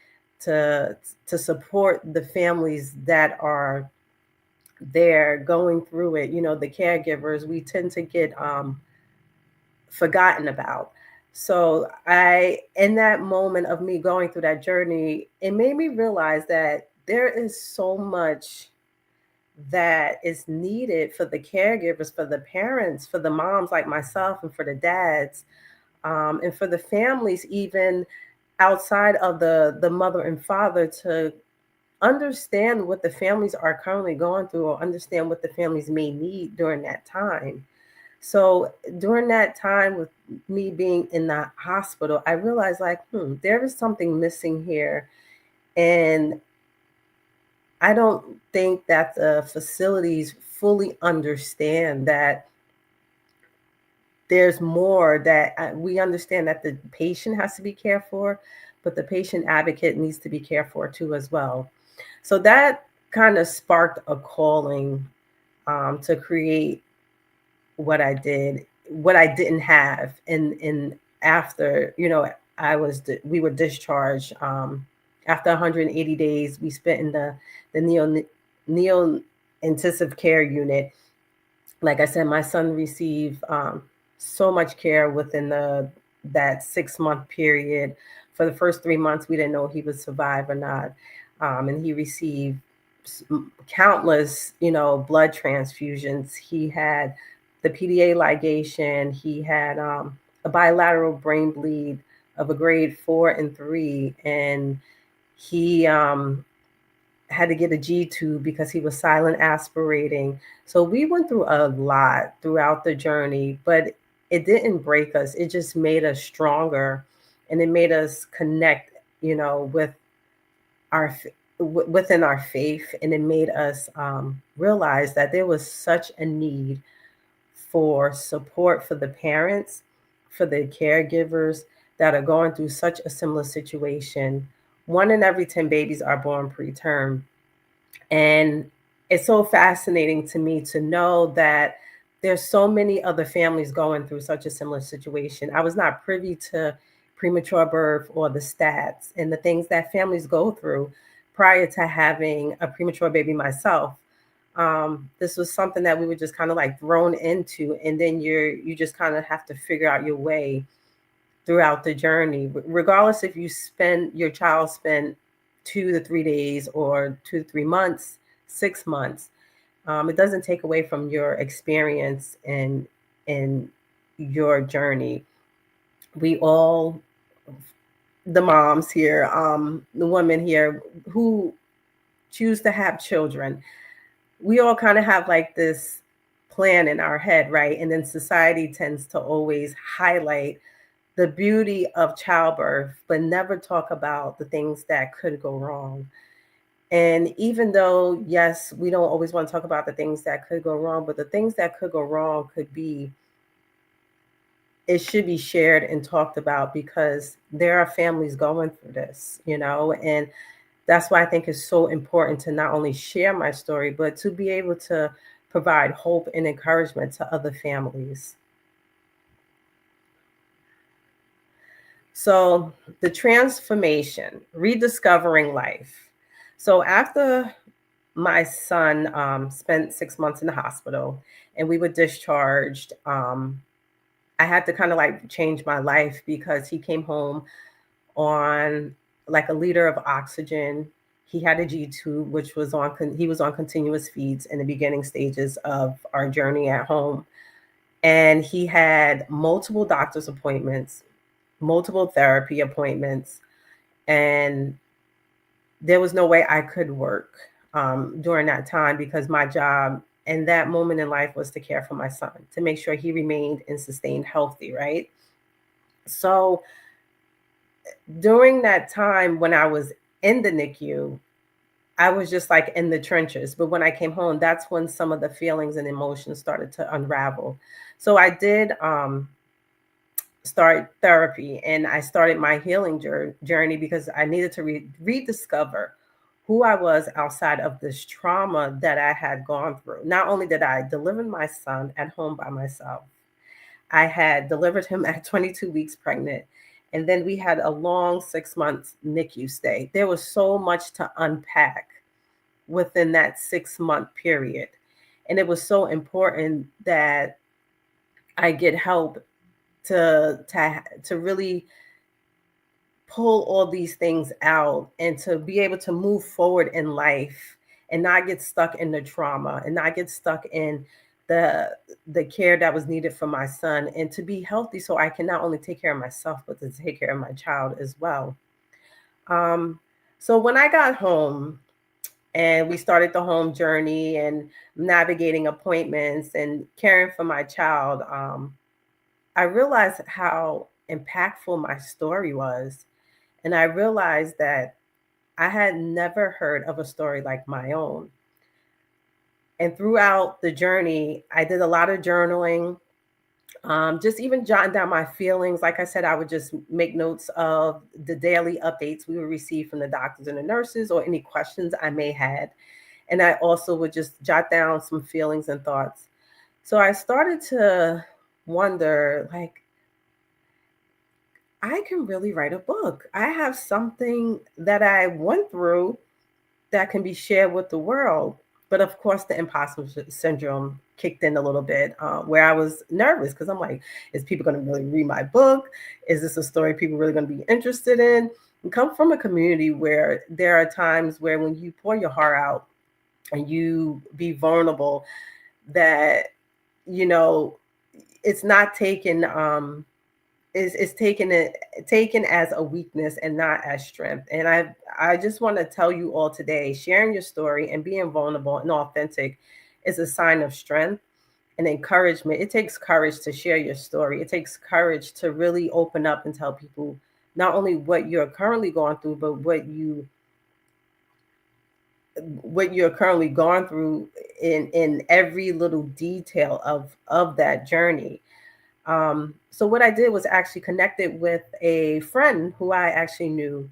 to support the families that are there going through it. You know, the caregivers, we tend to get forgotten about. So in that moment of me going through that journey, it made me realize that there is so much that is needed for the caregivers, for the parents, for the moms like myself, and for the dads, and for the families, even outside of the mother and father, to understand what the families are currently going through, or understand what the families may need during that time. So during that time, with me being in the hospital, I realized like, there is something missing here. And I don't think that the facilities fully understand that there's more, that we understand that the patient has to be cared for, but the patient advocate needs to be cared for too as well. So that kind of sparked a calling to create what I did, what I didn't have. And after, we were discharged. After 180 days, we spent in the neo intensive care unit. Like I said, my son received so much care within that 6-month period. For the first 3 months, we didn't know he would survive or not. And he received countless, blood transfusions. He had the PDA ligation. He had a bilateral brain bleed of a grade 4 and 3. And he had to get a G tube because he was silent aspirating. So we went through a lot throughout the journey, but it didn't break us. It just made us stronger, and it made us connect, with within our faith, and it made us realize that there was such a need for support for the parents, for the caregivers that are going through such a similar situation. 1 in every 10 babies are born preterm. And it's so fascinating to me to know that there's so many other families going through such a similar situation. I was not privy to premature birth or the stats and the things that families go through prior to having a premature baby myself. This was something that we were just kind of like thrown into, and then you just kind of have to figure out your way throughout the journey, regardless if your child spent 2 to 3 days or 2 to 3 months, 6 months. It doesn't take away from your experience and your journey. We all, the moms here, the women here who choose to have children, we all kind of have like this plan in our head, right? And then society tends to always highlight the beauty of childbirth, but never talk about the things that could go wrong. And even though, yes, we don't always want to talk about the things that could go wrong, but the things that could go wrong it should be shared and talked about, because there are families going through this, and that's why I think it's so important to not only share my story, but to be able to provide hope and encouragement to other families. So the transformation, rediscovering life. So after my son spent 6 months in the hospital and we were discharged, I had to kind of like change my life, because he came home on like a liter of oxygen. He had a G tube, which was he was on continuous feeds in the beginning stages of our journey at home. And he had multiple doctor's appointments, multiple therapy appointments, and there was no way I could work during that time, because my job in that moment in life was to care for my son, to make sure he remained and sustained healthy, right? So during that time when I was in the NICU, I was just like in the trenches. But when I came home, that's when some of the feelings and emotions started to unravel. So I did start start therapy, and I started my healing journey because I needed to rediscover who I was outside of this trauma that I had gone through. Not only did I deliver my son at home by myself, I had delivered him at 22 weeks pregnant. And then we had a long 6 months NICU stay. There was so much to unpack within that 6 month period. And it was so important that I get help to really pull all these things out and to be able to move forward in life and not get stuck in the trauma and not get stuck in the care that was needed for my son, and to be healthy so I can not only take care of myself but to take care of my child as well. So when I got home and we started the home journey and navigating appointments and caring for my child, I realized how impactful my story was. And I realized that I had never heard of a story like my own. And throughout the journey, I did a lot of journaling, just even jotting down my feelings. Like I said, I would just make notes of the daily updates we would receive from the doctors and the nurses or any questions I may had. And I also would just jot down some feelings and thoughts. So I started to wonder, like, I can really write a book. I have something that I went through that can be shared with the world. But of course, the imposter syndrome kicked in a little bit, where I was nervous because I'm like, is people going to really read my book? Is this a story people really going to be interested in? I come from a community where there are times where when you pour your heart out and you be vulnerable, that, you know, it's not taken is taken as a weakness and not as strength. And I just want to tell you all today, sharing your story and being vulnerable and authentic is a sign of strength and encouragement. It takes courage to share your story. It takes courage to really open up and tell people not only what you're currently going through, but what you're currently going through in every little detail of that journey. So what I did was actually connected with a friend who I actually knew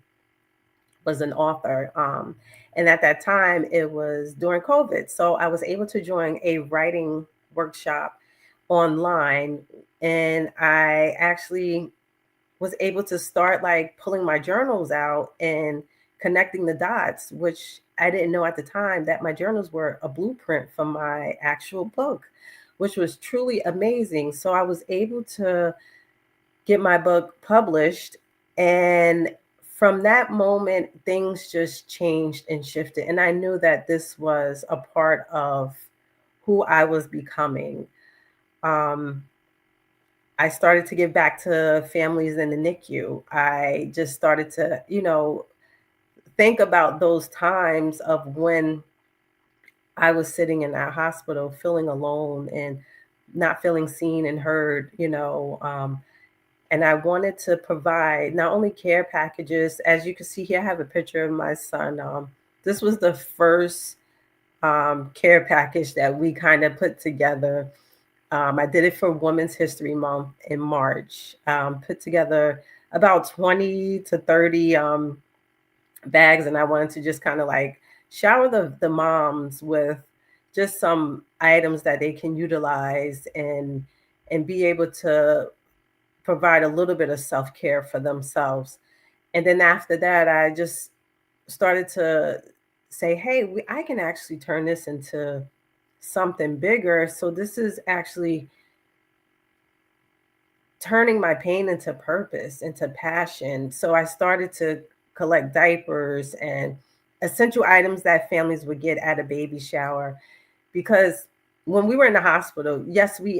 was an author. And at that time, it was during COVID. So I was able to join a writing workshop online. And I actually was able to start like pulling my journals out and connecting the dots, which I didn't know at the time that my journals were a blueprint for my actual book, which was truly amazing. So I was able to get my book published. And from that moment, things just changed and shifted. And I knew that this was a part of who I was becoming. I started to give back to families in the NICU. I just started to, think about those times of when I was sitting in that hospital feeling alone and not feeling seen and heard, and I wanted to provide not only care packages. As you can see here, I have a picture of my son. This was the first care package that we kind of put together. I did it for Women's History Month in March. Put together about 20 to 30 bags, and I wanted to just kind of like shower the moms with just some items that they can utilize and be able to provide a little bit of self-care for themselves. And then after that, I just started to say, hey, I can actually turn this into something bigger. So this is actually turning my pain into purpose, into passion. So I started to collect diapers and essential items that families would get at a baby shower. Because when we were in the hospital, yes, we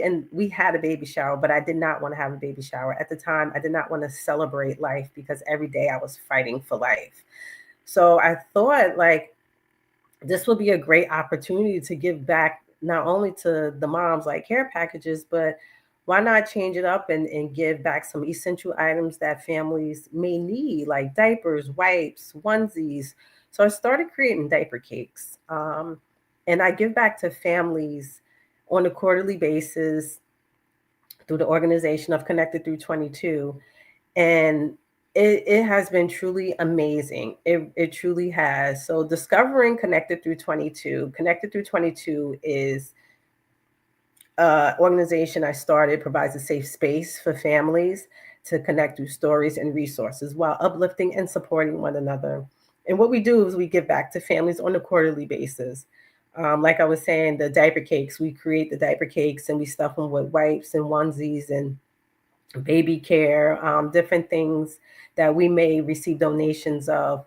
had a baby shower, but I did not want to have a baby shower. At the time, I did not want to celebrate life because every day I was fighting for life. So I thought like this would be a great opportunity to give back not only to the moms like care packages, but why not change it up and give back some essential items that families may need, like diapers, wipes, onesies. So I started creating diaper cakes. And I give back to families on a quarterly basis through the organization of Connected Through 22. And it has been truly amazing. It truly has. So discovering Connected Through 22. Connected Through 22 is an organization I started, provides a safe space for families to connect through stories and resources while uplifting and supporting one another. And what we do is we give back to families on a quarterly basis. Like I was saying, the diaper cakes, we create the diaper cakes and we stuff them with wipes and onesies and baby care, different things that we may receive donations of.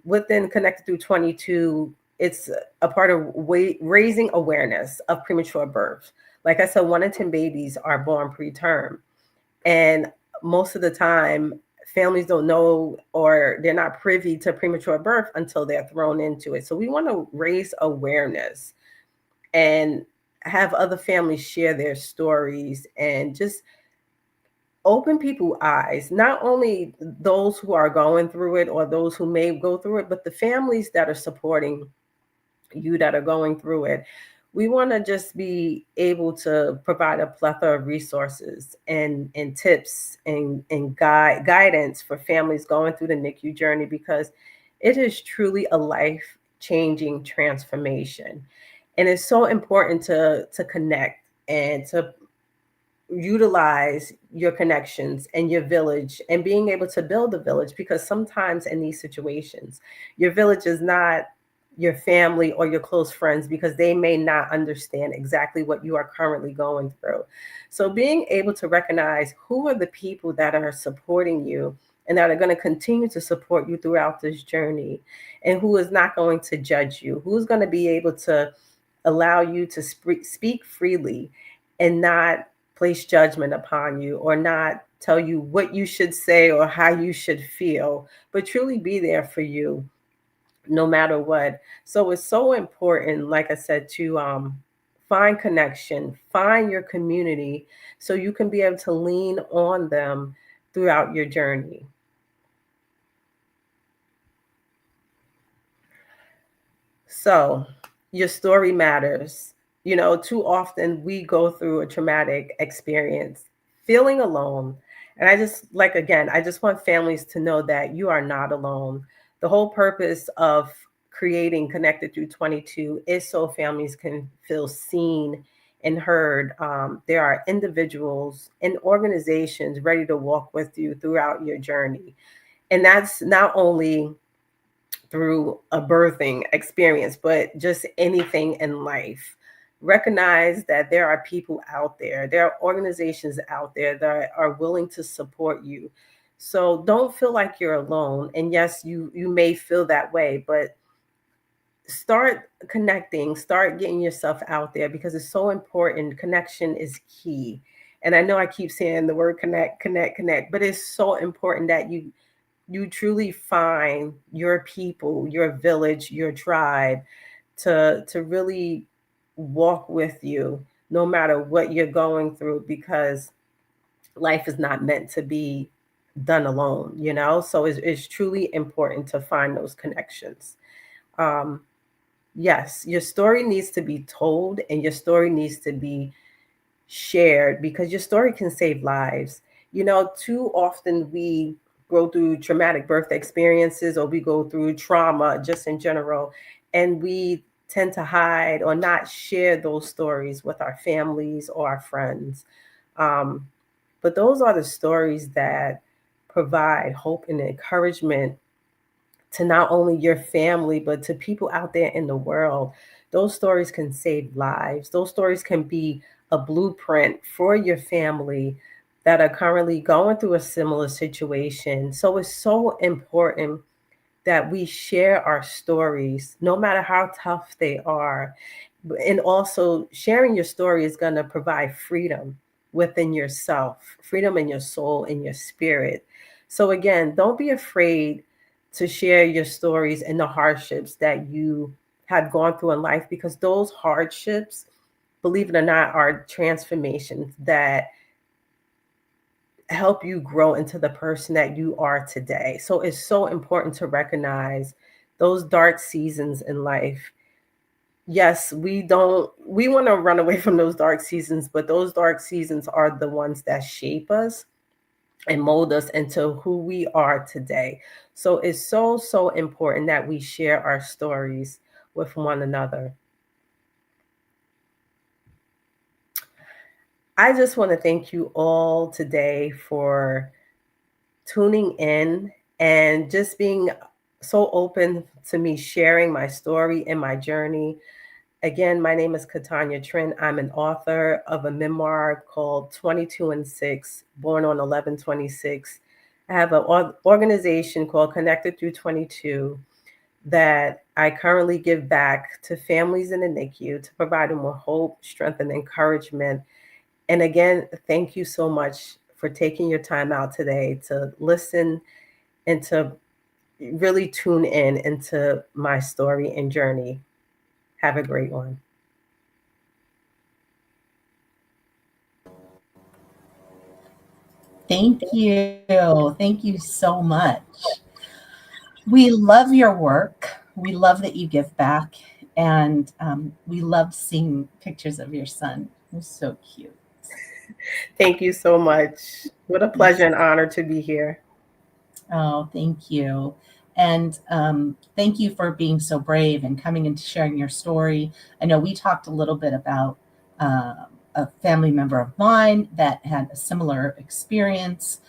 Within Connected Through 22, it's a part of raising awareness of premature birth. Like I said, 1 in 10 babies are born preterm. And most of the time, families don't know or they're not privy to premature birth until they're thrown into it. So we want to raise awareness and have other families share their stories and just open people's eyes, not only those who are going through it or those who may go through it, but the families that are supporting you that are going through it. We want to just be able to provide a plethora of resources and tips and guidance for families going through the NICU journey, because it is truly a life-changing transformation. And it's so important to connect and to utilize your connections and your village and being able to build a village, because sometimes in these situations, your village is not your family or your close friends, because they may not understand exactly what you are currently going through. So being able to recognize who are the people that are supporting you and that are going to continue to support you throughout this journey, and who is not going to judge you, who's going to be able to allow you to speak freely and not place judgment upon you or not tell you what you should say or how you should feel, but truly be there for you no matter what. So it's so important, like I said, to find connection, find your community so you can be able to lean on them throughout your journey. So your story matters. You know, too often we go through a traumatic experience, feeling alone. And I just want families to know that you are not alone. The whole purpose of creating Connected Through 22 is so families can feel seen and heard. There are individuals and organizations ready to walk with you throughout your journey. And that's not only through a birthing experience, but just anything in life. Recognize that there are people out there, there are organizations out there that are willing to support you. So don't feel like you're alone. And yes, you may feel that way, but start connecting, start getting yourself out there, because it's so important. Connection is key. And I know I keep saying the word connect, but it's so important that you truly find your people, your village, your tribe to really walk with you no matter what you're going through, because life is not meant to be done alone, you know? So it's truly important to find those connections. Yes, your story needs to be told and your story needs to be shared, because your story can save lives. You know, too often we go through traumatic birth experiences or we go through trauma just in general, and we tend to hide or not share those stories with our families or our friends. But those are the stories that provide hope and encouragement to not only your family, but to people out there in the world. Those stories can save lives. Those stories can be a blueprint for your family that are currently going through a similar situation. So it's so important that we share our stories, no matter how tough they are. And also, sharing your story is going to provide freedom within yourself, freedom in your soul, in your spirit. So again, don't be afraid to share your stories and the hardships that you have gone through in life, because those hardships, believe it or not, are transformations that help you grow into the person that you are today. So it's so important to recognize those dark seasons in life. yes, we want to run away from those dark seasons, but those dark seasons are the ones that shape us and mold us into who we are today. So it's so important that we share our stories with one another. I just want to thank you all today for tuning in and just being so open to me sharing my story and my journey. Again, my name is Katanya Trin. I'm an author of a memoir called 22 and 6, born on 11/26. I have an organization called Connected Through 22 that I currently give back to families in the NICU to provide them with hope, strength, and encouragement. And again, thank you so much for taking your time out today to listen and to really tune in into my story and journey. Have a great one. Thank you. Thank you so much. We love your work. We love that you give back. And we love seeing pictures of your son. He's so cute. Thank you so much. What a pleasure and honor to be here. Oh, thank you. And thank you for being so brave and coming and sharing your story. I know we talked a little bit about a family member of mine that had a similar experience.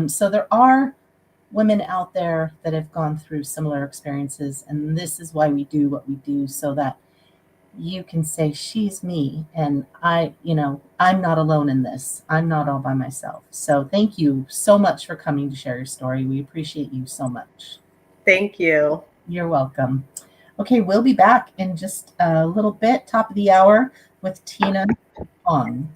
So there are women out there that have gone through similar experiences. And this is why we do what we do, so that you can say, she's me. And I'm not alone in this. I'm not all by myself. So thank you so much for coming to share your story. We appreciate you so much. Thank you. You're welcome. Okay, we'll be back in just a little bit, top of the hour, with Tina Huang.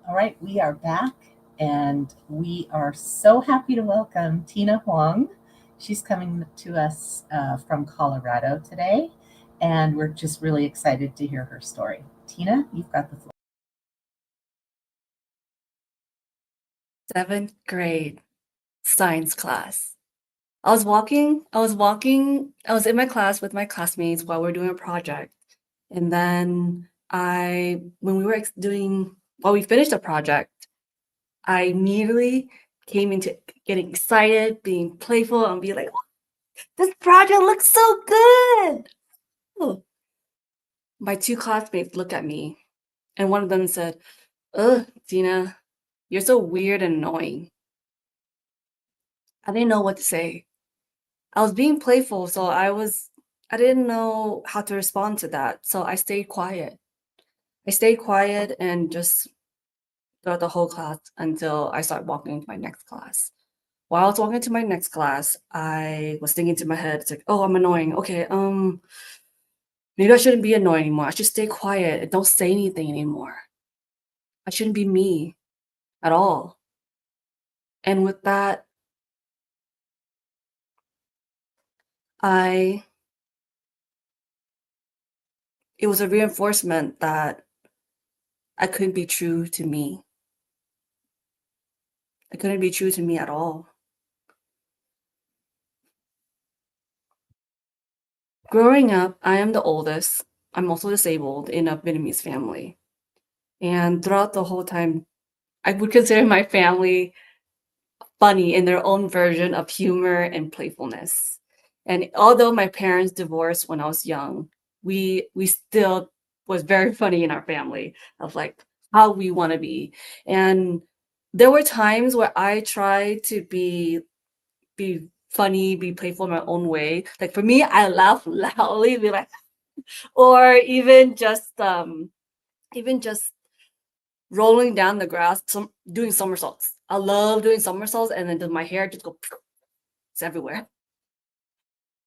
All right, we are back, and we are so happy to welcome Tina Huang. She's coming to us from Colorado today, and we're just really excited to hear her story. Tina, you've got the floor. 7th grade science class. I was in my class with my classmates while we were doing a project. And then while we finished the project, I immediately came into getting excited, being playful, and be like, this project looks so good. Oh. My two classmates looked at me, and one of them said, ugh, Tina, you're so weird and annoying. I didn't know what to say. I was being playful, so I didn't know how to respond to that. So I stayed quiet. And just throughout the whole class until I started walking into my next class. While I was walking to my next class, I was thinking to my head, it's like, oh, I'm annoying. Okay, maybe I shouldn't be annoying anymore. I should stay quiet and don't say anything anymore. I shouldn't be me at all. And with that, it was a reinforcement that I couldn't be true to me. I couldn't be true to me at all. Growing up, I am the oldest. I'm also disabled in a Vietnamese family. And throughout the whole time, I would consider my family funny in their own version of humor and playfulness. And although my parents divorced when I was young, we still was very funny in our family of like how we want to be. And there were times where I tried to be funny, be playful in my own way. Like for me, I laugh loudly, be like, or even just rolling down the grass, doing somersaults. I love doing somersaults, and then my hair just go, it's everywhere.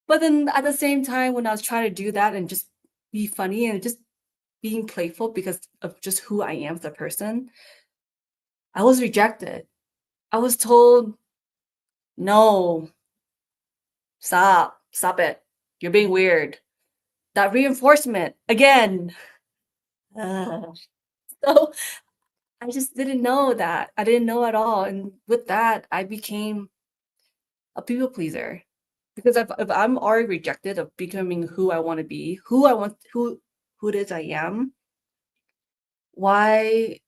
But then at the same time, when I was trying to do that and just be funny and just being playful because of just who I am as a person, I was rejected. I was told, no, stop it. You're being weird. That reinforcement again. So I just didn't know that. I didn't know at all. And with that, I became a people pleaser Because if I'm already rejected of becoming who I want to be, who it is I am, why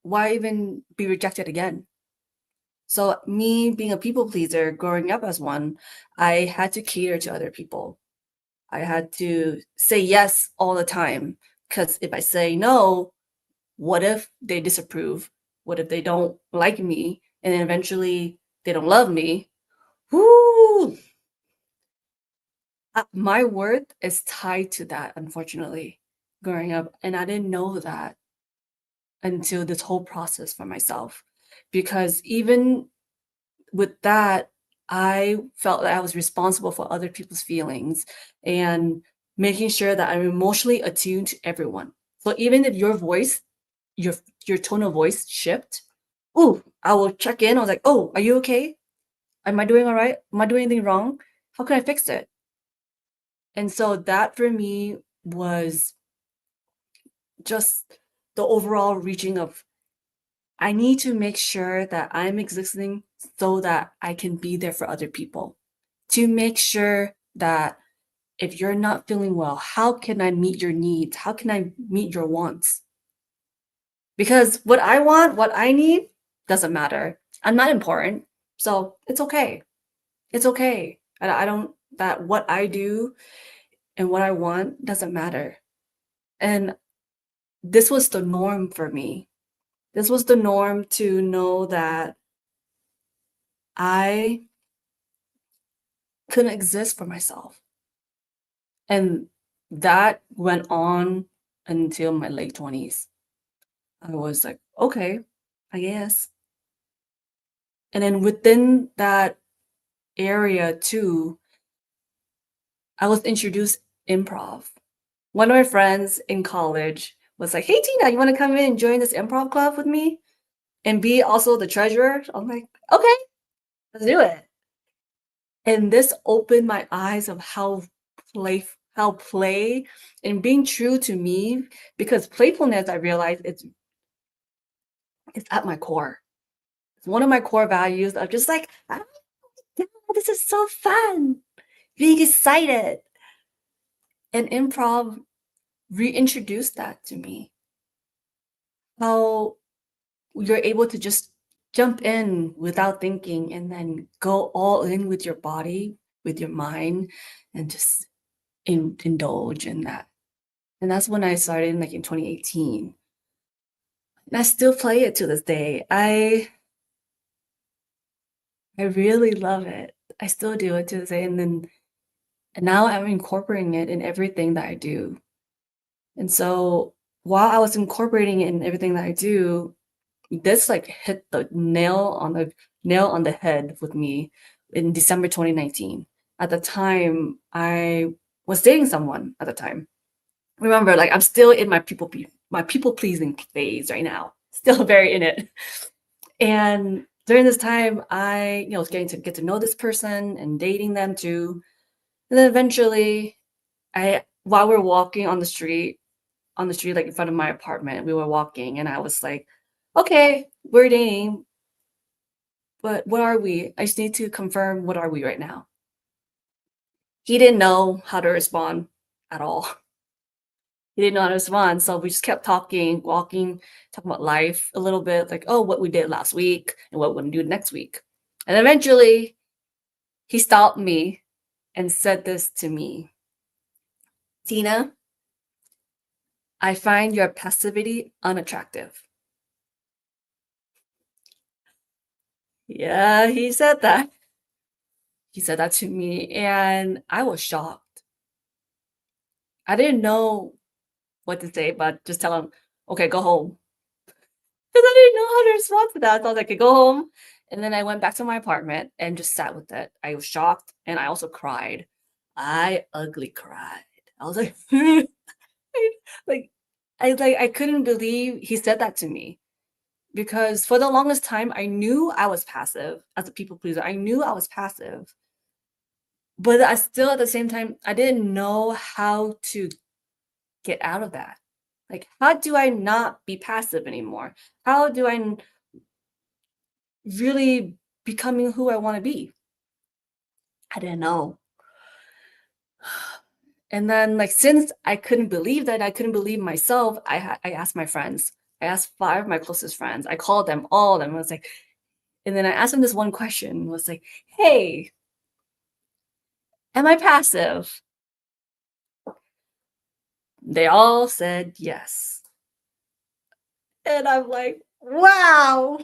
even be rejected again? So me being a people pleaser, growing up as one, I had to cater to other people. I had to say yes all the time, because if I say no, what if they disapprove? What if they don't like me? And then eventually they don't love me? Whoo! My worth is tied to that, unfortunately, growing up. And I didn't know that until this whole process for myself. Because even with that, I felt that I was responsible for other people's feelings and making sure that I'm emotionally attuned to everyone. So even if your voice, your tone of voice shift, I will check in. I was like, oh, are you okay? Am I doing all right? Am I doing anything wrong? How can I fix it? And so that for me was just the overall reaching of, I need to make sure that I'm existing so that I can be there for other people. To make sure that if you're not feeling well, how can I meet your needs? How can I meet your wants? Because what I want, what I need, doesn't matter. I'm not important. So it's okay. It's okay. I don't, that what I do and what I want doesn't matter. And this was the norm for me. This was the norm to know that I couldn't exist for myself. And that went on until my late 20s. I was like, okay, I guess. And then within that area too, I was introduced improv. One of my friends in college was like, hey, Tina, you want to come in and join this improv club with me and be also the treasurer? I'm like, okay, let's do it. And this opened my eyes of how play and being true to me, because playfulness, I realized it's at my core. It's one of my core values of just like, this is so fun, being excited. And improv reintroduced that to me. How you're able to just jump in without thinking and then go all in with your body, with your mind, and just indulge in that. And that's when I started, like in 2018. And I still play it to this day. I really love it. I still do it to this day. And now I'm incorporating it in everything that I do. And so while I was incorporating it in everything that I do, this like hit the nail on the head with me in December 2019. At the time, I was dating someone at the time. Remember, like I'm still in my people pleasing phase right now. Still very in it. And during this time, I was getting to get to know this person and dating them too. And then eventually, while we're walking on the street, like in front of my apartment, we were walking, and I was like, okay, we're dating, but what are we? I just need to confirm, what are we right now? He didn't know how to respond at all. He didn't know how to respond. So we just kept talking, walking, talking about life a little bit, like, oh, what we did last week and what we're going to do next week. And eventually he stopped me and said this to me. Tina, I find your passivity unattractive. Yeah, he said that. He said that to me, and I was shocked. I didn't know what to say, but just tell him, okay, go home. Because I didn't know how to respond to that. So I was like, okay, go home. And then I went back to my apartment and just sat with it. I was shocked, and I also cried. I ugly cried. I was like, I couldn't believe he said that to me. Because for the longest time, I knew I was passive as a people pleaser. I knew I was passive. But I still, at the same time, I didn't know how to get out of that. Like, how do I not be passive anymore? How do I really becoming who I want to be? I didn't know. And then, like, since I couldn't believe that, I couldn't believe myself, I asked my friends. I asked 5 of my closest friends. I called them, all of them. I was like, and then I asked them this one question, was like, hey, am I passive? They all said yes. And I'm like, wow.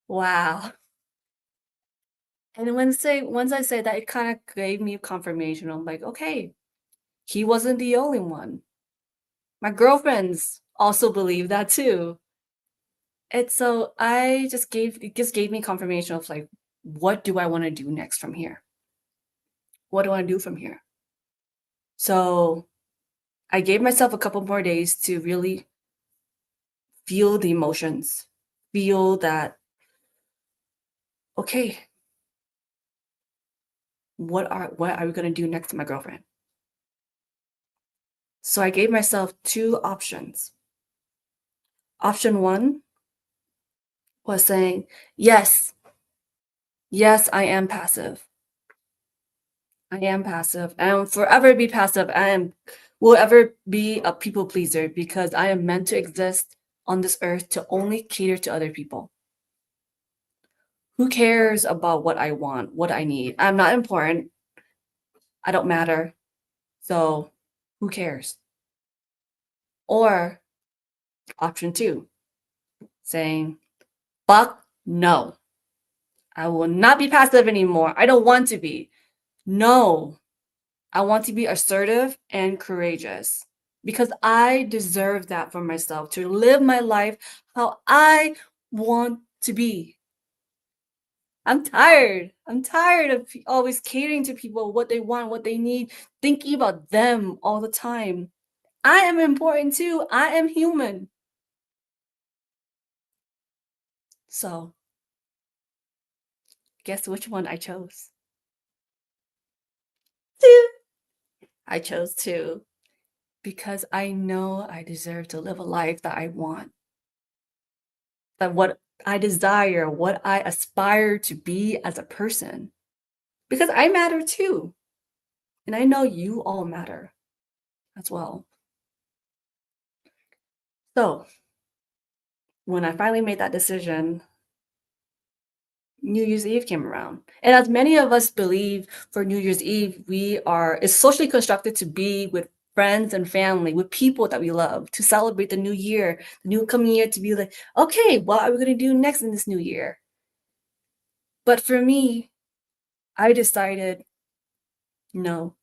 Wow. And once I said that, it kind of gave me confirmation. I'm like, okay, he wasn't the only one. My girlfriends also believe that too. And so it just gave me confirmation of like, what do I want to do next from here? What do I do from here? So I gave myself a couple more days to really feel the emotions, feel that, okay, what are we going to do next to my girlfriend? So I gave myself 2 options. Option 1 was saying, yes, I am passive. I am passive. I will forever be passive. Will ever be a people pleaser because I am meant to exist on this earth to only cater to other people. Who cares about what I want, what I need? I'm not important. I don't matter. So who cares? Or option 2, saying, fuck no. I will not be passive anymore. I don't want to be. No, I want to be assertive and courageous because I deserve that for myself to live my life how I want to be. I'm tired. I'm tired of always catering to people, what they want, what they need, thinking about them all the time. I am important too. I am human. So, guess which one I chose? 2. I chose 2 because I know I deserve to live a life that I want. That what I desire, what I aspire to be as a person. Because I matter too. And I know you all matter as well. So, when I finally made that decision, New Year's Eve came around. And as many of us believe for New Year's Eve, it's socially constructed to be with friends and family, with people that we love, to celebrate the new year, the new coming year, to be like, okay, what are we going to do next in this new year? But for me, I decided no.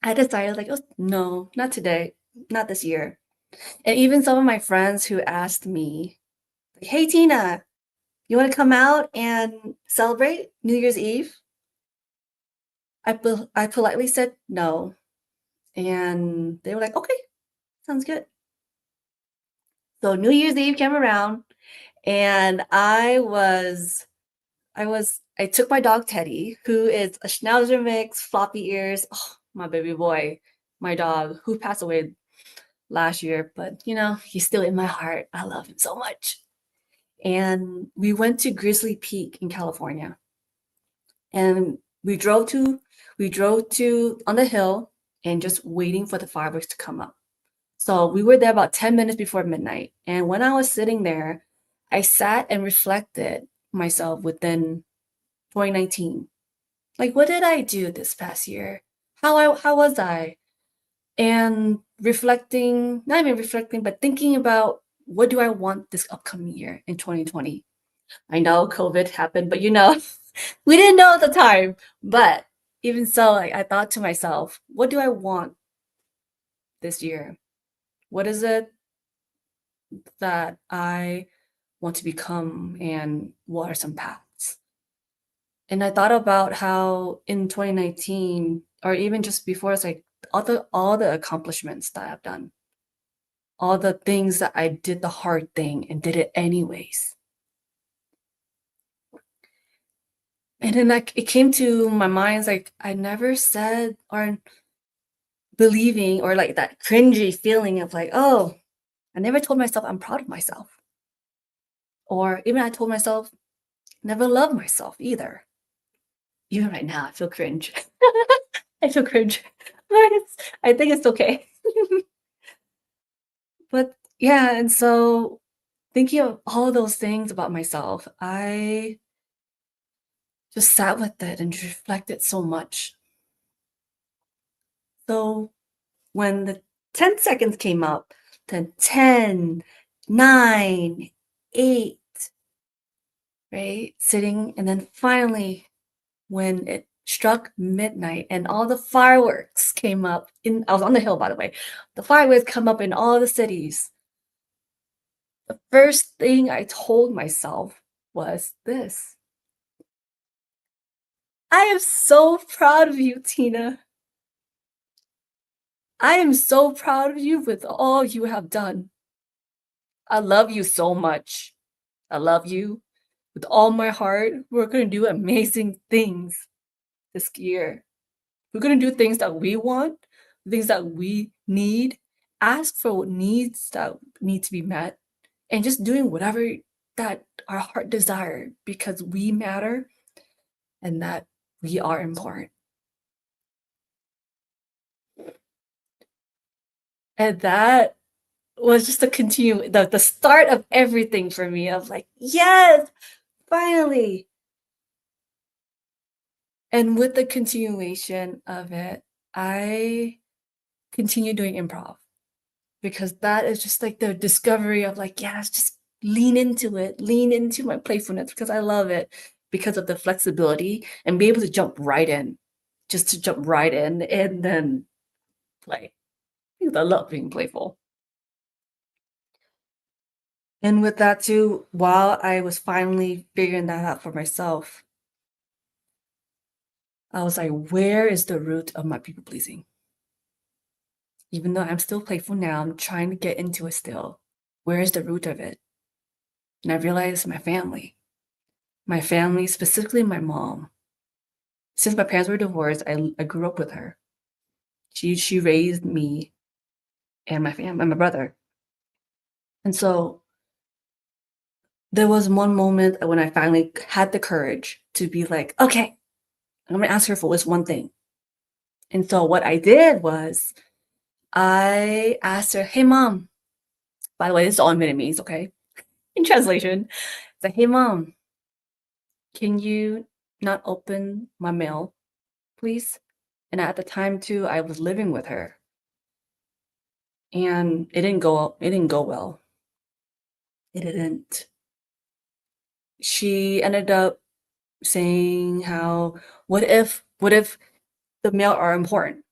I decided like, oh, no, not today, not this year. And even some of my friends who asked me, like, hey, Tina, you want to come out and celebrate New Year's Eve? I politely said no. And they were like, okay, sounds good. So New Year's Eve came around and I took my dog Teddy, who is a Schnauzer mix, floppy ears. Oh, my baby boy, my dog, who passed away last year, but he's still in my heart. I love him so much. And we went to Grizzly Peak in California. And we drove to on the hill and just waiting for the fireworks to come up. So we were there about 10 minutes before midnight. And when I was sitting there, I sat and reflected myself within 2019. Like, what did I do this past year? How was I? And reflecting, not even reflecting, but thinking about what do I want this upcoming year in 2020? I know COVID happened, but we didn't know at the time. But even so, I thought to myself, what do I want this year? What is it that I want to become, and what are some paths? And I thought about how in 2019, or even just before, it's like all the accomplishments that I've done, all the things that I did the hard thing and did it anyways. And then it came to my mind, it's like I never said or believing, or like that cringy feeling of like, oh, I never told myself I'm proud of myself. Or even I told myself never loved myself either. even right now, I feel cringe. I feel cringe. But I think it's okay. But yeah, and so thinking of all those things about myself, I just sat with it and reflected so much. So when the 10 seconds came up, then 10, 9, 8, right? Sitting, and then finally, when it struck midnight and all the fireworks came up I was on the hill, by the way. The fireworks come up in all the cities. The first thing I told myself was this. I am so proud of you, Tina. I am so proud of you with all you have done. I love you so much. I love you with all my heart. We're going to do amazing things this year. We're going to do things that we want, things that we need, ask for what needs that need to be met, and just doing whatever that our heart desire because we matter and that we are important. And that was just the start of everything for me of like, yes, finally. And with the continuation of it, I continue doing improv because that is just like the discovery of like, yes, just lean into it, lean into my playfulness because I love it because of the flexibility and be able to jump right in, just to jump right in and then play. Because I love being playful. And with that too, while I was finally figuring that out for myself, I was like, where is the root of my people pleasing? Even though I'm still playful now, I'm trying to get into it still. Where is the root of it? And I realized my family. My family, specifically my mom. Since my parents were divorced, I grew up with her. She raised me and my family and my brother. And so there was one moment when I finally had the courage to be like, okay, I'm gonna ask her for this one thing. And so what I did was I asked her, hey mom, by the way, this is all in Vietnamese, okay? In translation, it's like, hey mom, can you not open my mail, please? And at the time too, I was living with her. And it didn't go well. It didn't. She ended up saying how, what if the mail are important?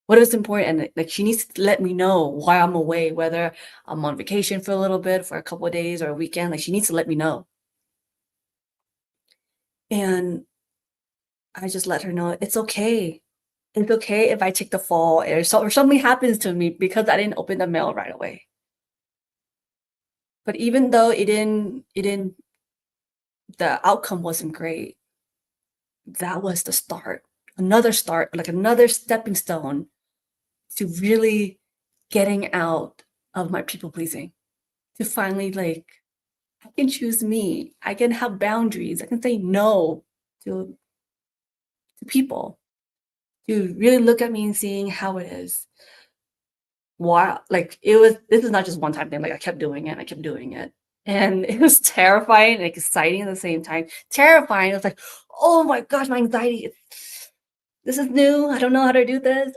What if it's important? And like she needs to let me know why I'm away, whether I'm on vacation for a little bit, for a couple of days or a weekend. Like she needs to let me know. And I just let her know it's okay. It's okay if I take the fall or something happens to me because I didn't open the mail right away. But even though the outcome wasn't great, that was the start. Another start, like another stepping stone to really getting out of my people pleasing. To finally like, I can choose me. I can have boundaries. I can say no to people. To really look at me and seeing how it is. Wow, like this is not just one time thing. Like I kept doing it. And it was terrifying and exciting at the same time. Terrifying. It was like, oh my gosh, my anxiety. This is new. I don't know how to do this.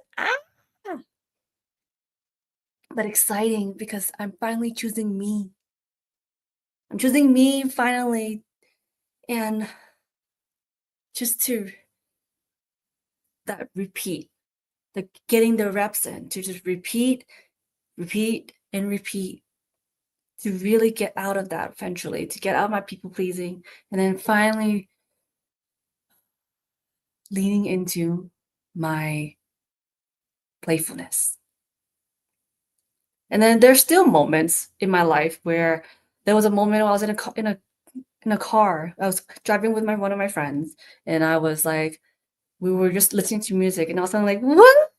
But exciting because I'm finally choosing me. I'm choosing me finally. And just to that repeat, like getting the reps in, to just repeat, and repeat. To really get out of that eventually, to get out of my people pleasing, and then finally leaning into my playfulness. And then there's still moments in my life where there was a moment where I was in a car. I was driving with one of my friends, and I was like, we were just listening to music, and I was like, what?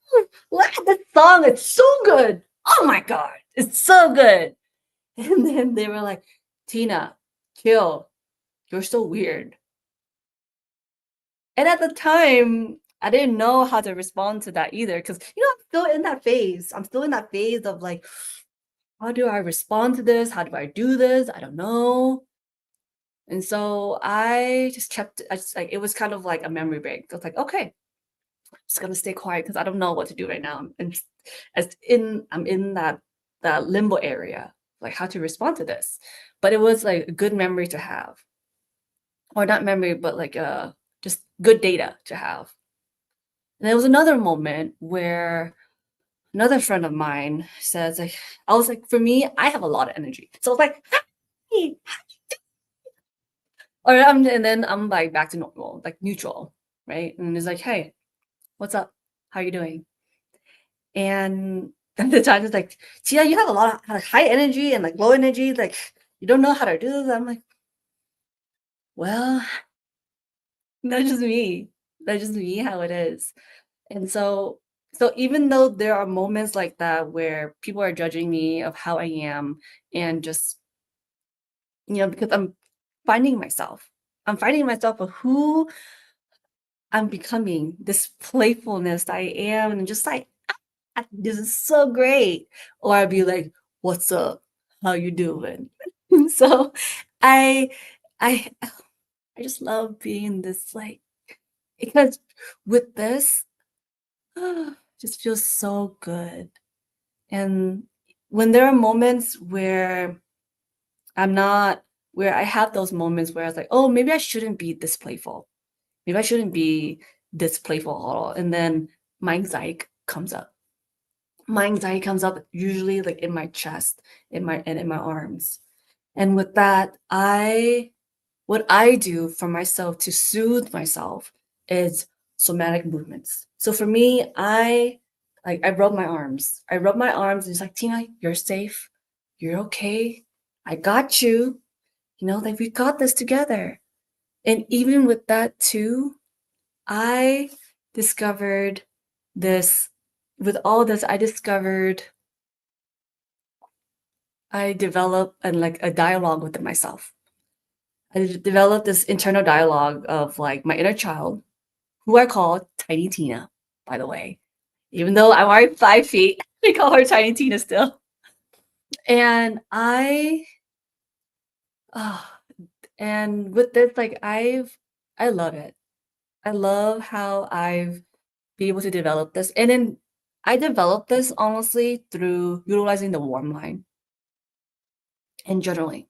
This song is so good. Oh my God, it's so good. And then they were like, Tina, chill. You're so weird. And at the time, I didn't know how to respond to that either, because I'm still in that phase. I'm still in that phase of like, how do I respond to this? How do I do this? I don't know. And so I just like, it was kind of like a memory break. I was like, okay, I'm just gonna stay quiet because I don't know what to do right now. And I'm in that limbo area, like how to respond to this. But it was like a good memory to have, or not memory, but like just good data to have. And there was another moment where another friend of mine says, like, I was like, for me, I have a lot of energy. So I was like, hey. And then I'm like back to normal, like neutral, right? And it's like, hey, what's up? How you doing? And then the child is like, Tia, you have a lot of high energy and like low energy. Like, you don't know how to do this. I'm like, well, that's just me. That's just me how it is. And so even though there are moments like that where people are judging me of how I am, and just, because I'm finding myself of who I'm becoming, this playfulness I am, and just like, this is so great. Or I'd be like, what's up? How you doing? So I I I just love being this, like, because with this, just feels so good. And when there are moments where where I have those moments where I was like, oh, maybe I shouldn't be this playful. Maybe I shouldn't be this playful at all. And then my anxiety comes up. My anxiety comes up usually like in my chest, in my arms. And with that, what I do for myself to soothe myself is somatic movements. So for me, I rub my arms. I rub my arms and it's like, Tina, you're safe. You're okay. I got you. Like, we got this together. And even with that too, I discovered this, with all this, I developed a dialogue within myself. I developed this internal dialogue of like my inner child, who I call Tiny Tina, by the way. Even though I'm already 5 feet, I call her Tiny Tina still. And and with this, like, I love it. I love how I've been able to develop this. And then I developed this honestly through utilizing the warm line and journaling.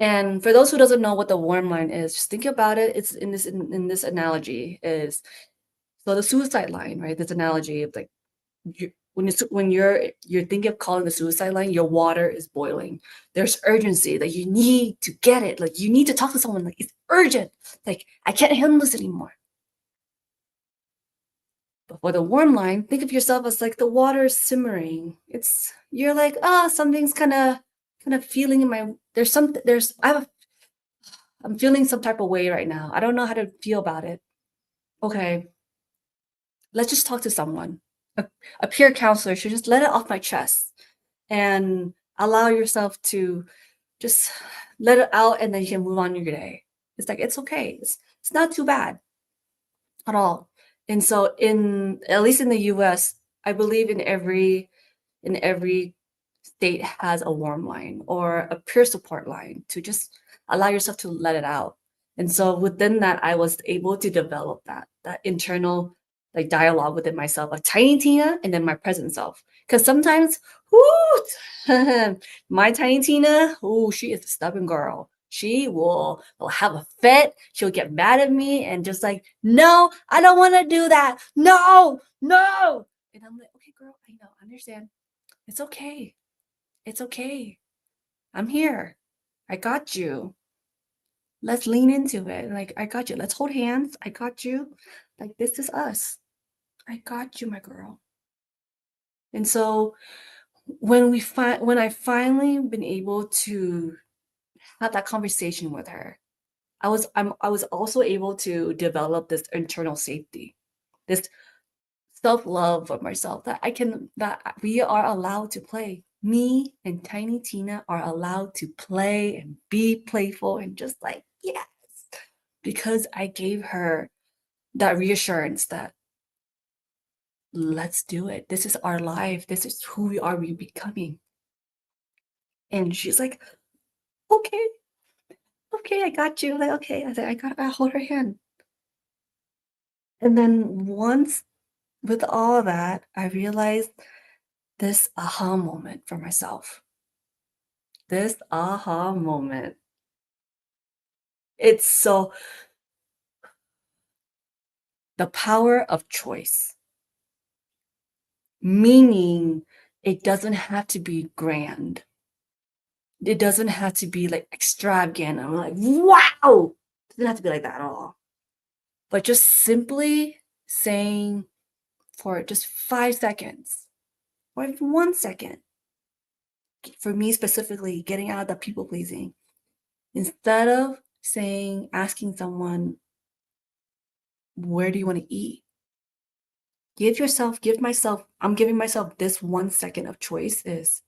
And for those who doesn't know what the warm line is, just think about it. It's in this analogy is, so the suicide line, right? This analogy of like, when you're thinking of calling the suicide line, your water is boiling. There's urgency that you need to get it. Like, you need to talk to someone. Like, it's urgent. Like, I can't handle this anymore. But for the warm line, think of yourself as like the water is simmering. You're like, something's kind of feeling in my. I'm feeling some type of way right now. I don't know how to feel about it. Okay, let's just talk to someone. A peer counselor should just let it off my chest and allow yourself to just let it out, and then you can move on your day. It's like, it's okay. It's not too bad at all. And so at least in the US, I believe in every state has a warm line or a peer support line to just allow yourself to let it out. And so within that, I was able to develop that internal like dialogue within myself, like Tiny Tina and then my present self. Because sometimes, my Tiny Tina, she is a stubborn girl. She will have a fit. She'll get mad at me and just like, no, I don't want to do that. No. And I'm like, okay, girl, I know, I understand. It's okay. It's okay. I'm here. I got you. Let's lean into it. Like, I got you. Let's hold hands. I got you. Like, this is us. I got you, my girl. And so when I finally been able to have that conversation with her, I was also able to develop this internal safety, this self-love of myself, that we are allowed to play. Me and Tiny Tina are allowed to play and be playful and just like, yes, because I gave her that reassurance that let's do it. This is our life. This is who we are becoming. And she's like, okay, I got you. Like, okay, I hold her hand. And then once with all that, I realized this aha moment for myself. This aha moment. It's so the power of choice. Meaning it doesn't have to be grand. It doesn't have to be like extravagant. I'm like, wow! It doesn't have to be like that at all. But just simply saying for just 5 seconds or 1 second, for me specifically, getting out of the people pleasing, instead of asking someone, where do you want to eat? I'm giving myself this 1 second of choice is,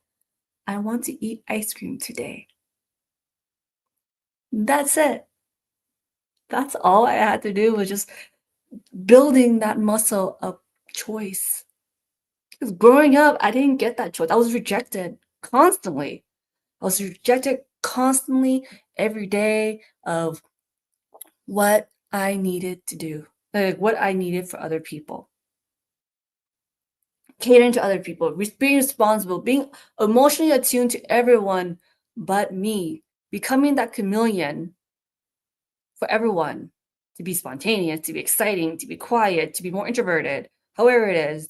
I want to eat ice cream today. That's it. That's all I had to do was just building that muscle of choice. Because growing up, I didn't get that choice. I was rejected constantly. I was rejected constantly every day of what I needed to do, like what I needed for other people. Catering to other people, being responsible, being emotionally attuned to everyone but me, becoming that chameleon for everyone, to be spontaneous, to be exciting, to be quiet, to be more introverted, however it is,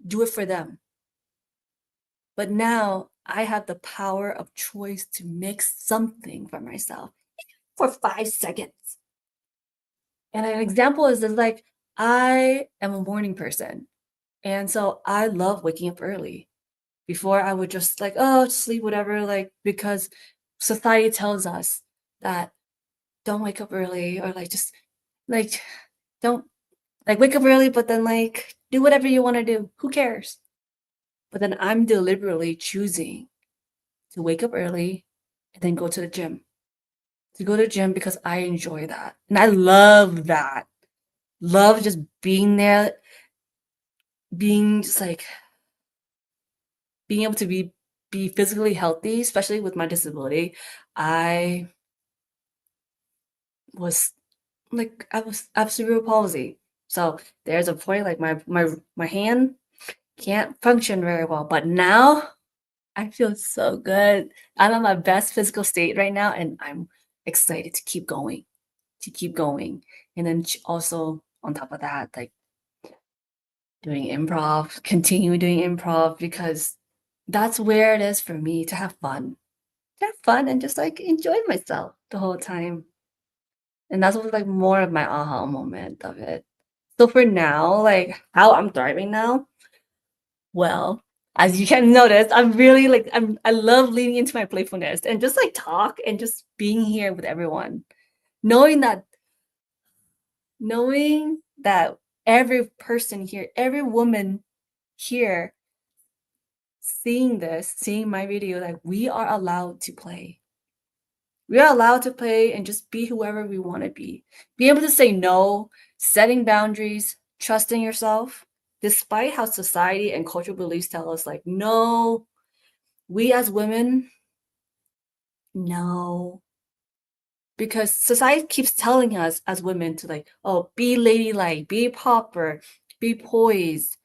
do it for them. But now I have the power of choice to make something for myself for 5 seconds. And an example is that, like, I am a morning person. And so I love waking up early. Before I would just like, oh, sleep, whatever, like, because society tells us that don't wake up early, or like just like don't like wake up early, but then like do whatever you want to do. Who cares? But then I'm deliberately choosing to wake up early and then go to the gym. To go to the gym because I enjoy that. And I love that. Love just being there, being just like being able to be physically healthy, especially with my disability. I was I have cerebral palsy. So there's a point like my hand can't function very well. But now I feel so good. I'm at my best physical state right now, and I'm excited to keep going, And then also on top of that, like doing improv, continue doing improv, because that's where it is for me to have fun. To have fun and just like enjoy myself the whole time. And that's what like more of my aha moment of it. So for now, like how I'm thriving now, well, as you can notice, I'm really like I love leaning into my playfulness and just like talk and just being here with everyone. Knowing that every person here, every woman here seeing my video, like we are allowed to play. We are allowed to play and just be whoever we want to be. Be able to say no, setting boundaries, trusting yourself, despite how society and cultural beliefs tell us, like, no, we as women, no. Because society keeps telling us as women to like, oh, be ladylike, be proper, be poised.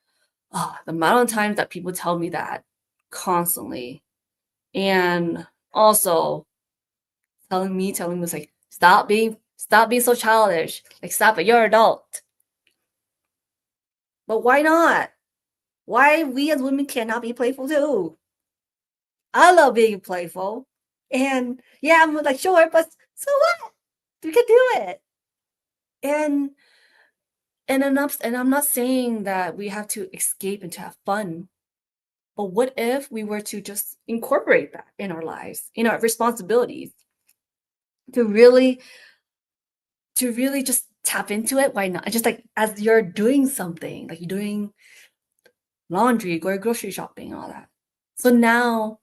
Oh, the amount of times that people tell me that constantly. And also telling me like, stop being so childish. Like, stop it, you're an adult. But why not? Why we as women cannot be playful too? I love being playful. And yeah, I'm like, sure, but so what? We can do it. And I'm not saying that we have to escape and to have fun. But what if we were to just incorporate that in our lives, in our responsibilities, to really just tap into it? Why not? Just like as you're doing something, like you're doing laundry, going grocery shopping, all that. So now,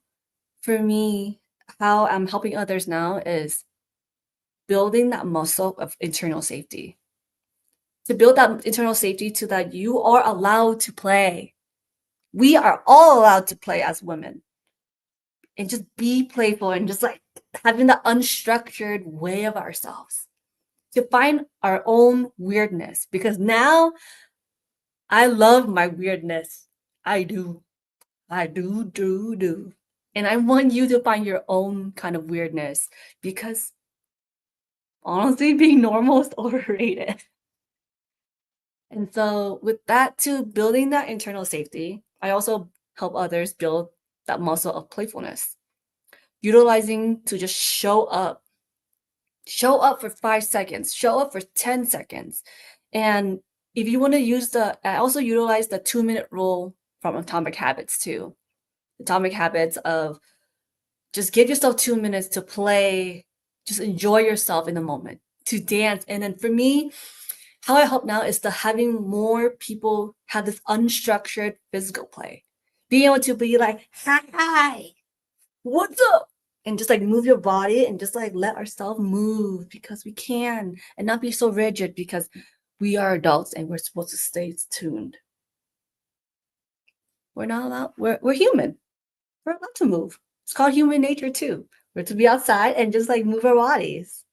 for me, how I'm helping others now is building that muscle of internal safety. to build that internal safety so that you are allowed to play. We are all allowed to play as women and just be playful and just like having that unstructured way of ourselves to find our own weirdness, because now I love my weirdness. I do. And I want you to find your own kind of weirdness, because honestly, being normal is overrated. And so with that too, building that internal safety, I also help others build that muscle of playfulness, utilizing to just show up for 5 seconds, show up for 10 seconds. And if you want to use I also utilize the 2-minute rule from Atomic Habits too. Atomic Habits of just give yourself 2 minutes to play, just enjoy yourself in the moment, to dance. And then for me, how I help now is to having more people have this unstructured physical play. Being able to be like, hi, what's up? And just like move your body and just like let ourselves move, because we can, and not be so rigid, because we are adults and we're supposed to stay tuned. We're not allowed, we're human. We're allowed to move. It's called human nature too. We're to be outside and just like move our bodies.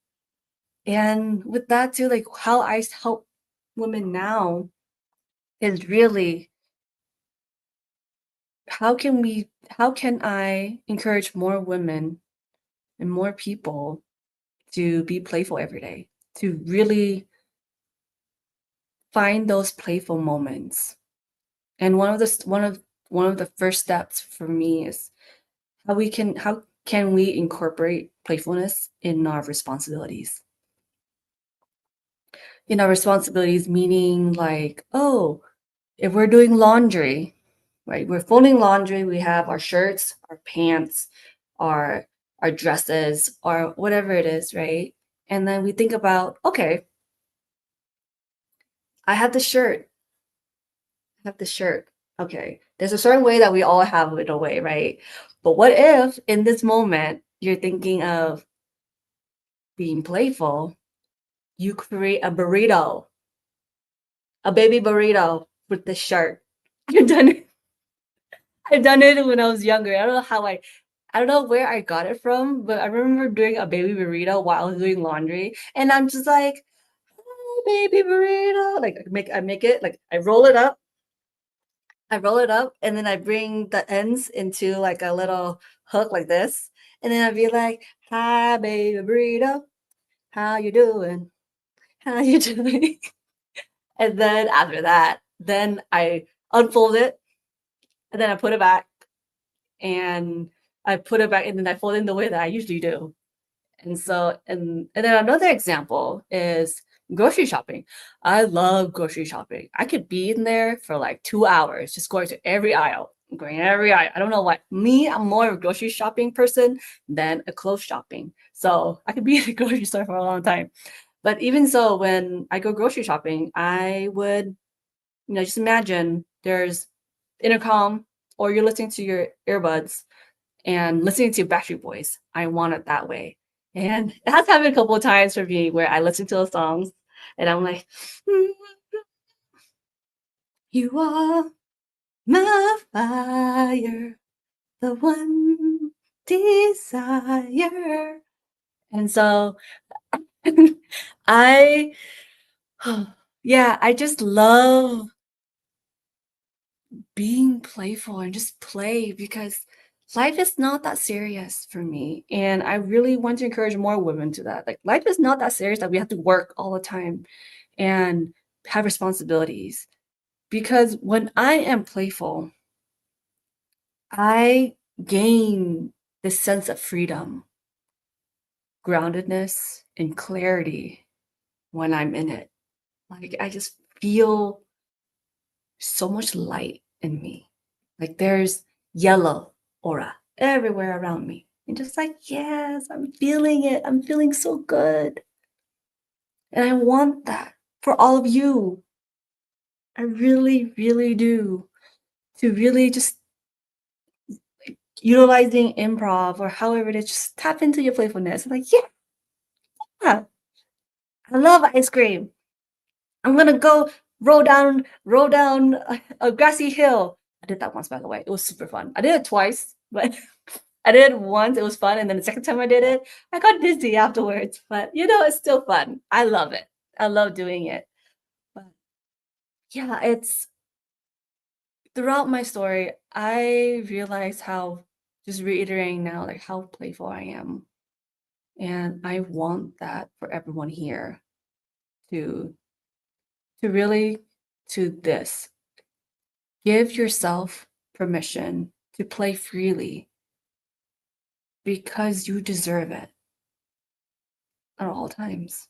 And with that too, like how I help women now is really how can I encourage more women and more people to be playful every day, to really find those playful moments. And one of the first steps for me is how can we incorporate playfulness in our responsibilities? In our responsibilities, meaning like, oh, if we're doing laundry, right? We're folding laundry, we have our shirts, our pants, our dresses, or whatever it is, right? And then we think about, okay, I have the shirt. Okay, there's a certain way that we all have it away, right? But what if in this moment you're thinking of being playful, you create a burrito, a baby burrito with the shirt. I've done it. I've done it when I was younger. I don't know where I got it from, but I remember doing a baby burrito while I was doing laundry, and I'm just like, "Oh, baby burrito!" Like I make it, like I roll it up, and then I bring the ends into like a little hook like this, and then I'd be like, "Hi, baby burrito, how you doing? How you doing?" And then after that, then I unfold it, and then I put it back, and and then I fold it in the way that I usually do. And so, and then another example is grocery shopping. I love grocery shopping. I could be in there for like 2 hours, just going to every aisle, going every aisle. I don't know why. I'm more of a grocery shopping person than a clothes shopping. So I could be in the grocery store for a long time. But even so, when I go grocery shopping, I would, just imagine there's intercom, or you're listening to your earbuds and listening to Backstreet Boys. I want it that way. And it has happened a couple of times for me where I listen to the songs and I'm like, you are my fire, the one desire. And so I just love being playful and just play, because life is not that serious for me. And I really want to encourage more women to that. Like, life is not that serious that we have to work all the time and have responsibilities. Because when I am playful, I gain this sense of freedom, groundedness, and clarity when I'm in it. Like, I just feel so much light in me. Like, there's yellow aura everywhere around me. And just like, yes, I'm feeling it. I'm feeling so good. And I want that for all of you. I really, really do. To really just utilizing improv or however it is, just tap into your playfulness. I'm like, yeah, I love ice cream. I'm gonna go roll down a grassy hill. I did that once, by the way. It was super fun. I did it twice, but I did it once. It was fun, and then the second time I did it, I got dizzy afterwards. But it's still fun. I love it. I love doing it. But yeah, it's throughout my story, I realized how, just reiterating now, like how playful I am. And I want that for everyone here to really give yourself permission to play freely because you deserve it at all times.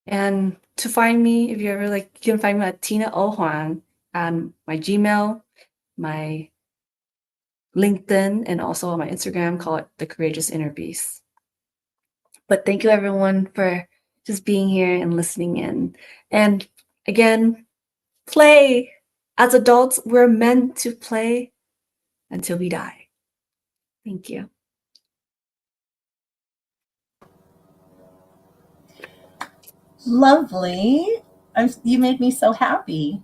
And to find me, if you ever you can find me at Tina O Huang on my Gmail, my LinkedIn, and also on my Instagram, call it The Courageous Inner Beast. But thank you everyone for just being here and listening in. And again, play. As adults, we're meant to play until we die. Thank you. Lovely. You made me so happy.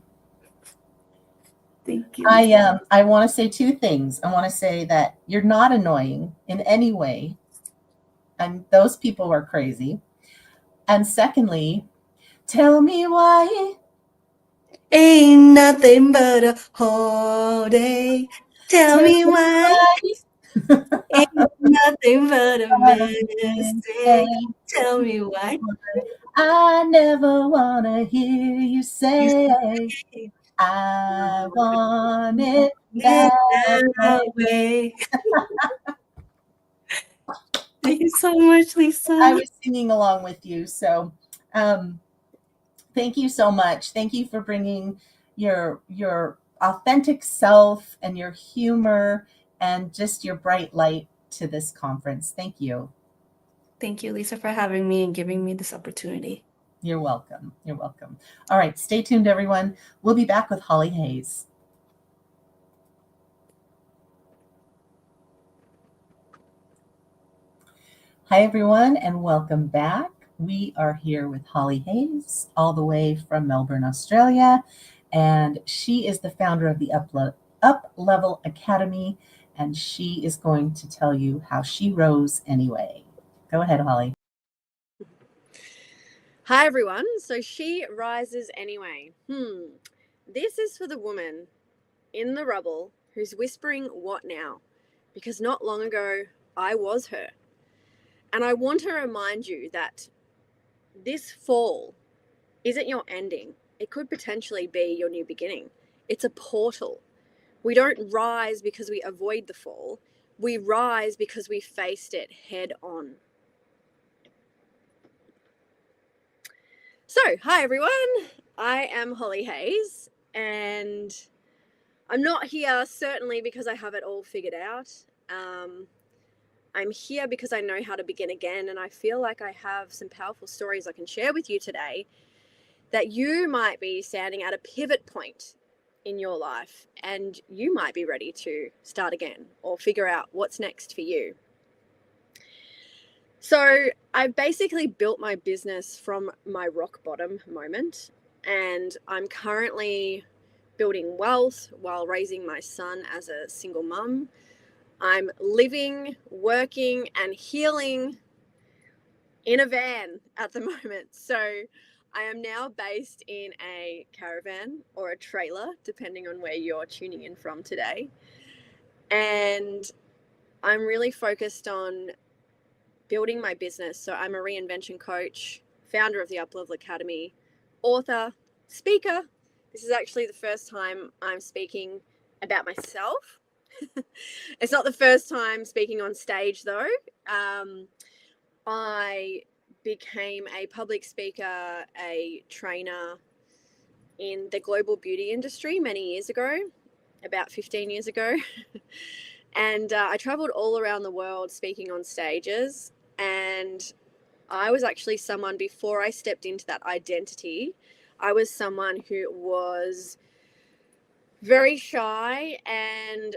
Thank you. I want to say two things. I want to say that you're not annoying in any way, and those people are crazy. And secondly, tell me why. Ain't nothing but a holiday. Tell me why. Ain't nothing but a mistake. Tell me why. I never want to hear you say, I want it that way. Thank you so much, Lisa. I was singing along with you. So thank you so much. Thank you for bringing your authentic self and your humor and just your bright light to this conference. Thank you. Thank you, Lisa, for having me and giving me this opportunity. You're welcome. You're welcome. All right, stay tuned, everyone. We'll be back with Holly Hayes. Hi, everyone, and welcome back. We are here with Holly Hayes, all the way from Melbourne, Australia, and she is the founder of the Up Level Academy, and she is going to tell you how she rose anyway. Go ahead, Holly. Hi, everyone. So she rises anyway. This is for the woman in the rubble who's whispering, "What now?" Because not long ago, I was her. And I want to remind you that this fall isn't your ending. It could potentially be your new beginning. It's a portal. We don't rise because we avoid the fall. We rise because we faced it head on. So, hi everyone. I am Holly Hayes, and I'm not here certainly because I have it all figured out. I'm here because I know how to begin again, and I feel like I have some powerful stories I can share with you today that you might be standing at a pivot point in your life, and you might be ready to start again or figure out what's next for you. So I've basically built my business from my rock bottom moment, and I'm currently building wealth while raising my son as a single mum. I'm living, working, and healing in a van at the moment. So I am now based in a caravan or a trailer, depending on where you're tuning in from today. And I'm really focused on building my business. So I'm a reinvention coach, founder of the Up Level Academy, author, speaker. This is actually the first time I'm speaking about myself. It's not the first time speaking on stage, though. I became a public speaker, a trainer in the global beauty industry many years ago, about 15 years ago. And I traveled all around the world speaking on stages. And I was actually someone, before I stepped into that identity, I was someone who was very shy and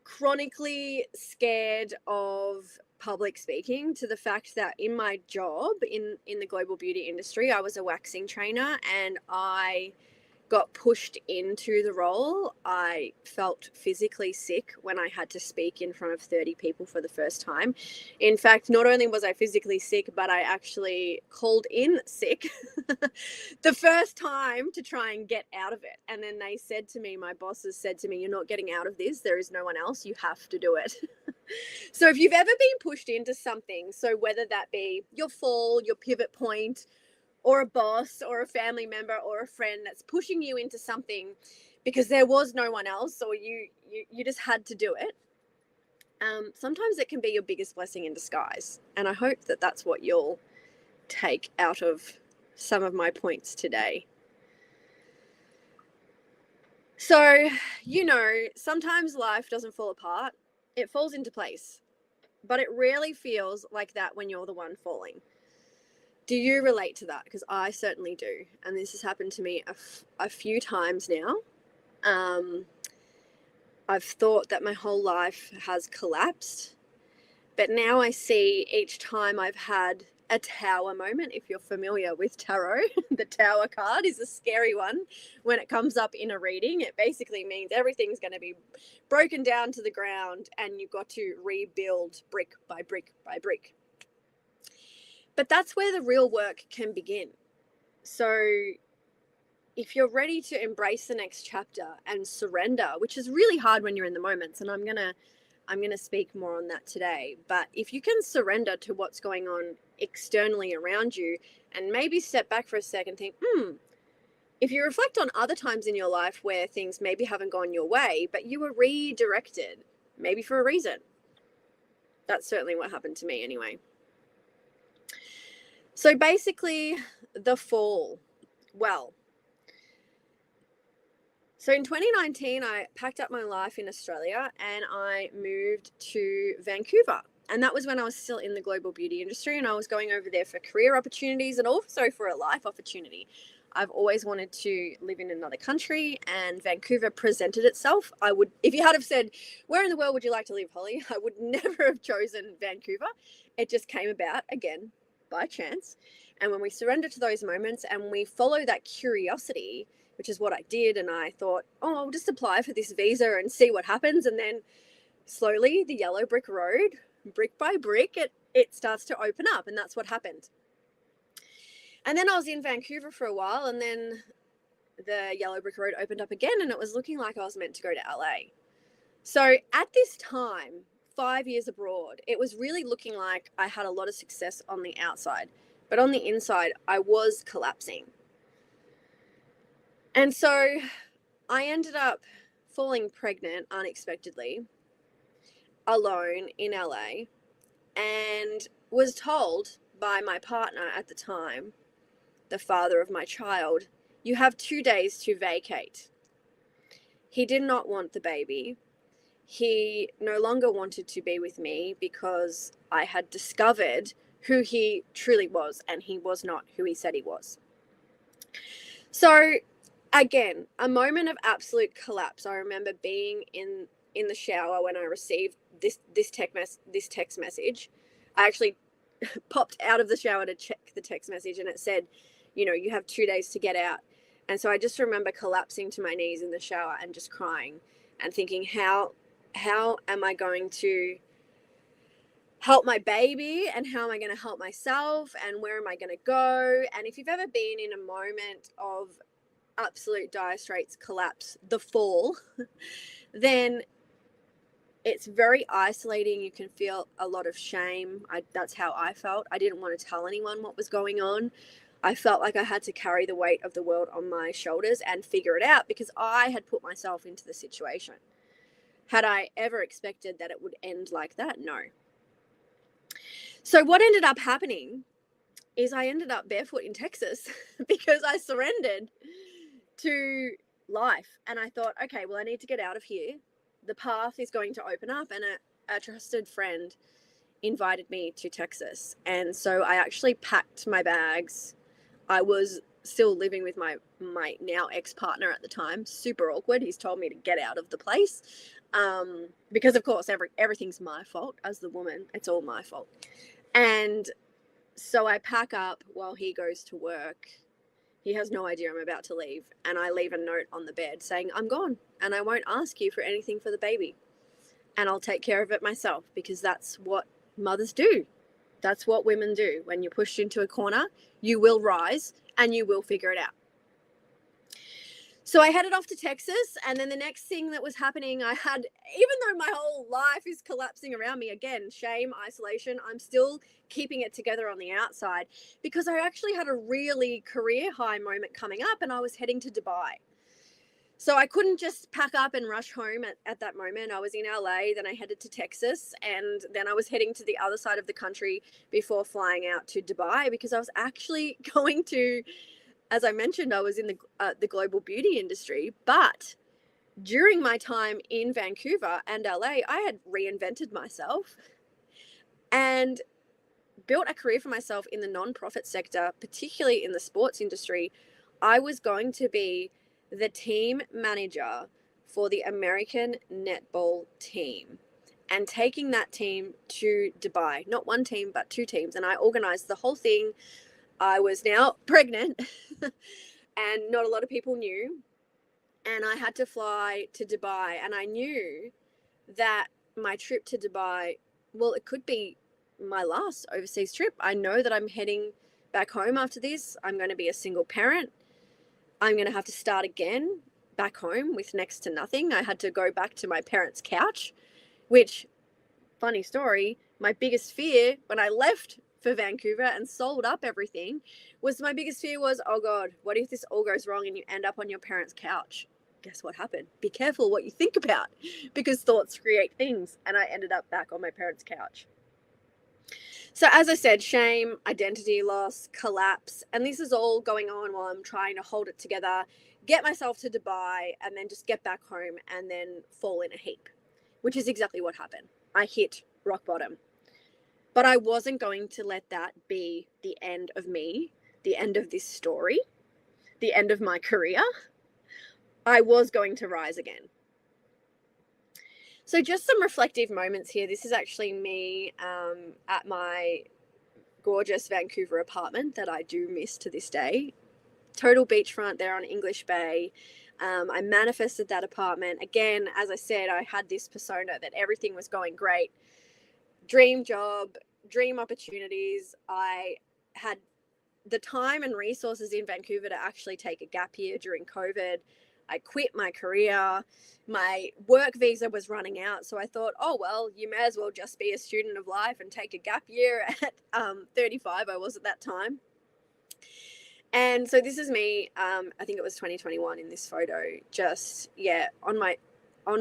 chronically scared of public speaking to the fact that in my job in the global beauty industry, I was a waxing trainer, and I got pushed into the role. I felt physically sick when I had to speak in front of 30 people for the first time. In fact, not only was I physically sick, but I actually called in sick the first time to try and get out of it. And then they said to me, my bosses said to me, "You're not getting out of this. There is no one else. You have to do it." So if you've ever been pushed into something, so whether that be your fall, your pivot point, or a boss or a family member or a friend that's pushing you into something because there was no one else, or you just had to do it, sometimes it can be your biggest blessing in disguise. And I hope that that's what you'll take out of some of my points today. So, sometimes life doesn't fall apart. It falls into place, but it rarely feels like that when you're the one falling. Do you relate to that? Because I certainly do. And this has happened to me a few times now. I've thought that my whole life has collapsed. But now I see each time I've had a tower moment. If you're familiar with tarot, the tower card is a scary one when it comes up in a reading. It basically means everything's going to be broken down to the ground and you've got to rebuild brick by brick by brick. But that's where the real work can begin. So if you're ready to embrace the next chapter and surrender, which is really hard when you're in the moments, and I'm gonna speak more on that today, but if you can surrender to what's going on externally around you and maybe step back for a second, think, if you reflect on other times in your life where things maybe haven't gone your way, but you were redirected, maybe for a reason. That's certainly what happened to me anyway. So basically, the fall. Well, so in 2019, I packed up my life in Australia and I moved to Vancouver. And that was when I was still in the global beauty industry, and I was going over there for career opportunities and also for a life opportunity. I've always wanted to live in another country, and Vancouver presented itself. If you had have said, "Where in the world would you like to live, Holly?" I would never have chosen Vancouver. It just came about, again, by chance. And when we surrender to those moments and we follow that curiosity, which is what I did, and I thought, I'll just apply for this visa and see what happens. And then slowly the yellow brick road, brick by brick, it starts to open up, and that's what happened. And then I was in Vancouver for a while, and then the yellow brick road opened up again, and it was looking like I was meant to go to LA. So at this time, 5 years abroad, it was really looking like I had a lot of success on the outside, but on the inside, I was collapsing. And so I ended up falling pregnant unexpectedly, alone in LA, and was told by my partner at the time, the father of my child, "You have 2 days to vacate." He did not want the baby. He no longer wanted to be with me because I had discovered who he truly was, and he was not who he said he was. So again, a moment of absolute collapse. I remember being in the shower when I received this text message. I actually popped out of the shower to check the text message, and it said, "You have 2 days to get out." And so I just remember collapsing to my knees in the shower and just crying and thinking, how am I going to help my baby, and how am I going to help myself, and where am I going to go? And if you've ever been in a moment of absolute dire straits, collapse, the fall, then it's very isolating. You can feel a lot of shame. That's how I felt. I didn't want to tell anyone what was going on. I felt like I had to carry the weight of the world on my shoulders and figure it out because I had put myself into the situation. Had I ever expected that it would end like that? No. So what ended up happening is I ended up barefoot in Texas because I surrendered to life. And I thought, okay, well, I need to get out of here. The path is going to open up, and a trusted friend invited me to Texas. And so I actually packed my bags. I was still living with my now ex-partner at the time. Super awkward. He's told me to get out of the place. Because of course everything's my fault as the woman. It's all my fault. And so I pack up while he goes to work. He has no idea I'm about to leave, and I leave a note on the bed saying I'm gone and I won't ask you for anything for the baby, and I'll take care of it myself, because that's what mothers do. That's what women do. When you're pushed into a corner, you will rise and you will figure it out. So I headed off to Texas, and then the next thing that was happening, I had, even though my whole life is collapsing around me, again, shame, isolation, I'm still keeping it together on the outside, because I actually had a really career high moment coming up, and I was heading to Dubai. So I couldn't just pack up and rush home at that moment. I was in LA, then I headed to Texas, and then I was heading to the other side of the country before flying out to Dubai, because I was actually going to, as I mentioned, I was in the global beauty industry, but during my time in Vancouver and LA, I had reinvented myself and built a career for myself in the nonprofit sector, particularly in the sports industry. I was going to be the team manager for the American netball team and taking that team to Dubai. Not one team, but two teams. And I organized the whole thing. I was now pregnant and not a lot of people knew. And I had to fly to Dubai, and I knew that my trip to Dubai, well, it could be my last overseas trip. I know that I'm heading back home after this. I'm going to be a single parent. I'm going to have to start again back home with next to nothing. I had to go back to my parents' couch, which, funny story, my biggest fear when I left for Vancouver and sold up everything was, oh God, what if this all goes wrong and you end up on your parents' couch? Guess what happened? Be careful what you think about, because thoughts create things. And I ended up back on my parents' couch. So as I said, shame, identity loss, collapse, and this is all going on while I'm trying to hold it together, get myself to Dubai, and then just get back home and then fall in a heap, which is exactly what happened. I hit rock bottom. But I wasn't going to let that be the end of me, the end of this story, the end of my career. I was going to rise again. So just some reflective moments here. This is actually me at my gorgeous Vancouver apartment that I do miss to this day. Total beachfront there on English Bay. I manifested that apartment. Again, as I said, I had this persona that everything was going great. Dream job, dream opportunities. I had the time and resources in Vancouver to actually take a gap year during COVID. I quit my career. My work visa was running out. So I thought, oh, well, you may as well just be a student of life and take a gap year at 35. I was at that time. And so this is me. I think it was 2021 in this photo. Just, on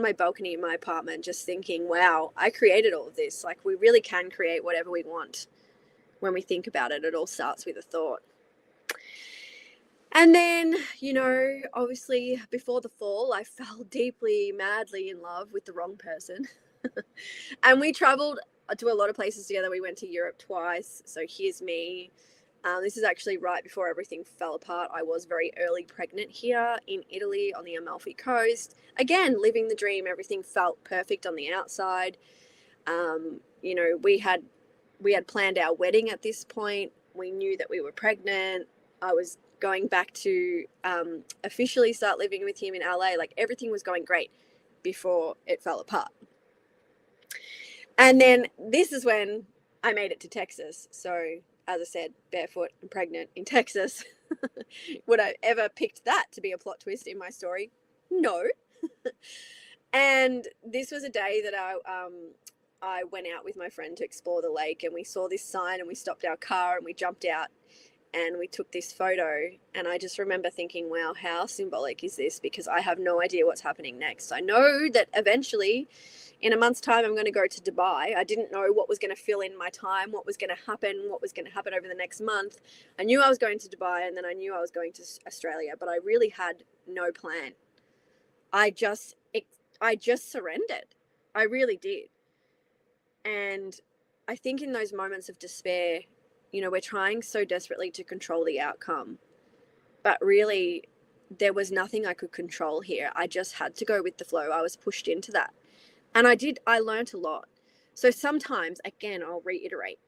my balcony in my apartment, just thinking, wow, I created all of this. Like, we really can create whatever we want when we think about it. It all starts with a thought. And then, obviously before the fall, I fell deeply, madly in love with the wrong person. And we traveled to a lot of places together. We went to Europe twice. So here's me. This is actually right before everything fell apart. I was very early pregnant here in Italy on the Amalfi Coast. Again, living the dream. Everything felt perfect on the outside. We had planned our wedding at this point. We knew that we were pregnant. I was going back to officially start living with him in LA. Like, everything was going great before it fell apart. And then this is when I made it to Texas. So, as I said, barefoot and pregnant in Texas. Would I ever picked that to be a plot twist in my story? No. And this was a day that I went out with my friend to explore the lake, and we saw this sign, and we stopped our car and we jumped out and we took this photo. And I just remember thinking, wow, how symbolic is this? Because I have no idea what's happening next. I know that eventually in a month's time, I'm going to go to Dubai. I didn't know what was going to fill in my time, what was going to happen over the next month. I knew I was going to Dubai, and then I knew I was going to Australia, but I really had no plan. I just surrendered. I really did. And I think in those moments of despair, we're trying so desperately to control the outcome, but really there was nothing I could control here. I just had to go with the flow. I was pushed into that. And I learned a lot. So sometimes, again, I'll reiterate,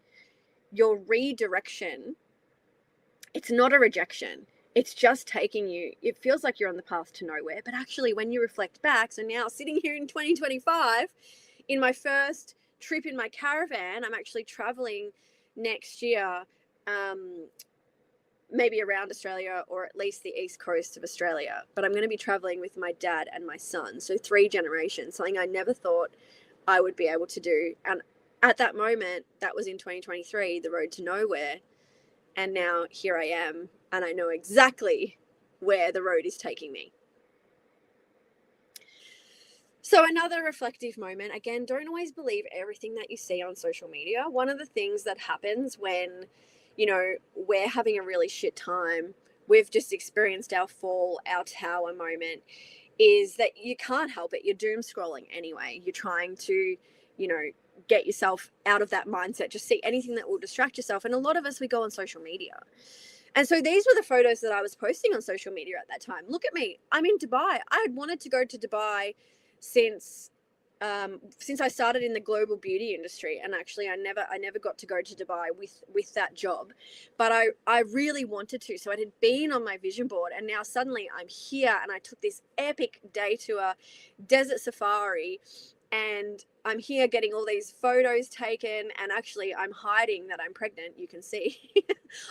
your redirection, it's not a rejection. It's just taking you, it feels like you're on the path to nowhere. But actually, when you reflect back, so now sitting here in 2025, in my first trip in my caravan, I'm actually traveling next year, maybe around Australia or at least the east coast of Australia. But I'm going to be traveling with my dad and my son. So 3 generations, something I never thought I would be able to do. And at that moment, that was in 2023, the road to nowhere. And now here I am, and I know exactly where the road is taking me. So another reflective moment, again, don't always believe everything that you see on social media. One of the things that happens when, you know, we're having a really shit time, we've just experienced our fall, our tower moment, is that you can't help it. You're doom scrolling anyway. You're trying to, you know, get yourself out of that mindset. Just see anything that will distract yourself. And a lot of us, we go on social media. And so these were the photos that I was posting on social media at that time. Look at me. I'm in Dubai. I had wanted to go to Dubai since I started in the global beauty industry. And actually I never got to go to Dubai with that job, but I really wanted to. So it had been on my vision board, and now suddenly I'm here, and I took this epic day tour, desert safari, and I'm here getting all these photos taken, and actually I'm hiding that I'm pregnant. You can see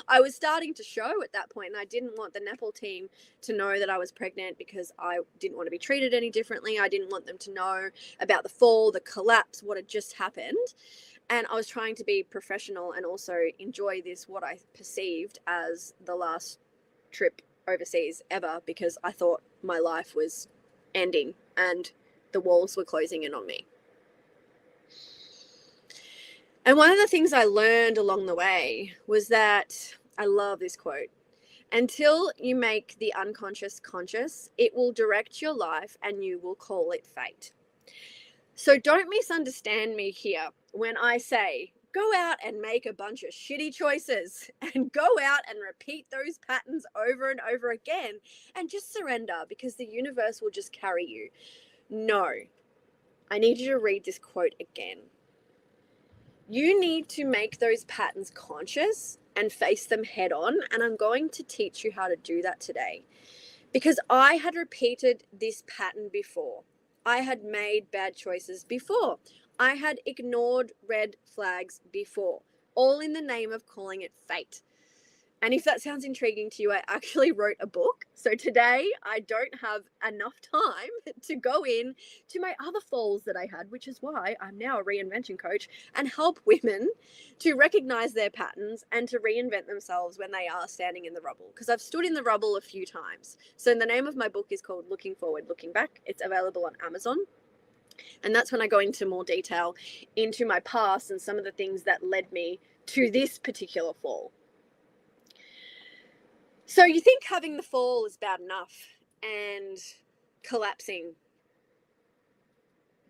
I was starting to show at that point, and I didn't want the Nepal team to know that I was pregnant because I didn't want to be treated any differently. I didn't want them to know about the fall, the collapse, what had just happened. And I was trying to be professional and also enjoy this, what I perceived as the last trip overseas ever, because I thought my life was ending and the walls were closing in on me. And one of the things I learned along the way was that, I love this quote, until you make the unconscious conscious, it will direct your life and you will call it fate. So don't misunderstand me here when I say, go out and make a bunch of shitty choices and go out and repeat those patterns over and over again and just surrender because the universe will just carry you. No, I need you to read this quote again. You need to make those patterns conscious and face them head on. And I'm going to teach you how to do that today, because I had repeated this pattern before. I had made bad choices before. I had ignored red flags before, all in the name of calling it fate. And if that sounds intriguing to you, I actually wrote a book. So today I don't have enough time to go in to my other falls that I had, which is why I'm now a reinvention coach and help women to recognize their patterns and to reinvent themselves when they are standing in the rubble. Because I've stood in the rubble a few times. So the name of my book is called Looking Forward, Looking Back. It's available on Amazon. And that's when I go into more detail into my past and some of the things that led me to this particular fall. So you think having the fall is bad enough and collapsing,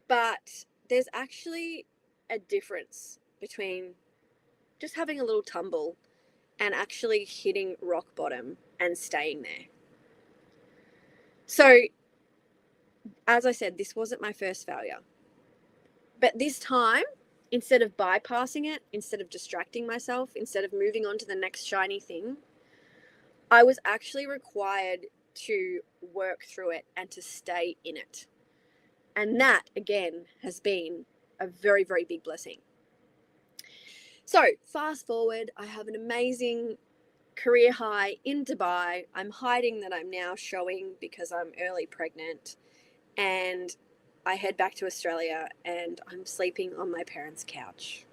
but there's actually a difference between just having a little tumble and actually hitting rock bottom and staying there. So, as I said, this wasn't my first failure, but this time, instead of bypassing it, instead of distracting myself, instead of moving on to the next shiny thing, I was actually required to work through it and to stay in it. And that, again, has been a very, very big blessing. So fast forward, I have an amazing career high in Dubai. I'm hiding that I'm now showing because I'm early pregnant. And I head back to Australia and I'm sleeping on my parents' couch.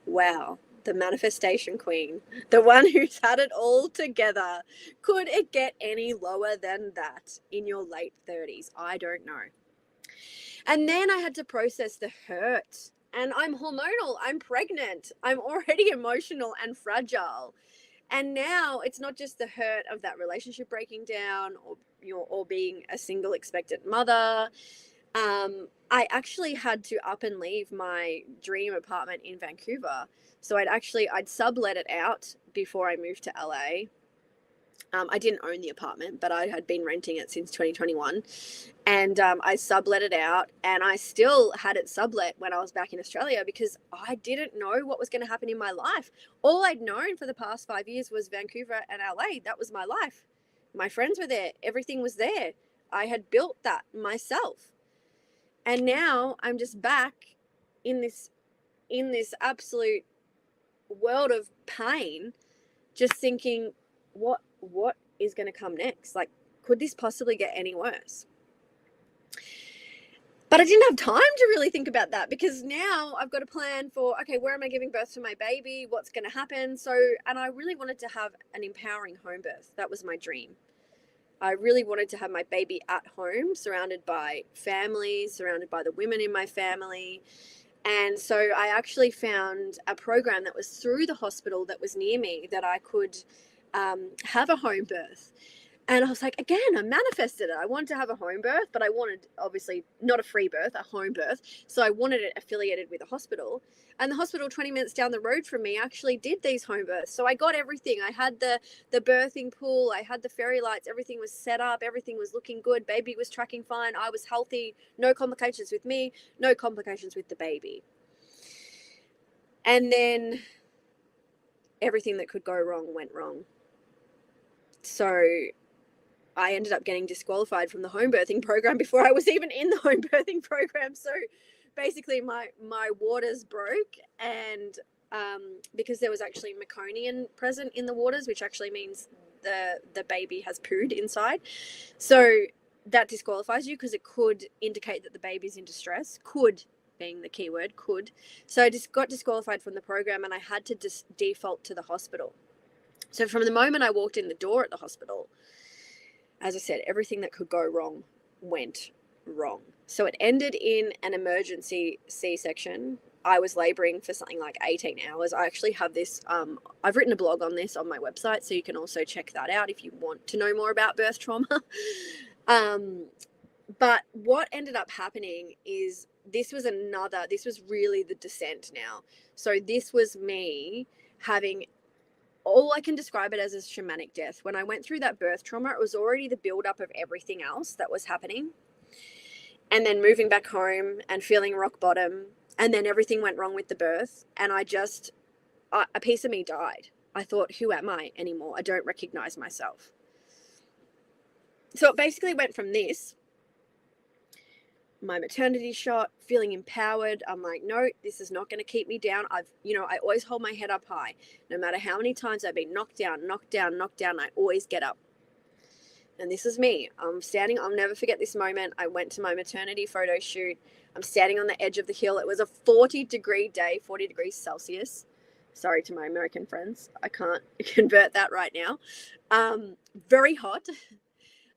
Wow. The manifestation queen, the one who's had it all together. Could it get any lower than that in your late 30s? I don't know. And then I had to process the hurt. And I'm hormonal, I'm pregnant, I'm already emotional and fragile. And now it's not just the hurt of that relationship breaking down or being a single expectant mother. I actually had to up and leave my dream apartment in Vancouver. So I'd sublet it out before I moved to LA. I didn't own the apartment, but I had been renting it since 2021. And I sublet it out, and I still had it sublet when I was back in Australia because I didn't know what was going to happen in my life. All I'd known for the past 5 years was Vancouver and LA. That was my life. My friends were there. Everything was there. I had built that myself. And now I'm just back in this absolute world of pain, just thinking, what is going to come next? Like, could this possibly get any worse? But I didn't have time to really think about that because now I've got a plan for, okay, where am I giving birth to my baby? What's going to happen? So, and I really wanted to have an empowering home birth. That was my dream. I really wanted to have my baby at home, surrounded by family, surrounded by the women in my family. And so I actually found a program that was through the hospital that was near me that I could have a home birth. And I was like, again, I manifested it. I wanted to have a home birth, but I wanted, obviously, not a free birth, a home birth. So I wanted it affiliated with a hospital. And the hospital 20 minutes down the road from me actually did these home births. So I got everything. I had the birthing pool. I had the fairy lights. Everything was set up. Everything was looking good. Baby was tracking fine. I was healthy. No complications with me. No complications with the baby. And then everything that could go wrong went wrong. So I ended up getting disqualified from the home birthing program before I was even in the home birthing program. So basically my waters broke, and because there was actually meconium present in the waters, which actually means the baby has pooed inside. So that disqualifies you because it could indicate that the baby's in distress. Could being the key word, could. So I just got disqualified from the program, and I had to default to the hospital. So from the moment I walked in the door at the hospital, as I said, everything that could go wrong went wrong. So it ended in an emergency C-section. I was laboring for something like 18 hours. I actually have this, I've written a blog on this on my website, so you can also check that out if you want to know more about birth trauma. But what ended up happening is this was really the descent now. So this was me having, all I can describe it as a shamanic death. When I went through that birth trauma, it was already the buildup of everything else that was happening. And then moving back home and feeling rock bottom. And then everything went wrong with the birth. And a piece of me died. I thought, who am I anymore? I don't recognize myself. So it basically went from this, my maternity shot, feeling empowered. I'm like, no, this is not going to keep me down. I always hold my head up high. No matter how many times I've been knocked down, I always get up. And this is me. I'm standing, I'll never forget this moment. I went to my maternity photo shoot. I'm standing on the edge of the hill. It was a 40-degree day, 40 degrees Celsius. Sorry to my American friends. I can't convert that right now. Very hot.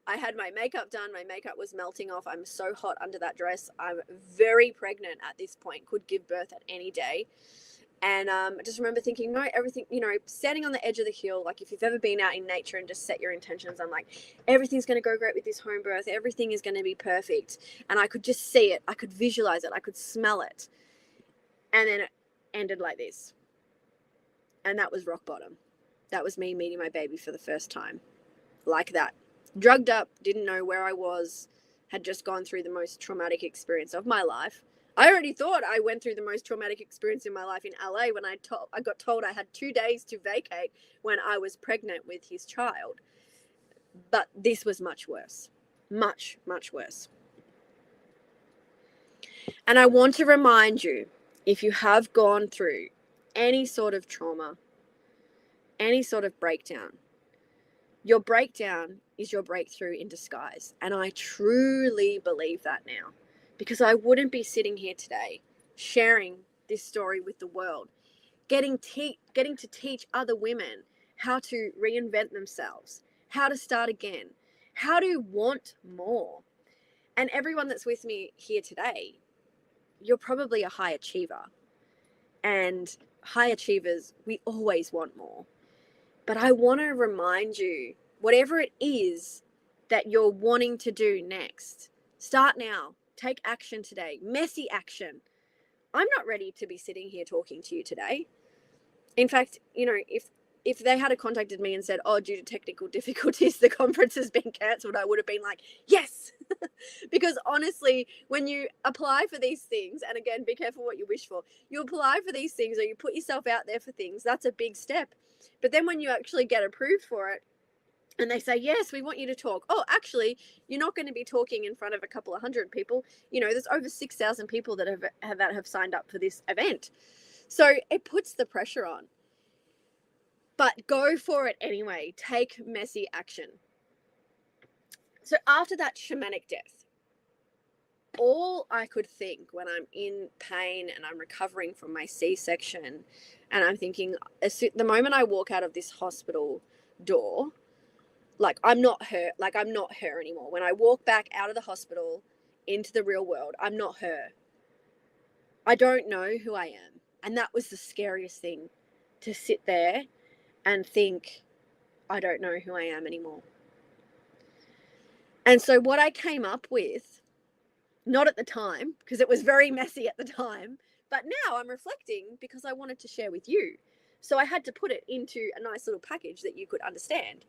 I had my makeup done. My makeup was melting off. I'm so hot under that dress. I'm very pregnant at this point, could give birth at any day. And I just remember thinking, no, everything, standing on the edge of the hill, like if you've ever been out in nature and just set your intentions, I'm like, everything's going to go great with this home birth. Everything is going to be perfect. And I could just see it. I could visualize it. I could smell it. And then it ended like this. And that was rock bottom. That was me meeting my baby for the first time. Like that. Drugged up, didn't know where I was, had just gone through the most traumatic experience of my life. I already thought I went through the most traumatic experience in my life in LA when I got told I had 2 days to vacate when I was pregnant with his child. But this was much worse. Much, much worse. And I want to remind you, if you have gone through any sort of trauma, any sort of breakdown, your breakdown is your breakthrough in disguise. And I truly believe that now, because I wouldn't be sitting here today sharing this story with the world, getting to teach other women how to reinvent themselves, how to start again, how to want more. And everyone that's with me here today, you're probably a high achiever. And high achievers, we always want more. But I want to remind you, whatever it is that you're wanting to do next, start now. Take action today. Messy action. I'm not ready to be sitting here talking to you today. In fact, if if they had contacted me and said, oh, due to technical difficulties, the conference has been cancelled, I would have been like, yes. Because honestly, when you apply for these things, and again, be careful what you wish for, you apply for these things or you put yourself out there for things, that's a big step. But then when you actually get approved for it, and they say, yes, we want you to talk. Oh, actually, you're not going to be talking in front of a couple of hundred people. You know, there's over 6,000 people that have signed up for this event. So it puts the pressure on. But go for it anyway. Take messy action. So after that shamanic death, all I could think when I'm in pain and I'm recovering from my C-section, and I'm thinking, the moment I walk out of this hospital door, like I'm not her anymore. When I walk back out of the hospital into the real world, I'm not her. I don't know who I am. And that was the scariest thing, to sit there and think, I don't know who I am anymore. And so what I came up with, not at the time, because it was very messy at the time, but now I'm reflecting because I wanted to share with you. So I had to put it into a nice little package that you could understand.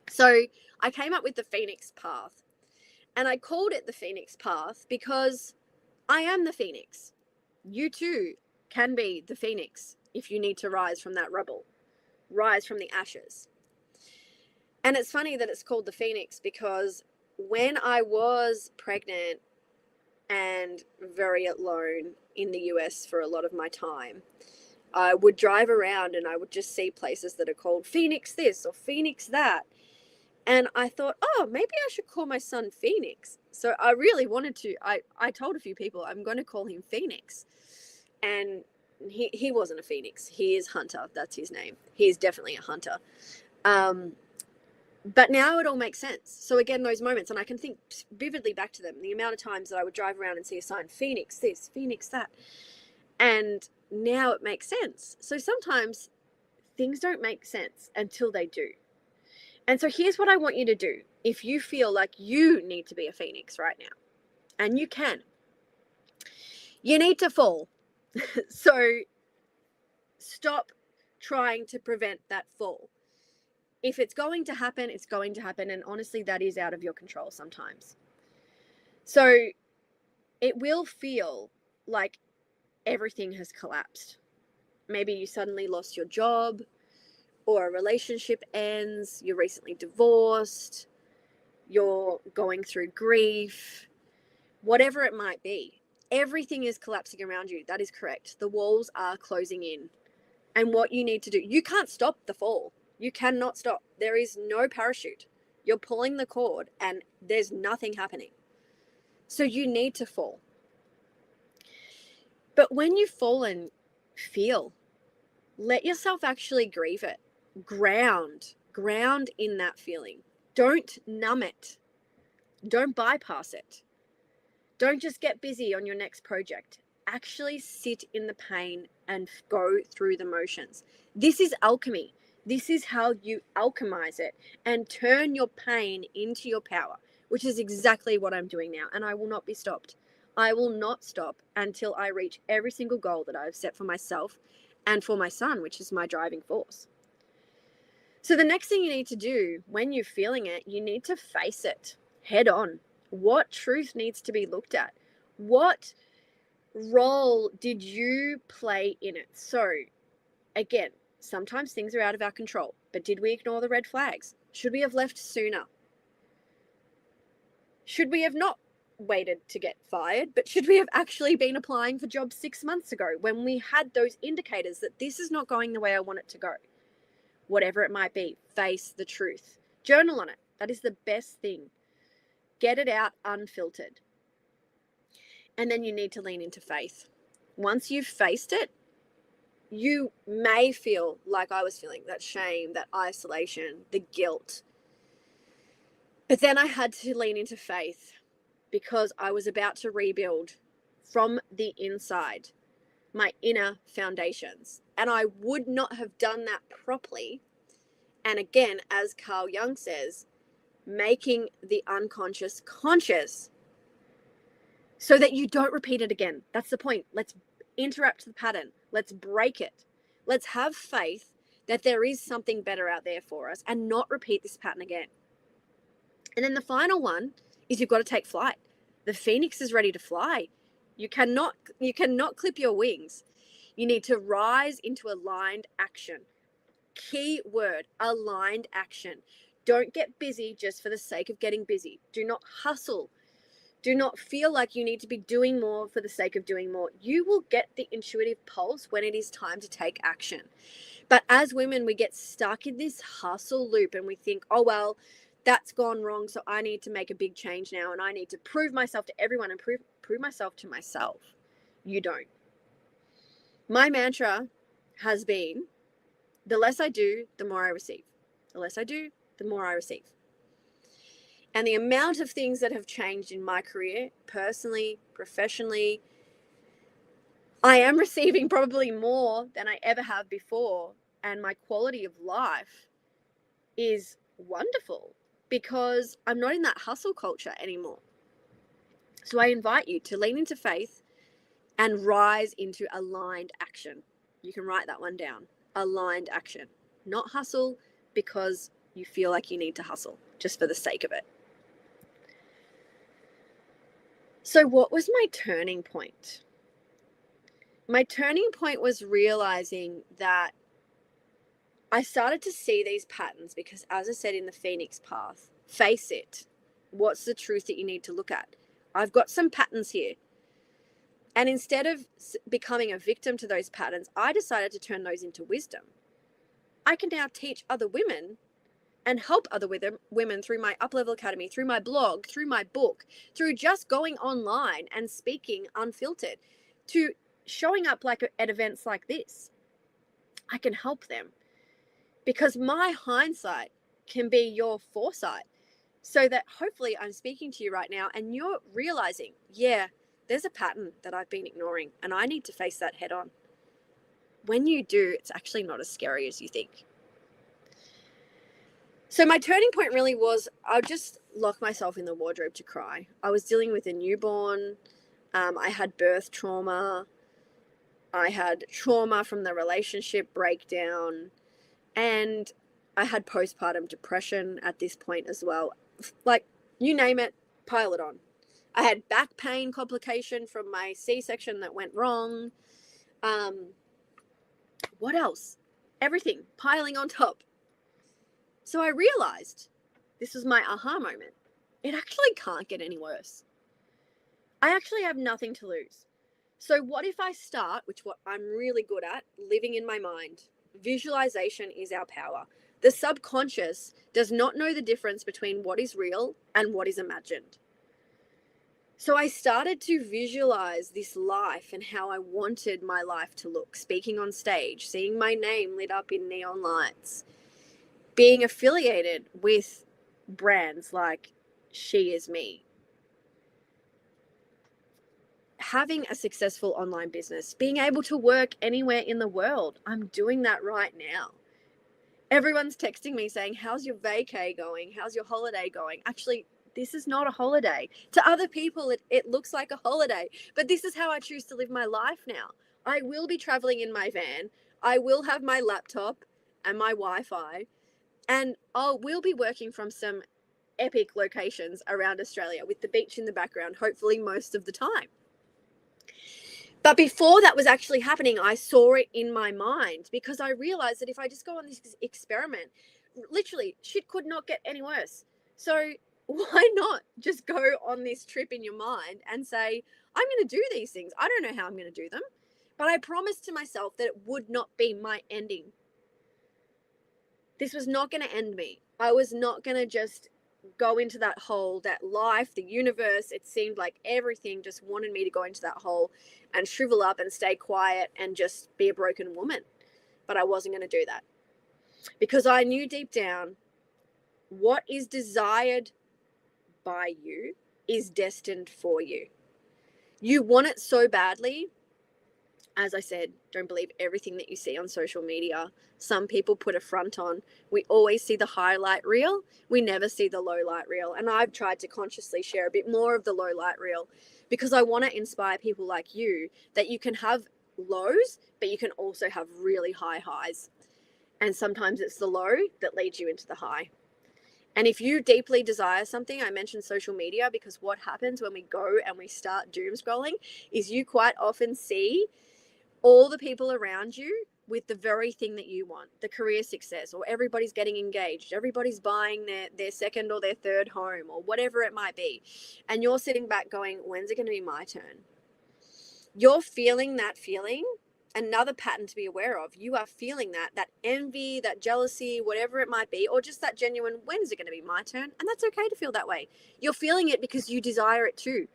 So I came up with the Phoenix Path, and I called it the Phoenix Path because I am the Phoenix. You too can be the Phoenix if you need to rise from that rubble, rise from the ashes. And it's funny that it's called the Phoenix because when I was pregnant and very alone in the US for a lot of my time, I would drive around and I would just see places that are called Phoenix this or Phoenix that. And I thought, oh, maybe I should call my son Phoenix. So I really wanted to. I told a few people I'm going to call him Phoenix. And he wasn't a Phoenix. He is Hunter. That's his name. He is definitely a hunter. But now it all makes sense. So again, those moments, and I can think vividly back to them, the amount of times that I would drive around and see a sign, Phoenix this, Phoenix that. And now it makes sense. So sometimes things don't make sense until they do. And so here's what I want you to do. If you feel like you need to be a Phoenix right now, and you can, you need to fall. So stop trying to prevent that fall. If it's going to happen, it's going to happen. And honestly, that is out of your control sometimes. So it will feel like everything has collapsed. Maybe you suddenly lost your job, or a relationship ends, you're recently divorced, you're going through grief, whatever it might be. Everything is collapsing around you. That is correct. The walls are closing in. And what you need to do, you can't stop the fall. You cannot stop. There is no parachute. You're pulling the cord and there's nothing happening. So you need to fall. But when you fall and feel, let yourself actually grieve it. Ground in that feeling. Don't numb it. Don't bypass it. Don't just get busy on your next project. Actually sit in the pain and go through the motions. This is alchemy. This is how you alchemize it and turn your pain into your power, which is exactly what I'm doing now. And I will not be stopped. I will not stop until I reach every single goal that I've set for myself and for my son, which is my driving force. So the next thing you need to do when you're feeling it, you need to face it head on. What truth needs to be looked at? What role did you play in it? So again, sometimes things are out of our control, but did we ignore the red flags? Should we have left sooner? Should we have not waited to get fired, but should we have actually been applying for jobs 6 months ago when we had those indicators that this is not going the way I want it to go? Whatever it might be, face the truth. Journal on it. That is the best thing. Get it out unfiltered. And then you need to lean into faith. Once you've faced it, you may feel like I was feeling, that shame, that isolation, the guilt. But then I had to lean into faith because I was about to rebuild from the inside, my inner foundations. And I would not have done that properly. And again, as Carl Jung says, making the unconscious conscious so that you don't repeat it again. That's the point. Let's interrupt the pattern. Let's break it. Let's have faith that there is something better out there for us, and not repeat this pattern again. And then the final one is you've got to take flight. The phoenix is ready to fly. You cannot clip your wings. You need to rise into aligned action. Key word, aligned action. Don't get busy just for the sake of getting busy. Do not hustle. Do not feel like you need to be doing more for the sake of doing more. You will get the intuitive pulse when it is time to take action. But as women, we get stuck in this hustle loop and we think, oh, well, that's gone wrong, so I need to make a big change now, and I need to prove myself to everyone and prove myself to myself. You don't. My mantra has been, the less I do, the more I receive. The less I do, the more I receive. And the amount of things that have changed in my career, personally, professionally, I am receiving probably more than I ever have before. And my quality of life is wonderful because I'm not in that hustle culture anymore. So I invite you to lean into faith and rise into aligned action. You can write that one down. Aligned action. Not hustle because you feel like you need to hustle just for the sake of it. So what was my turning point? My turning point was realizing that I started to see these patterns because, as I said in the Phoenix Path, face it. What's the truth that you need to look at? I've got some patterns here. And instead of becoming a victim to those patterns, I decided to turn those into wisdom. I can now teach other women and help other women through my Uplevel Academy, through my blog, through my book, through just going online and speaking unfiltered, to showing up at events like this. I can help them because my hindsight can be your foresight, so that hopefully I'm speaking to you right now and you're realizing, yeah, there's a pattern that I've been ignoring and I need to face that head on. When you do, it's actually not as scary as you think. So my turning point really was, I just locked myself in the wardrobe to cry. I was dealing with a newborn. I had birth trauma. I had trauma from the relationship breakdown. And I had postpartum depression at this point as well. Like, you name it, pile it on. I had back pain complication from my C-section that went wrong. What else? Everything piling on top. So I realized, this was my aha moment, it actually can't get any worse. I actually have nothing to lose. So what if I start, which what I'm really good at, living in my mind? Visualization is our power. The subconscious does not know the difference between what is real and what is imagined. So I started to visualize this life and how I wanted my life to look, speaking on stage, seeing my name lit up in neon lights, being affiliated with brands like SheisMe, having a successful online business, being able to work anywhere in the world. I'm doing that right now. Everyone's texting me saying, how's your vacay going? How's your holiday going? Actually, this is not a holiday. To other people, it looks like a holiday, but this is how I choose to live my life now. I will be traveling in my van. I will have my laptop and my Wi-Fi, and we'll be working from some epic locations around Australia with the beach in the background, hopefully most of the time. But before that was actually happening, I saw it in my mind because I realized that if I just go on this experiment, literally shit could not get any worse. So why not just go on this trip in your mind and say, I'm going to do these things. I don't know how I'm going to do them, but I promised to myself that it would not be my ending. This was not going to end me. I was not going to just go into that hole, that life, the universe. It seemed like everything just wanted me to go into that hole and shrivel up and stay quiet and just be a broken woman. But I wasn't going to do that because I knew deep down what is desired by you is destined for you. You want it so badly. As I said, don't believe everything that you see on social media. Some people put a front on. We always see the highlight reel. We never see the low light reel. And I've tried to consciously share a bit more of the low light reel because I want to inspire people like you that you can have lows, but you can also have really high highs. And sometimes it's the low that leads you into the high. And if you deeply desire something, I mentioned social media, because what happens when we go and we start doom scrolling is you quite often see all the people around you with the very thing that you want, the career success, or everybody's getting engaged, everybody's buying their second or their third home, or whatever it might be. And you're sitting back going, when's it going to be my turn? You're feeling that feeling. Another pattern to be aware of, you are feeling that envy, that jealousy, whatever it might be, or just that genuine, when is it going to be my turn? And that's okay to feel that way. You're feeling it because you desire it too.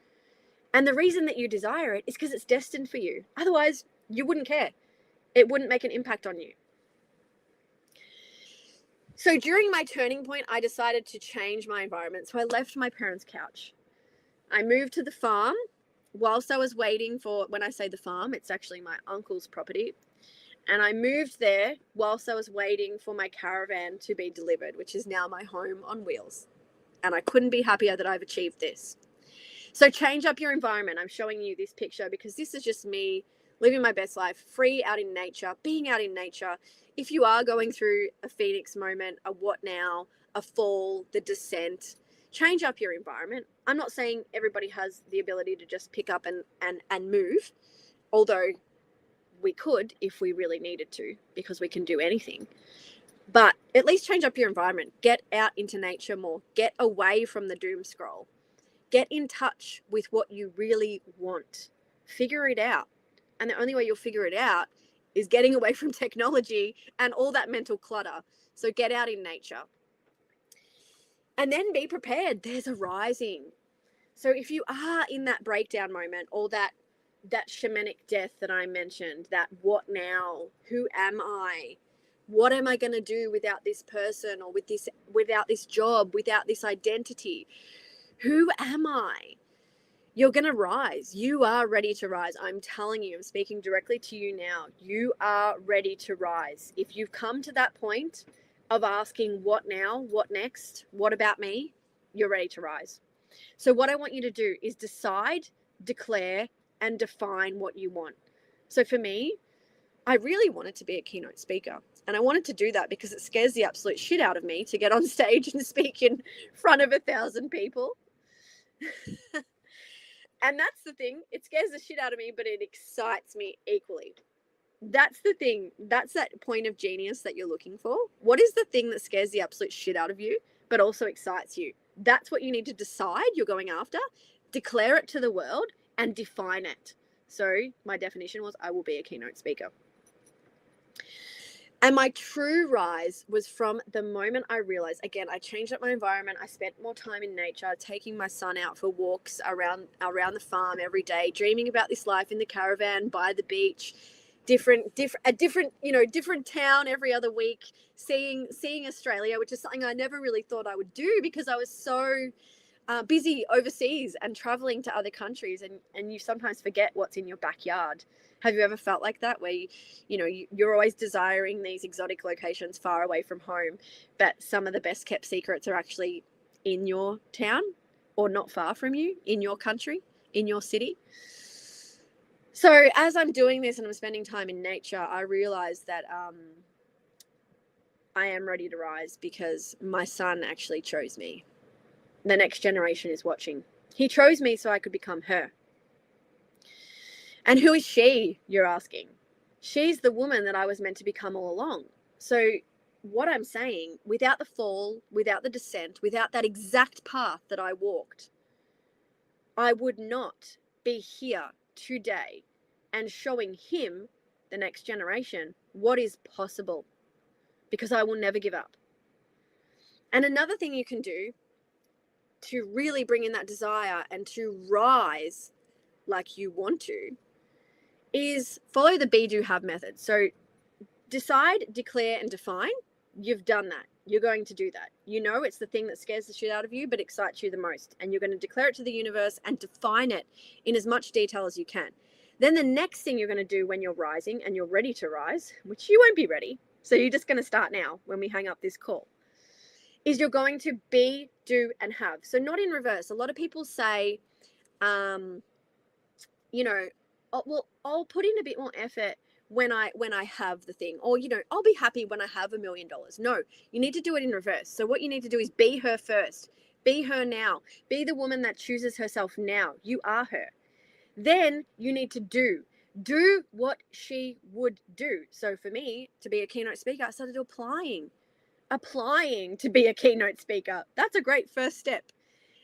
And the reason that you desire it is because it's destined for you. Otherwise, you wouldn't care. It wouldn't make an impact on you. So during my turning point, I decided to change my environment. So I left my parents' couch. I moved to the farm. Whilst I was waiting for, when I say the farm, it's actually my uncle's property. And I moved there whilst I was waiting for my caravan to be delivered, which is now my home on wheels. And I couldn't be happier that I've achieved this. So change up your environment. I'm showing you this picture because this is just me living my best life, free, out in nature, being out in nature. If you are going through a phoenix moment, a what now, a fall, the descent, change up your environment. I'm not saying everybody has the ability to just pick up and move, although we could if we really needed to, because we can do anything. But at least change up your environment. Get out into nature more. Get away from the doom scroll. Get in touch with what you really want. Figure it out. And the only way you'll figure it out is getting away from technology and all that mental clutter. So get out in nature. And then be prepared. There's a rising. So if you are in that breakdown moment, or that shamanic death that I mentioned, that what now? Who am I? What am I going to do without this person, or without this job, without this identity? Who am I? You're going to rise. You are ready to rise. I'm telling you, I'm speaking directly to you now. You are ready to rise. If you've come to that point of asking what now, what next, what about me, you're ready to rise. So what I want you to do is decide, declare, and define what you want. So for me, I really wanted to be a keynote speaker. And I wanted to do that because it scares the absolute shit out of me to get on stage and speak in front of 1,000 people. And that's the thing. It scares the shit out of me, but it excites me equally. That's the thing. That's that point of genius that you're looking for. What is the thing that scares the absolute shit out of you, but also excites you? That's what you need to decide you're going after. Declare it to the world and define it. So my definition was, I will be a keynote speaker. And my true rise was from the moment I realized, again, I changed up my environment. I spent more time in nature, taking my son out for walks around the farm every day, dreaming about this life in the caravan, by the beach, different town every other week, seeing Australia, which is something I never really thought I would do because I was so busy overseas and traveling to other countries, and you sometimes forget what's in your backyard. Have you ever felt like that, where you're always desiring these exotic locations far away from home, but some of the best kept secrets are actually in your town or not far from you, in your country, in your city? So as I'm doing this and I'm spending time in nature, I realize that I am ready to rise because my son actually chose me. The next generation is watching. He chose me so I could become her. And who is she, you're asking? She's the woman that I was meant to become all along. So what I'm saying, without the fall, without the descent, without that exact path that I walked, I would not be here today and showing him, the next generation, what is possible, because I will never give up. And another thing you can do to really bring in that desire and to rise like you want to is follow the be, do, have method. So decide, declare, and define. You've done that. You're going to do that. You know it's the thing that scares the shit out of you, but excites you the most. And you're going to declare it to the universe and define it in as much detail as you can. Then the next thing you're going to do when you're rising and you're ready to rise, which you won't be ready, so you're just going to start now when we hang up this call, is you're going to be, do, and have. So not in reverse. A lot of people say, well, I'll put in a bit more effort when I have the thing, or, you know, I'll be happy when I have $1 million. No, you need to do it in reverse. So what you need to do is be her first. Be her now. Be the woman that chooses herself now. You are her. Then you need to do what she would do. So for me, to be a keynote speaker, I started applying to be a keynote speaker. That's a great first step.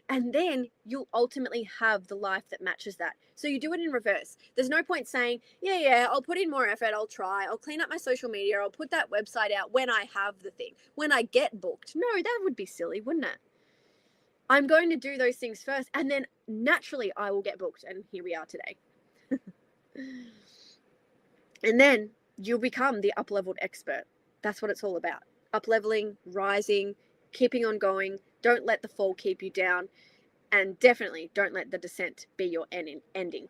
And then you'll ultimately have the life that matches that. So you do it in reverse. There's no point saying, yeah, I'll put in more effort, I'll try, I'll clean up my social media, I'll put that website out when I have the thing, when I get booked. No, that would be silly, wouldn't it? I'm going to do those things first, and then naturally I will get booked. And here we are today. And then you'll become the up-leveled expert. That's what it's all about. Up-leveling, rising, keeping on going. Don't let the fall keep you down. And definitely don't let the descent be your ending.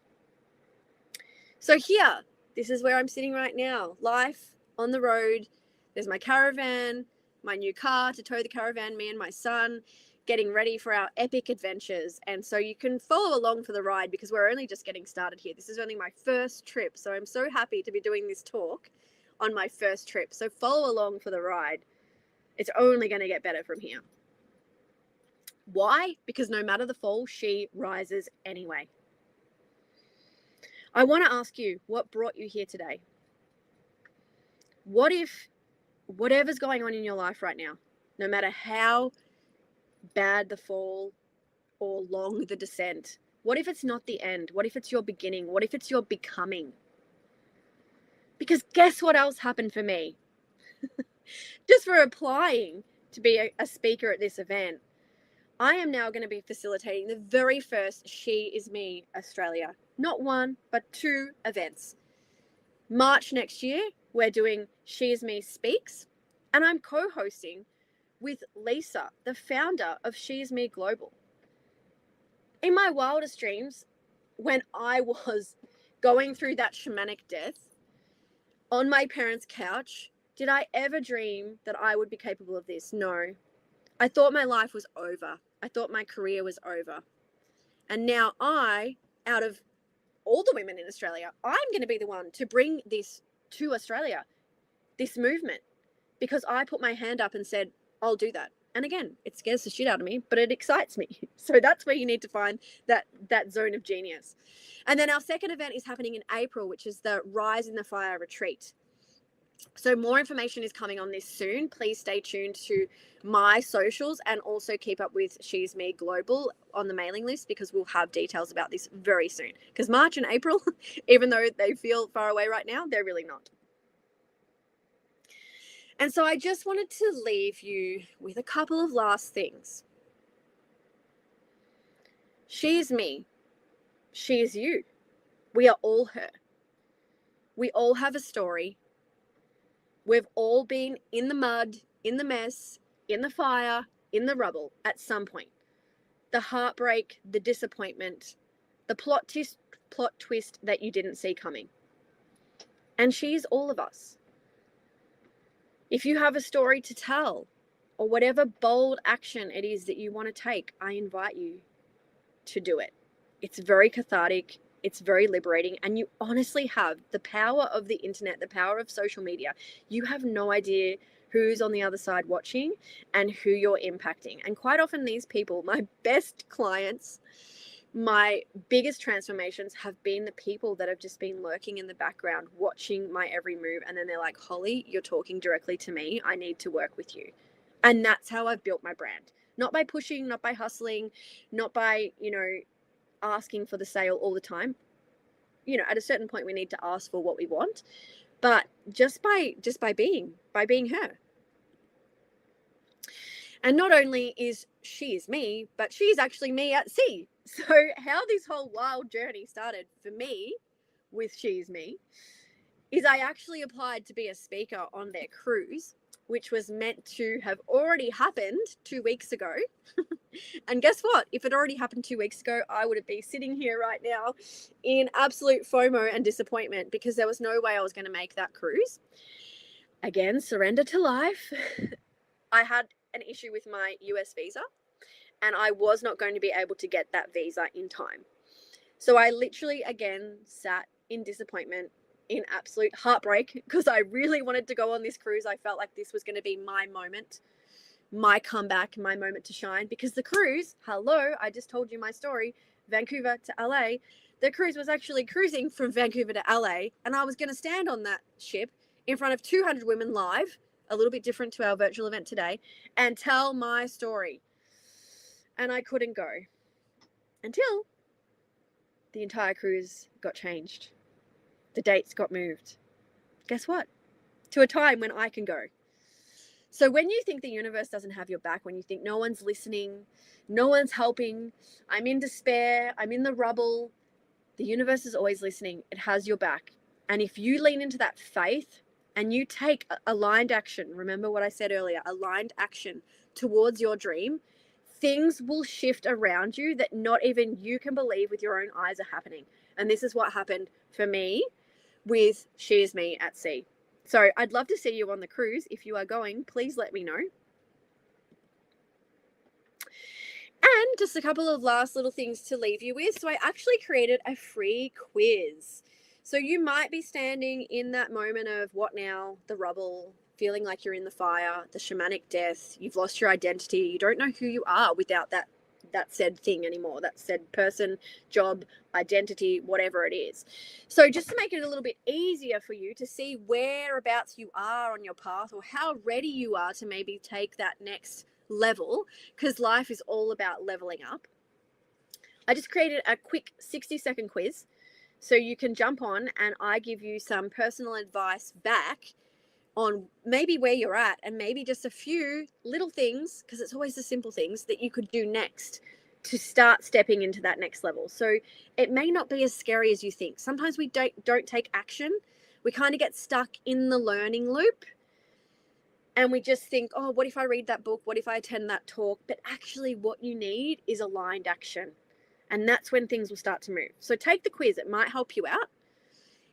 So here, this is where I'm sitting right now. Life on the road. There's my caravan, my new car to tow the caravan, me and my son, getting ready for our epic adventures. And so you can follow along for the ride because we're only just getting started here. This is only my first trip. So I'm so happy to be doing this talk on my first trip. So follow along for the ride. It's only going to get better from here. Why? Because no matter the fall, she rises anyway. I want to ask you, what brought you here today? What if whatever's going on in your life right now, no matter how bad the fall or long the descent, what if it's not the end? What if it's your beginning? What if it's your becoming? Because guess what else happened for me? Just for applying to be a speaker at this event, I am now going to be facilitating the very first SheisMe Australia. Not one, but 2 events. March next year, we're doing SheisMe Speaks, and I'm co-hosting with Lisa, the founder of SheisMe Global. In my wildest dreams, when I was going through that shamanic death on my parents' couch, did I ever dream that I would be capable of this? No. I thought my life was over. I thought my career was over. And now out of all the women in Australia, I'm going to be the one to bring this to Australia, this movement, because I put my hand up and said, I'll do that. And again, it scares the shit out of me, but it excites me. So that's where you need to find that zone of genius. And then our second event is happening in April, which is the Rise in the Fire retreat. So more information is coming on this soon. Please stay tuned to my socials and also keep up with SheisMe Global on the mailing list because we'll have details about this very soon. Because March and April, even though they feel far away right now, they're really not. And so I just wanted to leave you with a couple of last things. She is me. She is you. We are all her. We all have a story. We've all been in the mud, in the mess, in the fire, in the rubble at some point. The heartbreak, the disappointment, the plot twist that you didn't see coming. And she's all of us. If you have a story to tell or whatever bold action it is that you want to take, I invite you to do it. It's very cathartic. It's very liberating. And you honestly have the power of the internet, the power of social media. You have no idea who's on the other side watching and who you're impacting. And quite often these people, my best clients, my biggest transformations have been the people that have just been lurking in the background, watching my every move. And then they're like, Holly, you're talking directly to me. I need to work with you. And that's how I've built my brand. Not by pushing, not by hustling, not by, asking for the sale all the time. At a certain point we need to ask for what we want, but just by being her. And not only is she is me, but she's actually me at sea. So how this whole wild journey started for me with SheisMe is I actually applied to be a speaker on their cruise, which was meant to have already happened 2 weeks ago. And guess what? If it already happened 2 weeks ago, I would have been sitting here right now in absolute FOMO and disappointment because there was no way I was going to make that cruise. Again, surrender to life. I had an issue with my US visa and I was not going to be able to get that visa in time. So I literally, again, sat in disappointment, in absolute heartbreak because I really wanted to go on this cruise. I felt like this was going to be my moment, my comeback, my moment to shine, because the cruise, hello, I just told you my story, Vancouver to LA. The cruise was actually cruising from Vancouver to LA, and I was going to stand on that ship in front of 200 women live, a little bit different to our virtual event today, and tell my story. And I couldn't go until the entire cruise got changed. The dates got moved. Guess what? To a time when I can go. So when you think the universe doesn't have your back, when you think no one's listening, no one's helping, I'm in despair, I'm in the rubble, the universe is always listening. It has your back. And if you lean into that faith and you take aligned action, remember what I said earlier, aligned action towards your dream, things will shift around you that not even you can believe with your own eyes are happening. And this is what happened for me with SheisMe at sea. So I'd love to see you on the cruise. If you are going, please let me know. And just a couple of last little things to leave you with. So I actually created a free quiz. So you might be standing in that moment of what now, the rubble, feeling like you're in the fire, the shamanic death, you've lost your identity, you don't know who you are without that said thing anymore, that said person, job, identity, whatever it is. So just to make it a little bit easier for you to see whereabouts you are on your path or how ready you are to maybe take that next level, because life is all about leveling up, I just created a quick 60-second quiz so you can jump on and I give you some personal advice back on maybe where you're at and maybe just a few little things, because it's always the simple things that you could do next to start stepping into that next level. So it may not be as scary as you think. Sometimes we don't take action. We kind of get stuck in the learning loop and we just think, oh, what if I read that book? What if I attend that talk? But actually what you need is aligned action. And that's when things will start to move. So take the quiz. It might help you out.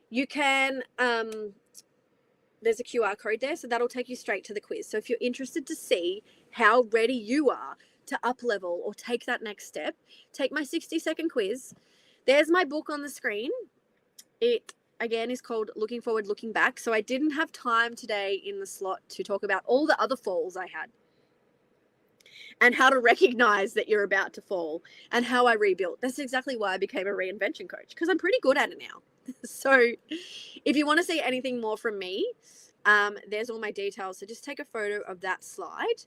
You can, there's a QR code there, so that'll take you straight to the quiz. So if you're interested to see how ready you are to up level or take that next step, take my 60-second quiz. There's my book on the screen. It, again, is called Looking Forward, Looking Back. So I didn't have time today in the slot to talk about all the other falls I had and how to recognize that you're about to fall and how I rebuilt. That's exactly why I became a reinvention coach, because I'm pretty good at it now. So if you want to see anything more from me, there's all my details. So just take a photo of that slide.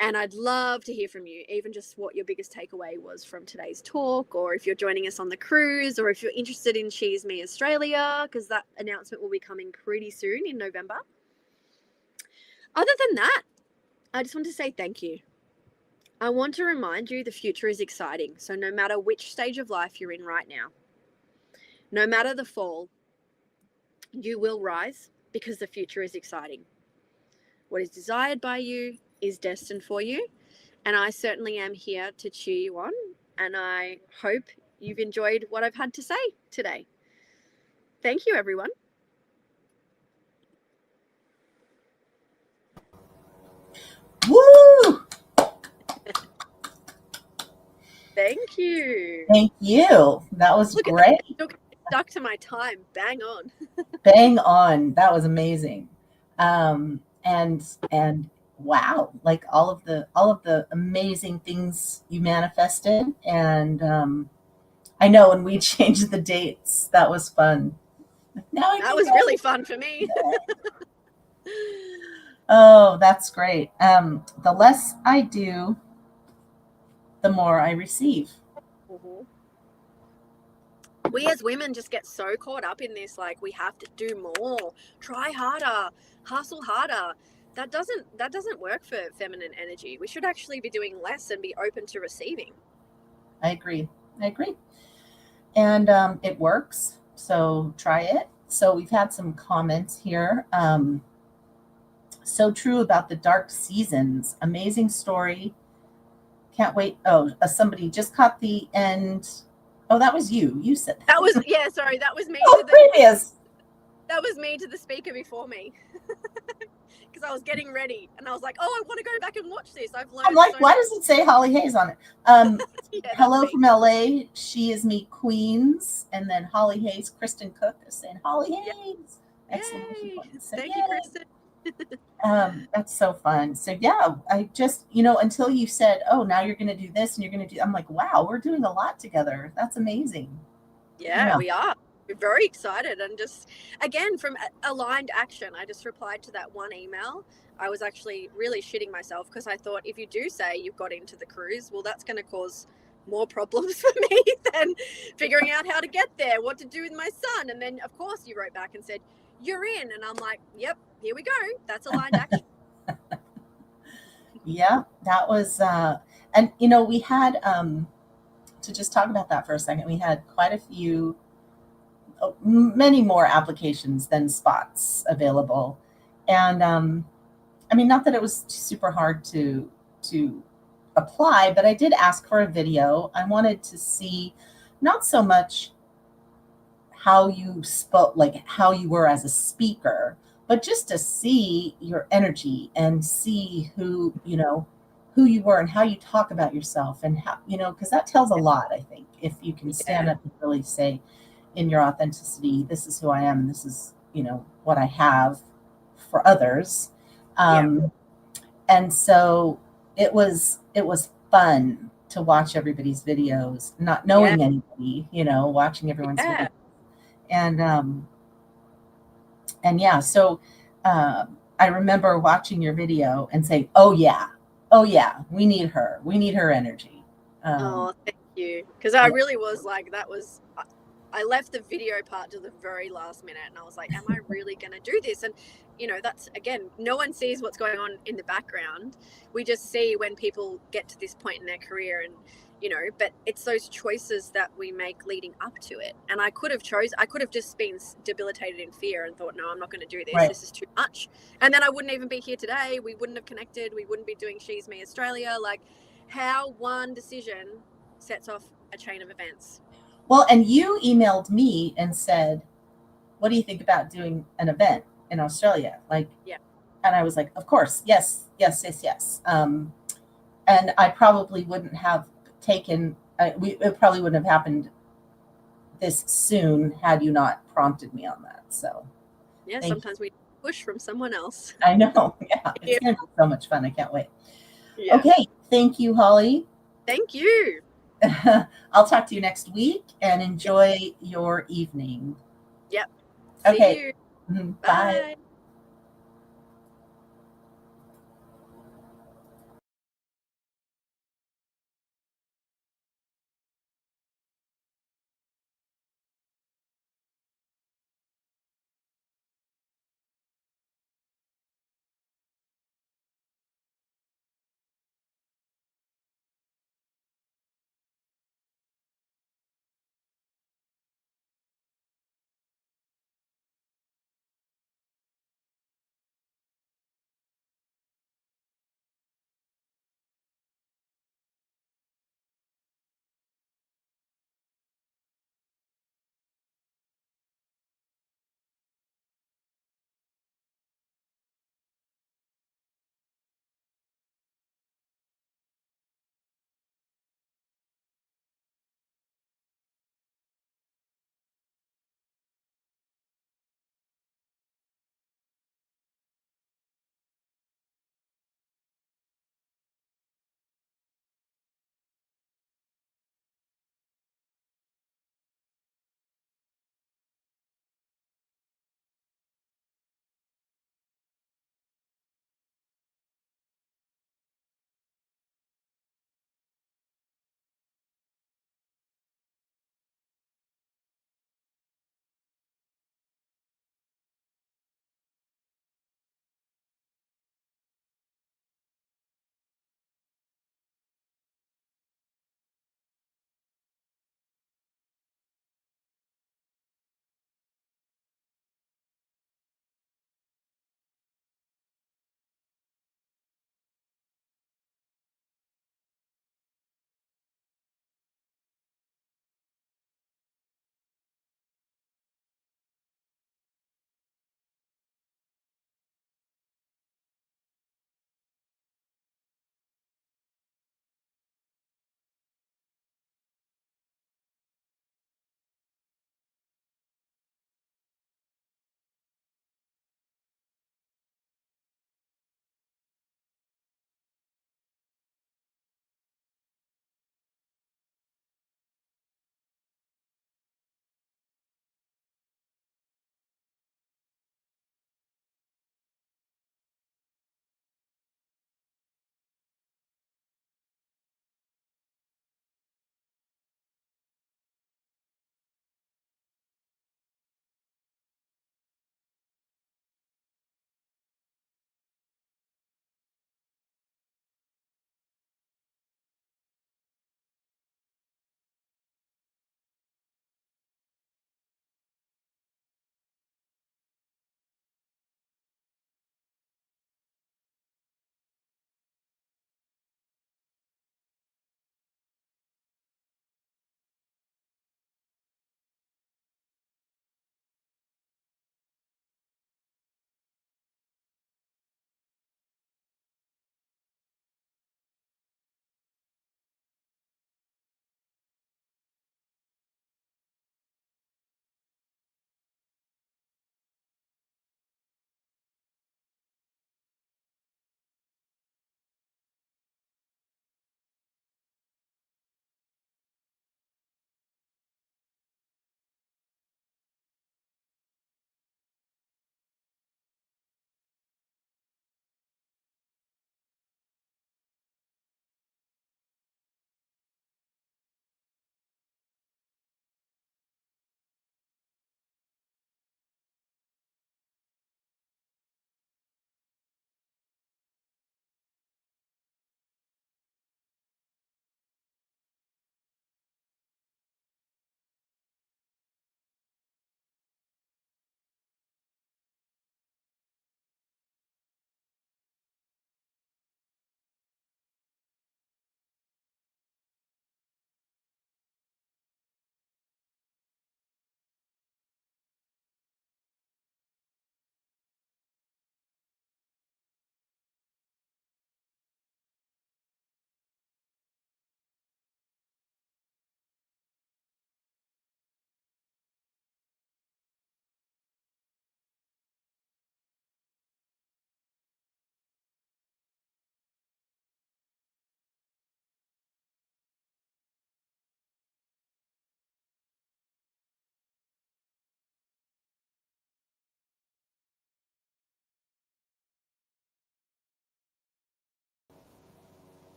And I'd love to hear from you, even just what your biggest takeaway was from today's talk, or if you're joining us on the cruise, or if you're interested in SheisMe Australia, because that announcement will be coming pretty soon in November. Other than that, I just want to say thank you. I want to remind you the future is exciting. So no matter which stage of life you're in right now, no matter the fall, you will rise because the future is exciting. What is desired by you is destined for you. And I certainly am here to cheer you on. And I hope you've enjoyed what I've had to say today. Thank you, everyone. Woo! Thank you. Thank you. That was great. Stuck to my time. Bang on. Bang on. That was amazing. And wow, like all of the amazing things you manifested. And I know when we changed the dates, that was fun. Now that was really fun for me. Oh, that's great. The less I do, the more I receive. Mm-hmm. We as women just get so caught up in this, like we have to do more, try harder, hustle harder. That doesn't work for feminine energy. We should actually be doing less and be open to receiving. I agree. And it works. So try it. So we've had some comments here. So true about the dark seasons. Amazing story. Can't wait. Oh, somebody just caught the end. Oh, that was you. You said that. That was, yeah, sorry, that was me. Oh, previous. that was me to the speaker before me. Because I was getting ready and I was like, oh, I want to go back and watch this. I've learned I'm like, so why much. does it say Holly Hayes on it? Yeah, Hello from LA. SheisMe Queens. And then Holly Hayes, Kristen Cook is saying Holly Hayes. Exclamation point. So, Thank you, Kristen. that's so fun. So yeah, I just, until you said, oh, now you're going to do this and you're going to do, I'm like, wow, we're doing a lot together. That's amazing. Yeah, we are. We're very excited. And just, again, from aligned action, I just replied to that one email. I was actually really shitting myself because I thought if you do say you've got into the cruise, well, that's going to cause more problems for me than figuring out how to get there, what to do with my son. And then, of course, you wrote back and said, you're in. And I'm like, yep, here we go. That's aligned action. Yeah, that was, and we had, to just talk about that for a second, we had quite a few, many more applications than spots available. And I mean, not that it was super hard to apply, but I did ask for a video. I wanted to see not so much how you spoke, like how you were as a speaker, but just to see your energy and see who you were and how you talk about yourself and how, because that tells a lot, I think, if you can stand up and really say in your authenticity, this is who I am and this is, what I have for others. And so it was fun to watch everybody's videos, not knowing anybody, watching everyone's videos. And yeah, so I remember watching your video and saying, oh yeah, we need her energy. Oh, thank you. Because I really was like, I left the video part to the very last minute and I was like, am I really going to do this? And, that's, again, no one sees what's going on in the background. We just see when people get to this point in their career and, but it's those choices that we make leading up to it. And I could have just been debilitated in fear and thought, no, I'm not going to do this. Right. This is too much. And then I wouldn't even be here today. We wouldn't have connected. We wouldn't be doing SheisMe Australia. Like, how one decision sets off a chain of events. Well, and you emailed me and said, what do you think about doing an event in Australia? Like, yeah. And I was like, of course, yes. And I probably wouldn't have it probably wouldn't have happened this soon had you not prompted me on that. So yeah, sometimes we push from someone else. I know. Yeah, it's going to be so much fun. I can't wait. Yeah. Okay. Thank you, Holly. Thank you. I'll talk to you next week and enjoy your evening. Yep. Okay. See you. Bye. Bye.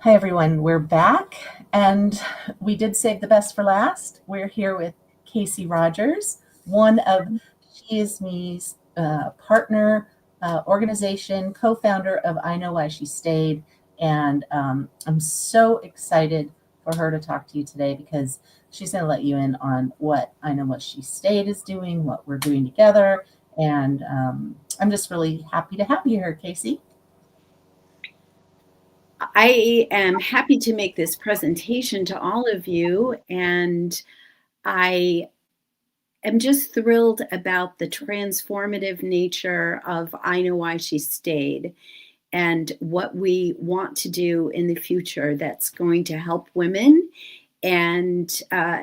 Hi, everyone. We're back, and we did save the best for last. We're here with Casey Rogers, one of SheisMe's partner organization, co-founder of I Know Why She Stayed, and I'm so excited for her to talk to you today because she's going to let you in on what I Know What She Stayed is doing, what we're doing together, and I'm just really happy to have you here, Casey. I am happy to make this presentation to all of you, and I am just thrilled about the transformative nature of I Know Why She Stayed and what we want to do in the future that's going to help women, and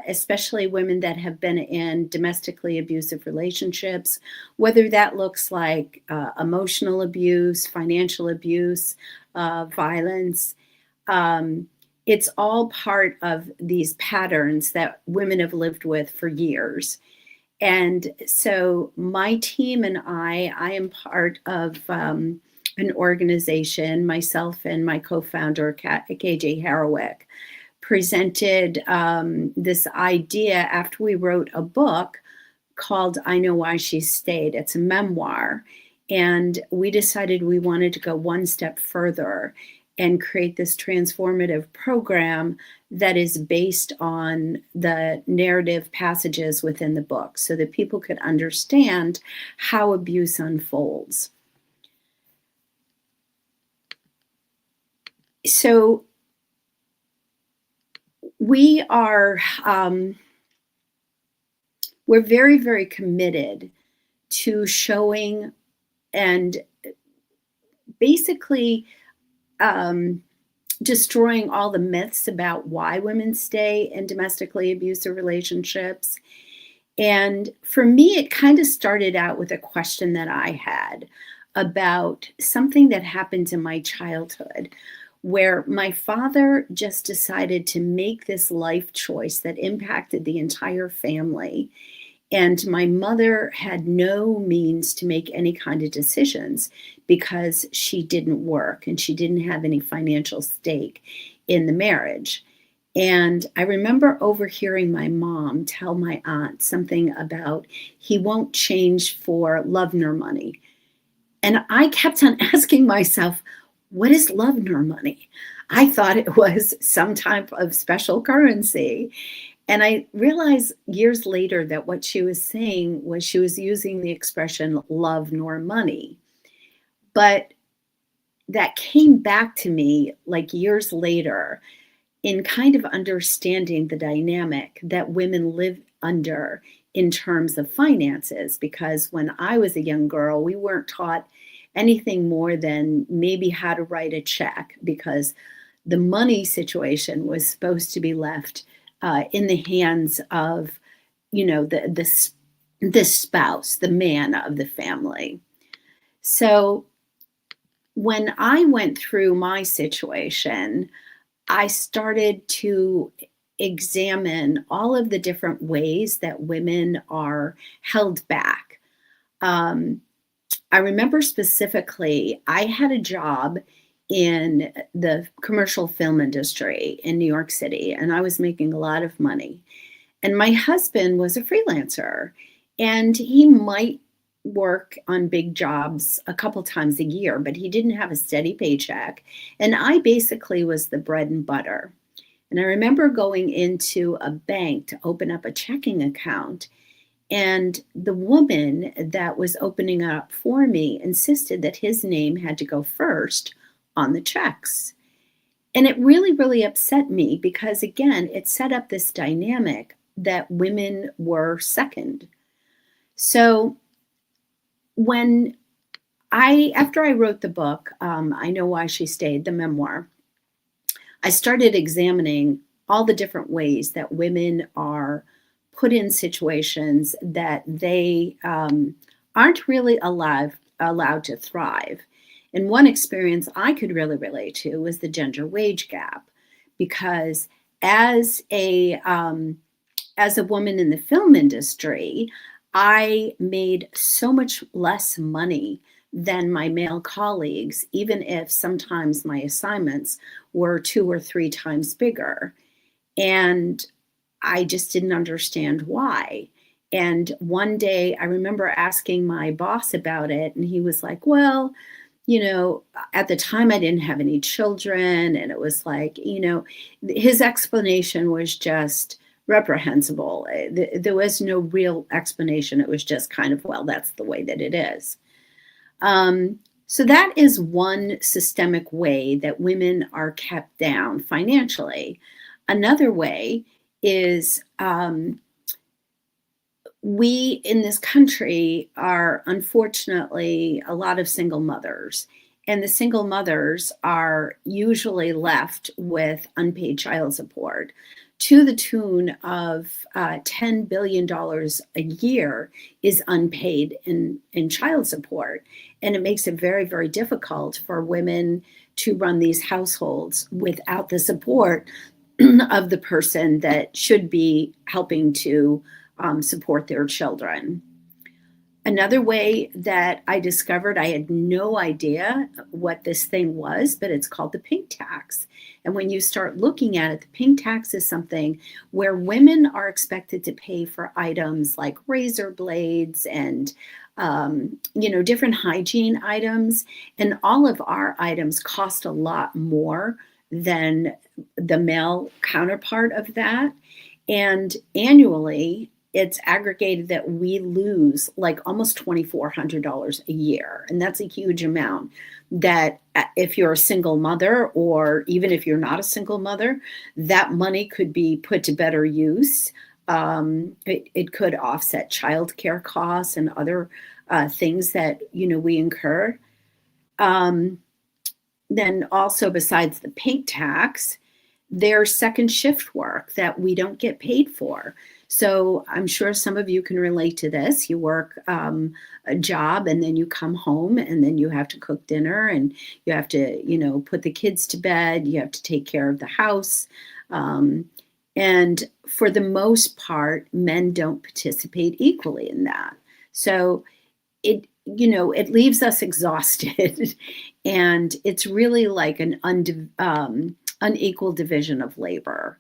especially women that have been in domestically abusive relationships, whether that looks like emotional abuse, financial abuse, violence. It's all part of these patterns that women have lived with for years. And so my team and I am part of an organization, myself and my co-founder, KJ Harowick, presented this idea after we wrote a book called I Know Why She Stayed. It's a memoir. And we decided we wanted to go one step further and create this transformative program that is based on the narrative passages within the book so that people could understand how abuse unfolds. So we are, we're very, very committed to showing and basically destroying all the myths about why women stay in domestically abusive relationships. And for me, it kind of started out with a question that I had about something that happened in my childhood, where my father just decided to make this life choice that impacted the entire family. And my mother had no means to make any kind of decisions because she didn't work and she didn't have any financial stake in the marriage. And I remember overhearing my mom tell my aunt something about he won't change for love nor money. And I kept on asking myself, what is love nor money? I thought it was some type of special currency. And I realized years later that what she was saying was she was using the expression love nor money. But that came back to me like years later in kind of understanding the dynamic that women live under in terms of finances. Because when I was a young girl, we weren't taught anything more than maybe how to write a check, because the money situation was supposed to be left in the hands of, you know, the spouse, the man of the family. So when I went through my situation, I started to examine all of the different ways that women are held back. I remember specifically, I had a job in the commercial film industry in New York City, and I was making a lot of money. And my husband was a freelancer, and he might work on big jobs a couple times a year, but he didn't have a steady paycheck. And I basically was the bread and butter. And I remember going into a bank to open up a checking account, and the woman that was opening up for me insisted that his name had to go first on the checks. And it really, really upset me because, again, it set up this dynamic that women were second. So after I wrote the book, I Know Why She Stayed, the memoir, I started examining all the different ways that women are put in situations that they aren't really allowed to thrive. And one experience I could really relate to was the gender wage gap, because as a woman in the film industry, I made so much less money than my male colleagues, even if sometimes my assignments were 2 or 3 times bigger. And I just didn't understand why. And one day I remember asking my boss about it, and he was like, well, at the time I didn't have any children. And it was like, his explanation was just reprehensible. There was no real explanation. It was just kind of, well, that's the way that it is. So that is one systemic way that women are kept down financially. Another way is we in this country are unfortunately a lot of single mothers, and the single mothers are usually left with unpaid child support to the tune of $10 billion a year is unpaid in child support. And it makes it very, very difficult for women to run these households without the support of the person that should be helping to support their children. Another way that I discovered, I had no idea what this thing was, but it's called the pink tax. And when you start looking at it, the pink tax is something where women are expected to pay for items like razor blades and different hygiene items. And all of our items cost a lot more than the male counterpart of that. And annually, it's aggregated that we lose like almost $2,400 a year. And that's a huge amount that if you're a single mother, or even if you're not a single mother, that money could be put to better use. It could offset childcare costs and other things that, we incur. Then also, besides the pink tax, there's second shift work that we don't get paid for. So I'm sure some of you can relate to this. You work a job and then you come home and then you have to cook dinner and you have to, put the kids to bed. You have to take care of the house. And for the most part, men don't participate equally in that. So it leaves us exhausted. And it's really like an unequal division of labor.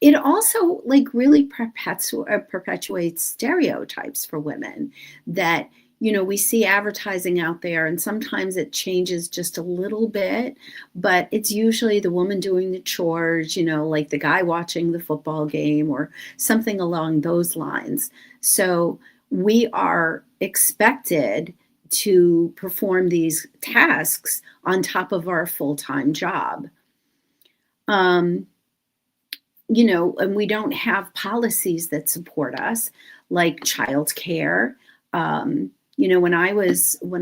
It also really perpetuates stereotypes for women that, we see advertising out there, and sometimes it changes just a little bit, but it's usually the woman doing the chores, like the guy watching the football game or something along those lines. So we are expected to perform these tasks on top of our full-time job. And we don't have policies that support us, like childcare. When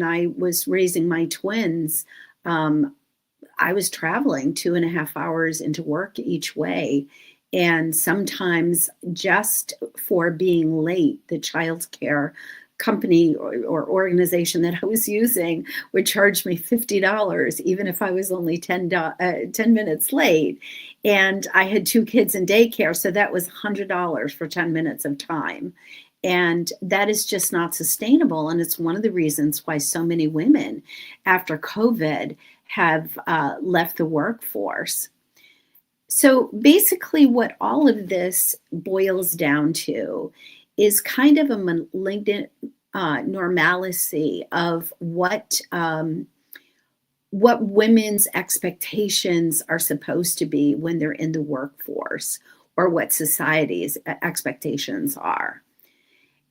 I was raising my twins, I was traveling 2.5 hours into work each way. And sometimes just for being late, the childcare company or organization that I was using would charge me $50, even if I was only 10 minutes late. And I had 2 kids in daycare, so that was $100 for 10 minutes of time. And that is just not sustainable. And it's one of the reasons why so many women after COVID have left the workforce. So basically what all of this boils down to is kind of a malignant normalcy of what women's expectations are supposed to be when they're in the workforce, or what society's expectations are.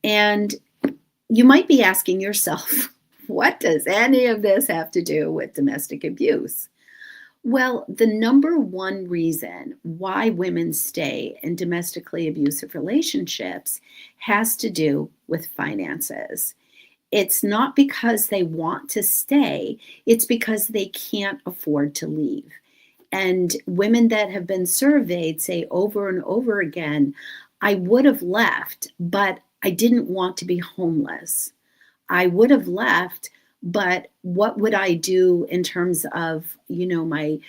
And you might be asking yourself, what does any of this have to do with domestic abuse? Well, the number one reason why women stay in domestically abusive relationships has to do with finances. It's not because they want to stay, it's because they can't afford to leave. And women that have been surveyed say over and over again, I would have left, but I didn't want to be homeless. I would have left, but what would I do in terms of, my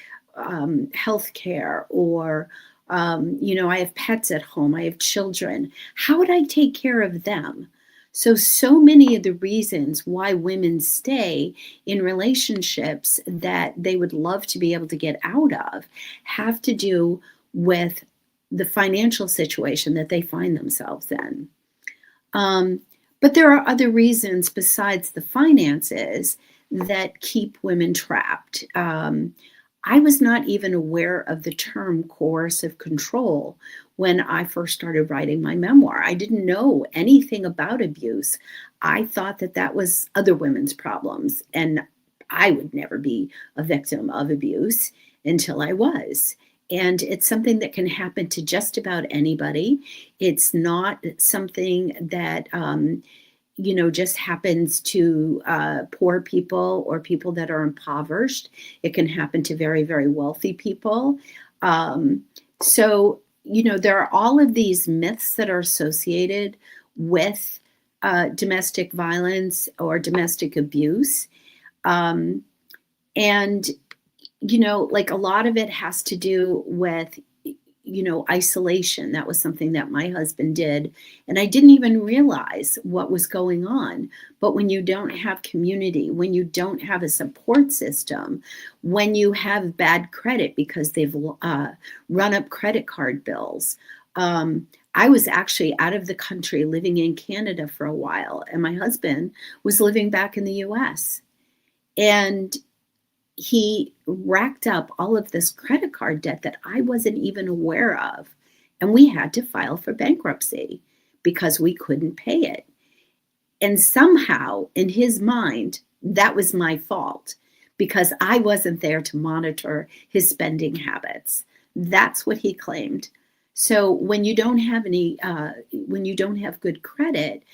health care, or, I have pets at home, I have children. How would I take care of them? So many of the reasons why women stay in relationships that they would love to be able to get out of have to do with the financial situation that they find themselves in. But there are other reasons besides the finances that keep women trapped. I was not even aware of the term coercive control when I first started writing my memoir. I didn't know anything about abuse. I thought that that was other women's problems, and I would never be a victim of abuse until I was. And it's something that can happen to just about anybody. It's not something that just happens to poor people or people that are impoverished. It can happen to very, very wealthy people. So there are all of these myths that are associated with domestic violence or domestic abuse. And, like a lot of it has to do with isolation. That was something that my husband did. And I didn't even realize what was going on. But when you don't have community, when you don't have a support system, when you have bad credit because they've run up credit card bills. I was actually out of the country living in Canada for a while, and my husband was living back in the US. And he racked up all of this credit card debt that I wasn't even aware of. And we had to file for bankruptcy because we couldn't pay it. And somehow in his mind, that was my fault because I wasn't there to monitor his spending habits. That's what he claimed. So when you don't have when you don't have good credit,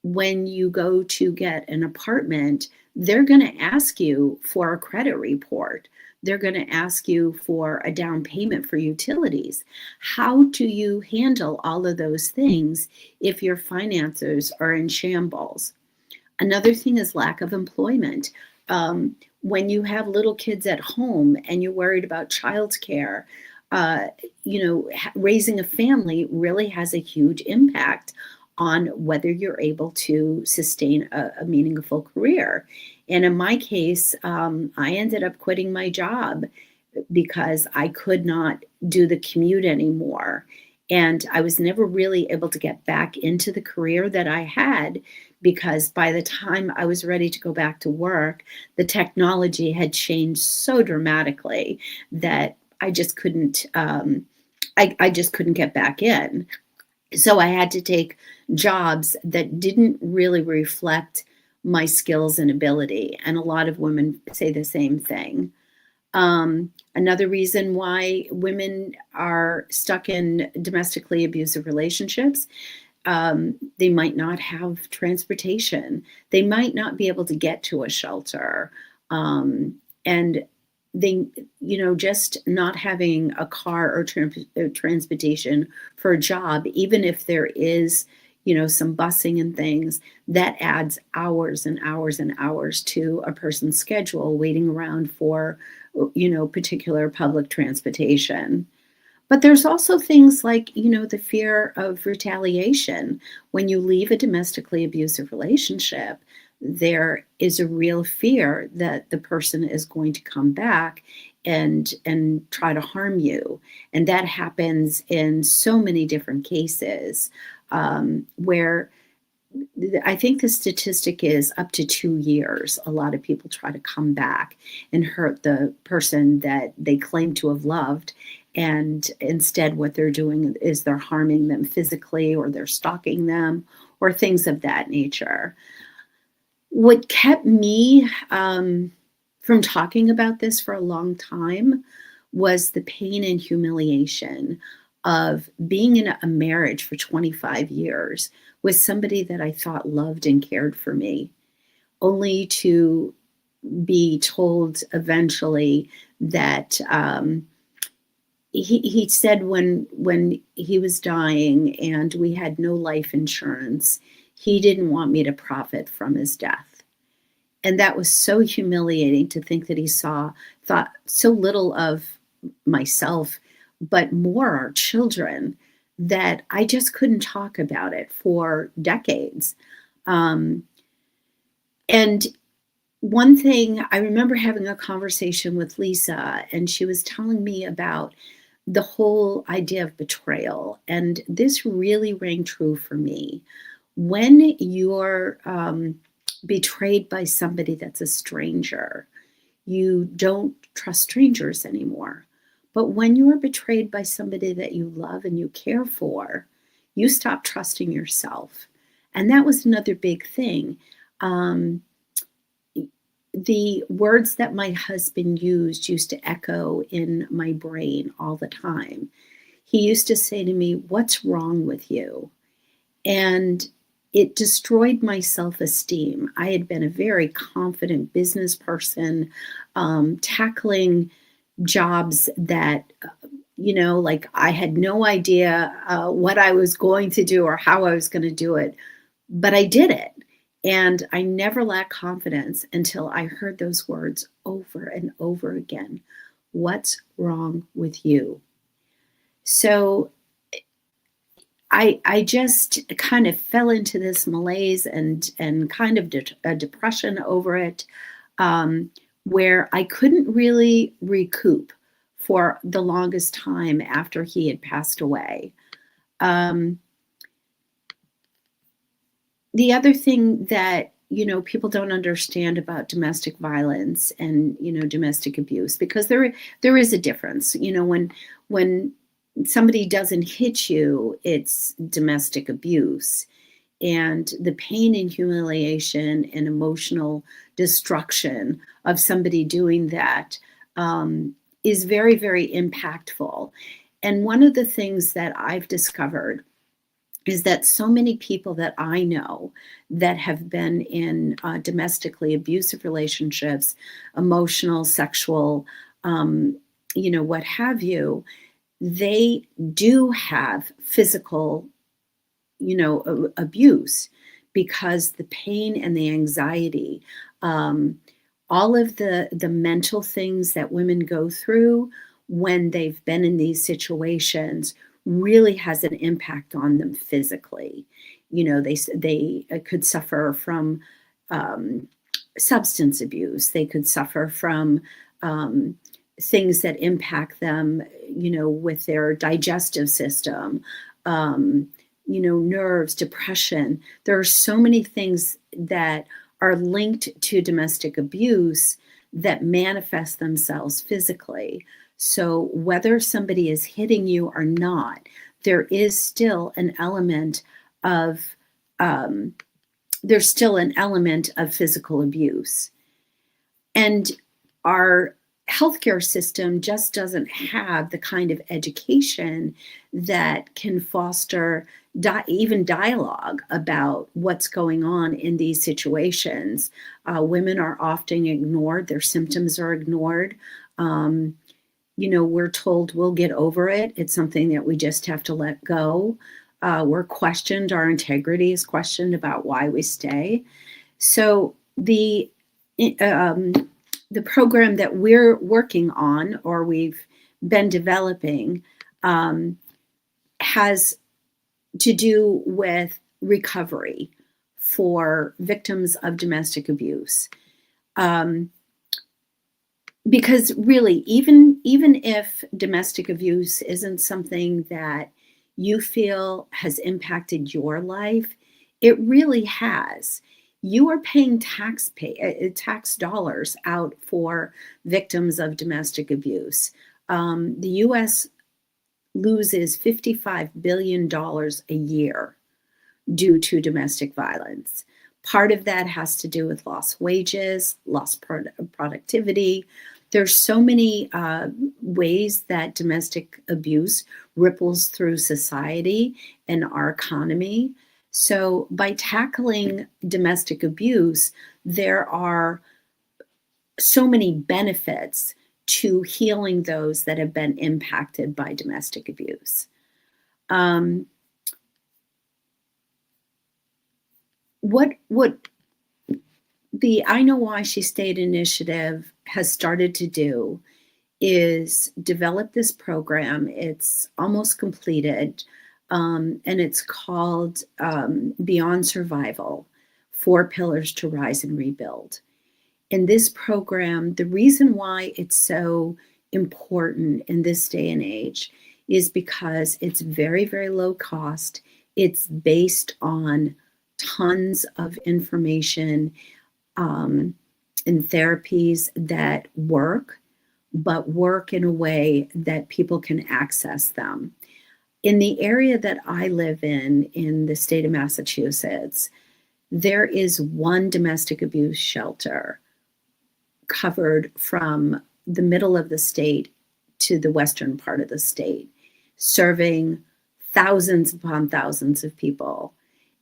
when you go to get an apartment, they're going to ask you for a credit report. They're going to ask you for a down payment for utilities. How do you handle all of those things if your finances are in shambles? Another thing is lack of employment. When you have little kids at home and you're worried about childcare, raising a family really has a huge impact on whether you're able to sustain a meaningful career. And in my case, I ended up quitting my job because I could not do the commute anymore. And I was never really able to get back into the career that I had because by the time I was ready to go back to work, the technology had changed so dramatically that I just couldn't, I just couldn't get back in. So I had to take jobs that didn't really reflect my skills and ability. And a lot of women say the same thing. Another reason why women are stuck in domestically abusive relationships, they might not have transportation. They might not be able to get to a shelter. And they, just not having a car or transportation for a job, even if there is, some busing and things, that adds hours and hours and hours to a person's schedule waiting around for, particular public transportation. But there's also things like, the fear of retaliation. When you leave a domestically abusive relationship, there is a real fear that the person is going to come back and try to harm you. And that happens in so many different cases where I think the statistic is up to 2 years. A lot of people try to come back and hurt the person that they claim to have loved. And instead, what they're doing is they're harming them physically, or they're stalking them, or things of that nature. What kept me from talking about this for a long time was the pain and humiliation of being in a marriage for 25 years with somebody that I thought loved and cared for me, only to be told eventually that he said when he was dying and we had no life insurance, he didn't want me to profit from his death. And that was so humiliating to think that he thought so little of myself, but more our children, that I just couldn't talk about it for decades. And one thing, I remember having a conversation with Lisa, and she was telling me about the whole idea of betrayal. And this really rang true for me. When you're betrayed by somebody that's a stranger, you don't trust strangers anymore. But when you are betrayed by somebody that you love and you care for, you stop trusting yourself. And that was another big thing. The words that my husband used to echo in my brain all the time. He used to say to me, "What's wrong with you?" And it destroyed my self-esteem. I had been a very confident business person, tackling jobs that, like I had no idea what I was going to do or how I was going to do it, but I did it. And I never lacked confidence until I heard those words over and over again. What's wrong with you? So I just kind of fell into this malaise and kind of a depression over it, where I couldn't really recoup for the longest time after he had passed away. The other thing that people don't understand about domestic violence and domestic abuse, because there is a difference. When somebody doesn't hit you, it's domestic abuse, and the pain and humiliation and emotional destruction of somebody doing that is very, very impactful. And one of the things that I've discovered is that so many people that I know that have been in domestically abusive relationships, emotional, sexual, what have you, they do have physical, abuse, because the pain and the anxiety, all of the mental things that women go through when they've been in these situations really has an impact on them physically. They could suffer from substance abuse. They could suffer from things that impact them, with their digestive system, nerves, depression. There are so many things that are linked to domestic abuse that manifest themselves physically. So whether somebody is hitting you or not, there is still an element of physical abuse. And our healthcare system just doesn't have the kind of education that can foster even dialogue about what's going on in these situations. Women are often ignored. Their symptoms are ignored. We're told we'll get over it. It's something that we just have to let go. We're questioned. Our integrity is questioned about why we stay. So the program that we're working on, or we've been developing, has to do with recovery for victims of domestic abuse. Because really, even if domestic abuse isn't something that you feel has impacted your life, it really has. You are paying tax dollars out for victims of domestic abuse. The U.S. loses $55 billion a year due to domestic violence. Part of that has to do with lost wages, lost productivity. There's so many ways that domestic abuse ripples through society and our economy. So by tackling domestic abuse, there are so many benefits to healing those that have been impacted by domestic abuse. What the I Know Why She Stayed initiative has started to do is develop this program. It's almost completed, and it's called Beyond Survival. 4 pillars to rise and rebuild. In this program, the reason why it's so important in this day and age is because it's very, very low cost. It's based on tons of information and therapies that work, but work in a way that people can access them. In the area that I live in the state of Massachusetts, there is one domestic abuse shelter covered from the middle of the state to the western part of the state, serving thousands upon thousands of people.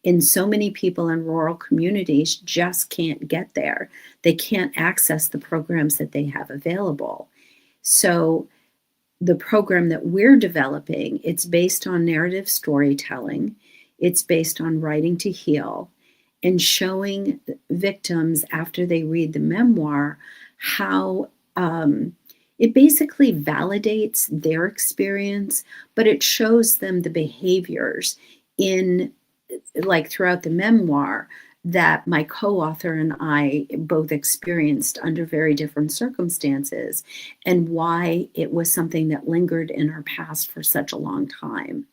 And so many people in rural communities just can't get there. They can't access the programs that they have available. So the program that we're developing, it's based on narrative storytelling. It's based on writing to heal and showing victims after they read the memoir how it basically validates their experience, but it shows them the behaviors in, like throughout the memoir, that my co-author and I both experienced under very different circumstances, and why it was something that lingered in our past for such a long time.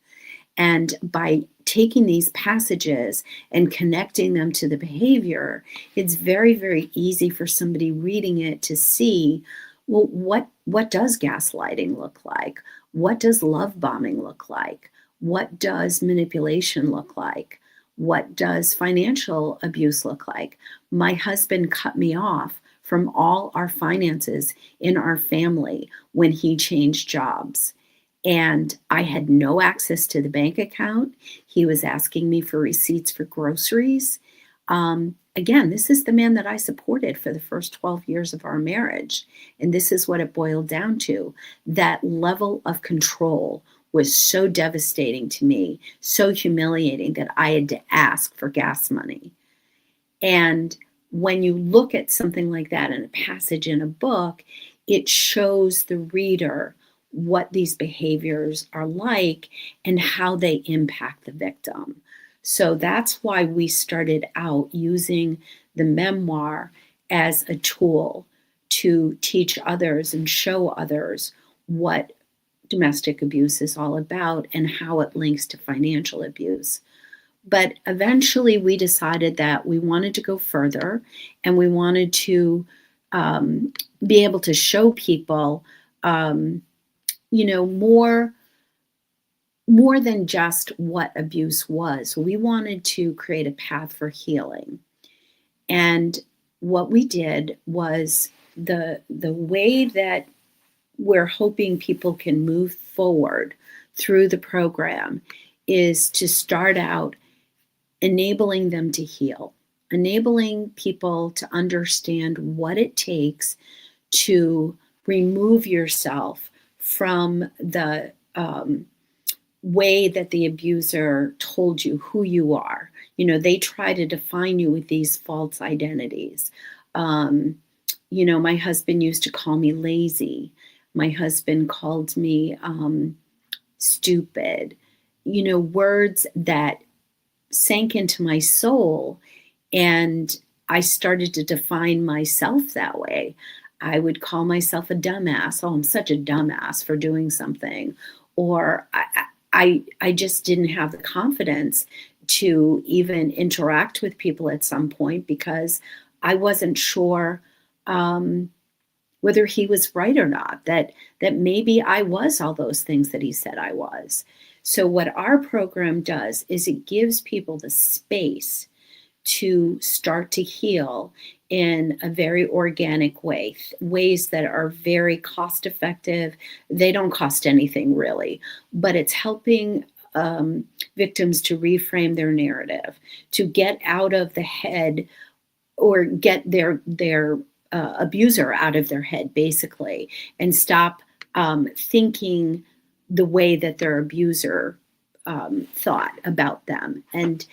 And by taking these passages and connecting them to the behavior, it's very, very easy for somebody reading it to see, well, what does gaslighting look like? What does love bombing look like? What does manipulation look like? What does financial abuse look like? My husband cut me off from all our finances in our family when he changed jobs. And I had no access to the bank account. He was asking me for receipts for groceries. Again, this is the man that I supported for the first 12 years of our marriage. And this is what it boiled down to. That level of control was so devastating to me, so humiliating, that I had to ask for gas money. And when you look at something like that in a passage in a book, it shows the reader what these behaviors are like and how they impact the victim. So that's why we started out using the memoir as a tool to teach others and show others what domestic abuse is all about and how it links to financial abuse. But eventually we decided that we wanted to go further, and we wanted to be able to show people more than just what abuse was. We wanted to create a path for healing. And what we did was the way that we're hoping people can move forward through the program is to start out enabling them to heal, enabling people to understand what it takes to remove yourself from the way that the abuser told you who you are. They try to define you with these false identities. My husband used to call me lazy. My husband called me stupid. Words that sank into my soul, and I started to define myself that way. I would call myself a dumbass. Oh, I'm such a dumbass for doing something. Or I just didn't have the confidence to even interact with people at some point because I wasn't sure whether he was right or not, that maybe I was all those things that he said I was. So what our program does is it gives people the space to start to heal in a very organic way, ways that are very cost effective. They don't cost anything really, but it's helping victims to reframe their narrative, to get out of the head, or get their abuser out of their head, basically, and stop thinking the way that their abuser thought about them, and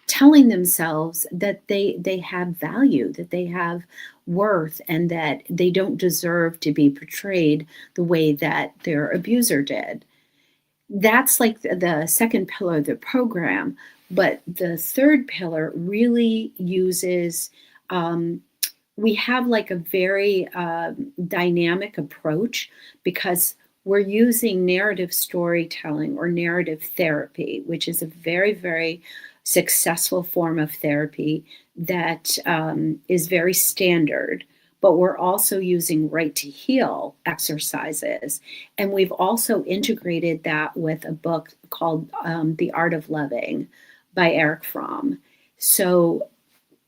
telling themselves that they have value, that they have worth, and that they don't deserve to be portrayed the way that their abuser did. that's like the second pillar of the program. But the third pillar really uses, we have like a very dynamic approach, because we're using narrative storytelling or narrative therapy, which is a very, very successful form of therapy that is very standard. But we're also using Right to Heal exercises. And we've also integrated that with a book called The Art of Loving by Eric Fromm. So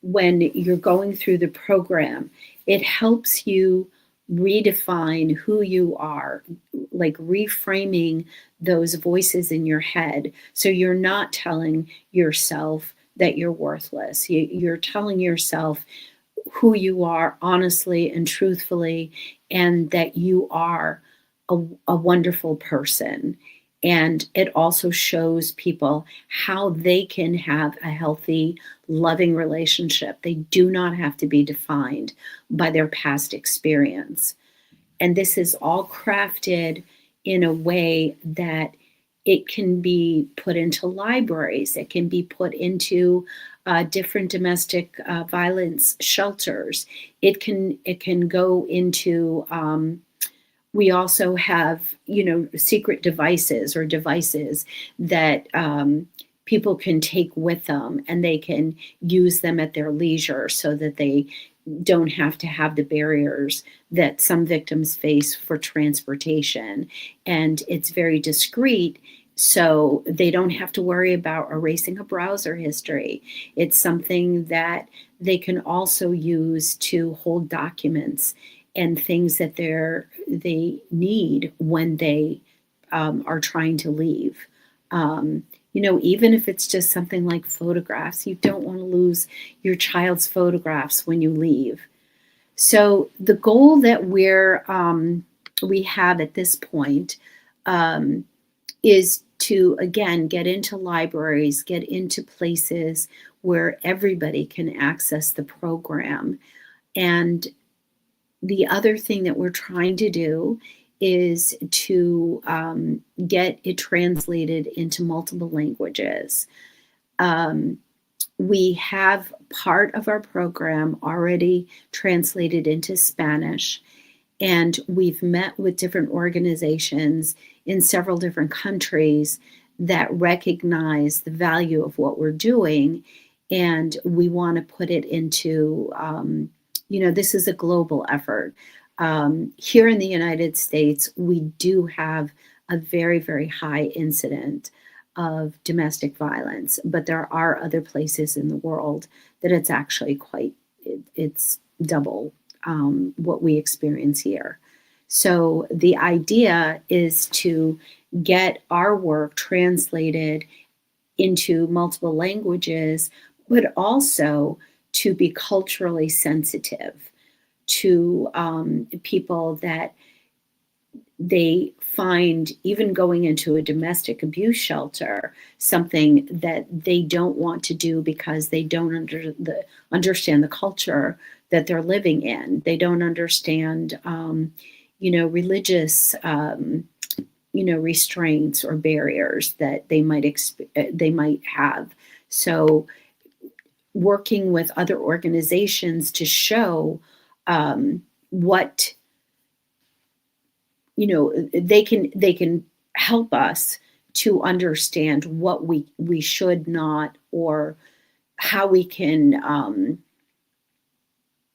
when you're going through the program, it helps you redefine who you are, like reframing those voices in your head. So you're not telling yourself that you're worthless. You're telling yourself who you are honestly and truthfully, and that you are a wonderful person. And it also shows people how they can have a healthy, loving relationship. They do not have to be defined by their past experience. And this is all crafted in a way that it can be put into libraries, it can be put into different domestic violence shelters. It can go into, we also have, secret devices or devices that people can take with them, and they can use them at their leisure, so that they don't have to have the barriers that some victims face for transportation. And it's very discreet, so they don't have to worry about erasing a browser history. It's something that they can also use to hold documents and things that they need when they are trying to leave. Even if it's just something like photographs, you don't want to lose your child's photographs when you leave. So the goal that we have at this point is to, again, get into libraries, get into places where everybody can access the program. And the other thing that we're trying to do is to get it translated into multiple languages. We have part of our program already translated into Spanish, and we've met with different organizations in several different countries that recognize the value of what we're doing, and we want to put it into, this is a global effort. Here in the United States, we do have a very, very high incident of domestic violence, but there are other places in the world that it's actually it's double what we experience here. So the idea is to get our work translated into multiple languages, but also to be culturally sensitive to people that they find, even going into a domestic abuse shelter, something that they don't want to do because they don't understand the culture that they're living in. They don't understand, religious, restraints or barriers that they might have. So, working with other organizations to show what they can help us to understand what we should not, or how we can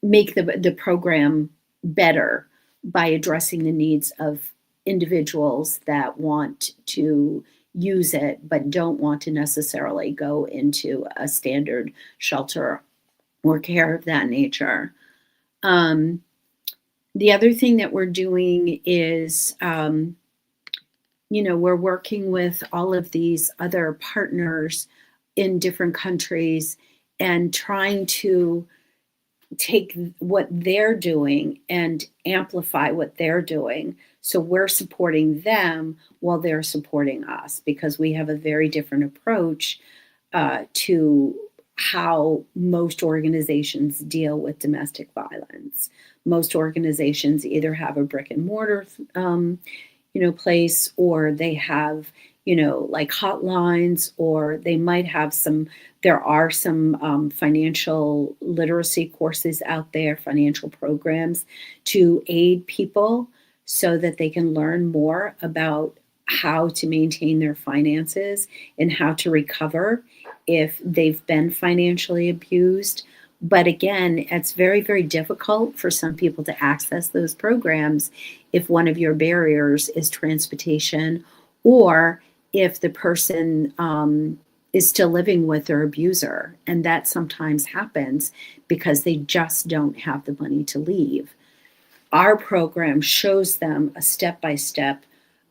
make the program better by addressing the needs of individuals that want to use it but don't want to necessarily go into a standard shelter or care of that nature. The other thing that we're doing is, we're working with all of these other partners in different countries and trying to take what they're doing and amplify what they're doing. So we're supporting them while they're supporting us, because we have a very different approach to how most organizations deal with domestic violence. Most organizations either have a brick and mortar, place, or they have, like hotlines, or they might have there are some financial literacy courses out there, financial programs to aid people so that they can learn more about how to maintain their finances and how to recover if they've been financially abused. But again, it's very, very difficult for some people to access those programs if one of your barriers is transportation, or if the person is still living with their abuser. And that sometimes happens because they just don't have the money to leave. Our program shows them a step-by-step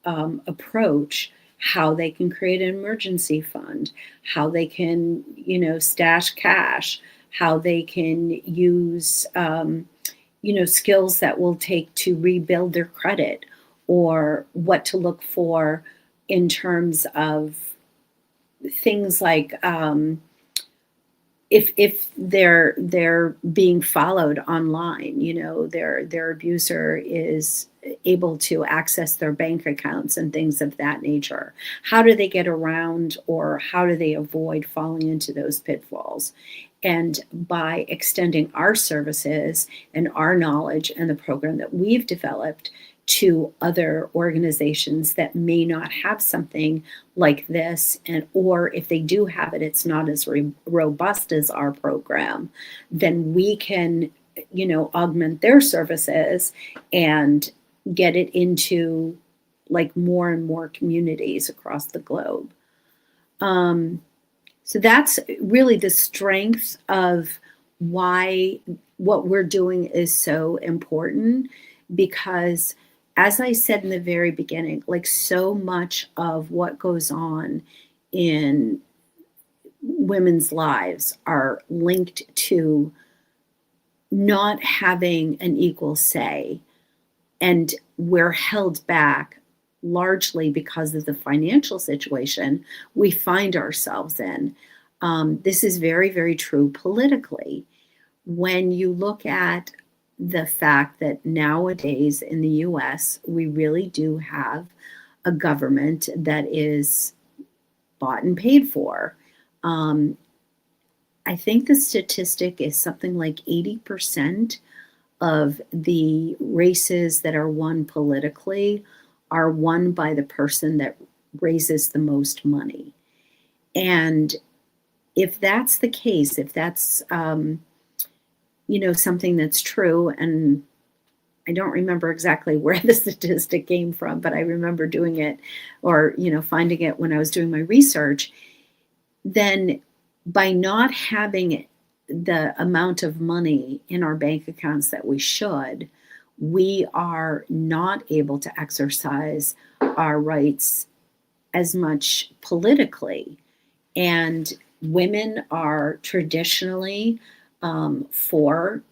approach, how they can create an emergency fund, how they can, stash cash, how they can use, skills that will take to rebuild their credit, or what to look for in terms of things like if they're being followed online, their abuser is able to access their bank accounts and things of that nature. How do they get around, or how do they avoid falling into those pitfalls? And by extending our services and our knowledge and the program that we've developed to other organizations that may not have something like this, or if they do have it, it's not as robust as our program, then we can, augment their services and get it into like more and more communities across the globe. So that's really the strength of why what we're doing is so important, because as I said in the very beginning, like so much of what goes on in women's lives are linked to not having an equal say. And we're held back largely because of the financial situation we find ourselves in. This is very, very true politically. When you look at the fact that nowadays in the US, we really do have a government that is bought and paid for. I think the statistic is something like 80% of the races that are won politically are won by the person that raises the most money. And if that's the case, if that's something that's true, and I don't remember exactly where the statistic came from, but I remember doing it, or finding it when I was doing my research, then by not having the amount of money in our bank accounts that we should, we are not able to exercise our rights as much politically. And women are traditionally for,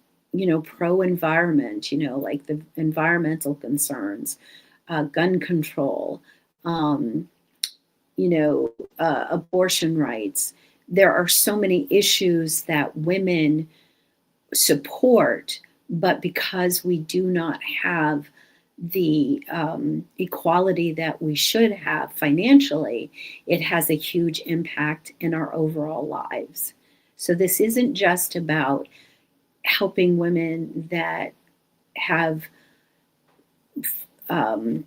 pro-environment, like the environmental concerns, gun control, abortion rights. There are so many issues that women support, but because we do not have the equality that we should have financially, it has a huge impact in our overall lives. So this isn't just about helping women that have come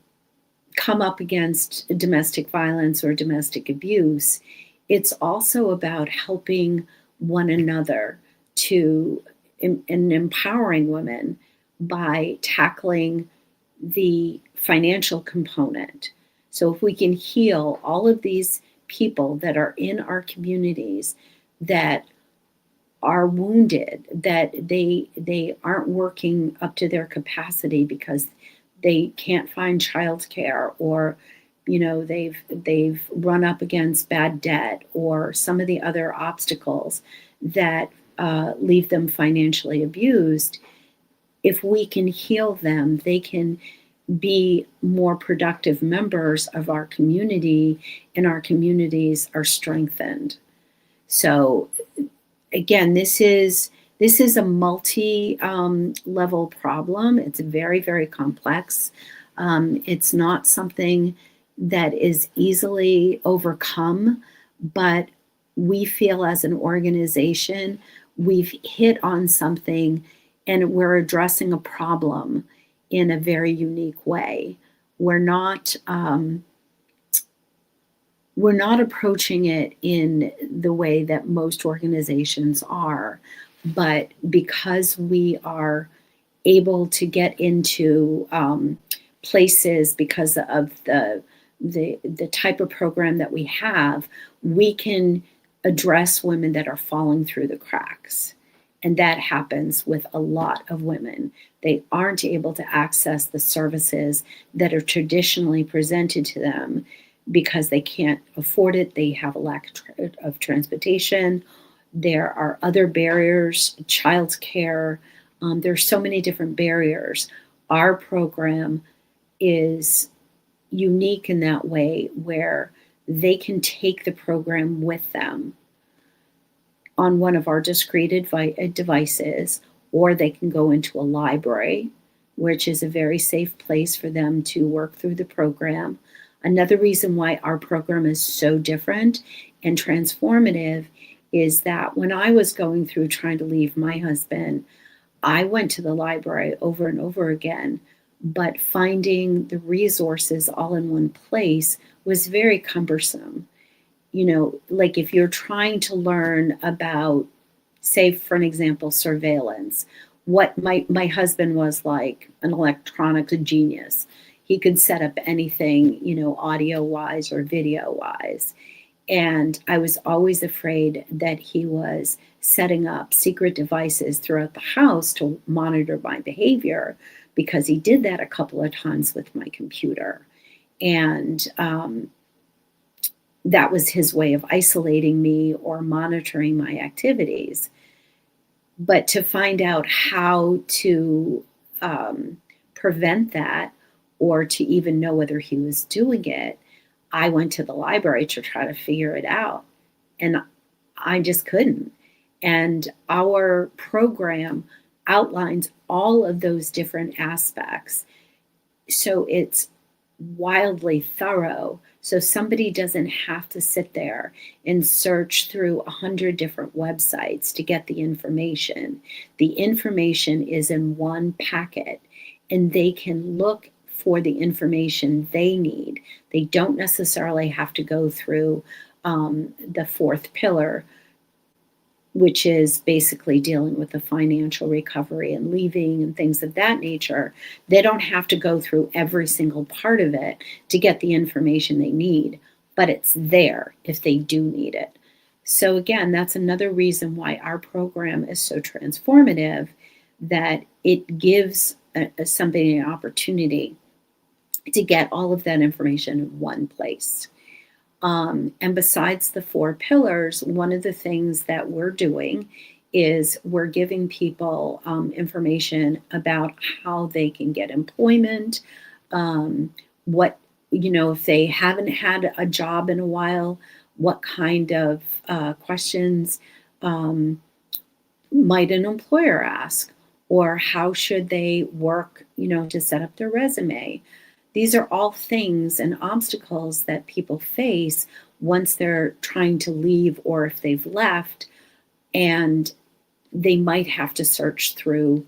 up against domestic violence or domestic abuse. It's also about helping one another and empowering women by tackling the financial component. So if we can heal all of these people that are in our communities that are wounded, that they aren't working up to their capacity because they can't find childcare, or they've run up against bad debt, or some of the other obstacles that leave them financially abused. If we can heal them, they can be more productive members of our community, and our communities are strengthened. So again, this is a multi-level problem. It's very, very complex. It's not something that is easily overcome, but we feel as an organization we've hit on something and we're addressing a problem in a very unique way. We're not approaching it in the way that most organizations are, but because we are able to get into places because of the type of program that we have, we can address women that are falling through the cracks. And that happens with a lot of women. They aren't able to access the services that are traditionally presented to them because they can't afford it. They have a lack of transportation. There are other barriers, childcare. There's so many different barriers. Our program is unique in that way where they can take the program with them on one of our discrete devices, or they can go into a library, which is a very safe place for them to work through the program. Another reason why our program is so different and transformative is that when I was going through trying to leave my husband, I went to the library over and over again, but finding the resources all in one place was very cumbersome. You know, like if you're trying to learn about, say, for an example, surveillance, what my husband was like an electronics genius. He could set up anything, you know, audio wise or video wise. And I was always afraid that he was setting up secret devices throughout the house to monitor my behavior, because he did that a couple of times with my computer. And that was his way of isolating me or monitoring my activities. But to find out how to prevent that, or to even know whether he was doing it, I went to the library to try to figure it out. And I just couldn't. And our program outlines all of those different aspects. So it's wildly thorough. So somebody doesn't have to sit there and search through 100 different websites to get the information. The information is in one packet, and they can look for the information they need. They don't necessarily have to go through the fourth pillar, which is basically dealing with the financial recovery and leaving and things of that nature. They don't have to go through every single part of it to get the information they need, but it's there if they do need it. So again, that's another reason why our program is so transformative, that it gives somebody an opportunity to get all of that information in one place. And besides the 4 pillars, one of the things that we're doing is we're giving people information about how they can get employment, what, you know, if they haven't had a job in a while, what kind of questions might an employer ask, or how should they work, you know, to set up their resume. These are all things and obstacles that people face once they're trying to leave, or if they've left, and they might have to search through,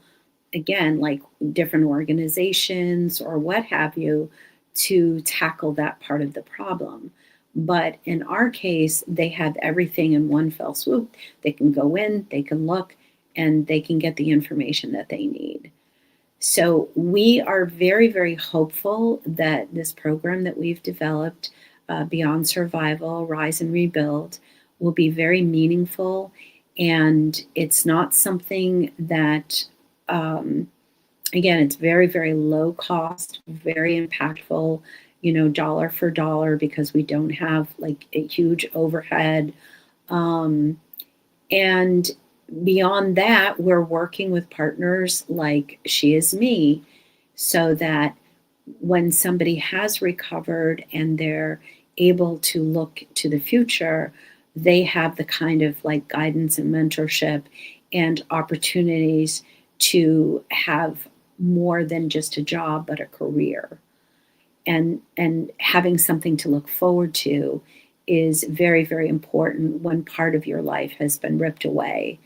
again, like different organizations or what have you, to tackle that part of the problem. But in our case, they have everything in one fell swoop. They can go in, they can look, and they can get the information that they need. So we are very, very hopeful that this program that we've developed, Beyond Survival, Rise and Rebuild, will be very meaningful. And it's not something that, again, it's very, very low cost, very impactful, you know, dollar for dollar, because we don't have like a huge overhead. And beyond that, we're working with partners like SheisMe, so that when somebody has recovered and they're able to look to the future, they have the kind of like guidance and mentorship and opportunities to have more than just a job, but a career. and having something to look forward to is very, very important when part of your life has been ripped away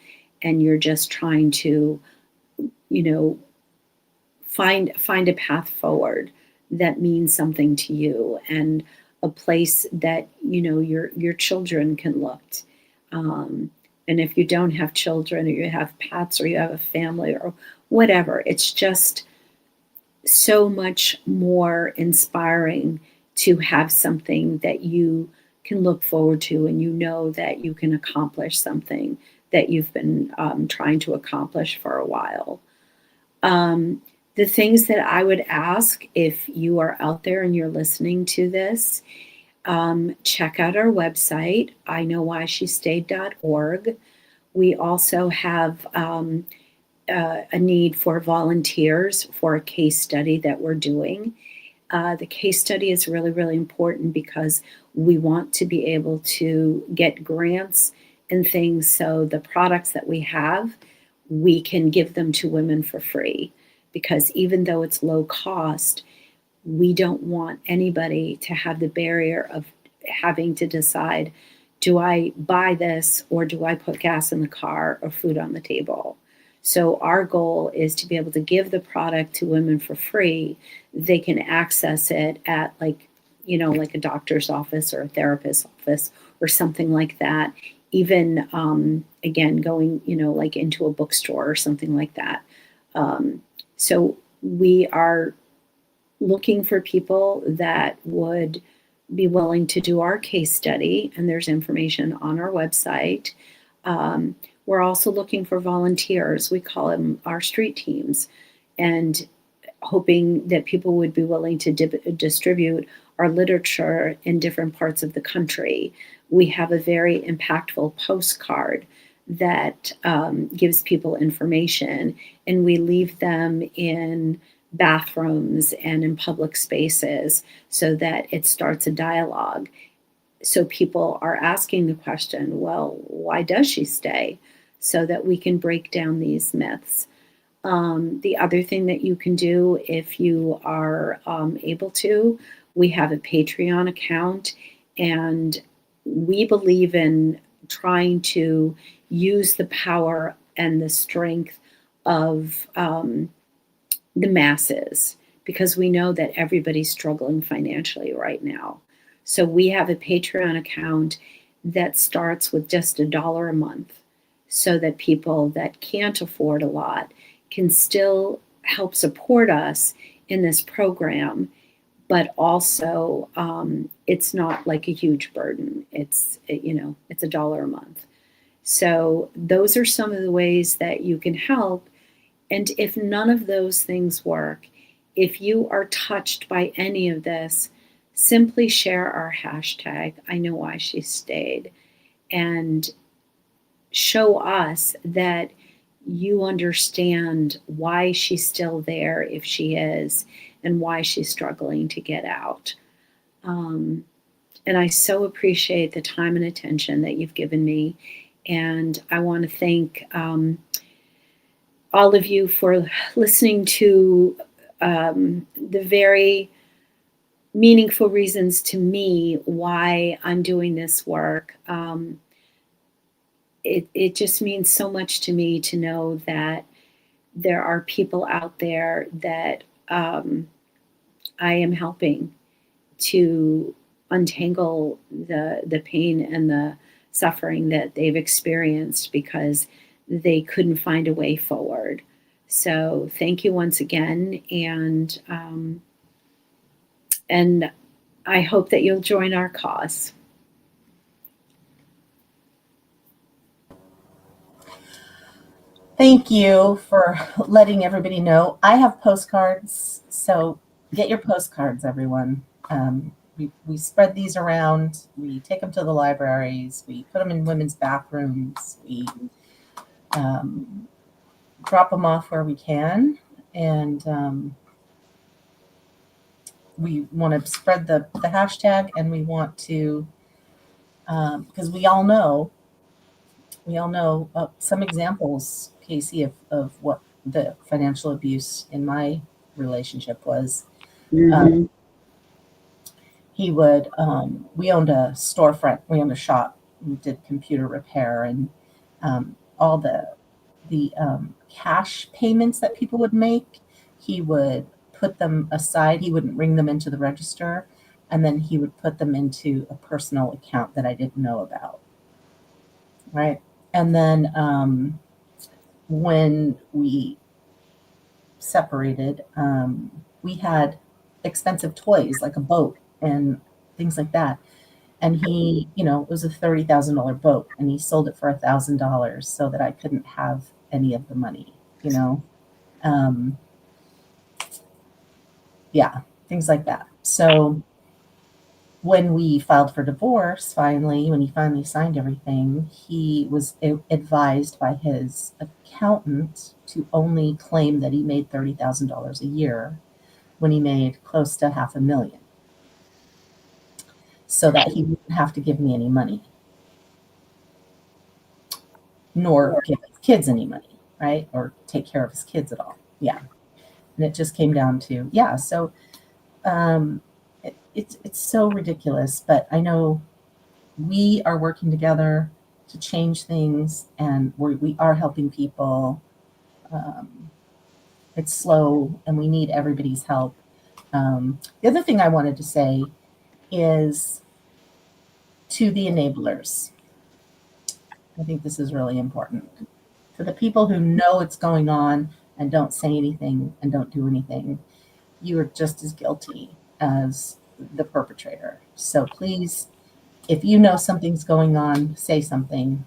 and you're just trying to, you know, find a path forward that means something to you and a place that, you know, your children can look. And if you don't have children or you have pets or you have a family or whatever, it's just so much more inspiring to have something that you can look forward to and you know that you can accomplish something that you've been trying to accomplish for a while. The things that I would ask if you are out there and you're listening to this, check out our website, iknowwhyshe.org. We also have a need for volunteers for a case study that we're doing. The case study is really, really important because we want to be able to get grants and things so the products that we have, we can give them to women for free. Because even though it's low cost, we don't want anybody to have the barrier of having to decide, do I buy this or do I put gas in the car or food on the table? So our goal is to be able to give the product to women for free. They can access it at like a doctor's office or a therapist's office or something like that. Even, again, going, like into a bookstore or something like that. So we are looking for people that would be willing to do our case study, and there's information on our website. We're also looking for volunteers. We call them our street teams, and hoping that people would be willing to distribute our literature in different parts of the country. We have a very impactful postcard that gives people information, and we leave them in bathrooms and in public spaces so that it starts a dialogue. So people are asking the question, well, why does she stay? So that we can break down these myths. The other thing that you can do if you are able to, we have a Patreon account, and we believe in trying to use the power and the strength of the masses, because we know that everybody's struggling financially right now. So we have a Patreon account that starts with just $1 a month so that people that can't afford a lot can still help support us in this program, but also it's not like a huge burden. It's $1 a month. So those are some of the ways that you can help. And if none of those things work, if you are touched by any of this, simply share our hashtag, #IKnowWhySheStayed, and show us that you understand why she's still there if she is, and why she's struggling to get out. And I so appreciate the time and attention that you've given me. And I want to thank all of you for listening to the very meaningful reasons to me why I'm doing this work. It just means so much to me to know that there are people out there that I am helping to untangle the pain and the suffering that they've experienced because they couldn't find a way forward. So thank you once again, and I hope that you'll join our cause. Thank you for letting everybody know. I have postcards, so get your postcards, everyone. We spread these around. We take them to the libraries. We put them in women's bathrooms. We drop them off where we can. And we want to spread the hashtag, and we want to, because we all know some examples, Casey, of what the financial abuse in my relationship was. he would, we owned a storefront, we owned a shop, we did computer repair, and all the cash payments that people would make, he would put them aside. He wouldn't bring them into the register, and then he would put them into a personal account that I didn't know about. Right. And then when we separated, we had expensive toys like a boat and things like that. And he, you know, it was a $30,000 boat, and he sold it for $1,000 so that I couldn't have any of the money, you know. Yeah, things like that. So when we filed for divorce, finally, when he finally signed everything, he was advised by his accountant to only claim that he made $30,000 a year when he made close to $500,000, so that he wouldn't have to give me any money, nor give his kids any money, right? Or take care of his kids at all. Yeah. And it just came down to, yeah. So it's so ridiculous, but I know we are working together to change things, and we are helping people. It's slow, and we need everybody's help. The other thing I wanted to say is to the enablers. I think this is really important. For the people who know it's going on and don't say anything and don't do anything, you are just as guilty as the perpetrator. So please, if you know something's going on, say something.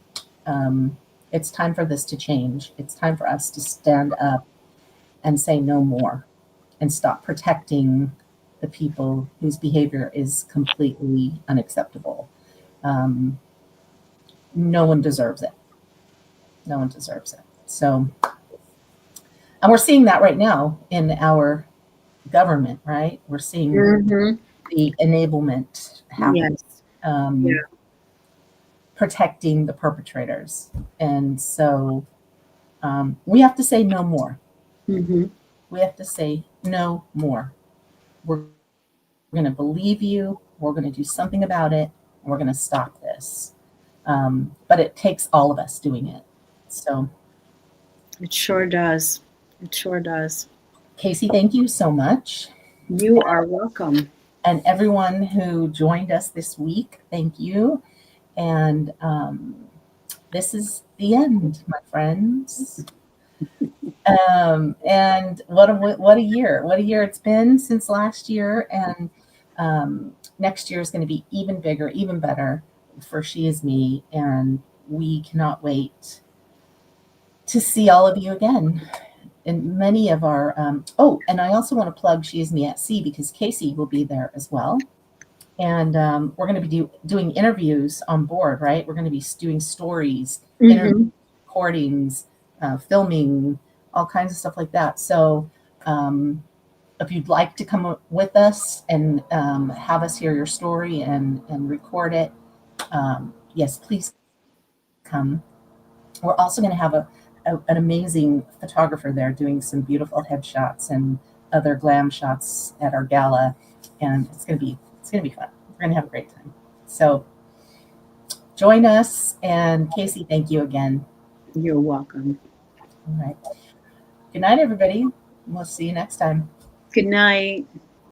It's time for this to change. It's time for us to stand up and say no more and stop protecting the people whose behavior is completely unacceptable. No one deserves it. No one deserves it. So, and we're seeing that right now in our government, right? We're seeing the enablement happen. Yes. Protecting the perpetrators. And so we have to say no more. We have to say no more. We're going to believe you. We're going to do something about it. And we're going to stop this. But it takes all of us doing it. So it sure does. It sure does. Casey, thank you so much. You are welcome. And everyone who joined us this week, thank you. And this is the end, my friends. And what a year. What a year it's been since last year. And next year is going to be even bigger, even better for She Is Me. And we cannot wait to see all of you again. And many of our, and I also want to plug She Is Me at Sea, because Casey will be there as well. And we're going to be doing interviews on board, right? We're going to be doing stories, interviews, recordings, filming, all kinds of stuff like that. So if you'd like to come with us and have us hear your story and record it, yes, please come. We're also going to have an amazing photographer there doing some beautiful headshots and other glam shots at our gala, and it's going to be fun. We're going to have a great time. So join us. And Casey, thank you again. You're welcome. All right. Good night, everybody. We'll see you next time. Good night.